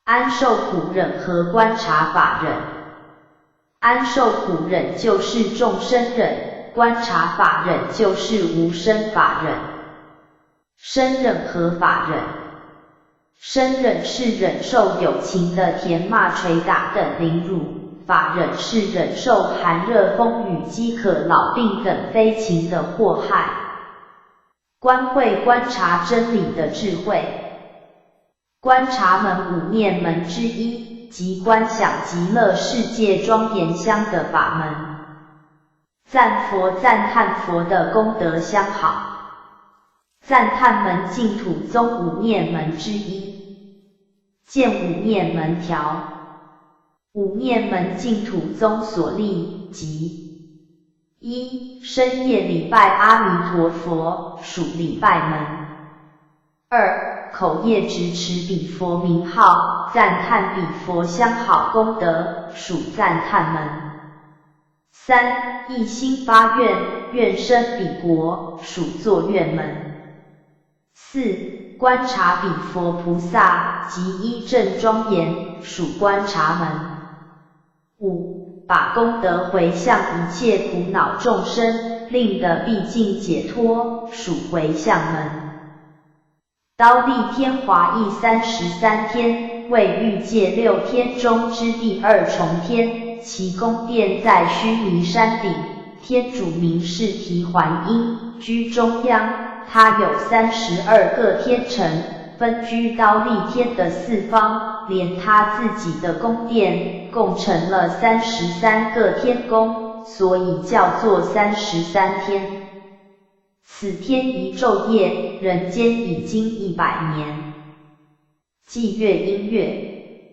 安受苦忍和观察法忍。安受苦忍就是众生忍，观察法忍就是无生法忍。生忍和法忍。生忍是忍受有情的甜骂捶打等凌辱，法忍是忍受寒热风雨饥渴老病等非情的祸害。观会观察真理的智慧。观察门五念门之一，即观想极乐世界庄严香的法门。赞佛赞叹佛的功德相好。赞叹门净土宗五念门之一。见五念门条。五念门净土宗所立，即一、深夜礼拜阿弥陀佛，属礼拜门；二、口业直持彼佛名号，赞叹彼佛相好功德，属赞叹门；三、一心发愿，愿生彼国，属作愿门；四、观察彼佛菩萨，即依正庄严，属观察门；五、把功德回向一切苦恼众生，令得毕竟解脱，属回向门。刀立天华义33天，为欲界6天中之第二重天，其宫殿在须弥山顶，天主名是提桓因，居中央。他有32个天城，分居刀立天的四方，连他自己的宫殿，共成了33个天宫，所以叫做33天。此天一昼夜，人间已经100年。祭乐音乐。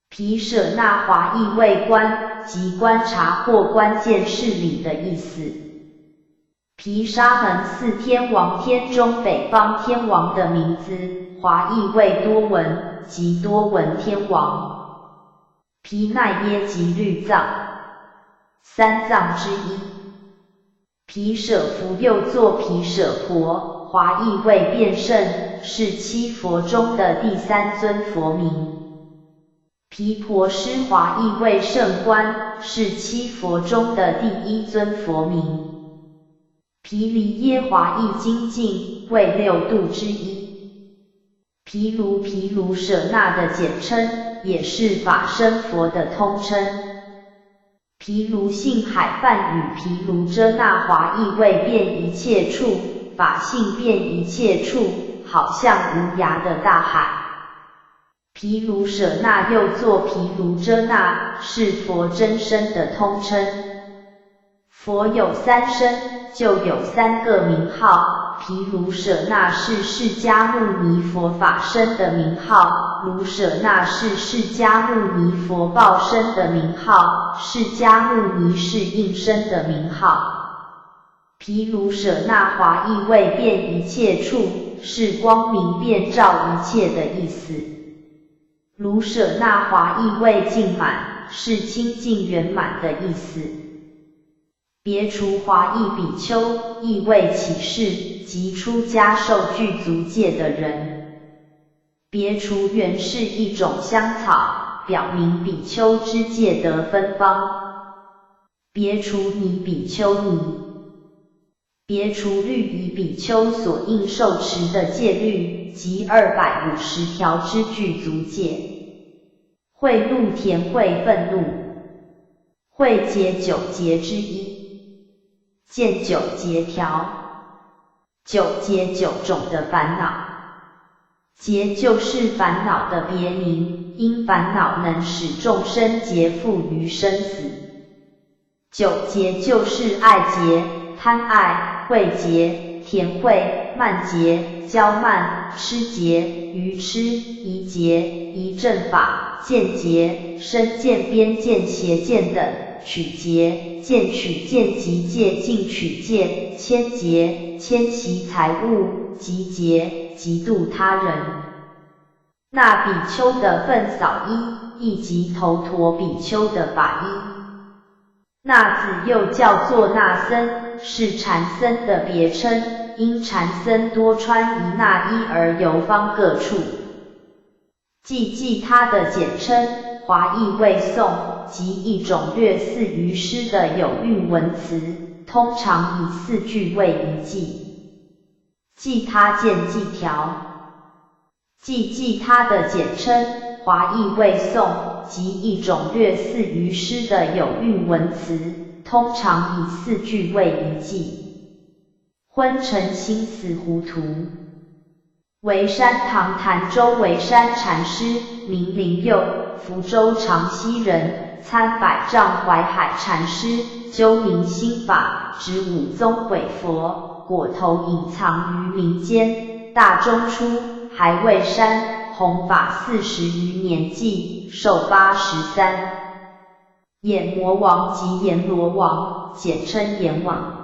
毗舍那华意为观，即观察或关键事理的意思。毗沙门四天王天中北方天王的名字，华意为多闻，即多闻天王。毗奈耶即律藏，三藏之一。毗舍佛又作毗舍婆，华意为辩胜，是七佛中的第三尊佛名。毗婆尸华意为胜观，是七佛中的第一尊佛名。毗梨耶华意精进，为六度之一。毗卢舍那的简称，也是法身佛的通称。毗卢性海梵语毗卢遮那华意为遍一切处，法性遍一切处，好像无涯的大海。毗卢舍那又作毗卢遮那，是佛真身的通称。佛有三身，就有3个名号，毗卢舍那是释迦牟尼佛法身的名号，号，如舍那是释迦牟尼佛报身的名号，释迦牟尼是应身的名号。毗卢舍那华意为遍一切处，是光明遍照一切的意思。卢舍那华意为净满，是清净圆满的意思。别除华意比丘，意为起示及出家受具足戒的人。别除原是一种香草，表明比丘之戒得分方。别除尼比丘尼，别除律以比丘所应受持的戒律，即250条之具足戒。会怒田会愤怒，会解9节之一，见9节条，9节9种的烦恼。劫就是烦恼的别名，因烦恼能使众生劫缚于生死。9劫就是爱劫、贪爱、恚劫、田恚、慢劫、骄慢、痴劫、愚痴、疑劫、疑正法、见劫、身见、边见、邪见等，取劫、见取见及戒禁取戒、迁劫、迁徙财物、集劫、嫉妒他人。那比丘的粪扫衣，亦即头陀比丘的法衣。那子又叫做那僧，是禅僧的别称，因禅僧多穿一那衣而游方各处。记他的简称，华意为颂，即一种略似于诗的有韵文词，通常以4句为一记。记他见记条，记他的简称，华意为颂，即一种略似于诗的有韵文词，通常以4句为一记。昏沉心死糊涂，为山堂潭州为山禅师，名灵佑，福州长溪人，参百丈怀海禅师，究明心法，指5宗毁佛，果头隐藏于民间，大中出，还未山，弘法40余年纪，寿83。阎魔王即阎罗王，简称阎王。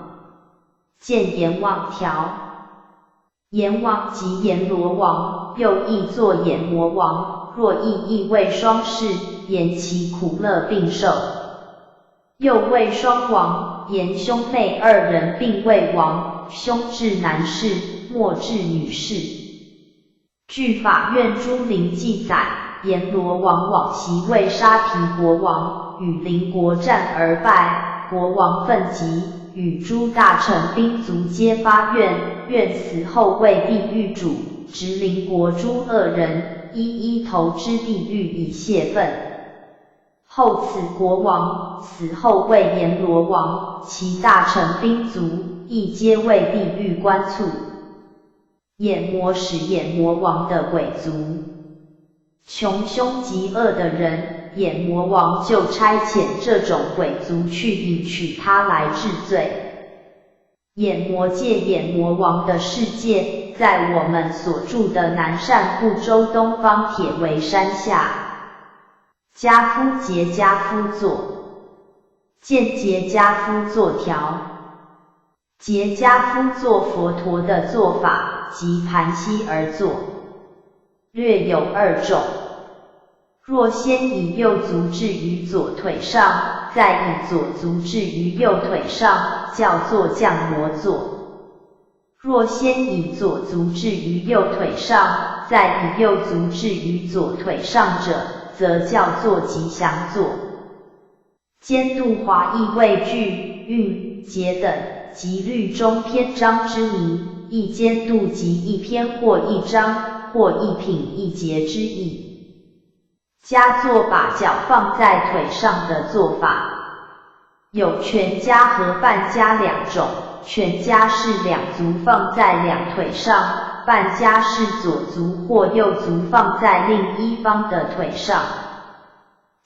见阎王条，阎王即阎罗王，又译作阎魔王，若译为双世，言其苦乐并受。又谓双王，言兄妹2人并为王，兄至男士，末至女士。据法院诸陵记载，阎罗王往昔为沙毗国王，与邻国战而败，国王愤急，与诸大臣兵卒皆发愿，愿死后为地狱主，执邻国诸恶人，一一投之地狱以泄愤。后此国王死后为阎罗王，其大臣兵卒亦皆为地狱关卒。眼魔使阎魔王的鬼卒，穷凶极恶的人，阎魔王就差遣这种鬼卒去引取他来治罪。阎魔界阎魔王的世界，在我们所住的南赡部洲东方铁围山下。迦夫结迦夫座，见结迦夫座条。结迦夫坐佛陀的坐法，即盘膝而坐，略有2种。若先以右足置于左腿上，再以左足置于右腿上，叫做降魔坐。若先以左足置于右腿上，再以右足置于左腿上者，则叫做吉祥坐。兼度华意为句、韵、节等，即律中篇章之名，亦兼度即一篇或一章，或一品一节之意。跏坐把脚放在腿上的坐法，有全跏和半跏2种。全跏是2足放在2腿上，半跏是左足或右足放在另一方的腿上。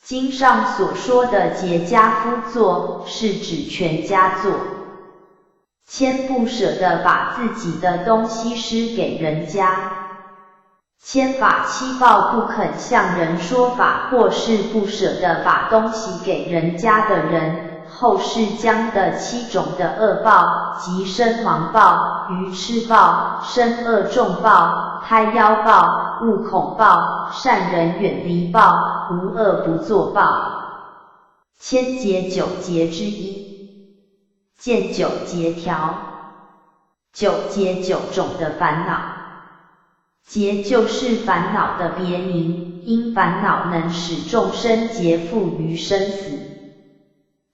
经上所说的结跏夫坐，是指全跏坐。千不舍地把自己的东西施给人家。千法七报不肯向人说法，或是不舍得把东西给人家的人，后世将的7种的恶报，即身亡报、愚痴报、身恶重报、胎夭报、物恐报、善人远离报、无恶不作报。千劫9劫之一，见9劫条。9劫9种的烦恼。劫就是烦恼的别名，因烦恼能使众生劫缚于生死。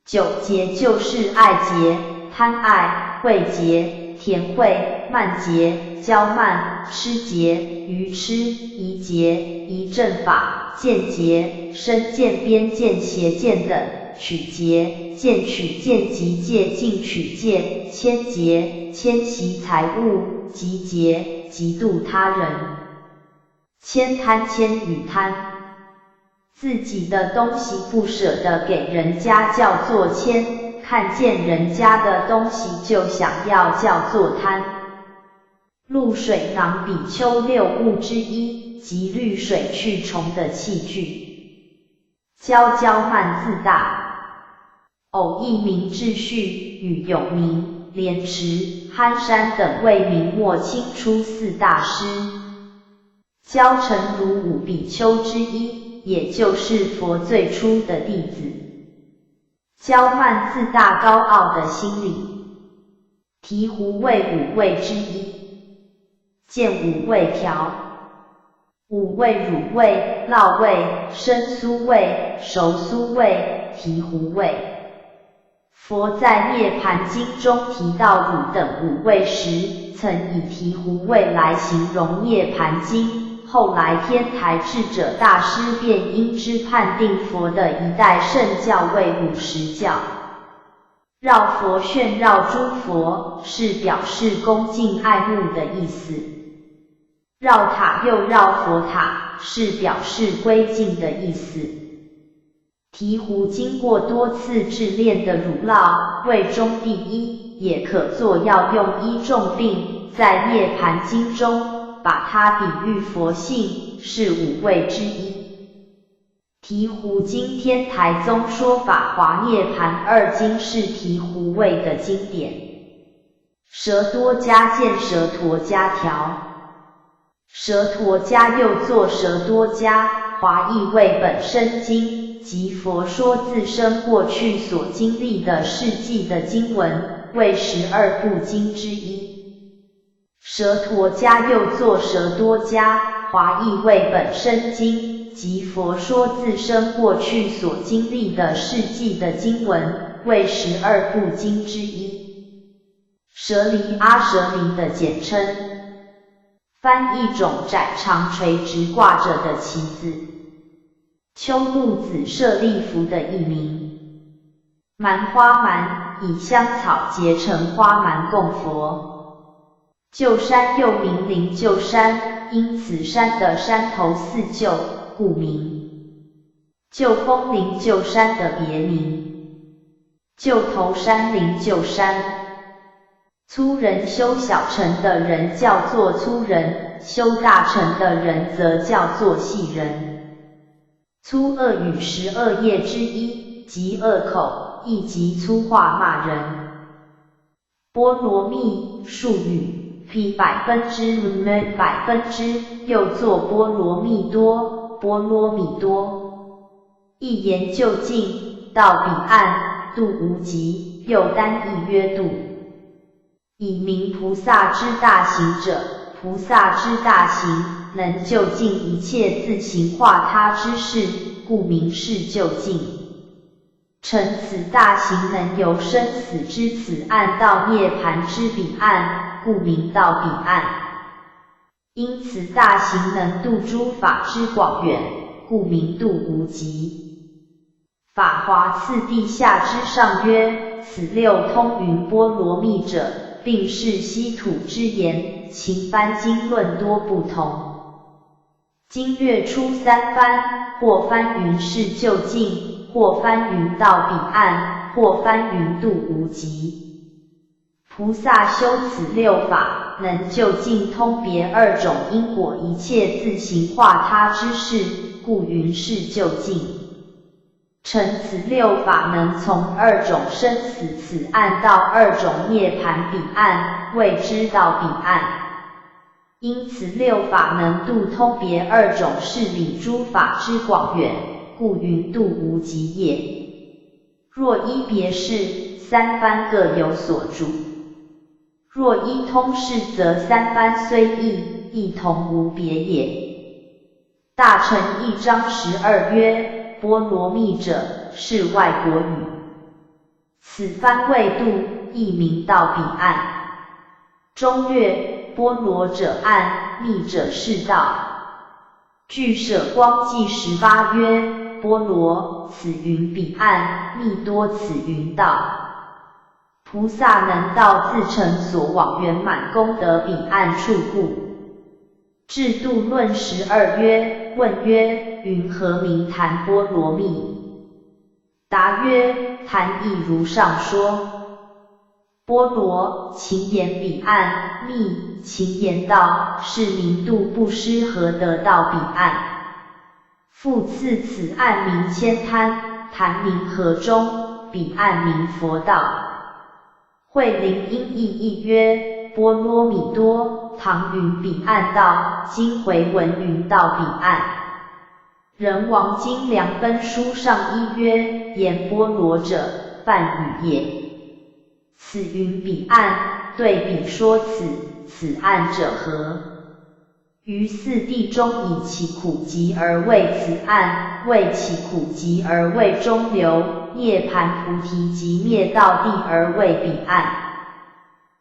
9劫就是爱劫、贪爱、慧劫、甜慧、慢劫、骄慢、痴劫、愚痴、疑劫、疑正法、见劫、身见、边见、邪见等，取劫、见取见及戒禁取戒、迁劫、迁徙财物、集劫、嫉妒他人。迁贪迁与贪，自己的东西不舍得给人家叫做迁，看见人家的东西就想要叫做贪。露水囊比丘6物之一，即滤水去虫的器具。骄慢自大，偶一名秩序与永明、莲池、憨山等为明末清初4大师。骄诚如5比丘之一，也就是佛最初的弟子。骄慢自大高傲的心理。醍醐为5味之一，见5味条。5味乳味、酪味、生酥味、熟酥味、醍醐味。佛在《涅盘经》中提到乳等5味时，曾以醍醐味来形容《涅盘经》。后来天台智者大师便因之判定佛的一代圣教为50教。绕佛旋绕诸佛，是表示恭敬爱慕的意思。绕塔又绕佛塔，是表示归敬的意思。醍醐经过多次制炼的乳酪，味中第一，也可作药用医重病，在《涅盘经》中把它比喻佛性，是5味之一。醍醐经天台宗说法华涅盘2经是醍醐味的经典。蛇多迦见蛇陀迦条。蛇陀迦又作蛇多迦，华译为本生经，即佛说自身过去所经历的事迹的经文，为12部经之一。蛇陀迦又作蛇多迦，华译为本生经，即佛说自身过去所经历的事迹的经文，为12部经之一。舍离阿舍离的简称，翻一种窄长垂直挂着的旗子。秋露子舍利弗的译名。蛮花蛮，以香草结成花蛮供佛。鹫山又名灵鹫山，因此山的山头4鹫，故名。鹫峰灵鹫山的别名。鹫头山灵鹫山。粗人修小乘的人叫做粗人，修大乘的人则叫做细人。粗恶语12业之一，即恶口，亦即粗话骂人。波罗蜜，术语，披100%，又作波罗蜜多，波罗蜜多。一言就尽，到彼岸，度无极，又单义曰度。以名菩萨之大行者，菩萨之大行，能就尽一切自行化他之事，故名是就尽。乘此大行能由生死之此岸到涅盘之彼岸，故名到彼岸。因此大行能度诸法之广远，故名度无极。法华次第下之上曰：此6通云波罗蜜者，并是稀土之言，其翻经论多不同。经略出3番，或翻云是就近，或翻云到彼岸，或翻云度无极。菩萨修此6法，法，能究竟通别二种因果，一切自行化他之事，故云是究竟。乘此六法能从二种生死此岸到二种涅槃彼岸，谓之道彼岸。因此六法能度通别二种事理诸法之广远，故云度无极也。若依别事，三番各有所著。若依通事，则三番虽异，亦同无别也。大乘一章12曰：波罗蜜者，是外国语。此番未度，亦名道彼岸。中略：波罗者岸，蜜者是道。据舍光记18曰：波罗，此云彼岸，蜜多此云道。菩萨能到自成所往圆满功德彼岸处故。智度论12曰：问曰：云何名谈波罗蜜？答曰：谈亦如上说。波罗，勤言彼岸；蜜，勤言道，是名度不失和得道彼岸。复次此岸名千滩，潭名河中，彼岸名佛道。慧林因译曰：波罗蜜多，唐云彼岸道，今回文云道彼岸。人王经良分书上一曰：言波罗者，梵语也。此云彼岸，对彼说此岸者何？于四谛中以其苦集而为此岸，为其苦集而为中流，涅槃菩提及灭道地而为彼岸。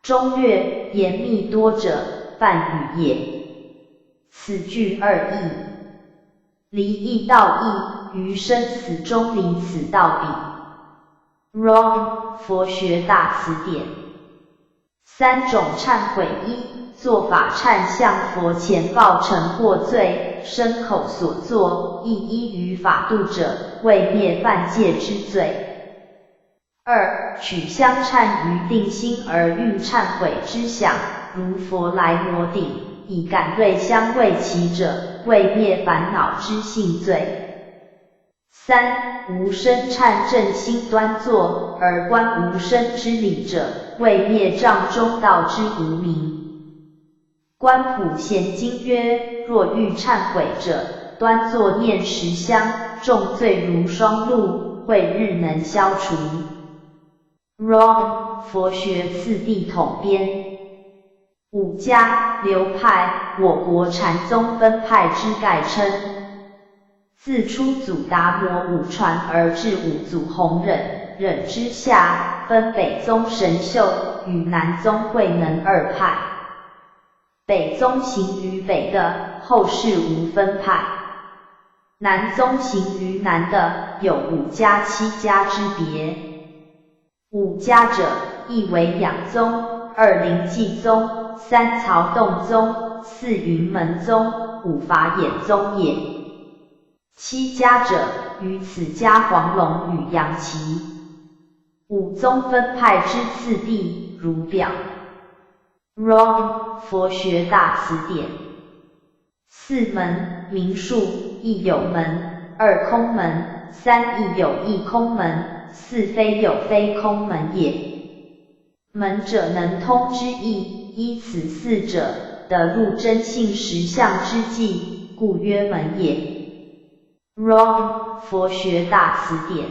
中略：言密多者，梵语也。此句二义，离义道义，于生死中离此道彼。Wrong， 佛学大辞典。三种忏悔：一、做法忏向佛前报成过罪，身口所作，亦依于法度者，为灭犯戒之罪。二、取香忏于定心而运忏悔之想，如佛来摩顶，以感对香味其者，为灭烦恼之性罪。三、无声忏正心端坐，而观无声之理者，为灭障中道之无明。观普贤经曰：若欲忏悔者，端坐念10香，重罪如霜露，慧日能消除。Wrong， 佛学次第统编。五家流派，我国禅宗分派之概称。自初祖达摩五传而至五祖弘忍，忍之下，分北宗神秀与南宗慧能二派。北宗行于北的，后世无分派；南宗行于南的，有5家7家之别。五家者，一为养宗，2灵济宗，3曹洞宗，4云门宗，5法眼宗也。7家者，于此家黄龙与杨岐。五宗分派之次第，如表。Wrong， 佛学大辞典。四门，名数，一有门，二空门，三亦有一空门，四非有非空门也。门者能通之意，依此四者，得入真性实相之际，故曰门也。Wrong， 佛学大辞典。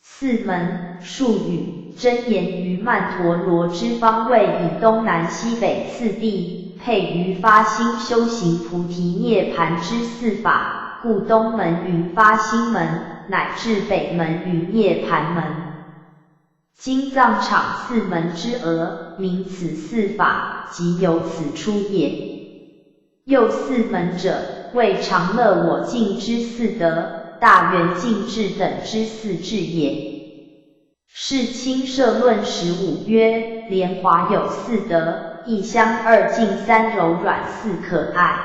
四门，术语，真言于曼陀罗之方位，以东南西北四地，配于发心修行菩提涅槃之四法，故东门云发心门，乃至北门云涅槃门。经藏场四门之额，名此四法，即由此出也。又四门者，为常乐我净之四德，大圆净智等之四智也。世亲摄论15曰：莲华有四德，一香二净三柔软四可爱。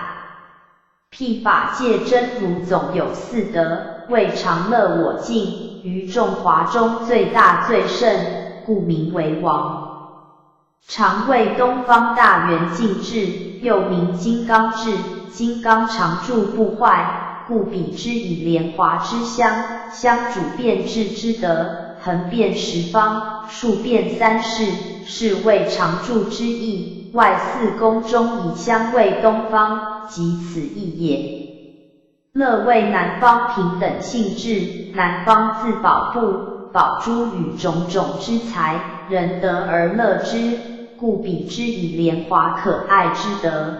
辟法界真如总有四德，为常乐我净，于众华中最大最胜，故名为王。常谓东方大圆镜智，又名金刚智。金刚常住不坏，故比之以莲华之香，香主遍智之德，横遍十方，竖遍三世，是谓常住之意。外四宫中以香为东方，即此意也。乐谓南方平等性质，南方自宝布、宝珠与种种之财，人得而乐之，故比之以莲华可爱之德。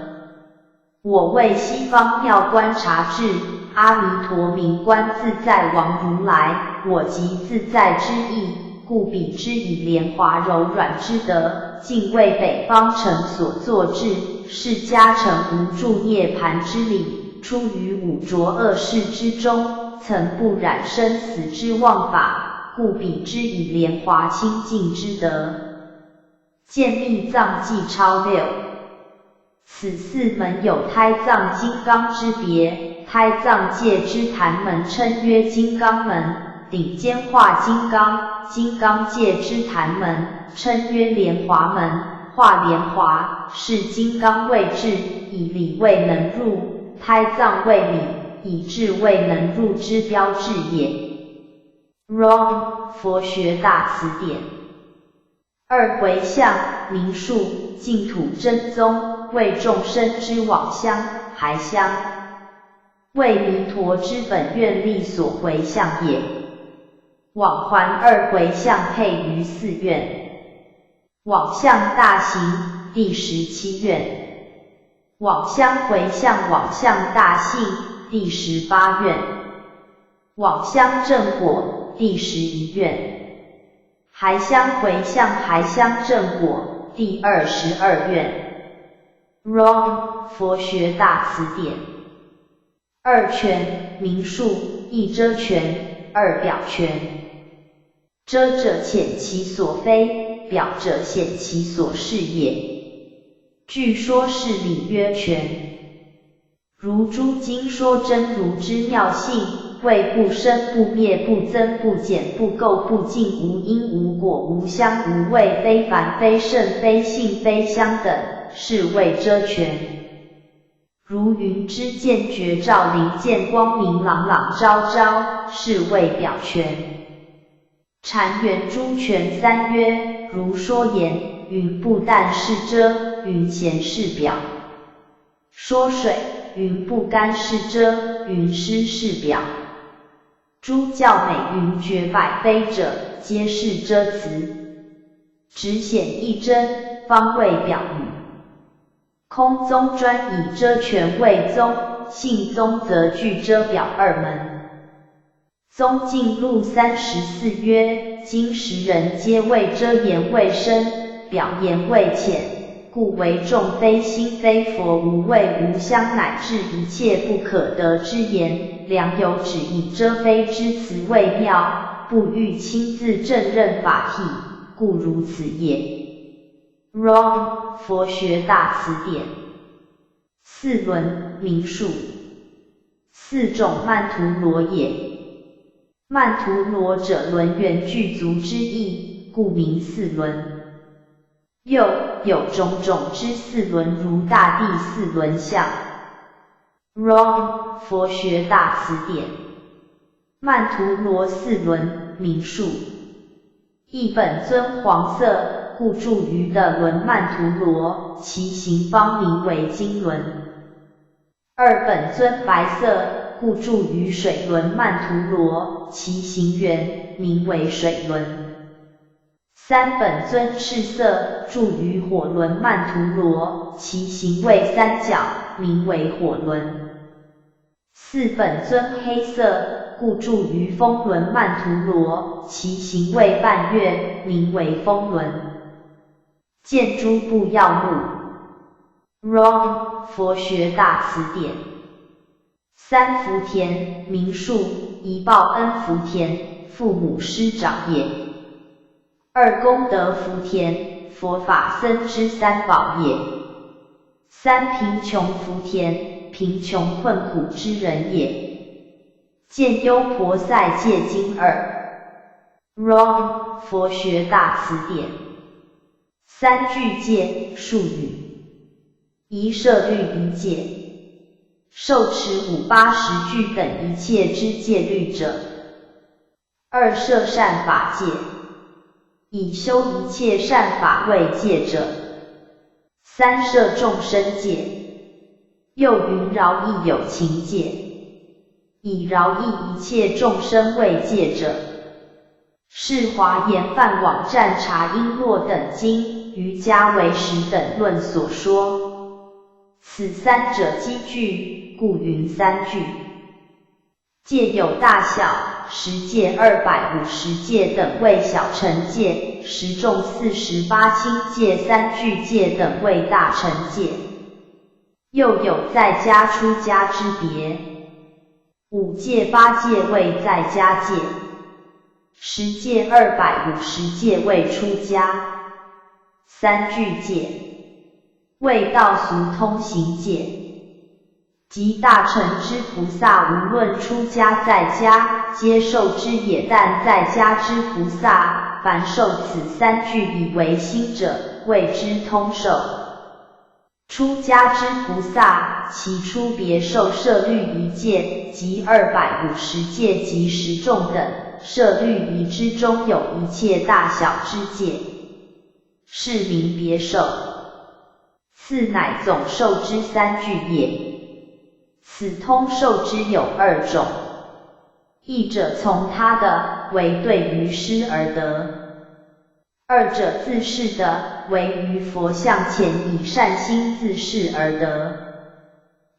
我谓西方妙观察智，阿弥陀名观自在王如来，我即自在之意，故比之以莲华柔软之德，尽为北方城所作智，是加成无住涅盘之理，出于五浊恶世之中，曾不染生死之妄法，故比之以莲华清净之德。见密藏记抄6。此四门有胎藏金刚之别，胎藏界之坛门称曰金刚门，顶尖化金刚，金刚界之坛门称曰莲华门，化莲华是金刚位置，以理未能入，胎藏为理，以智未能入之标志也。Wrong 佛学大辞典。二回向名数净土真宗，为众生之往乡、还乡，为弥陀之本愿力所回向也。往还二回向配于4愿。往向大行第17愿。往乡回向往向大信第18愿。往乡正果第11愿。还乡回向还乡正果第22愿。Wrong 佛学大辞典。二全名数，一遮全，二表全。遮者显其所非，表者显其所是也。据说是理曰全。如诸经说真如之妙性，谓不生不灭不增不减不垢不净无因无果无香无味非凡非圣非性非香等，是谓遮全。如云之见觉照灵见光明朗朗昭昭，是谓表全。禅圆诸全三曰，如说言，云不但是遮，云咸是表。说水，云不干是遮，云湿是表。诸教美云绝百非者，皆是遮词。只显一真，方为表语。空宗专以遮全为宗，性宗则具遮表二门。宗进录34曰：今时人皆谓遮言未深，表言未浅，故为众非心非佛无味无香乃至一切不可得之言，良有只以遮非之词为妙，不欲亲自正认法体，故如此也。Wrong 佛学大辞典。四轮名数，四种曼荼罗也。曼荼罗者，轮圆具足之意，故名四轮。又有种种之四轮，如大地四轮相。Wrong 佛学大辞典。曼荼罗四轮名数：一本尊黄色，故著于的轮曼荼罗，其形方名为金轮。二本尊白色，故著于水轮曼荼罗，其形圆，名为水轮。三本尊赤色，著于火轮曼荼罗，其形为三角，名为火轮。四本尊黑色，故著于风轮曼荼罗，其形为半月，名为风轮。见诸部要目。Wrong 佛学大辞典。三福田名数，一报恩福田，父母师长也。二功德福田，佛法僧之三宝也。三贫穷福田，贫穷困苦之人也。见优婆塞戒经2。Wrong 佛学大辞典。三具戒，术语：一摄律仪戒，受持5、80句等一切之戒律者；二摄善法戒，以修一切善法为戒者；三摄众生戒，又云饶益有情戒，以饶益一切众生为戒者。是华严梵网站查璎珞等经、瑜伽唯识等论所说。此三者积聚，故云三句。戒有大小，10戒、250戒等为小乘戒，10众48轻戒、3具戒等为大乘戒。又有在家出家之别，5戒、8戒为在家戒，10戒、250戒为出家，3具戒为道俗通行戒。即大乘之菩萨，无论出家在家，皆受之也；但在家之菩萨，凡受此3句以为心者，谓之通受。出家之菩萨，其出别受摄律仪戒，即250戒及10众等。摄律仪之中有一切大小之戒，是名别受。次乃总受之3句也。此通受之有2种，一者从他的，为对于师而得；二者自是的，为于佛像前以善心自是而得。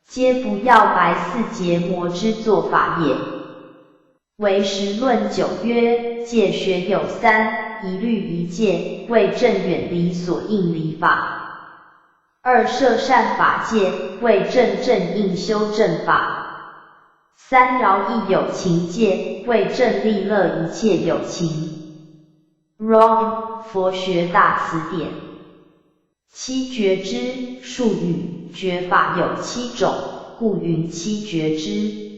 皆不要白4结魔之做法也。唯识论9曰：戒学有3，一律一戒，为正远离所应离法；二摄善法戒，为正应修正法；三饶益有情戒，为正利乐一切有情。Wrong， 佛学大辞典。七觉支，术语：觉法有7种，故云七觉支，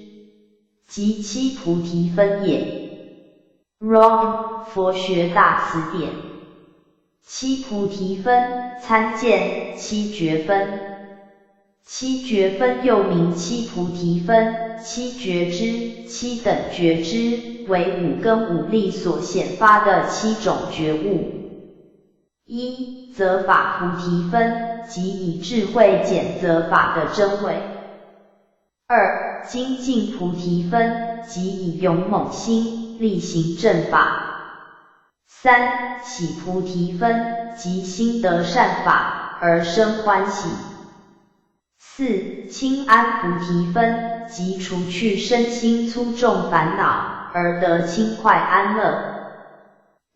即七菩提分也。Wrong， 佛学大辞典。七菩提分，参见七觉分。七觉分又名七菩提分、七觉支、七等觉支，为5根5力所显发的7种觉悟。一、择法菩提分，即以智慧检择法的真伪。二、精进菩提分，即以勇猛心力行正法。三、喜菩提分，即心得善法而生欢喜。四、清安菩提分，即除去身心粗重烦恼而得轻快安乐。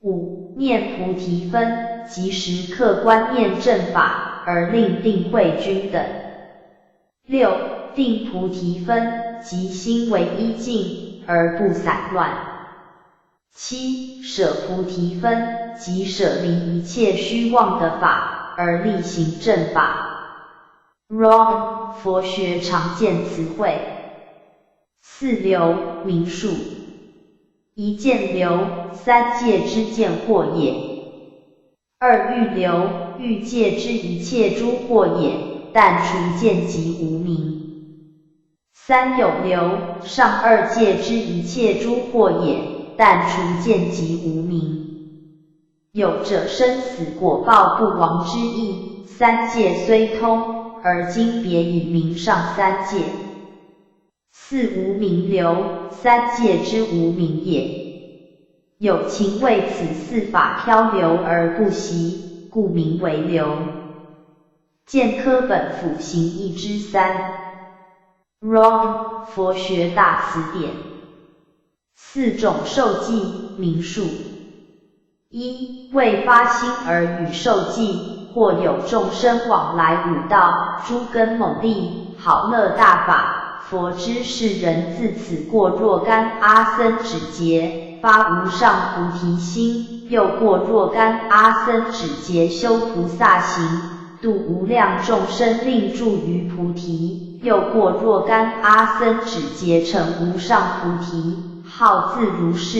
五、念菩提分，即时刻观念正法而令定慧均等。六、定菩提分，即心为一境而不散乱。七、舍菩提分，即舍离一切虚妄的法而力行正法。Wrong， 佛学常见词汇。四流，名数。一见流，三界之见惑也。二欲流，欲界之一切诸惑也，但除见即无明。三有流，上二界之一切诸惑也，但除见即无明。有者生死果报不亡之意，三界虽通，而今别以明上三界。四无明流，三界之无明也。有情为此四法漂流而不息，故名为流。见科本辅行义之三。Wrong， 佛学大辞典。四种受记，名数。一、为发心而与受记，或有众生往来五道、诸根猛力、好乐大法，佛知是人自此过若干阿僧祇劫，发无上菩提心，又过若干阿僧祇劫修菩萨行，度无量众生令住于菩提，又过若干阿僧祇劫成无上菩提，号自如是，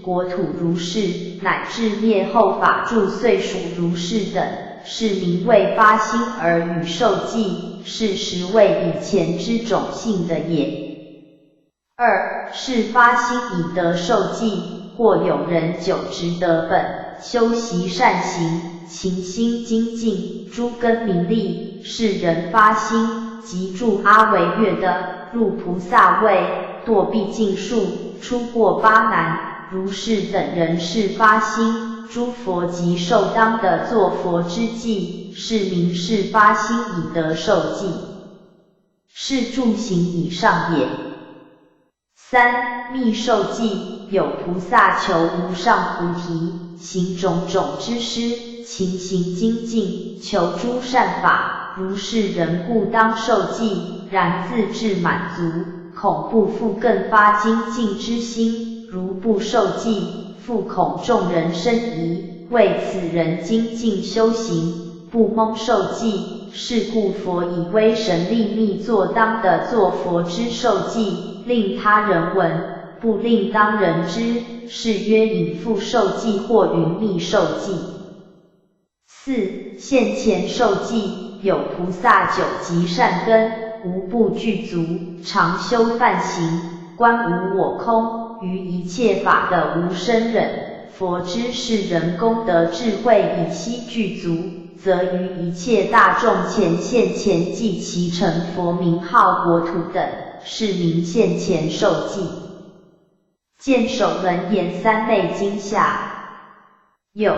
国土如是，乃至灭后法住岁数如是等，是名为发心而与受记，是实为以前之种性的也。二是发心以得受记，或有人久执得本，修习善行，勤心精进，诸根明利，是人发心，即住阿惟越的，入菩萨位，堕毕竟数，出过八难，如是等人是发心，诸佛即受当的作佛之记，是名是发心以得受记，是助行以上也。三密受记，有菩萨求无上菩提，行种种之施，勤行精进，求诸善法，如是人故当受记，然自致满足，恐不复更发精进之心，如不受记，复恐众人生疑，为此人精进修行，不蒙受记，是故佛以威神力密作当的作佛之受记，令他人闻，不令当人知，是曰隐复受记或云密受记。四现前受记，有菩萨久集善根，无不具足，常修梵行，观无我空，于一切法的无生忍，佛知是人功德智慧以悉具足，则于一切大众前现前记其成佛名号国土等，是名现前受记。见首楞严三昧经下有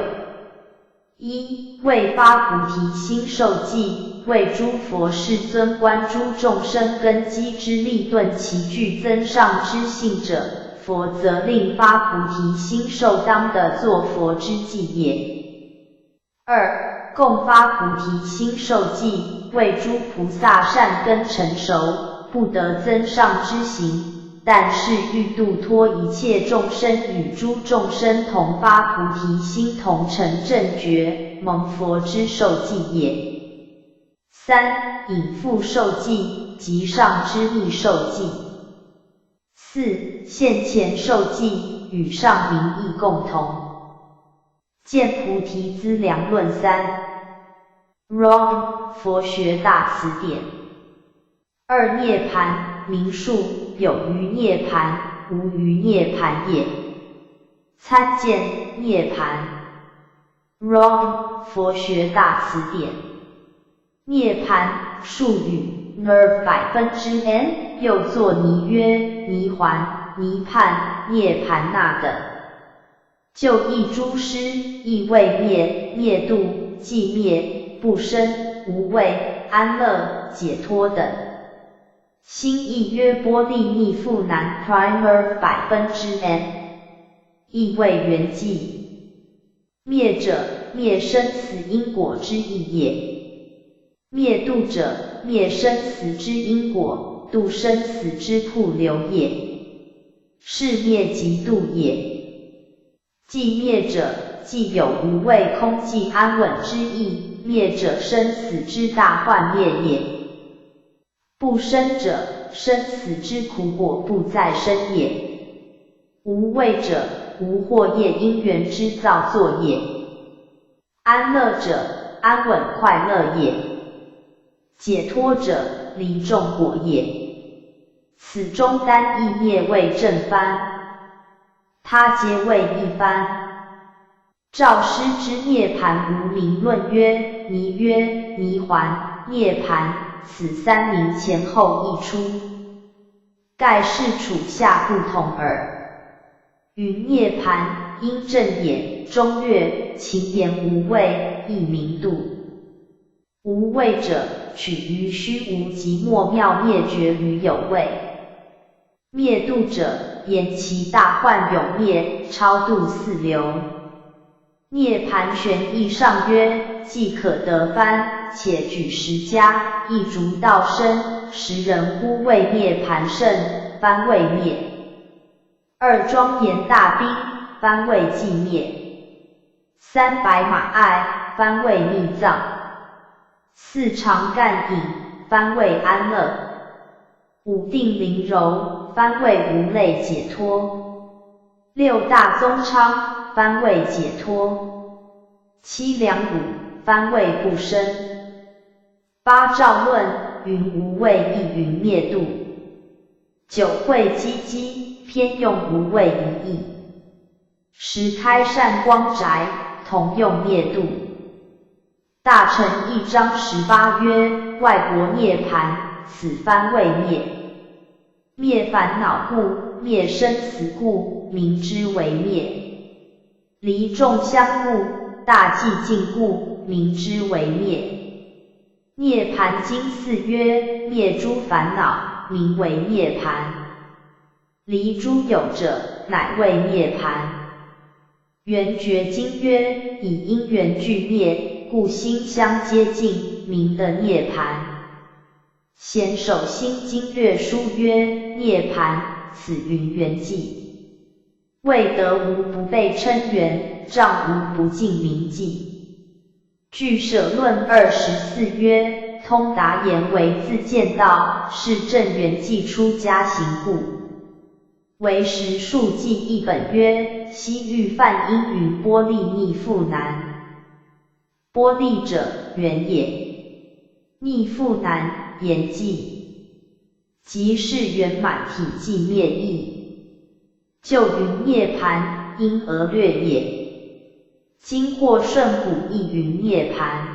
一为发菩提心受记，为诸佛世尊观诸众生根基之力顿其具增上之性者，佛则令发菩提心受当的作佛之记也。二共发菩提心受记，为诸菩萨善根成熟，不得增上之行，但是欲度脱一切众生，与诸众生同发菩提心，同成正觉，蒙佛之受记也。三隐复受记，即上之密受记。四现前受记，与上名义共同。见菩提资粮论三 Wrong 佛学大词典。二涅盘名数，有余涅盘，无余涅盘也。参见涅盘 Wrong 佛学大词典。涅盘术语 N， 又作尼约、尼环、尼判、涅盘那等。就义诸师，亦为灭、灭度、寂灭、不生、无畏、安乐、解脱等。心亦曰波利密复难 Primer N， 亦为圆寂。灭者，灭生死因果之意也。灭度者，灭生死之因果，度生死之瀑流也。是灭即度也。寂灭者，既有无畏空寂安稳之意，灭者生死之大幻灭也。不生者，生死之苦果不再生也。无畏者，无惑业因缘之造作也。安乐者，安稳快乐也。解脱者，离众果也。此中单一灭为正番，他皆为一番。照师之涅盘无名论曰：尼约、尼环、涅盘，此三名前后一出，盖是处下不同耳。云涅盘，因正眼、中略、勤言无畏，亦名度。无畏者，取于虚无及末妙灭绝于有畏。灭度者，言其大幻永灭，超度四流。涅盘玄义上曰：既可得番，且举十家，一逐道生，时人呼谓涅盘胜，番未灭。二庄严大宾，番未寂灭。三白马爱，番未密藏。四常干隐，番未安乐。五定灵柔，番未无类解脱。六大宗昌，藩位解脱。七良武，藩位不生。八诏论，云无畏亦云灭度。九会稽稽，偏用无畏一义。十开善光宅，同用灭度。大臣一章18曰：外国涅槃，此藩未灭。灭烦恼故，灭生死故，名之为灭。离众相故，大寂静故，名之为灭。涅槃经4曰：灭诸烦恼，名为涅槃。离诸有者，乃为涅槃。圆觉经曰：以因缘俱灭，故心相接近，名的涅槃。显首心经略书曰：涅槃，此云缘寂。未得无不被称缘，障无不尽名寂。俱舍论24曰：通达言为自见道，是正缘寂出家行故。为时数记一本曰：西域梵音云波利逆复难。波利者，缘也。逆复难，言寂。即是圆满体寂灭意。就云涅槃，因而略也。今或顺古亦云涅槃。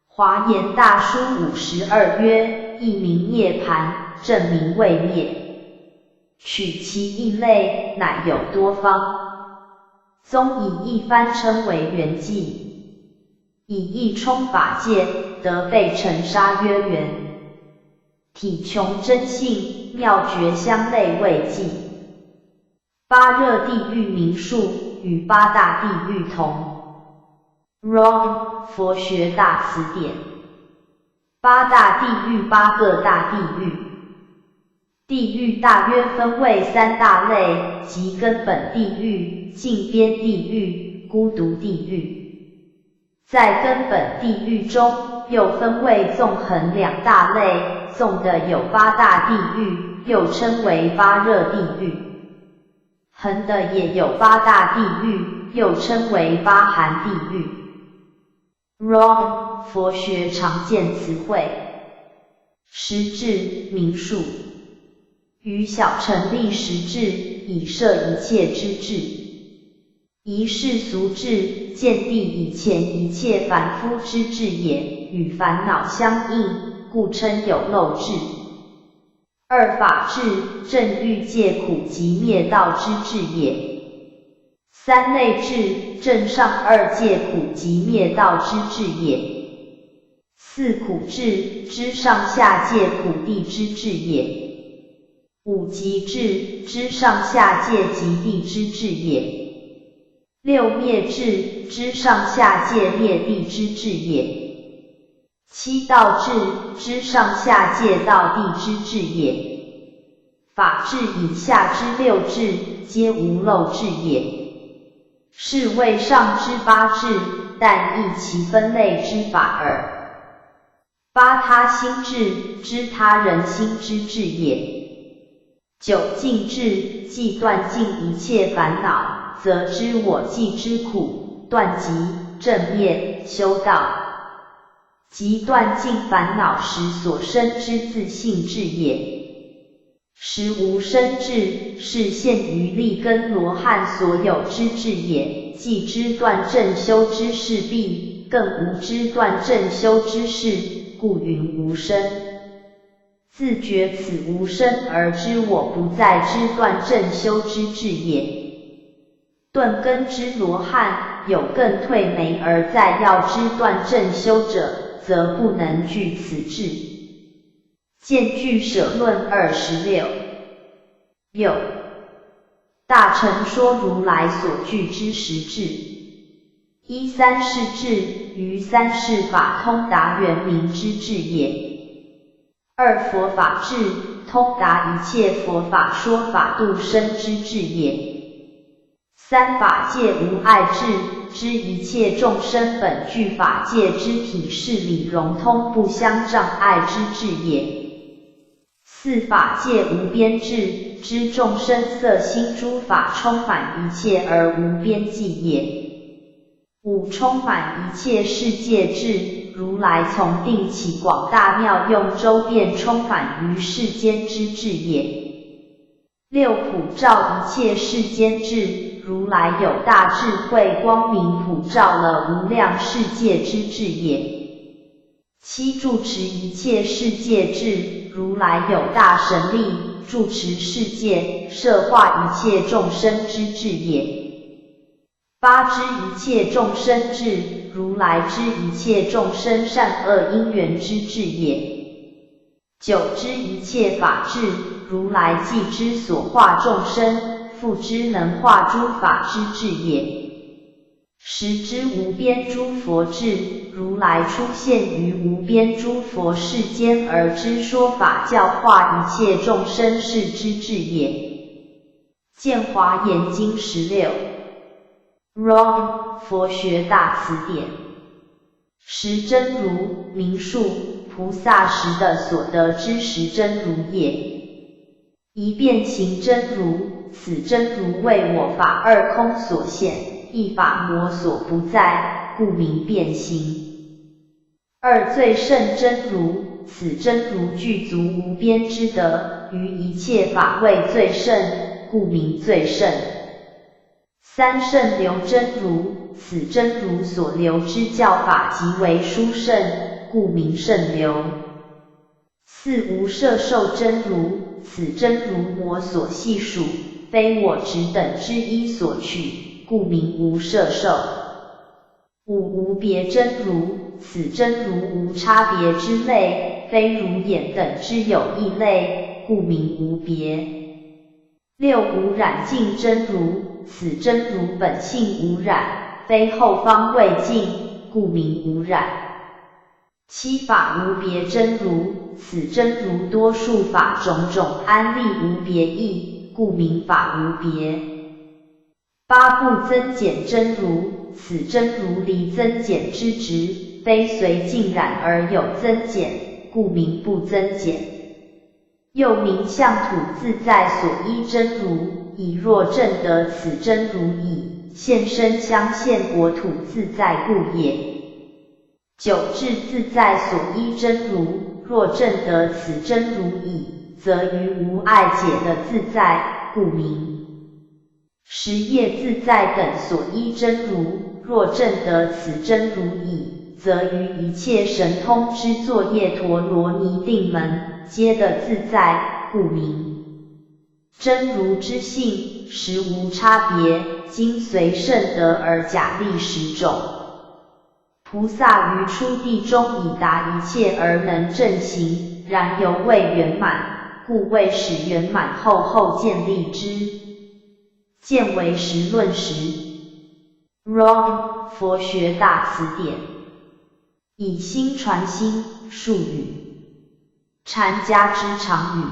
华严大书52曰：一名涅槃，正名未灭。取其一类，乃有多方。宗以一番称为圆寂，以一冲法界，得被尘沙曰圆。体穷真性，妙觉相类谓寂。八热地狱名数，与八大地狱同。Wrong， 佛学大词典。八大地狱，8个大地狱。地狱大约分为3大类，即根本地狱、近边地狱、孤独地狱。在根本地狱中，又分为纵横2大类，纵的有8大地狱，又称为八热地狱；横的也有8大地狱，又称为八寒地狱。Wrong， 佛学常见词汇。实质，名数。于小乘立实质，以摄一切之智。一世俗智，见地以前一切凡夫之智也，与烦恼相应，故称有漏智。二法智，正欲界苦集灭道之智也。三类智，正上二界苦集灭道之智也。四苦智，知上下界苦地之智也。五极智，知上下界极地之智也。六灭智，知上下界灭地之智也。七道智，知上下界道地之智也。法智以下之六智，皆无漏智也。是谓上之八智，但异其分类之法耳。八他心智，知他人心之智也。九尽智，即断尽一切烦恼，则知我寂之苦，断集正灭修道。即断尽烦恼时所生之自性智也。实无生智，是现于利根罗汉所有之智也，既知断正修之事毕，更无知断正修之事，故云无生。自觉此无生而知我不在知断正修之智也。顿根之罗汉，有更退眉而在要知断正修者，则不能具此智。见俱舍论26。有大乘说如来所具之实智。一三世智，于三世法通达圆明之智也。二佛法智，通达一切佛法说法度生之智也。三法界无碍智，知一切众生本具法界之体事理融通不相障碍之智也。四法界无边智，知众生色心诸法充满一切而无边际也。五充满一切世界智，如来从定起广大妙用周遍充满于世间之智也。六普照一切世间智，如来有大智慧光明普照了无量世界之智也。七住持一切世界智，如来有大神力住持世界摄化一切众生之智也。八知一切众生智，如来知一切众生善恶因缘之智也。九知一切法智，如来既知所化众生，复知能化诸法之智也。十知无边诸佛智，如来出现于无边诸佛世间而知说法教化一切众生是之智也。见华严经16 ROM 佛学大词典。十真如名数菩萨时的所得之十真如也。一变行真如，此真如为我法二空所现，一法魔所不在，故名变行。二最胜真如，此真如具足无边之德，于一切法位最胜，故名最胜。三胜流真如，此真如所流之教法极为殊胜，故名胜流。四无摄受真如，此真如魔所系数，非我执等之一所取，故名无摄受。五无别真如，此真如无差别之类，非如眼等之有异类，故名无别。六无染净真如，此真如本性无染，非后方未净，故名无染。七法无别真如，此真如多数法种种安立无别义，故名法无别。八不增减真如，此真如离增减之执，非随净染而有增减，故名不增减。又名相土自在所依真如，以若证得此真如已，现身相现国土自在故也。九智自在所依真如，若证得此真如已，则于无碍解的自在，故名。十业自在等所依真如，若证得此真如已，则于一切神通之作业陀罗尼定门，皆得自在，故名。真如之性，实无差别，今随圣德而假立十种。菩萨于初地中已达一切而能正行，然犹未圆满，故为使圆满后建立之。见为实论时 ROM 佛学大词典。以心传心，术语。禅家之常语。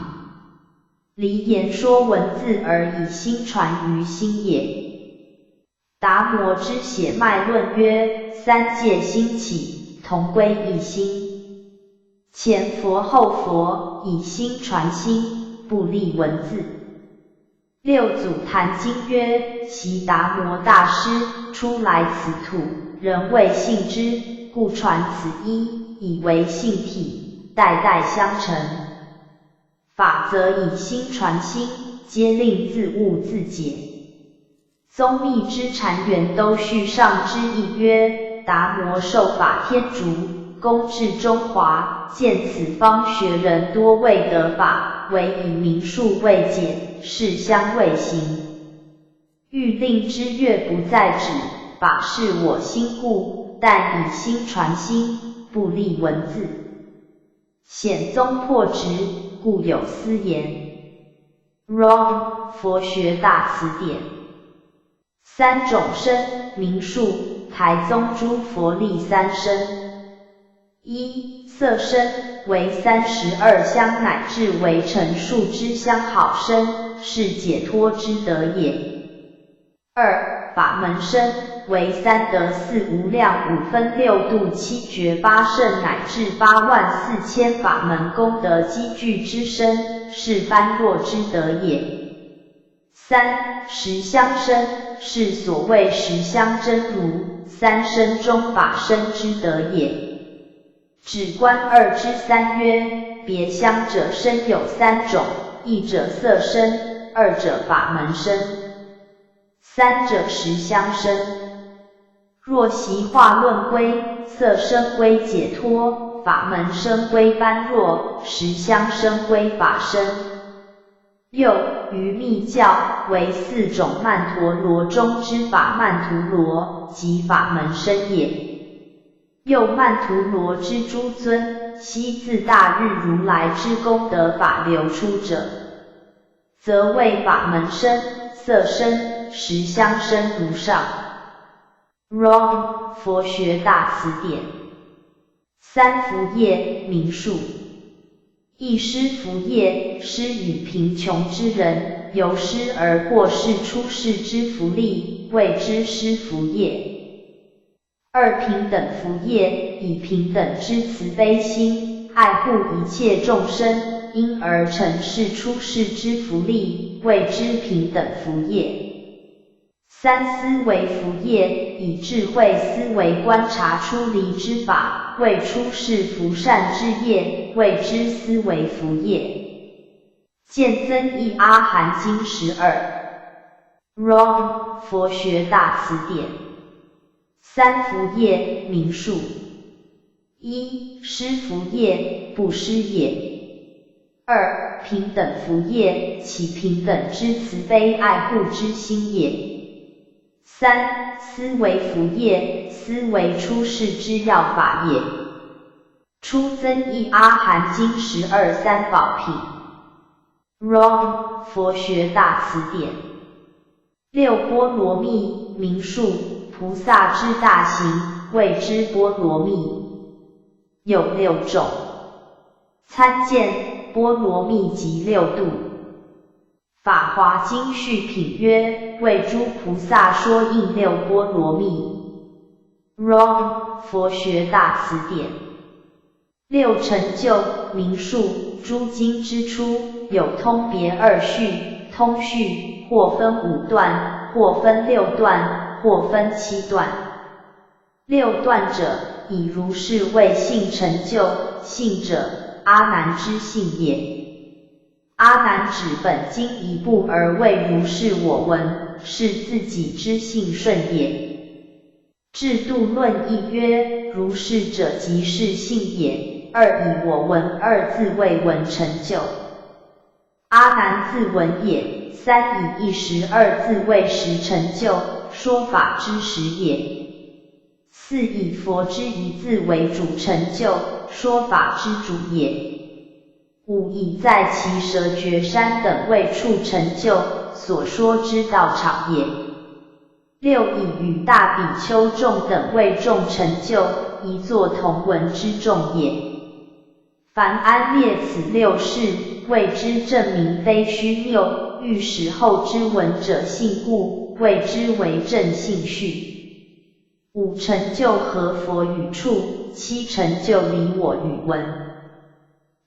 离言说文字而以心传于心也。达摩之血脉论曰：三界兴起，同归一心。前佛后佛，以心传心，不立文字。六祖坛经曰：习达摩大师出来此土，人未信之，故传此一，以为信体，代代相承。法则以心传心，皆令自悟自解。宗密之禅源都续上之意曰：达摩受法天竺，公至中华，见此方学人多未得法，唯以名数未解，事相未行。欲令之乐不在止，法是我心故，但以心传心，不立文字。显宗破执，故有斯言。ROM 佛学大词典。三种身，名数，台宗诸佛立三身。一、色身，为32相乃至为成数之相好身，是解脱之德也。二、法门身，为三德四无量五分六度七觉八圣乃至84000法门功德积聚之身，是般若之德也。三、十相生，是所谓十相真如，三生中法身之德也。指观二之三曰，别相者身有三种，一者色身，二者法门身，三者十相生。若习化论归，色身归解脱，法门身归般若，十相生归法身。又于密教为四种曼陀罗中之法曼陀罗，即法门身也。又曼陀罗之诸尊，悉自大日如来之功德法流出者，则为法门身、色身、十相生如上。Wrong 佛学大辞典。三福业名数。一施福业，施与贫穷之人，由施而获世出世之福利，谓之施福业。二平等福业，以平等之慈悲心，爱护一切众生，因而成世出世之福利，谓之平等福业。三思维福业，以智慧思维观察出离之法，为出世福善之业，谓之思维福业。见增益阿含经12。Wrong 佛学大辞典。三福业名数。一、施福业，不施也。二、平等福业，其平等之慈悲爱护之心也。三、思维福业，思维出世之要法也。出增益阿含经12三宝品。Wrong 佛学大辞典。六波罗蜜名数，菩萨之大行，谓之波罗蜜。有六种。参见波罗蜜集六度。法华经序品曰，为诸菩萨说应六波罗蜜。Wrong 佛学大辞典。六成就名数，诸经之初，有通别二序，通序或分五段，或分六段，或分七段。六段者，以如是为性成就，性者，阿难之性也。阿难指本经一部而谓如是我闻，是自己之性顺也。制度论亦曰，如是者即是性也，二以我闻二字谓闻成就。阿难自闻也，三以一时二字谓时成就，说法之时也。四以佛之一字为主成就，说法之主也。五以在其舍绝山等位处成就，所说之道场也。六以与大比丘众等位众成就，一作同文之众也。凡安列此六事，谓之证明非虚谬，欲使后之闻者信故，谓之为正信序。五成就合佛语处，七成就离我语闻。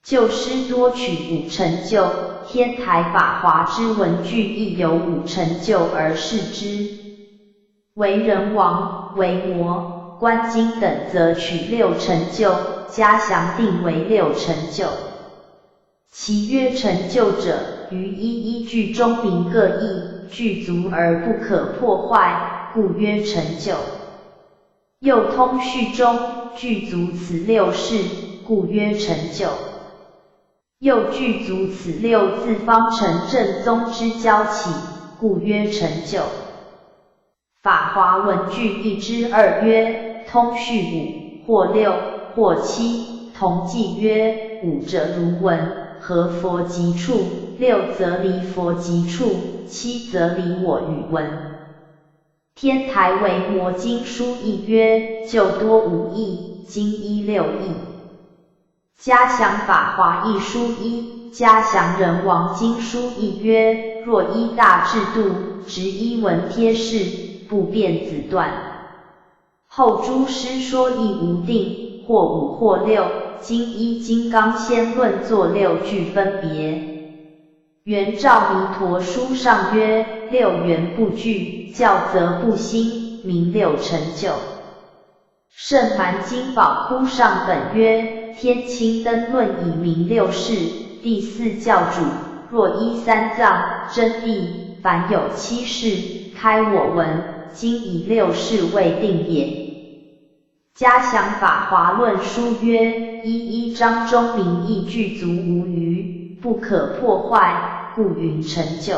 就师多取五成就，天台法华之文句亦有五成就而示之。为人王、为魔、观经等则取六成就，加详定为六成就。其曰成就者，于一句中明各异，具足而不可破坏，故曰成就。又通序中具足此六事，故曰成就。又具足此六字方成正宗之交起，故曰成就。法华文句一之二曰，通序五，或六，或七，同记曰，五者如闻，合佛即处，六则离佛即处，七则离我语闻。天台为摩经书亦曰，就多五义，经一六义。嘉祥法华一书一，嘉祥人王经书亦曰，若依大制度，执一文贴示，不变子断。后诸师说亦无定，或五或六，经一金刚仙论作六句分别。圆照弥陀书上曰：六缘不具，教则不兴，名六成就。圣蛮经宝窟上本曰：天清灯论以明六事，第四教主，若依三藏真谛，凡有七事，开我闻，今以六事为定也。嘉祥法华论书曰：一章中明义具足无余，不可破坏，故云成就。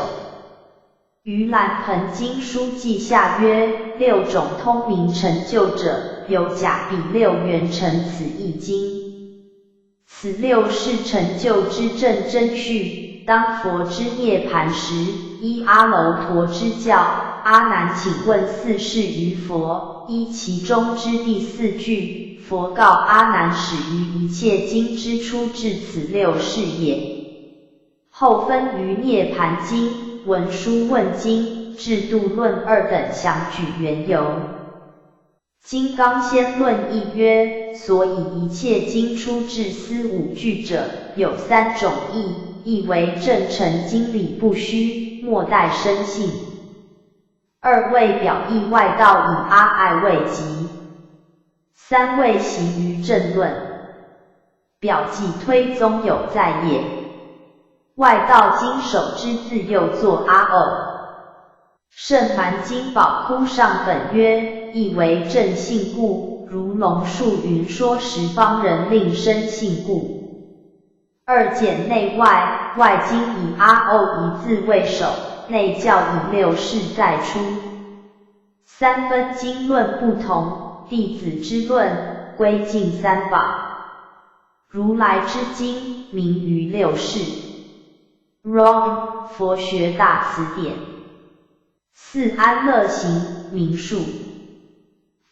盂兰盆经书记下曰：六种通明成就者，有甲比六元成此一经。此六是成就之正真序，当佛之涅盘时，依阿耨陀之教，阿难请问四事于佛，依其中之第四句，佛告阿难始于一切经之初至此六事也。后分于涅盘经、文殊问经、制度论二等详举缘由。金刚仙论义曰：所以一切经出至思五句者，有三种义，一为正成经理不虚，莫待生信；二为表意外道以阿爱未及；三为习于正论。表记推宗有在也。外道经手之自又作阿偶。圣蛮经宝窟上本曰：意为正信故，如龙树云说十方人令生信故。二简内外，外经以阿偶一字为首，内教以六事再出。三分经论不同，弟子之论归尽三宝，如来之经名于六事。Wrong 佛学大辞典。四安乐行名述。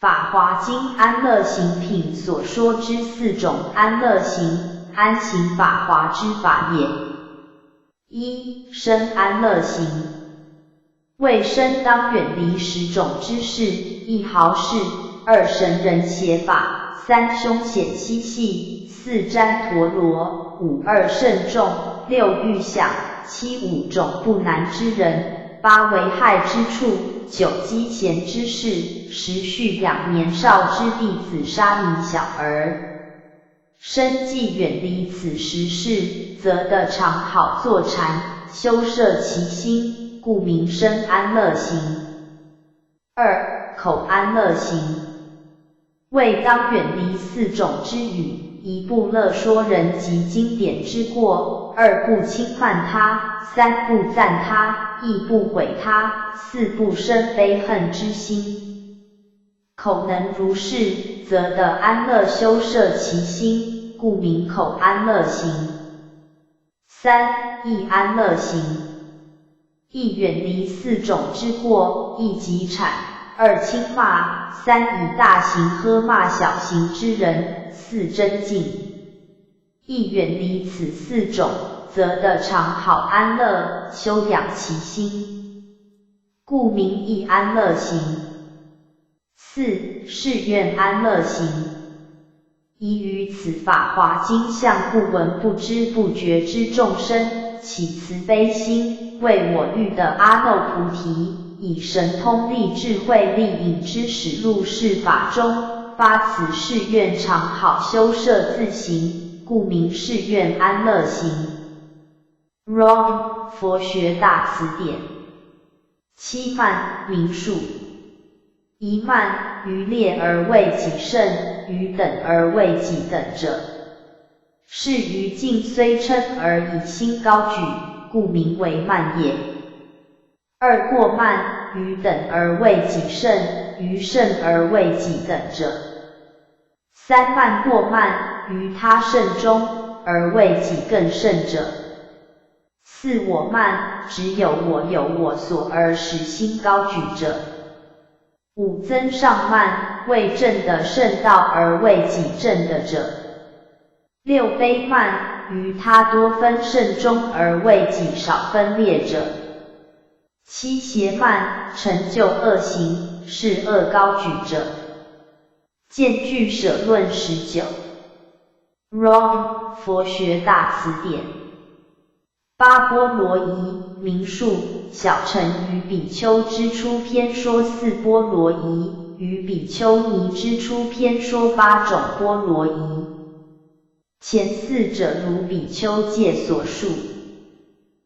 法华经安乐行品所说之四种安乐行，安行法华之法也。一、身安乐行。为身当远离十种之事，一毫事；二神人邪法；三凶险嬉戏；四旃陀罗；五二慎重；六欲想；七五种不难之人；八为害之处；九积嫌之事；十蓄养年少之弟子杀民小儿。身既远离此十事，则得常好坐禅，修摄其心，故名身安乐行。二、口安乐行。为当远离四种之语，一不乐说人及经典之过，二不侵犯他，三不赞他，亦不毁他，四不生悲恨之心。口能如是，则得安乐修摄其心，故名口安乐行。三、意安乐行。一远离四种之过，一即产；二轻骂；三以大行呵骂小行之人；四真敬。一远离此四种，则得常好安乐，修养其心，故名意安乐行。四、誓愿安乐行。依于此法华经相不闻不知不觉之众生，起慈悲心，为我欲的阿耨菩提，以神通力智慧力引之使入世法中，发此誓愿常好修摄自行，故名誓愿安乐行。Wrong 佛学大辞典。七慢名数。一慢，于劣而为己胜，于等而为己等者。是于境虽称而以心高举，故名为慢也。二过慢，于等而为己胜，于胜而为己等者。三慢过慢，于他胜中，而为己更胜者。四我慢，只有我有我所而使心高举者。五增上慢，为正的圣道而为己正的者。六卑慢，于他多分胜中而为己少分裂者。七邪慢，成就恶行，是恶高举者。见据舍论19。Wrong 佛学大辞典。八波罗夷，名数，小乘于比丘之初篇说四波罗夷，于比丘尼之初篇说八种波罗夷。前四者如比丘戒所述。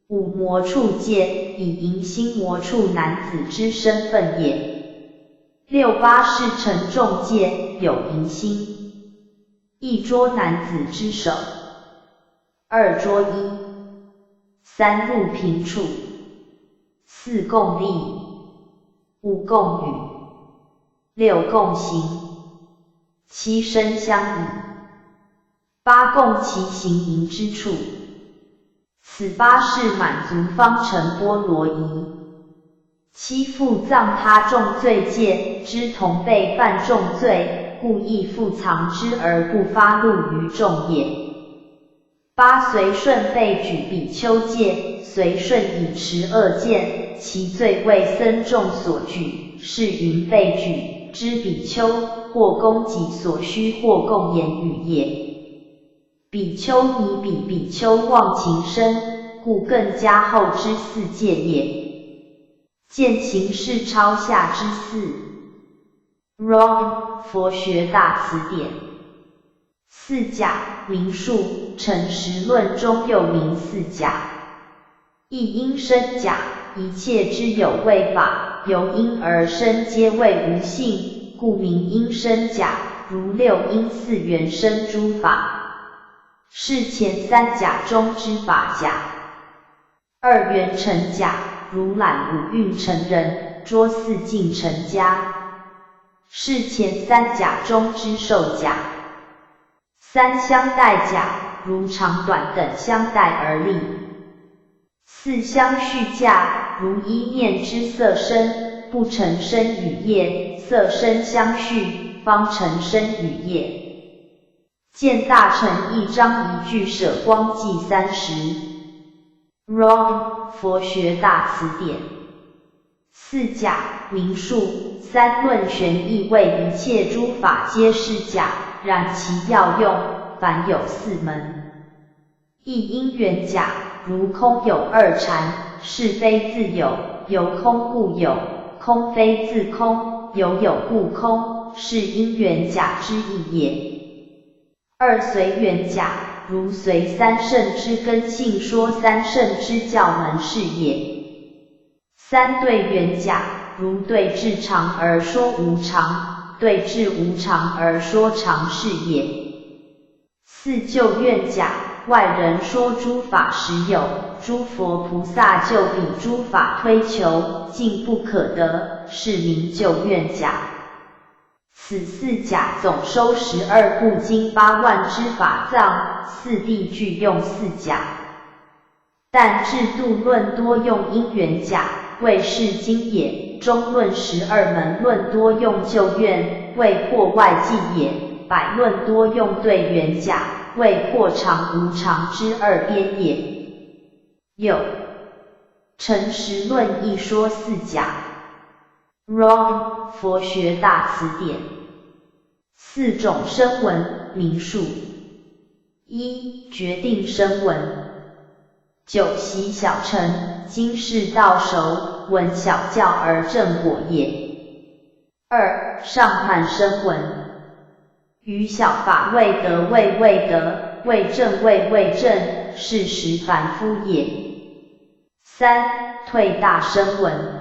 五魔处戒，以迎新魔处男子之身份也。六八是乘众戒，有迎新。一捉男子之手，二捉衣，三入平处，四共立，五共语，六共行，七身相倚，八共其行迎之处。此八是满足方成波罗夷。七复藏他重罪戒之同被犯重罪，故意复藏之而不发露于众也。八随顺被举比丘戒，随顺以持恶见，其罪为僧众所举，是云被举之比丘，或供给所需，或共言语也。比丘尼比比丘忘情深，故更加后之四戒也。见行是超下之四。Wrong 佛学大词典。四假，名数，诚实论中又名四假。一因生假，一切之有为法，由因而生皆为无性，故名因生假，如六因四缘生诸法。是前三假中之法假。二缘成假，如览五蕴成人，捉四境成家。是前三假中之受假。三相待假，如长短等相待而立。四相续假，如一念之色身，不成身与业，色身相续，方成身与业。见大乘一章一句舍光记30。Wrong 佛学大词典。四假，名数，三论玄义，为一切诸法皆是假，然其要用，凡有四门。一因缘假，如空有二禅，是非自有，由空故有，空非自空，有故空，是因缘假之意也。二随缘假，如随三圣之根性说三圣之教门是也。三对缘假，如对治常而说无常，对治无常而说常是也。四就愿假，外人说诸法实有，诸佛菩萨就彼诸法推求，竟不可得，是名就愿假。此四假总收12部经8万之法藏，四谛具用四假。但制度论多用因缘假，为是经也。中论12门论多用就愿，为破外记也。百论多用对缘假，为破常无常之二边也。有诚实论一说四假。Wrong 佛学大词典。四种声闻，名数。一决定声闻。九习小乘，经世道熟，闻小教而正果也。二上盘声闻。于小法未得未得，未正未正，是实凡夫也。三退大声闻。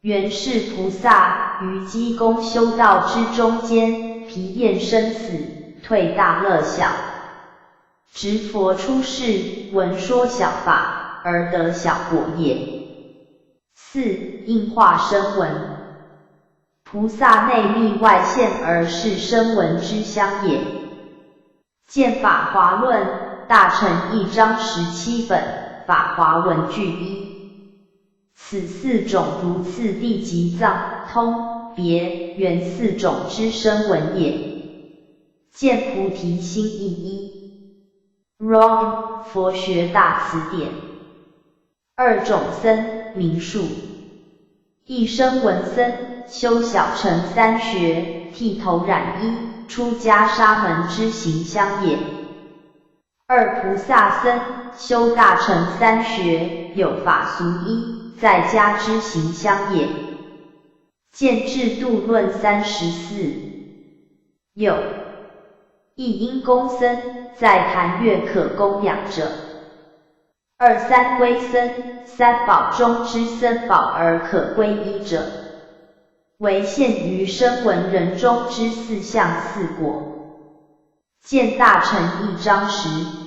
原是菩萨于积功修道之中间，疲厌生死，退大乐小。执佛出世，闻说小法，而得小果也。四应化声闻。菩萨内密外现而是声闻之相也。见法华论，大乘一章17本，法华文句一。此四种如次第及藏、通、别、圆四种之声闻也。见菩提心意一。Wrong 佛学大词典。二种僧，名数。一声闻僧，修小乘三学，剃头染衣，出家沙门之行相也。二菩萨僧修大乘三学，有法俗一，在家之行相也。见智度论34。有一因公僧，在坛月可供养者。二三归僧，三宝中之僧宝而可归依者，为现于声闻人中之四相四果。见大乘一章10。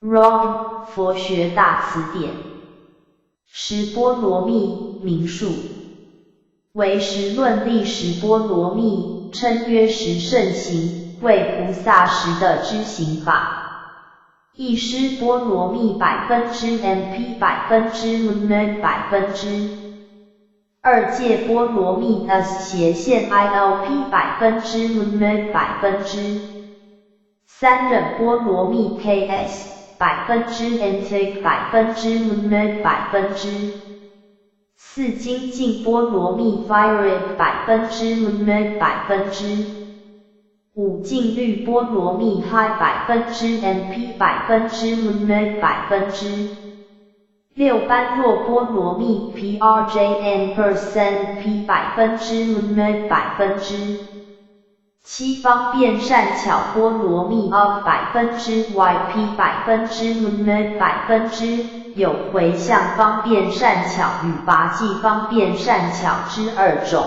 Wrong 佛学大辞典。十波罗蜜名述。为十论立十波罗蜜，称曰十圣行，为菩萨十的知行法。一施波罗蜜MP %，二界波罗蜜 S/ILP %，三忍波罗蜜 KS %，四精进波罗蜜 Fire %，五净律波罗蜜 High MP %，六般若波罗蜜 PRJN P %，七方便善巧波罗蜜 of %YP %，有回向方便善巧与拔济方便善巧之二种。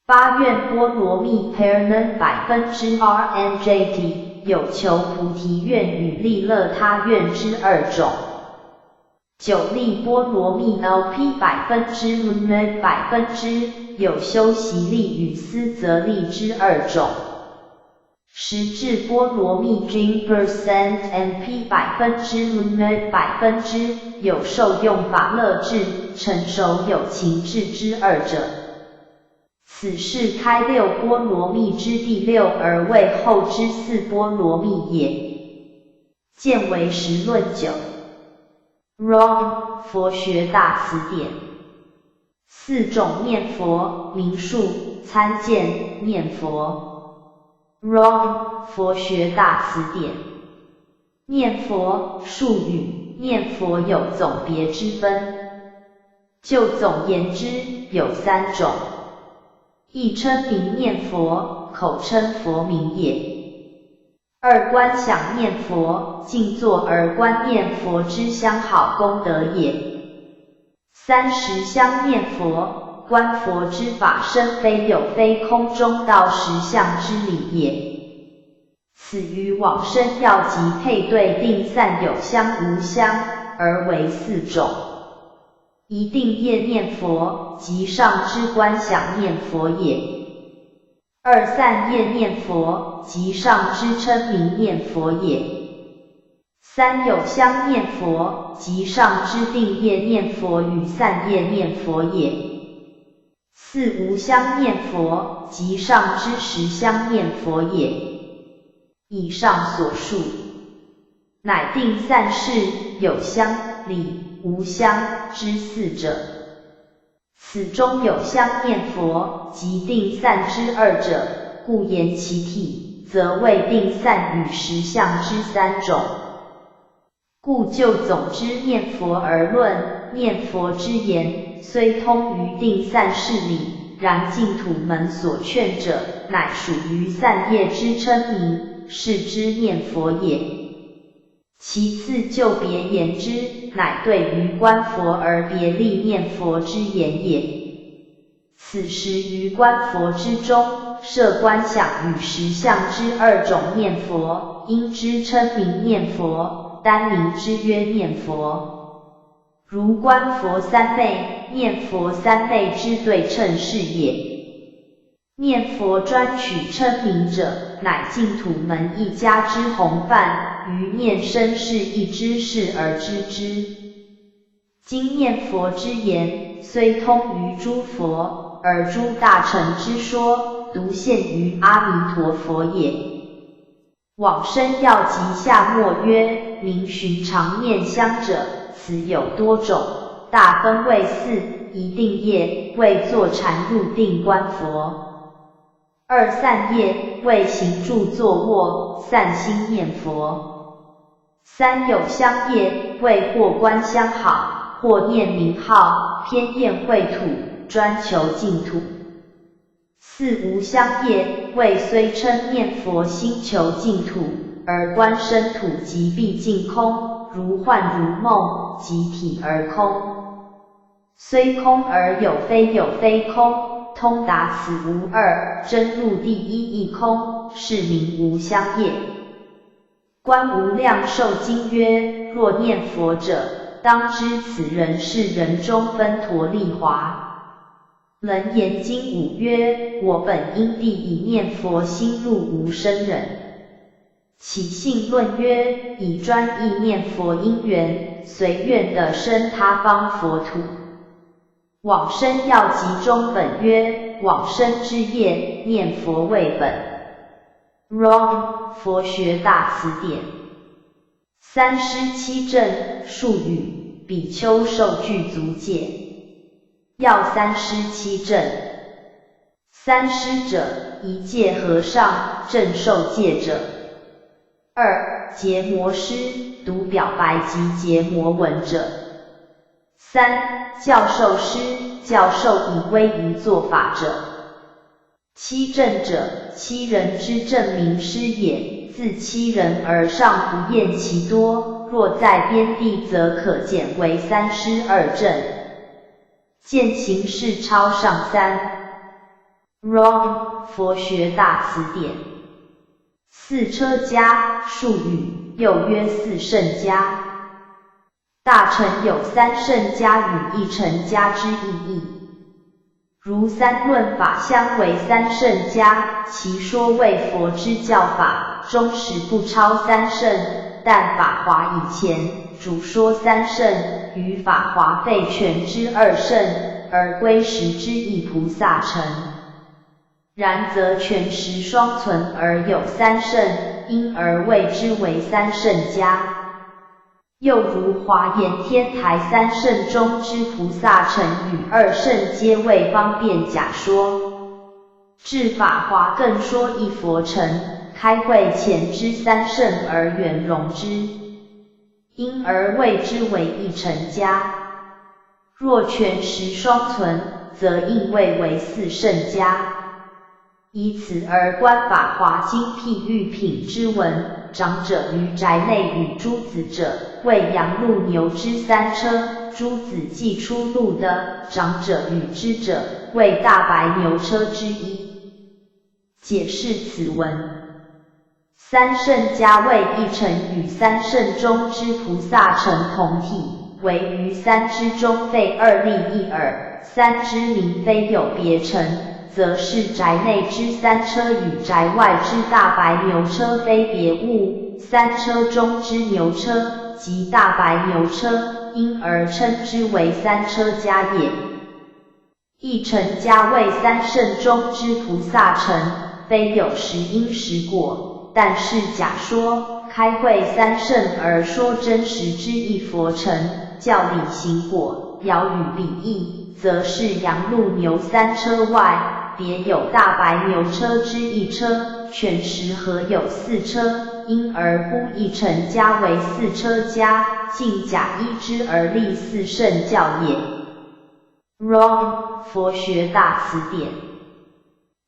八愿波罗蜜 Parnan %RNJT， 有求菩提愿与利乐他愿之二种。九力波罗蜜 LP %，有修习力与思则力之二种。十智波罗蜜 G %MP %，有受用法乐智，成熟有情智之二者。此是开六波罗蜜之第六而为后之四波罗蜜也。见为十论9。Wrong 佛学大辞典。四种念佛名述，参见念佛。Wrong 佛学大辞典。念佛术语，念佛有总别之分。就总言之，有三种。一称名念佛，口称佛名也。二观想念佛，静坐而观念佛之相好功德也。三实相念佛，观佛之法身非有非空中道实相之理也。此于往生要即配对定散有相无相，而为四种。一定业念佛，即上之观想念佛也。二散业念佛，即上之称名念佛也。三有相念佛，即上之定业念佛与散业念佛也。四无相念佛，即上之实相念佛也。以上所述，乃定散事有相、理、无相之四者。此中有相念佛及定散之二者，故言其体，则为定散与实相之三种。故就总之念佛而论，念佛之言，虽通于定散事理，然净土门所劝者，乃属于散业之称名，是之念佛也。其次就别言之，乃对于观佛而别立念佛之言也。此时于观佛之中，设观想与实相之二种念佛，因之称名念佛，单名之曰念佛。如观佛三昧，念佛三昧之对称是也。念佛专取称名者，乃净土门一家之弘范，于念生是一之事而知之。今念佛之言，虽通于诸佛，而诸大乘之说，独限于阿弥陀佛也。往生要集下末曰，名寻常念相者，此有多种，大分为四：一定业，为坐禅入定观佛。二散业，为行住坐卧，散心念佛。三有相业，谓或观相好，或念名号，偏厌秽土，专求净土。四无相业，谓虽称念佛心求净土，而观身土即毕竟空，如幻如梦，即体而空。虽空而有非有非空，通达此无二，真入第一义空，是名无相业。观无量寿经曰：若念佛者，当知此人是人中分陀利华。楞严经五曰：我本因地以念佛心入无生忍。起信论曰：以专意念佛因缘，随愿的生他方佛土。往生要集中本曰：往生之业，念佛为本。Wrong 佛学大词典。三师七正术语，比丘受具足戒。要三师七正。三师者，一戒和尚，正受戒者。二结魔师，读表白及结魔文者。三教授师，教授以威仪作法者。七正者，七人之正名师也，自七人而上不厌其多，若在边地则可减为三师二正。见形式超上三。Wrong 佛学大词典。四车家，术语，又曰四圣家。大乘有三圣家与一乘家之意义。如三论法相为三圣家，其说为佛之教法，终实不超三圣，但法华以前，主说三圣，与法华废全之二圣，而归十之一菩萨乘。然则全十双存而有三圣，因而谓之为三圣家。又如华严天台三圣中之菩萨乘与二圣皆为方便假说。至法华更说一佛乘，开会前之三圣而圆融之，因而谓之为一乘家。若全十双存，则应谓为四圣家。以此而观法华经譬喻品之文，长者于宅内与诸子者，谓羊鹿牛之三车，诸子既出路的，长者与之者，谓大白牛车之一。解释此文。三圣家谓一乘与三圣中之菩萨乘同体，唯于三之中非二立一耳，三之名非有别乘，则是宅内之三车与宅外之大白牛车非别物，三车中之牛车即大白牛车，因而称之为三车家也。一乘家谓三圣中之菩萨乘，非有实因实果，但是假说，开会三圣而说真实之一佛乘，教理行果，遥与彼异，则是羊鹿牛三车外，别有大白牛车之一车，全十合有四车，因而呼一乘家为四车家，竟假依之而立四圣教也。Wrong 佛学大词典。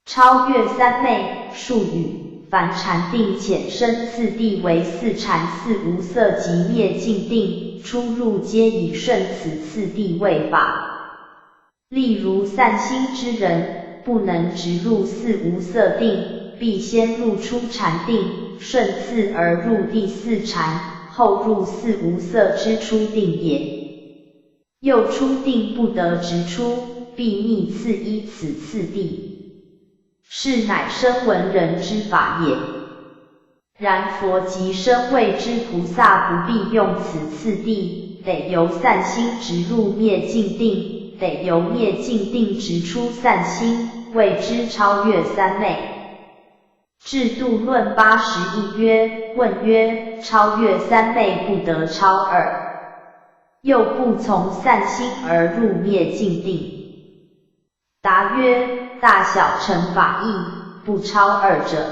超越三昧，术语，凡禅定浅深次第为四禅四无色即灭尽定，出入皆以顺此次第为法。例如散心之人，不能直入四无色定，必先入初禅定，顺次而入第四禅，后入四无色之初定也。又初定不得直出，必逆次依此次第，是乃声闻人之法也。然佛即声谓之菩萨不必用此次第，得由散心直入灭尽定，得由灭尽定直出散心，谓之超越三昧。制度论81曰：问曰，超越三昧不得超二，又不从散心而入灭尽定。答曰：大小乘法义，不超二者。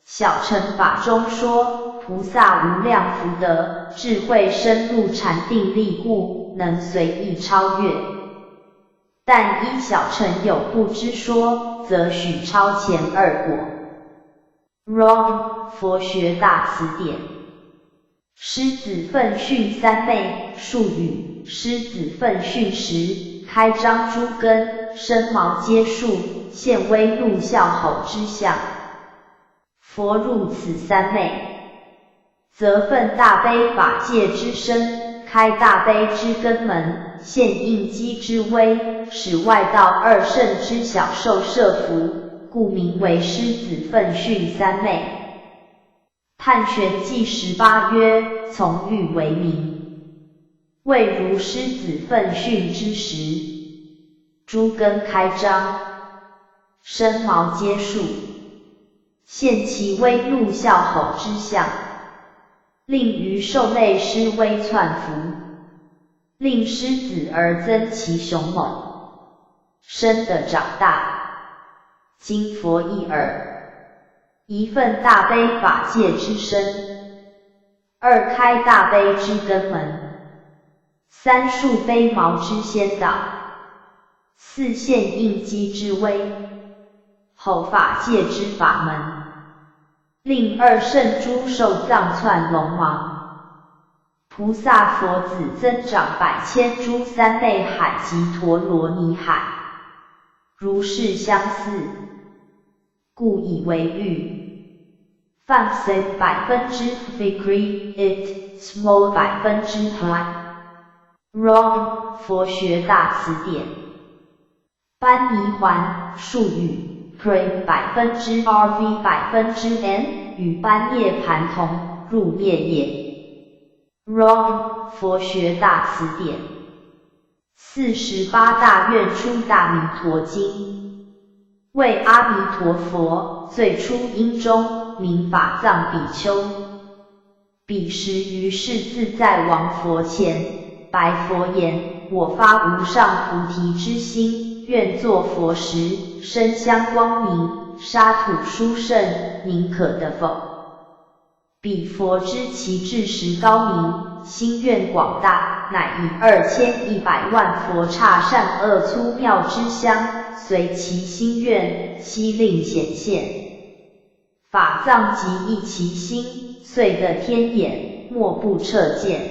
小乘法中说，菩萨无量福德，智慧深入禅定力故，能随意超越。但依小乘有部之说，则许超前二果。Wrong， 佛学大辞典。狮子奋训三昧，术语：狮子奋训时，开张诸根，身毛皆竖，现威怒啸吼之相。佛入此三昧，则奋大悲法界之身，开大悲之根门，现应机之威，使外道二圣之小受摄服，故名为狮子奋训三昧。探玄记18曰：从欲为名，谓如狮子奋训之时，诸根开张，身毛皆竖，现其威怒啸吼之相，令于兽类狮威窜伏，令狮子而增其雄猛，身的长大。今佛一耳。一奋大悲法界之身，二开大悲之根门，三竖飞毛之先导，四现应机之威，吼法界之法门，令二圣诸兽藏窜龙王。菩萨佛子增长百千诸三昧海及陀罗尼海，如是相似，故以为喻。放生50% it small 1%。Wrong， 佛学大辞典。班尼环，术语 Prim %RV%N 与般涅盘同，入灭也。Wrong， 佛学大辞典。48大愿出大弥陀经，为阿弥陀佛最初因中名法藏比丘。彼时于是自在王佛前，白佛言：我发无上菩提之心，愿作佛时，身香光明，沙土殊胜，您可得否？彼佛知其智识高明，心愿广大，乃以2100万佛刹善恶粗妙之香，随其心愿，悉令显现。法藏即忆其心，遂得天眼，莫不彻见。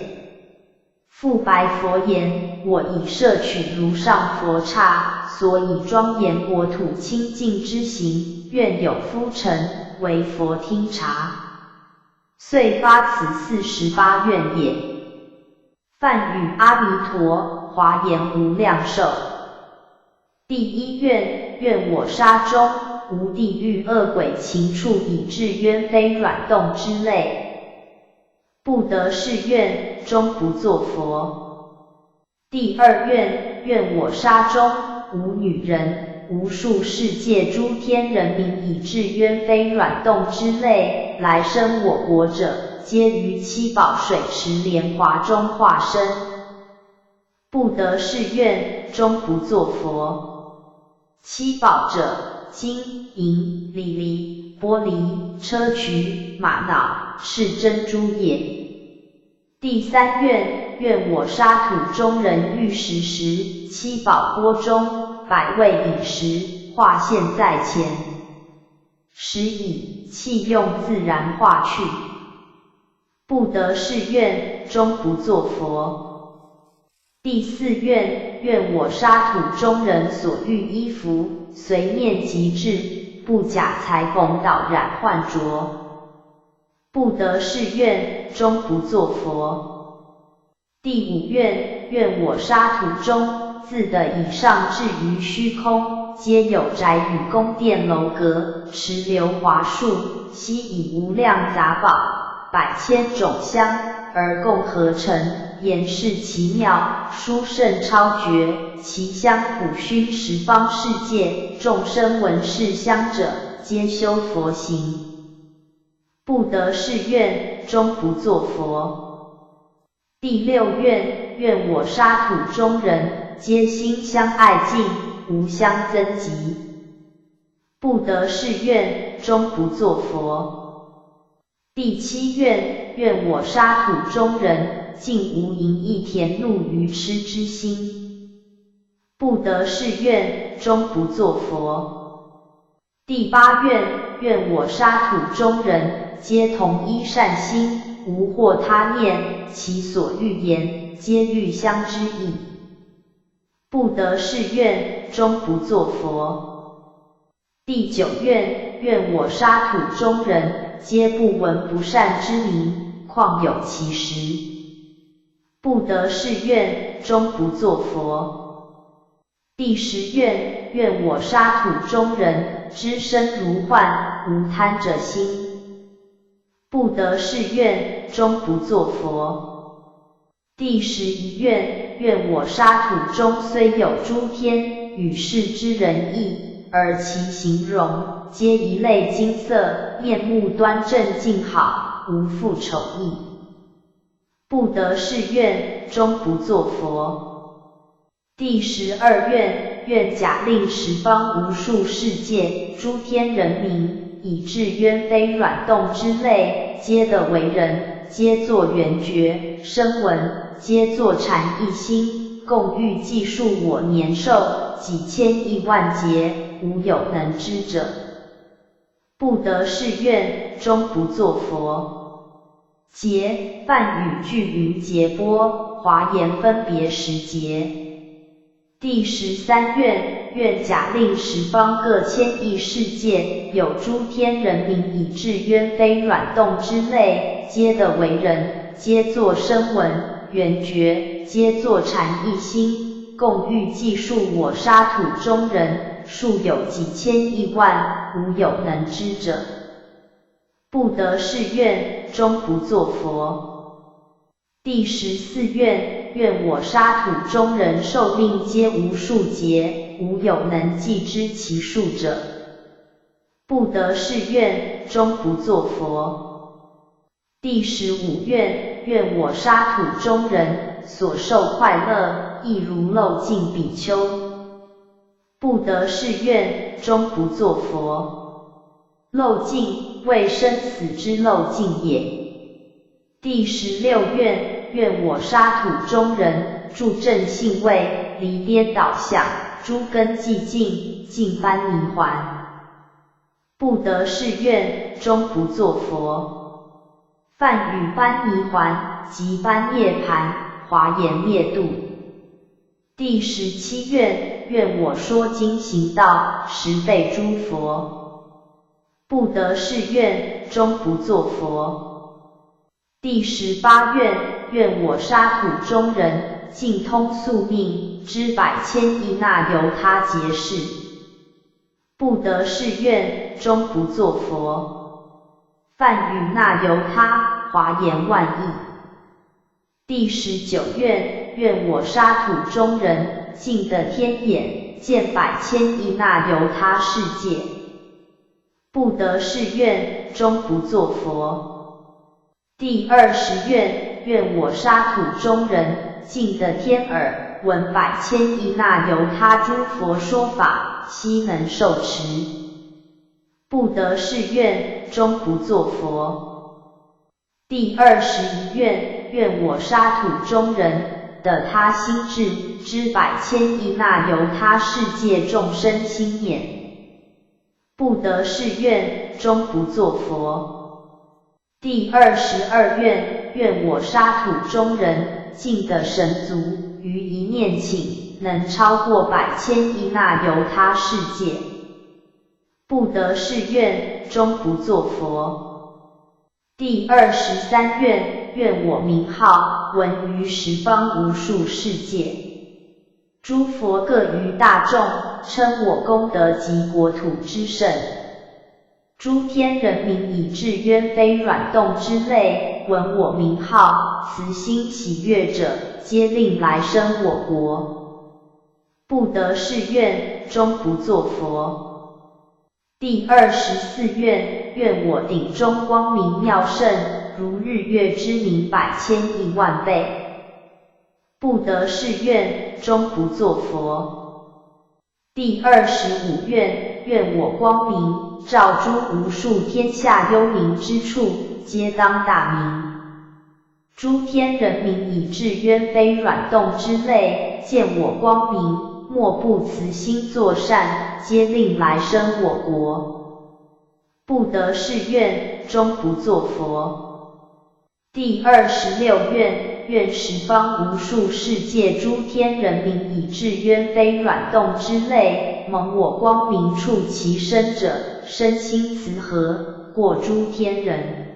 复白佛言：我已摄取如上佛刹，所以庄严国土清净之行，愿有夫臣为佛听察。遂发此48愿也。梵语阿弥陀，华严无量寿。第一愿，愿我刹中无地狱恶鬼禽畜以至鸢飞卵动之类，不得是愿，终不作佛。第二愿，愿我刹中无女人，无数世界诸天人民以至鸢飞卵动之类，来生我国者，皆于七宝水池莲华中化身，不得是愿，终不作佛。七宝者，金银琉璃玻璃砗磲玛瑙是珍珠也。第三愿，愿我沙土中人欲食时，七宝钵中百味饮食化现在前，时以气用自然化去，不得是愿，终不作佛。第四愿，愿我沙土中人所欲衣服，随念即至，不假裁缝导染换着，不得是愿，终不作佛。第五愿，愿我沙土中自得以上至于虚空，皆有宅宇宫殿楼阁，池流华树，悉以无量杂宝，百千种香而共合成，言是奇妙，殊胜超绝，其香普熏十方世界，众生闻是香者，皆修佛行，不得是愿，终不作佛。第六愿，愿我沙土中人，皆心相爱敬，无相增极，不得是愿，终不作佛。第7愿，愿我沙土中人，尽无淫逸田禄愚痴之心，不得是愿，终不作佛。第8愿，愿我沙土中人，皆同一善心，无惑他念，其所欲言，皆欲相之意，不得是愿，终不作佛。第9愿，愿我沙土中人，皆不闻不善之名，况有其实，不得是愿，终不作佛。第10愿，愿我沙土中人，知身如幻，无贪者心，不得是愿，终不作佛。第11愿，愿我沙土中虽有诸天与世之人意，而其形容皆一类金色，面目端正静好，无复丑异，不得是愿，终不作佛。第12愿，愿假令十方无数世界诸天人民，以至渊非软动之类，皆得为人，皆作圆觉，声闻，皆作禅意心，共欲计数我年寿，几千亿万劫，无有能知者，不得是愿，终不作佛。劫，梵语句云劫波，华严分别时劫。第13愿，愿假令十方各千亿世界，有诸天人民以至渊非软动之类，皆得为人，皆作声闻，圆觉，皆作禅意心，共欲计数我沙土中人，数有几千亿万，无有能知者，不得是愿，终不作佛。第14愿，愿我沙土中人寿命皆无数劫，无有能计知其数者，不得是愿，终不作佛。第15愿，愿我沙土中人所受快乐，亦如漏尽比丘，不得是愿，终不作佛。漏尽，为生死之漏尽也。第16愿，愿我沙土中人，住正性位，离颠倒相，诸根寂静，尽般泥环，不得是愿，终不作佛。梵语般泥环，即般涅盘，华严灭度。第17愿，愿我说经行道，十倍诸佛，不得是愿，终不作佛。第18愿，愿我沙土中人，尽通宿命，知百千亿那由他劫事，不得是愿，终不作佛。梵语那由他，华严万亿。第19愿，愿我沙土中人，尽得天眼，见百千亿那由他世界，不得是愿，终不作佛。第20愿，愿我沙土中人，尽得天耳，闻百千亿那由他诸佛说法，悉能受持，不得是愿，终不作佛。第21愿，愿我沙土中人，得他心智，知百千亿那由他世界众生心念，不得是愿，终不作佛。第22愿，愿我沙土中人，尽得神足，于一念顷，能超过百千亿那由他世界，不得是愿，终不作佛。第23愿，愿我名号，闻于十方无数世界，诸佛各于大众，称我功德及国土之盛，诸天人民以至渊非软动之类，闻我名号，慈心喜悦者，皆令来生我国，不得是愿，终不作佛。第24愿，愿我顶中光明妙胜，如日月之明百千亿万倍，不得是愿，终不作佛。第25愿，愿我光明照诸无数天下幽冥之处，皆当大名。诸天人民以至渊非软动之类，见我光明，莫不慈心作善，皆令来生我国，不得誓愿，终不作佛。第26愿，愿十方无数世界诸天人民以至渊非软动之类，蒙我光明处其身者，身心慈和，过诸天人，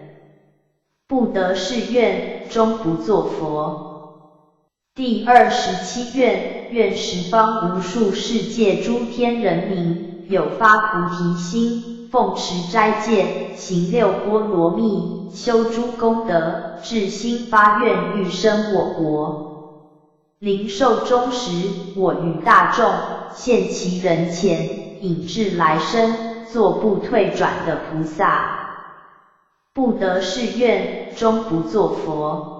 不得誓愿，终不作佛。第27愿，愿十方无数世界诸天人民有发菩提心，奉持斋戒，行六波罗蜜，修诸功德，至心发愿欲生我国。临寿终时，我于大众现其人前，引至来生，作不退转的菩萨。不得誓愿，终不作佛。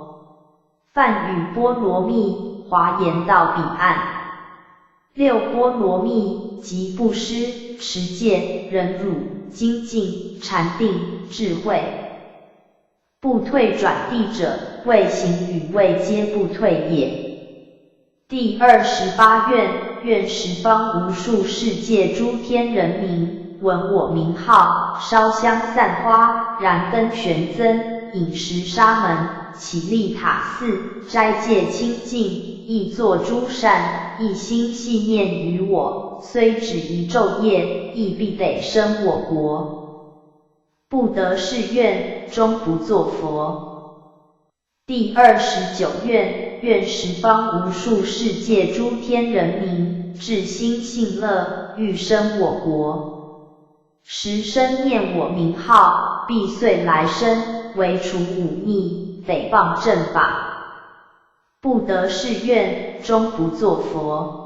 梵语波罗蜜，华严到彼岸。六波罗蜜，即布施、持戒、忍辱、精进、禅定、智慧。不退转地者，未行与未皆不退也。第28愿，愿十方无数世界诸天人民闻我名号，烧香散花，燃灯悬增，饮食沙门，起立塔寺，斋戒清净，亦作诸善，一心系念于我，虽只一昼夜，亦必得生我国，不得誓愿，终不作佛。第29愿，愿十方无数世界诸天人民至心信乐，欲生我国，时生念我名号，必遂来生，为除忤逆，诽谤正法，不得誓愿，终不作佛。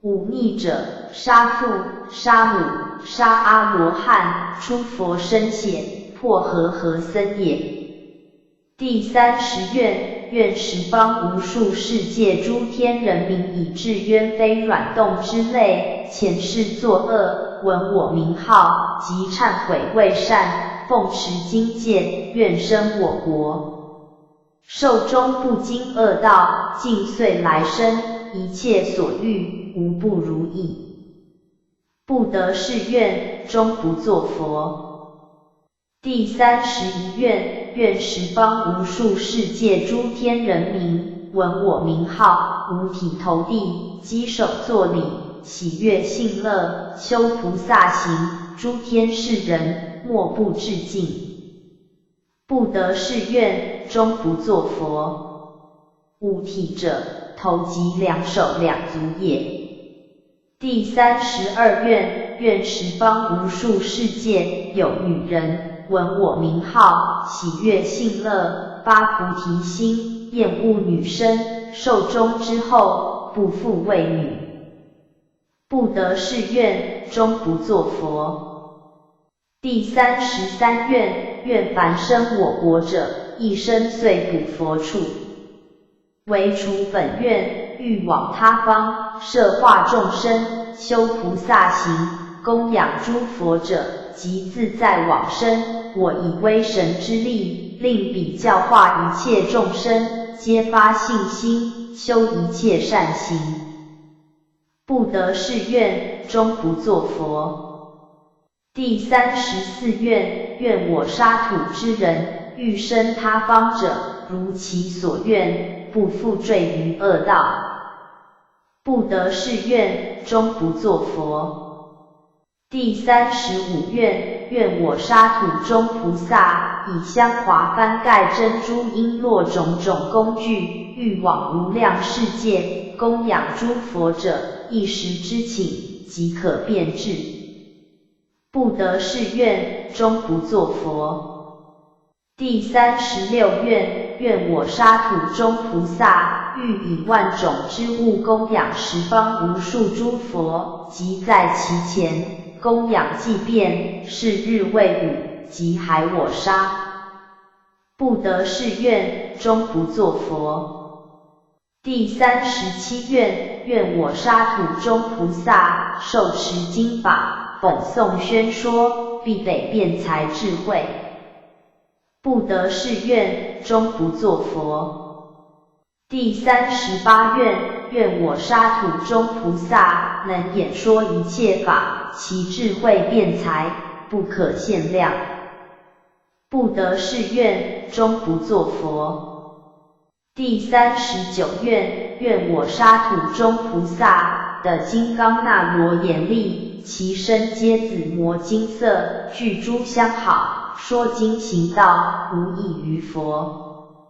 忤逆者，杀父、杀母、杀阿罗汉，出佛身血，破和僧也。第30愿，愿十方无数世界诸天人民以至渊非软动之类，前世作恶，闻我名号，即忏悔为善，奉持经戒，愿生我国。寿终不经恶道，尽遂来生，一切所欲，无不如意，不得誓愿，终不作佛。第31愿，愿十方无数世界诸天人民闻我名号，五体投地，稽首作礼，喜悦信乐，修菩萨行，诸天世人莫不致敬，不得誓愿，终不作佛。五体者，头及两手两足也。第32愿，愿十方无数世界有女人闻我名号，喜悦信乐，发菩提心，厌恶女身，寿终之后，不复为女，不得誓愿，终不作佛。第33愿，愿凡生我国者，一生遂补佛处。唯除本愿，欲往他方，摄化众生，修菩萨行，供养诸佛者，即自在往生。我以威神之力，令彼教化一切众生，皆发信心，修一切善行，不得誓愿，终不作佛。第34愿，愿我沙土之人，欲生他方者，如其所愿，不复坠于恶道，不得誓愿，终不作佛。第35愿，愿我沙土中菩萨，以香华翻盖珍珠璎珞种种工具，欲往无量世界，供养诸佛者，一时之请，即可遍至，不得誓愿，终不作佛。第36愿，愿我沙土中菩萨，欲以万种之物供养十方无数诸佛，即在其前，供养祭遍，是日未午，即还我沙，不得誓愿，终不作佛。第37愿，愿我沙土中菩萨，受持经法，本颂宣说，必得辩才智慧，不得誓愿，终不作佛。第38愿，愿我沙土中菩萨能演说一切法，其智慧辩才不可限量，不得誓愿，终不作佛。第39愿，愿我沙土中菩萨的金刚那罗严力，其身皆紫磨金色，具诸相好，说经行道，无异于佛，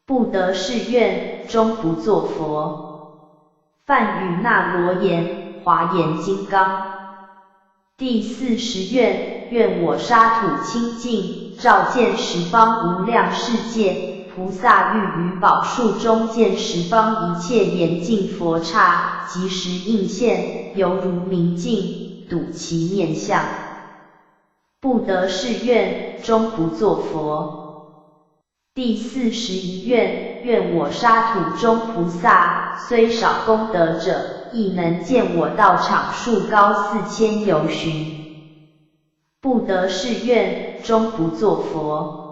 不得誓愿，终不作佛。梵语那罗延华严金刚。第40愿，愿我沙土清净，照见十方无量世界，菩萨欲于宝树中见十方一切严净佛刹，即时应现，犹如明镜，睹其面相，不得誓愿，终不作佛。第41愿，愿我沙土中菩萨虽少功德者，亦能见我道场树高4000由旬，不得誓愿，终不作佛。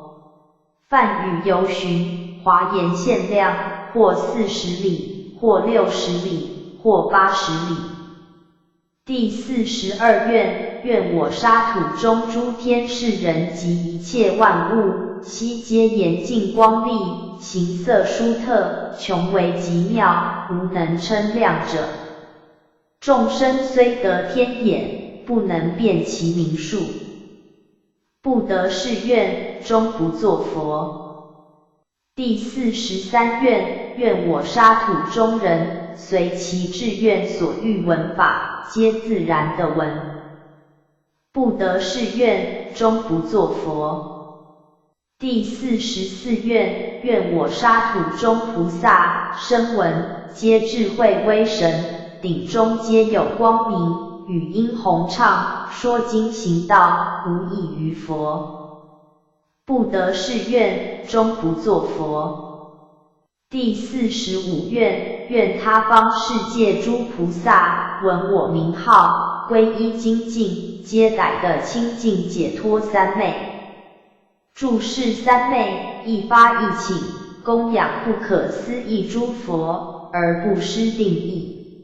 梵语由旬，华严限量，或40里，或60里，或80里。第42愿，愿我沙土中诸天世人及一切万物，悉皆严净光丽，形色殊特，穷为极妙，无能称量者。众生虽得天眼，不能辨其名数，不得誓愿，终不作佛。第43愿，愿我沙土中人，随其志愿所欲闻法，皆自然的闻，不得誓愿，终不作佛。第44愿，愿我沙土中菩萨声闻，皆智慧威神，顶中皆有光明，语音弘畅，说经行道，无异于佛，不得誓愿，终不作佛。第45愿，愿他方世界诸菩萨闻我名号，皈依精进，皆逮得清净解脱三昧。注释三昧，一发一请，供养不可思议诸佛，而不失定义，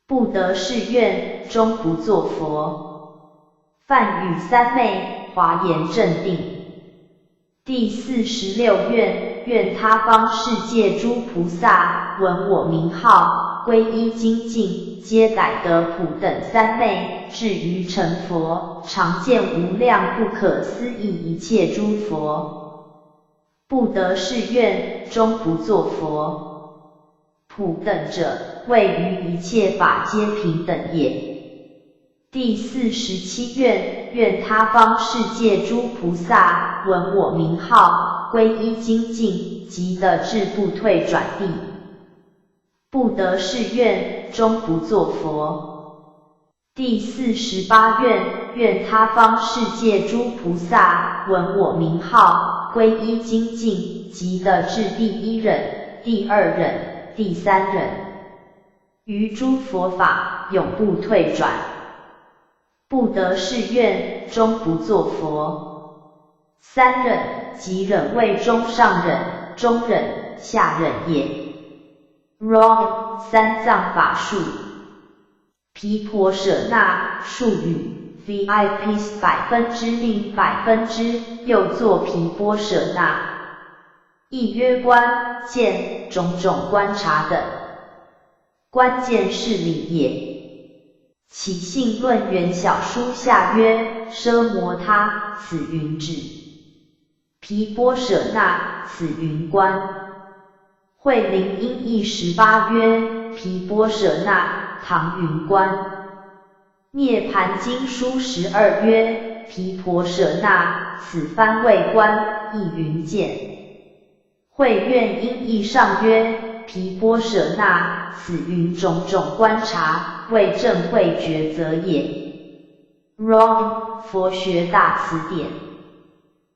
不得誓愿，终不作佛。梵语三昧，华严正定。第46愿，愿他方世界诸菩萨闻我名号，皈依精进，皆逮得普等三昧，至于成佛，常见无量不可思议一切诸佛，不得誓愿，终不作佛。普等者，谓于一切法皆平等也。第47愿，愿他方世界诸菩萨闻我名号，皈依精进，即得志不退转地，不得誓愿，终不作佛。第48愿，愿他方世界诸菩萨闻我名号，皈依精进，即得至第一忍、第二忍、第三忍，于诸佛法永不退转，不得誓愿，终不作佛。三忍即忍谓中上忍、中忍、下忍也。Wrong 三藏法术。毗婆舍那术语 VIPs 0%又作毗波舍那，意曰观、见、种种观察等，关键是理也。起信论元小书下曰：奢摩他，此云智；毗波舍那，此云观。慧灵音译18曰：毗波舍那，唐云观。涅盘经书12曰：毗婆舍那，此番谓观，亦云见。慧愿音译上曰：毗波舍那，此云种种观察，谓正慧抉择也。Wrong 佛学大辞典。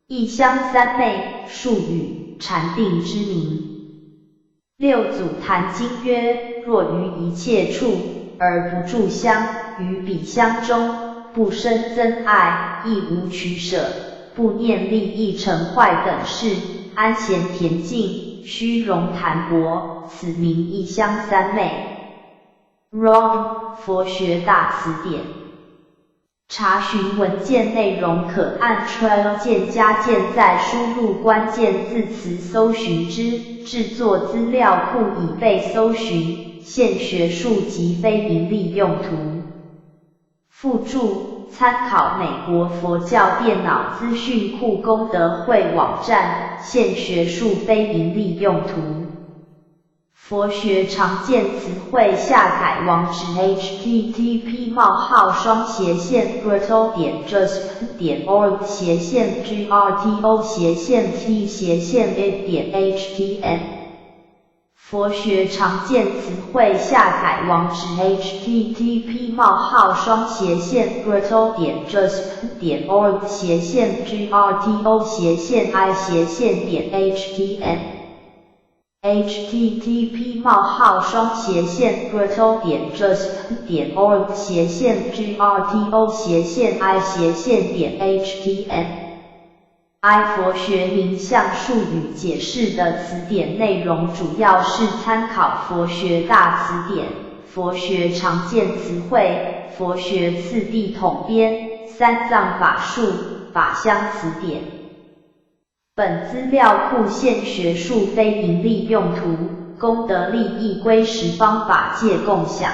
一香三昧，术语，禅定之名。六祖坛经曰：若于一切处，而不住香，于彼香中，不生憎爱，亦无取舍，不念利益成坏等事，安闲恬静，虚荣谈博，此名一相三昧。Wrong 佛学大词典。查询文件内容可按 Trail 键加键再输入关键字词搜寻之，制作资料库已被搜寻，现学术及非营利用途。附注：参考美国佛教电脑资讯库功德会网站，现学术非营利用途。佛学常见词汇下载网址 http://grto.just.org/grto/t/htm 佛学常见词汇下载网址 http://grto.just.org/grto/i/htm http://grto.just.org/grto/i/htm I 佛学名相术语解释的词典内容主要是参考佛学大词典、佛学常见词汇、佛学次第统编、三藏法术、法相词典。本资料库现学术非营利用途，功德利益归十方法界共享。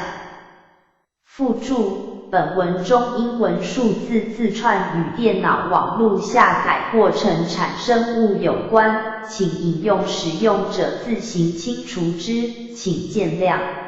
附注：本文中英文数字字串与电脑网路下载过程产生物有关，请引用使用者自行清除之，请见谅。